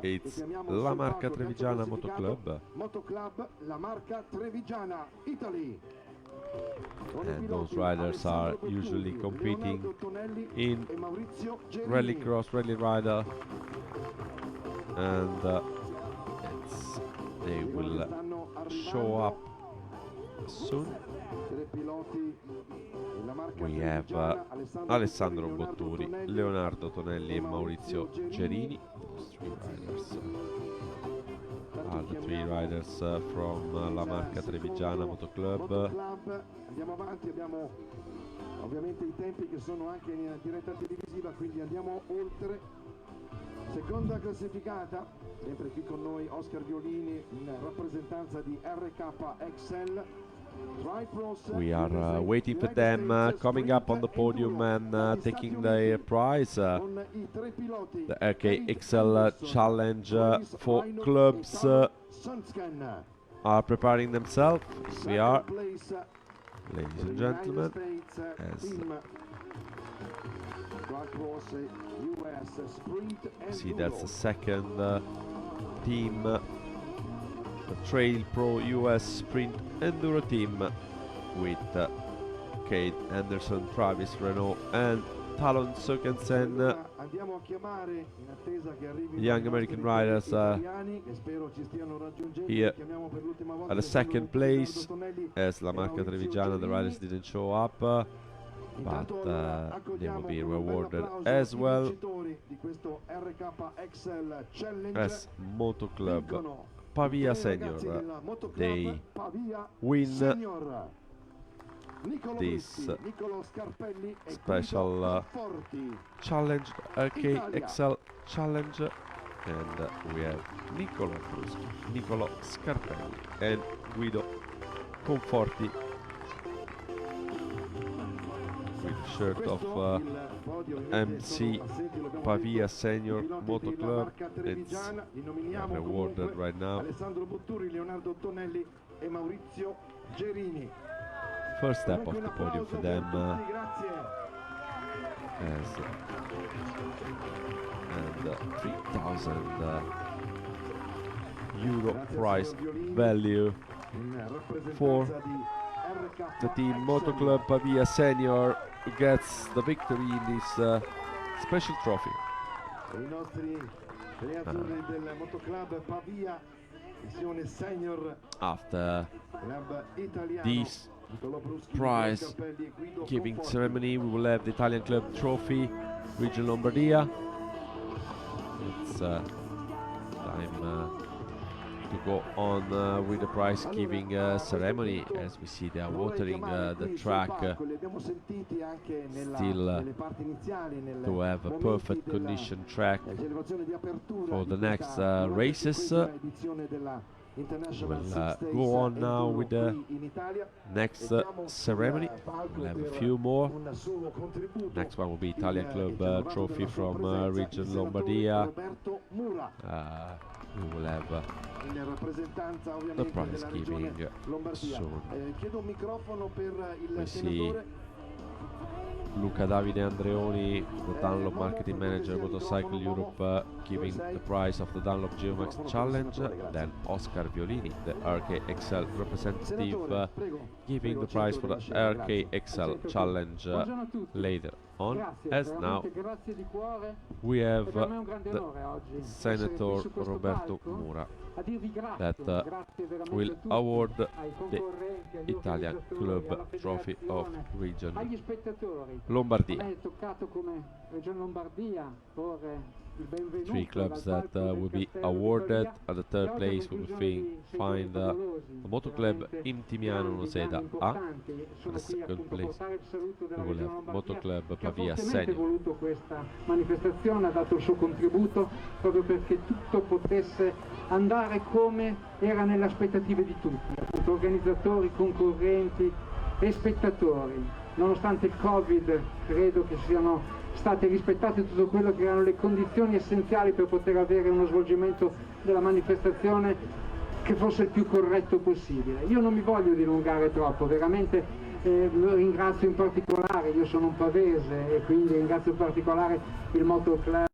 It's La Marca Trevigiana Motoclub. La Marca Trevigiana, Italy. And those riders are usually competing in rallycross, rally rider, and they will show up soon. We have Alessandro Botturi, Leonardo Tonelli e Maurizio Gerini, those 3 riders are the three riders from La Marca Trevigiana Moto Club. Andiamo avanti, abbiamo ovviamente i tempi che sono anche in diretta televisiva, quindi andiamo oltre. Seconda classificata, sempre qui con noi Oscar Violini in rappresentanza di RKXL. We are waiting for them coming up on the podium and taking the prize. The RKXL Challenge for clubs are preparing themselves. We are, ladies and gentlemen, as see, that's the second team, the Trail Pro US Sprint Enduro team with Kate Anderson, Travis Renault and Talon Søkensen. Young American riders here at the second place, as La Marca Trevigiana, the riders didn't show up, but they will be rewarded as well as Moto Club Pavia Senior. They win this special challenge, RKXL challenge, and we have Nicolo Scarpelli and Guido Conforti with shirt of MC Pavia Senior Moto Club. It's rewarded right now. First step of the podium for them, and 3,000 euro prize value for the team Moto Club Pavia Senior, who gets the victory in this special trophy. After this prize giving ceremony, we will have the Italian Club Trophy, Region Lombardia. It's time to go on with the prize giving ceremony, as we see they are watering the track still to have a perfect condition track for the next races. We'll go on now with the next ceremony. We'll have a few more. Next one will be Italian Club Trophy from Region Lombardia. We will have the prize giving soon. We see Luca Davide Andreoni, the Dunlop Marketing Manager, Motorcycle Europe, giving the prize of the Dunlop Geomax Challenge. Then Oscar Violini, the RKXL representative, giving the prize for the RKXL Challenge later on. As now we have the Senator Roberto Mura that will award the Italian Club Trophy of Region Lombardia. Three clubs that will be awarded. At the third place we will find the Moto Club Intimiano Noseda A. At the second place we will have Moto Club Pavia Senior. Questa manifestazione ha dato il suo contributo proprio perché tutto potesse andare come era nelle aspettative di tutti, appunto, organizzatori, concorrenti e spettatori. Nonostante il Covid, credo che siano state rispettate tutto quello che erano le condizioni essenziali per poter avere uno svolgimento della manifestazione che fosse il più corretto possibile. Io non mi voglio dilungare troppo, veramente ringrazio in particolare, io sono un pavese e quindi ringrazio in particolare il Moto Club.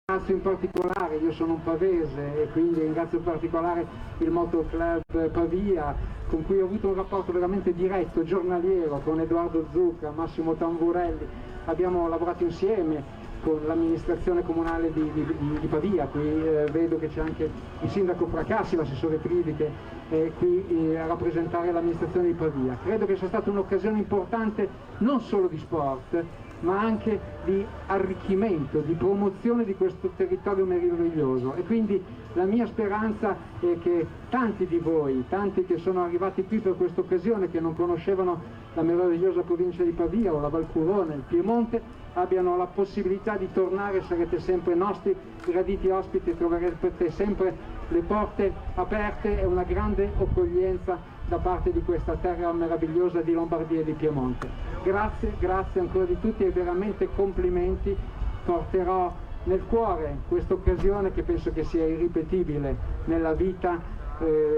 Ringrazio in particolare, io sono un pavese e quindi ringrazio in particolare il Moto Club Pavia, con cui ho avuto un rapporto veramente diretto, giornaliero, con Edoardo Zucca, Massimo Tamburelli. Abbiamo lavorato insieme con l'amministrazione comunale di Pavia, qui vedo che c'è anche il sindaco Fracassi, l'assessore Pridi, che è qui a rappresentare l'amministrazione di Pavia. Credo che sia stata un'occasione importante non solo di sport, ma anche di arricchimento, di promozione di questo territorio meraviglioso. E quindi la mia speranza è che tanti di voi, tanti che sono arrivati qui per questa occasione, che non conoscevano la meravigliosa provincia di Pavia o la Valcurone, il Piemonte, abbiano la possibilità di tornare, sarete sempre nostri graditi ospiti, troverete sempre le porte aperte e una grande accoglienza da parte di questa terra meravigliosa di Lombardia e di Piemonte. Grazie, grazie ancora di tutti e veramente complimenti. Porterò nel cuore questa occasione che penso che sia irripetibile nella vita,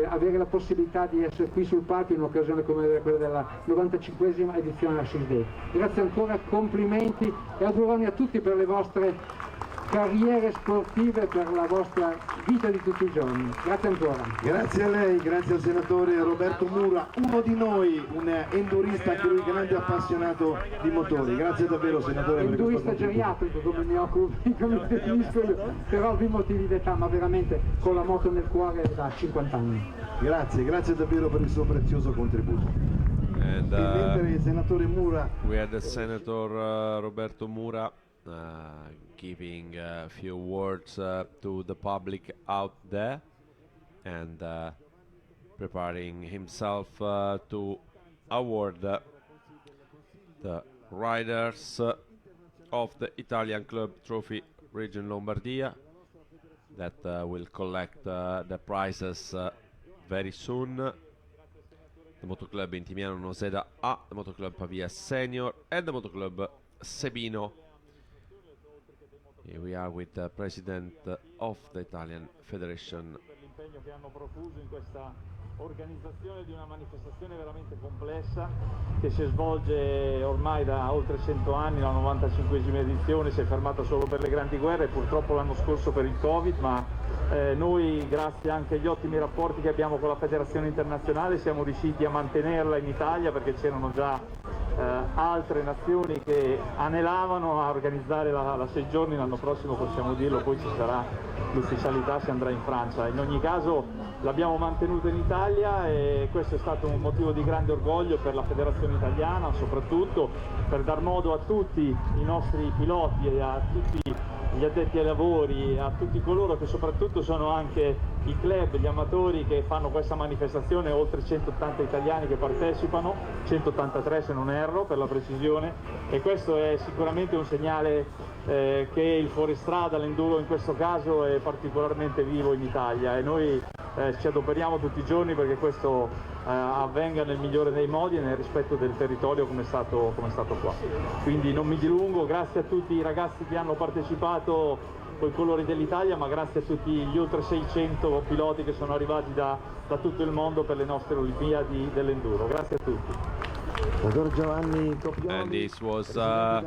avere la possibilità di essere qui sul palco in un'occasione come quella della 95esima edizione della 6 Grazie ancora, complimenti e auguroni a tutti per le vostre carriere sportive, per la vostra vita di tutti i giorni. Grazie ancora. Grazie a lei, grazie al senatore Roberto Mura, uno di noi, un endurista, anche lui grande appassionato di motori. Grazie davvero senatore. Endurista geriatrico come mi occupo, come definisco io, per ovvi motivi d'età, ma veramente con la moto nel cuore da 50 anni. Grazie, grazie davvero per il suo prezioso contributo. And mentre il senatore Mura, we had the Senator Roberto Mura giving a few words to the public out there and preparing himself to award the riders of the Italian Club Trophy Region Lombardia that will collect the prizes very soon. The Motoclub Intimiano Noseda A, the Motoclub Pavia Senior and the Motoclub Sebino. Here we are with the president of the Italian Federation. Per l'impegno che hanno profuso in questa organizzazione di una manifestazione veramente complessa che si svolge ormai da oltre 100 anni, la 95esima edizione, si è fermata solo per le grandi guerre, purtroppo l'anno scorso per il Covid, ma noi grazie anche agli ottimi rapporti che abbiamo con la federazione internazionale siamo riusciti a mantenerla in Italia, perché c'erano già altre nazioni che anelavano a organizzare la 6 giorni. L'anno prossimo, possiamo dirlo, poi ci sarà l'ufficialità, si andrà in Francia. In ogni caso l'abbiamo mantenuto in Italia e questo è stato un motivo di grande orgoglio per la federazione italiana, soprattutto per dar modo a tutti i nostri piloti e a tutti gli addetti ai lavori, a tutti coloro che soprattutto sono anche i club, gli amatori che fanno questa manifestazione, oltre 180 italiani che partecipano, 183 se non erro per la precisione, e questo è sicuramente un segnale che il fuoristrada, l'enduro in questo caso, è particolarmente vivo in Italia e noi ci adoperiamo tutti i giorni perché questo avvenga nel migliore dei modi e nel rispetto del territorio come è stato qua. Quindi non mi dilungo, grazie a tutti i ragazzi che hanno partecipato con i colori dell'Italia, ma grazie a tutti gli oltre 600 piloti che sono arrivati da tutto il mondo per le nostre Olimpiadi dell'enduro. Grazie a tutti. And this was the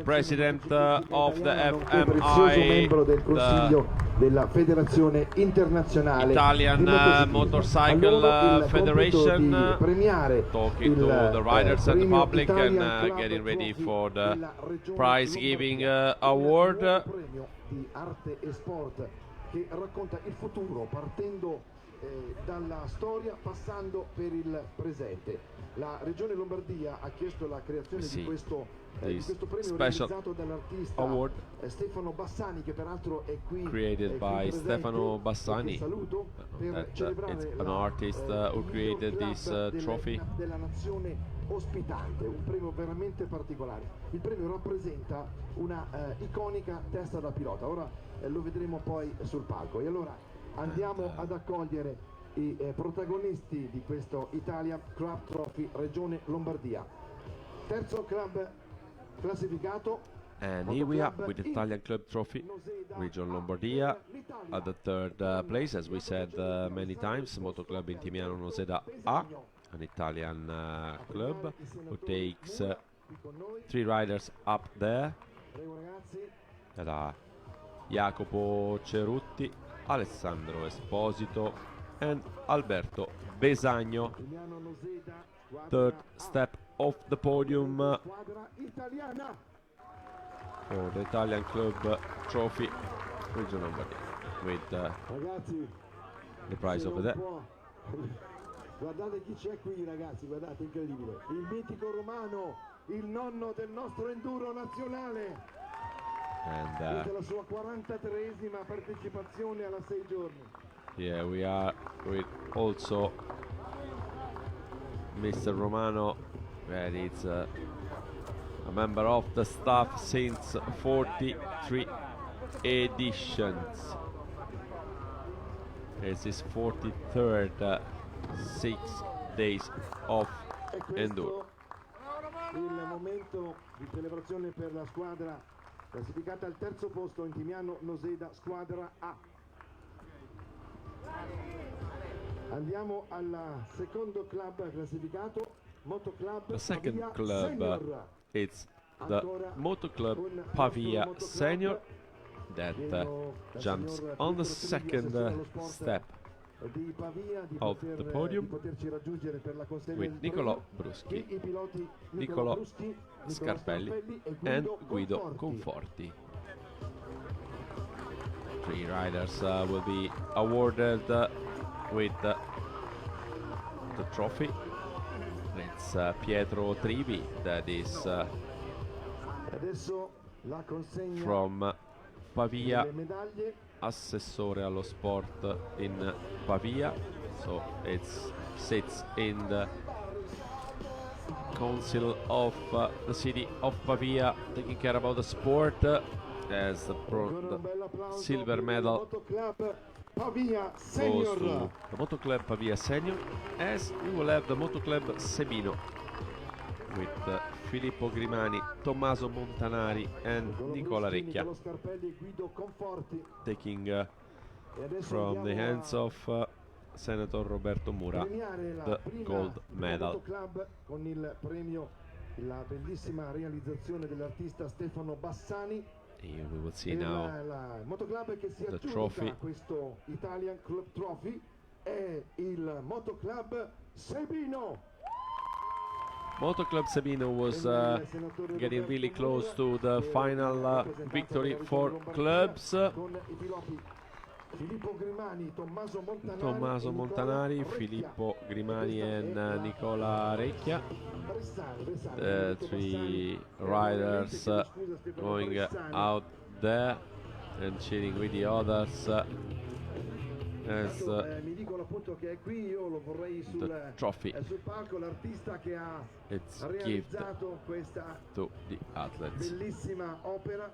president of the prezioso membro del FMI, Consiglio della Federazione Internazionale Italian di motociclismo. Motorcycle Allora, il Federation, compito di premiare talking to the riders and the public and getting ready for the prize giving award. premio di arte e sport che racconta il futuro partendo dalla storia, passando per il presente. La Regione Lombardia ha chiesto la creazione di questo premio organizzato dall'artista Stefano Bassani, che peraltro è qui created by Stefano Bassani. It's an artist who created this trophy. Della nazione ospitante, un premio veramente particolare. Il premio rappresenta una iconica testa da pilota. Ora lo vedremo poi sul palco. E allora andiamo ad accogliere i protagonisti di questo Italia Club Trophy Regione Lombardia. Terzo club classificato. And here we are with the Italian Club Trophy Region Lombardia at the third place, as we said many times, Motoclub Intimiano Noseda A, an Italian club who takes 3 riders up there. That are Jacopo Cerutti, Alessandro Esposito and Alberto Besagno. Third step of the podium for the Italian Club Trophy Region Lombardia, with the prize over there. Guardate chi c'è qui, ragazzi, guardate, incredibile. Il mitico Romano, il nonno del nostro enduro nazionale. And La sua 43esima partecipazione alla 6 giorni. yeah, we are with also Mr. Romano, that is a member of the staff since 43 editions. It's his 43rd 6 days of enduro. Il momento di celebrazione per la squadra classificata al terzo posto, Intimiano Noseda, squadra A. Andiamo al secondo club classificato, Motoclub The second Pavia club Senior. it's the Moto Club Pavia Senior that jumps on the second step of the podium with Nicolò Bruschi, Nicolò Scarpelli and Guido Conforti. 3 riders will be awarded with the trophy. It's Pietro Trivi, that is from Pavia, assessore allo sport in Pavia, so it sits in the council of the city of Pavia, taking care about the sport, as the silver medal goes to the Moto Club Pavia Senior, as we will have the Moto Club Sebino with Filippo Grimani, Tommaso Montanari and Nicola Recchia, taking from the hands of Senator Roberto Mura the gold medal. Con il premio, la bellissima realizzazione dell'artista Stefano Bassani. And we will see now the trophy. Questo Italian Club Trophy è il Motoclub Sebino. Moto Club Sabino was getting really close to the final victory for clubs. Tommaso Montanari, Filippo Grimani and Nicola Recchia. The 3 riders going out there and cheering with the others as mi dicono appunto che è qui, io lo vorrei the trophy sul palco, l'artista che ha it's realizzato questa to the athletes. bellissima opera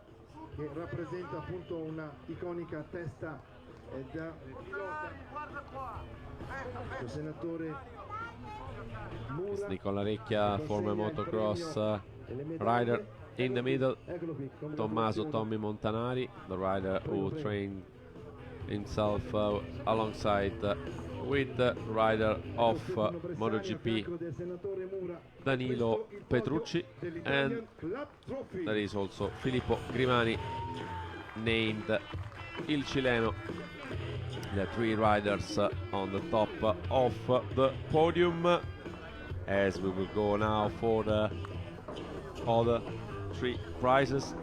che rappresenta appunto una iconica testa da pilota. Il senatore It's Nicola Recchia, former motocross rider. In the middle, Tommaso Tommy Montanari, the rider who trained himself alongside with the rider of MotoGP, Danilo Petrucci, and there is also Filippo Grimani, named Il Cileno. The 3 riders on the top of the podium, as we will go now for the other 3 prizes.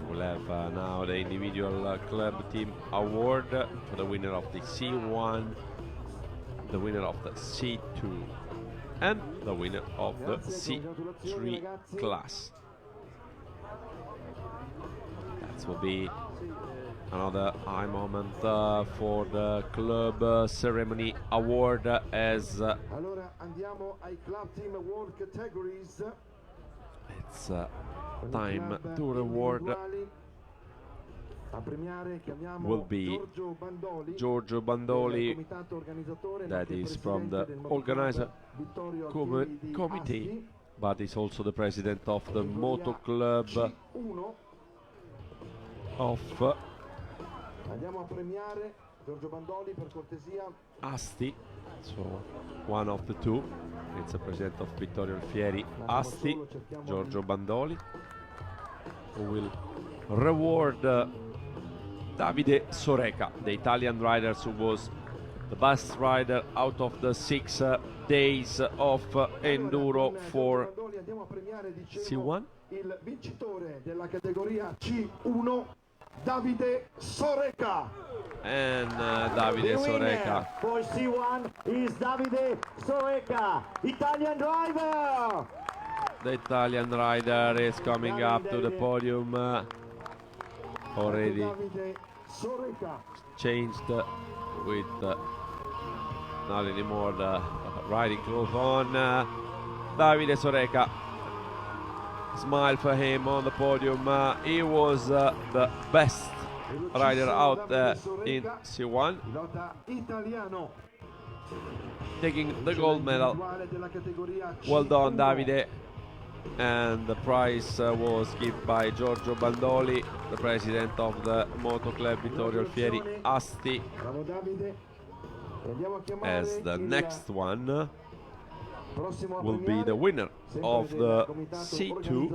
We'll have now the individual club team award for the winner of the C1, the winner of the C2, and the winner of the C3 class. That will be another high moment for the club ceremony award, as Allora andiamo ai club team award categories. it's time to reward will be Giorgio Bandoli, that is from the organizer committee, but is also the president of the Moto Club of Andiamo a premiare Giorgio Bandoli, per cortesia. Asti, so one of the 2. It's the president of Vittorio Alfieri, Asti, Giorgio Bandoli, who will reward Davide Soreca, the Italian rider who was the best rider out of the 6 days of enduro for Andiamo a premiare, dicevo, C1. il vincitore della categoria C1 Davide Soreca. And Davide Soreca. For C1 is Davide Soreca, Italian driver. The Italian rider is coming up to the podium. Already changed with not anymore the riding clothes on. Davide Soreca. Smile for him on the podium. He was the best rider out in C1, taking the gold medal. Well done, Davide. And the prize was given by Giorgio Bandoli, the president of the Moto Club Vittorio Alfieri Asti, as the next one will be the winner of the C2,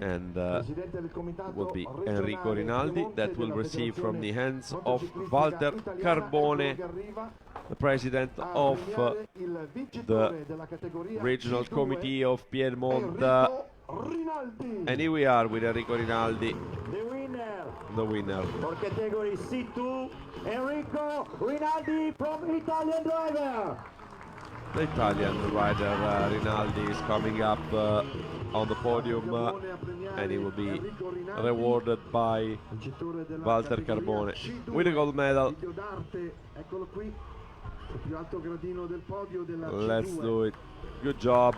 and will be Enrico Rinaldi, that will receive from the hands of Walter Carbone, the president of the regional committee of Piedmont. And here we are with Enrico Rinaldi, the winner. For category C2, Enrico Rinaldi from Italian driver. The Italian rider Rinaldi is coming up on the podium, and he will be rewarded by Walter Carbone with a gold medal. Let's do it. Good job.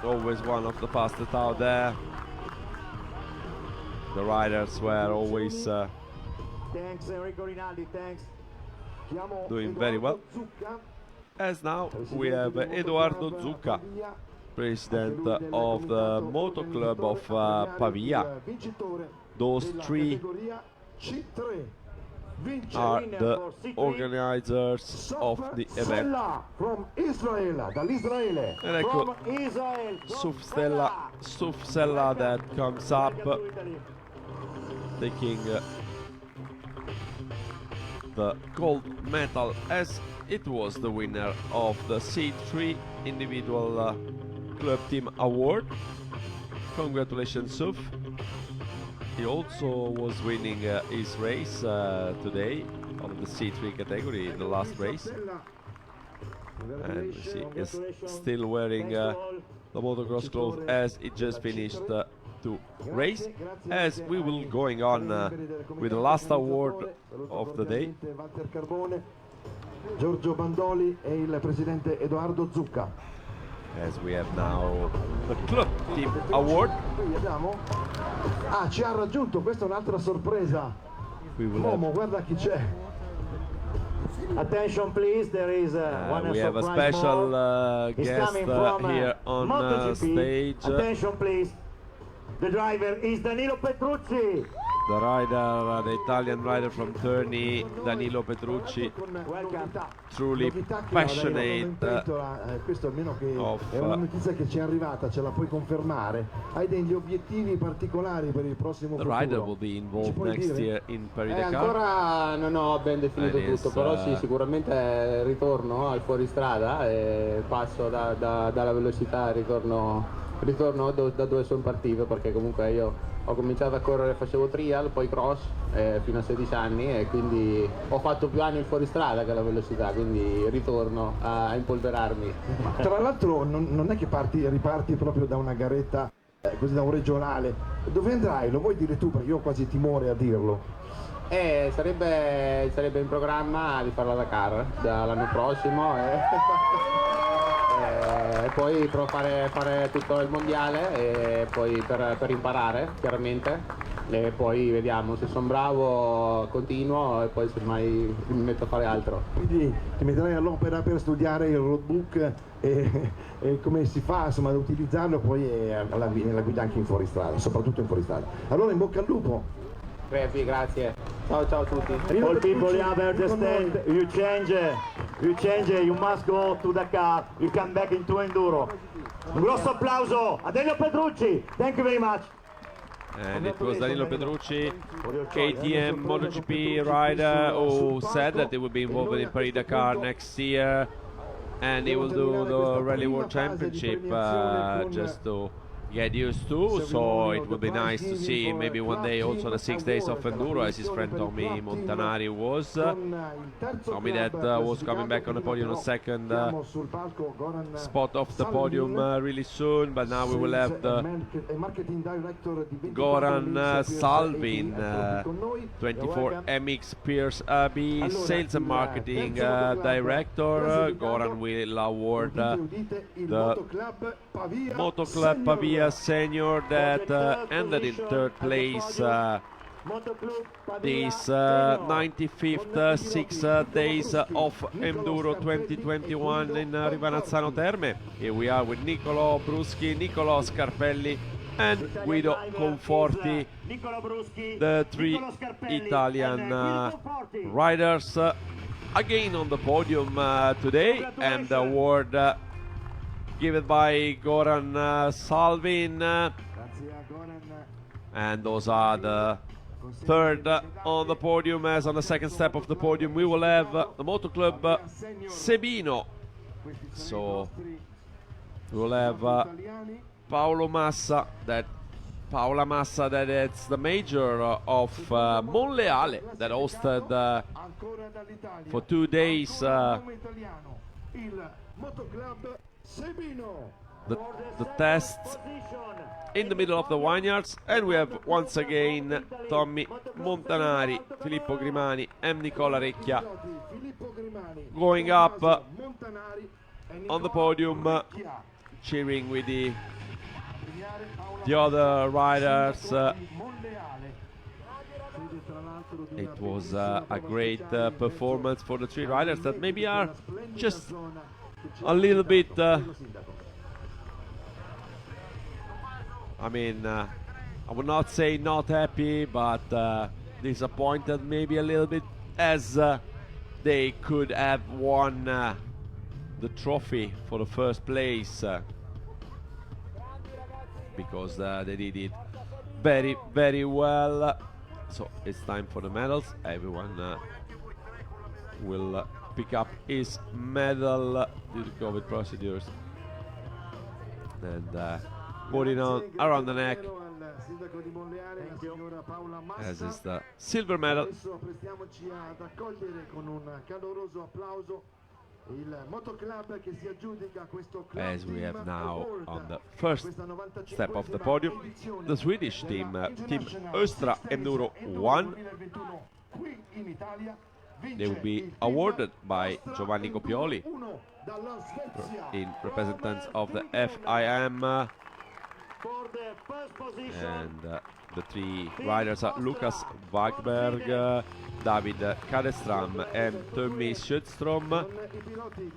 Always one of the fastest out there. The riders were always Thanks, Enrico Rinaldi, thanks. doing very well. As now we have Edoardo Zucca, president of the Moto Club of Pavia. Those three are the organizers of the event. From Israel, dall'Israele. And ecco Suf Sella that comes up, taking the gold medal, as it was the winner of the C3 individual club team award. Congratulations, Suf. He also was winning his race today of the C3 category in the last race. And we see he's still wearing the motocross clothes as he just finished to race. As we will going on with the last award of the day. Giorgio Bandoli e il presidente Edoardo Zucca. As we have now the club team award. Qui abbiamo... ci ha raggiunto, questa è un'altra sorpresa. Momo, guarda chi c'è. Attention please, there is one we have a special guest here on stage. Attention please, the driver is Danilo Petrucci. The rider, the Italian rider from Terni, Danilo Petrucci, truly passionate questo almeno che è una notizia che ci è arrivata, ce la puoi confermare? Hai degli obiettivi particolari per il prossimo futuro? The rider will be involved next year in Paris-Dakar. Ancora non ho ben definito tutto, però sì, sicuramente ritorno al fuoristrada e passo dalla velocità, ritorno da dove sono partito, perché comunque io ho cominciato a correre, facevo trial, poi cross fino a 16 anni, e quindi ho fatto più anni il fuoristrada che la velocità, quindi ritorno a impolverarmi. Tra l'altro non è che riparti proprio da una garetta, così da un regionale. Dove andrai? Lo vuoi dire tu, perché io ho quasi timore a dirlo. Sarebbe in programma di farla da Dakar dall'anno prossimo e poi fare tutto il mondiale, e poi per imparare chiaramente, e poi vediamo, se sono bravo continuo, e poi semmai mi metto a fare altro. Quindi ti metterai all'opera per studiare il roadbook e come si fa, insomma, ad utilizzarlo poi la guida anche in fuoristrada, soprattutto in fuoristrada. Allora in bocca al lupo. Grazie. Ciao a tutti. All people you have understand, you change, you must go to Dakar, you come back into enduro. Un grosso applauso a Danilo Petrucci, thank you very much. And it was Danilo Petrucci, KTM MotoGP rider, who said that he will be involved in Paris-Dakar next year, and he will do the Rally World Championship just to get used to, so it would be nice to see maybe one day also the 6 days of enduro, as his friend Tommy Montanari was. Tommy that was coming back on the podium on second spot of the podium really soon, but now we will have the Goran Salvin, 24 MX Pierce AB Sales and Marketing Director. Goran will award the Moto Club Pavia Senior that ended in third place these 95th 6 days of Enduro 2021 in Rivanazzano Terme. Here we are with Niccolò Bruschi, Niccolò Scarpelli and Guido Conforti, the three Italian riders again on the podium today, and the award given by Goran Salvin, and those are the third on the podium. As on the second step of the podium we will have the Moto Club Sebino, so we will have Paola Massa, that is the major of Monleale, that hosted for 2 days the tests in the middle of the vineyards. And we have once again Tommy Montanari, Filippo Grimani and Nicola Recchia going up on the podium, cheering with the other riders. It was a great performance for the three riders that maybe are just a little bit I mean, I would not say not happy, but disappointed maybe a little bit, as they could have won the trophy for the first place, because they did it very, very well. So it's time for the medals. Everyone will pick up his medal due to COVID procedures, and putting on around the neck, as is the silver medal. As we have now on the first step of the podium, the Swedish team, Team Östra Enduro 1. They will be awarded by Giovanni Copioli in representance of the FIM. And the three riders are Lukas Wagberg, David Kadestram and Tommy Schötström.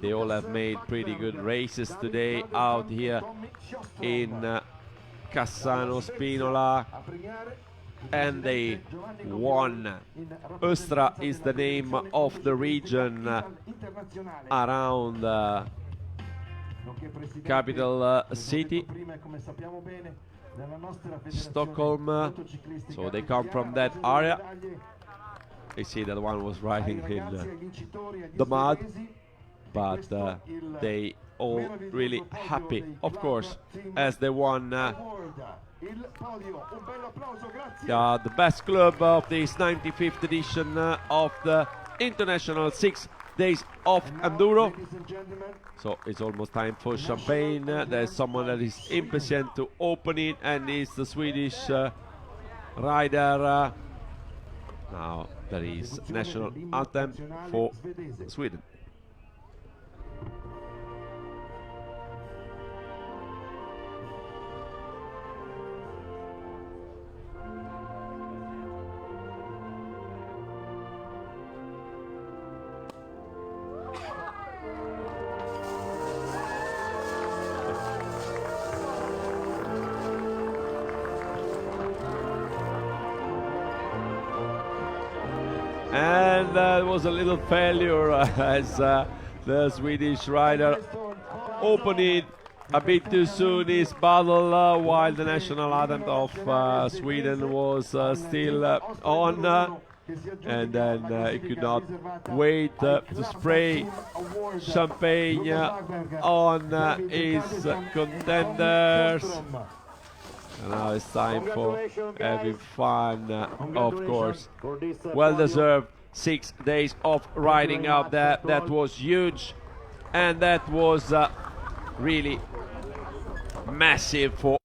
They all have made pretty good races today out here in Cassano Spinola, and they won. Östra is the name of the region around capital city Stockholm, so they come from that area. I see that one was riding in the mud, but they all really happy, of course, as they won the best club of this 95th edition of the International 6 Days of Enduro. So it's almost time for champagne. There's someone that is impatient to open it, and it's the Swedish rider. Now there is national anthem for Sweden. And that was a little failure as the Swedish rider opened it a bit too soon, his bottle, while the national anthem of Sweden was still on. And then he could not wait to spray champagne on his contenders. And now it's time for having fun, of course. Well deserved 6 days of riding out there. That was huge, and that was really massive for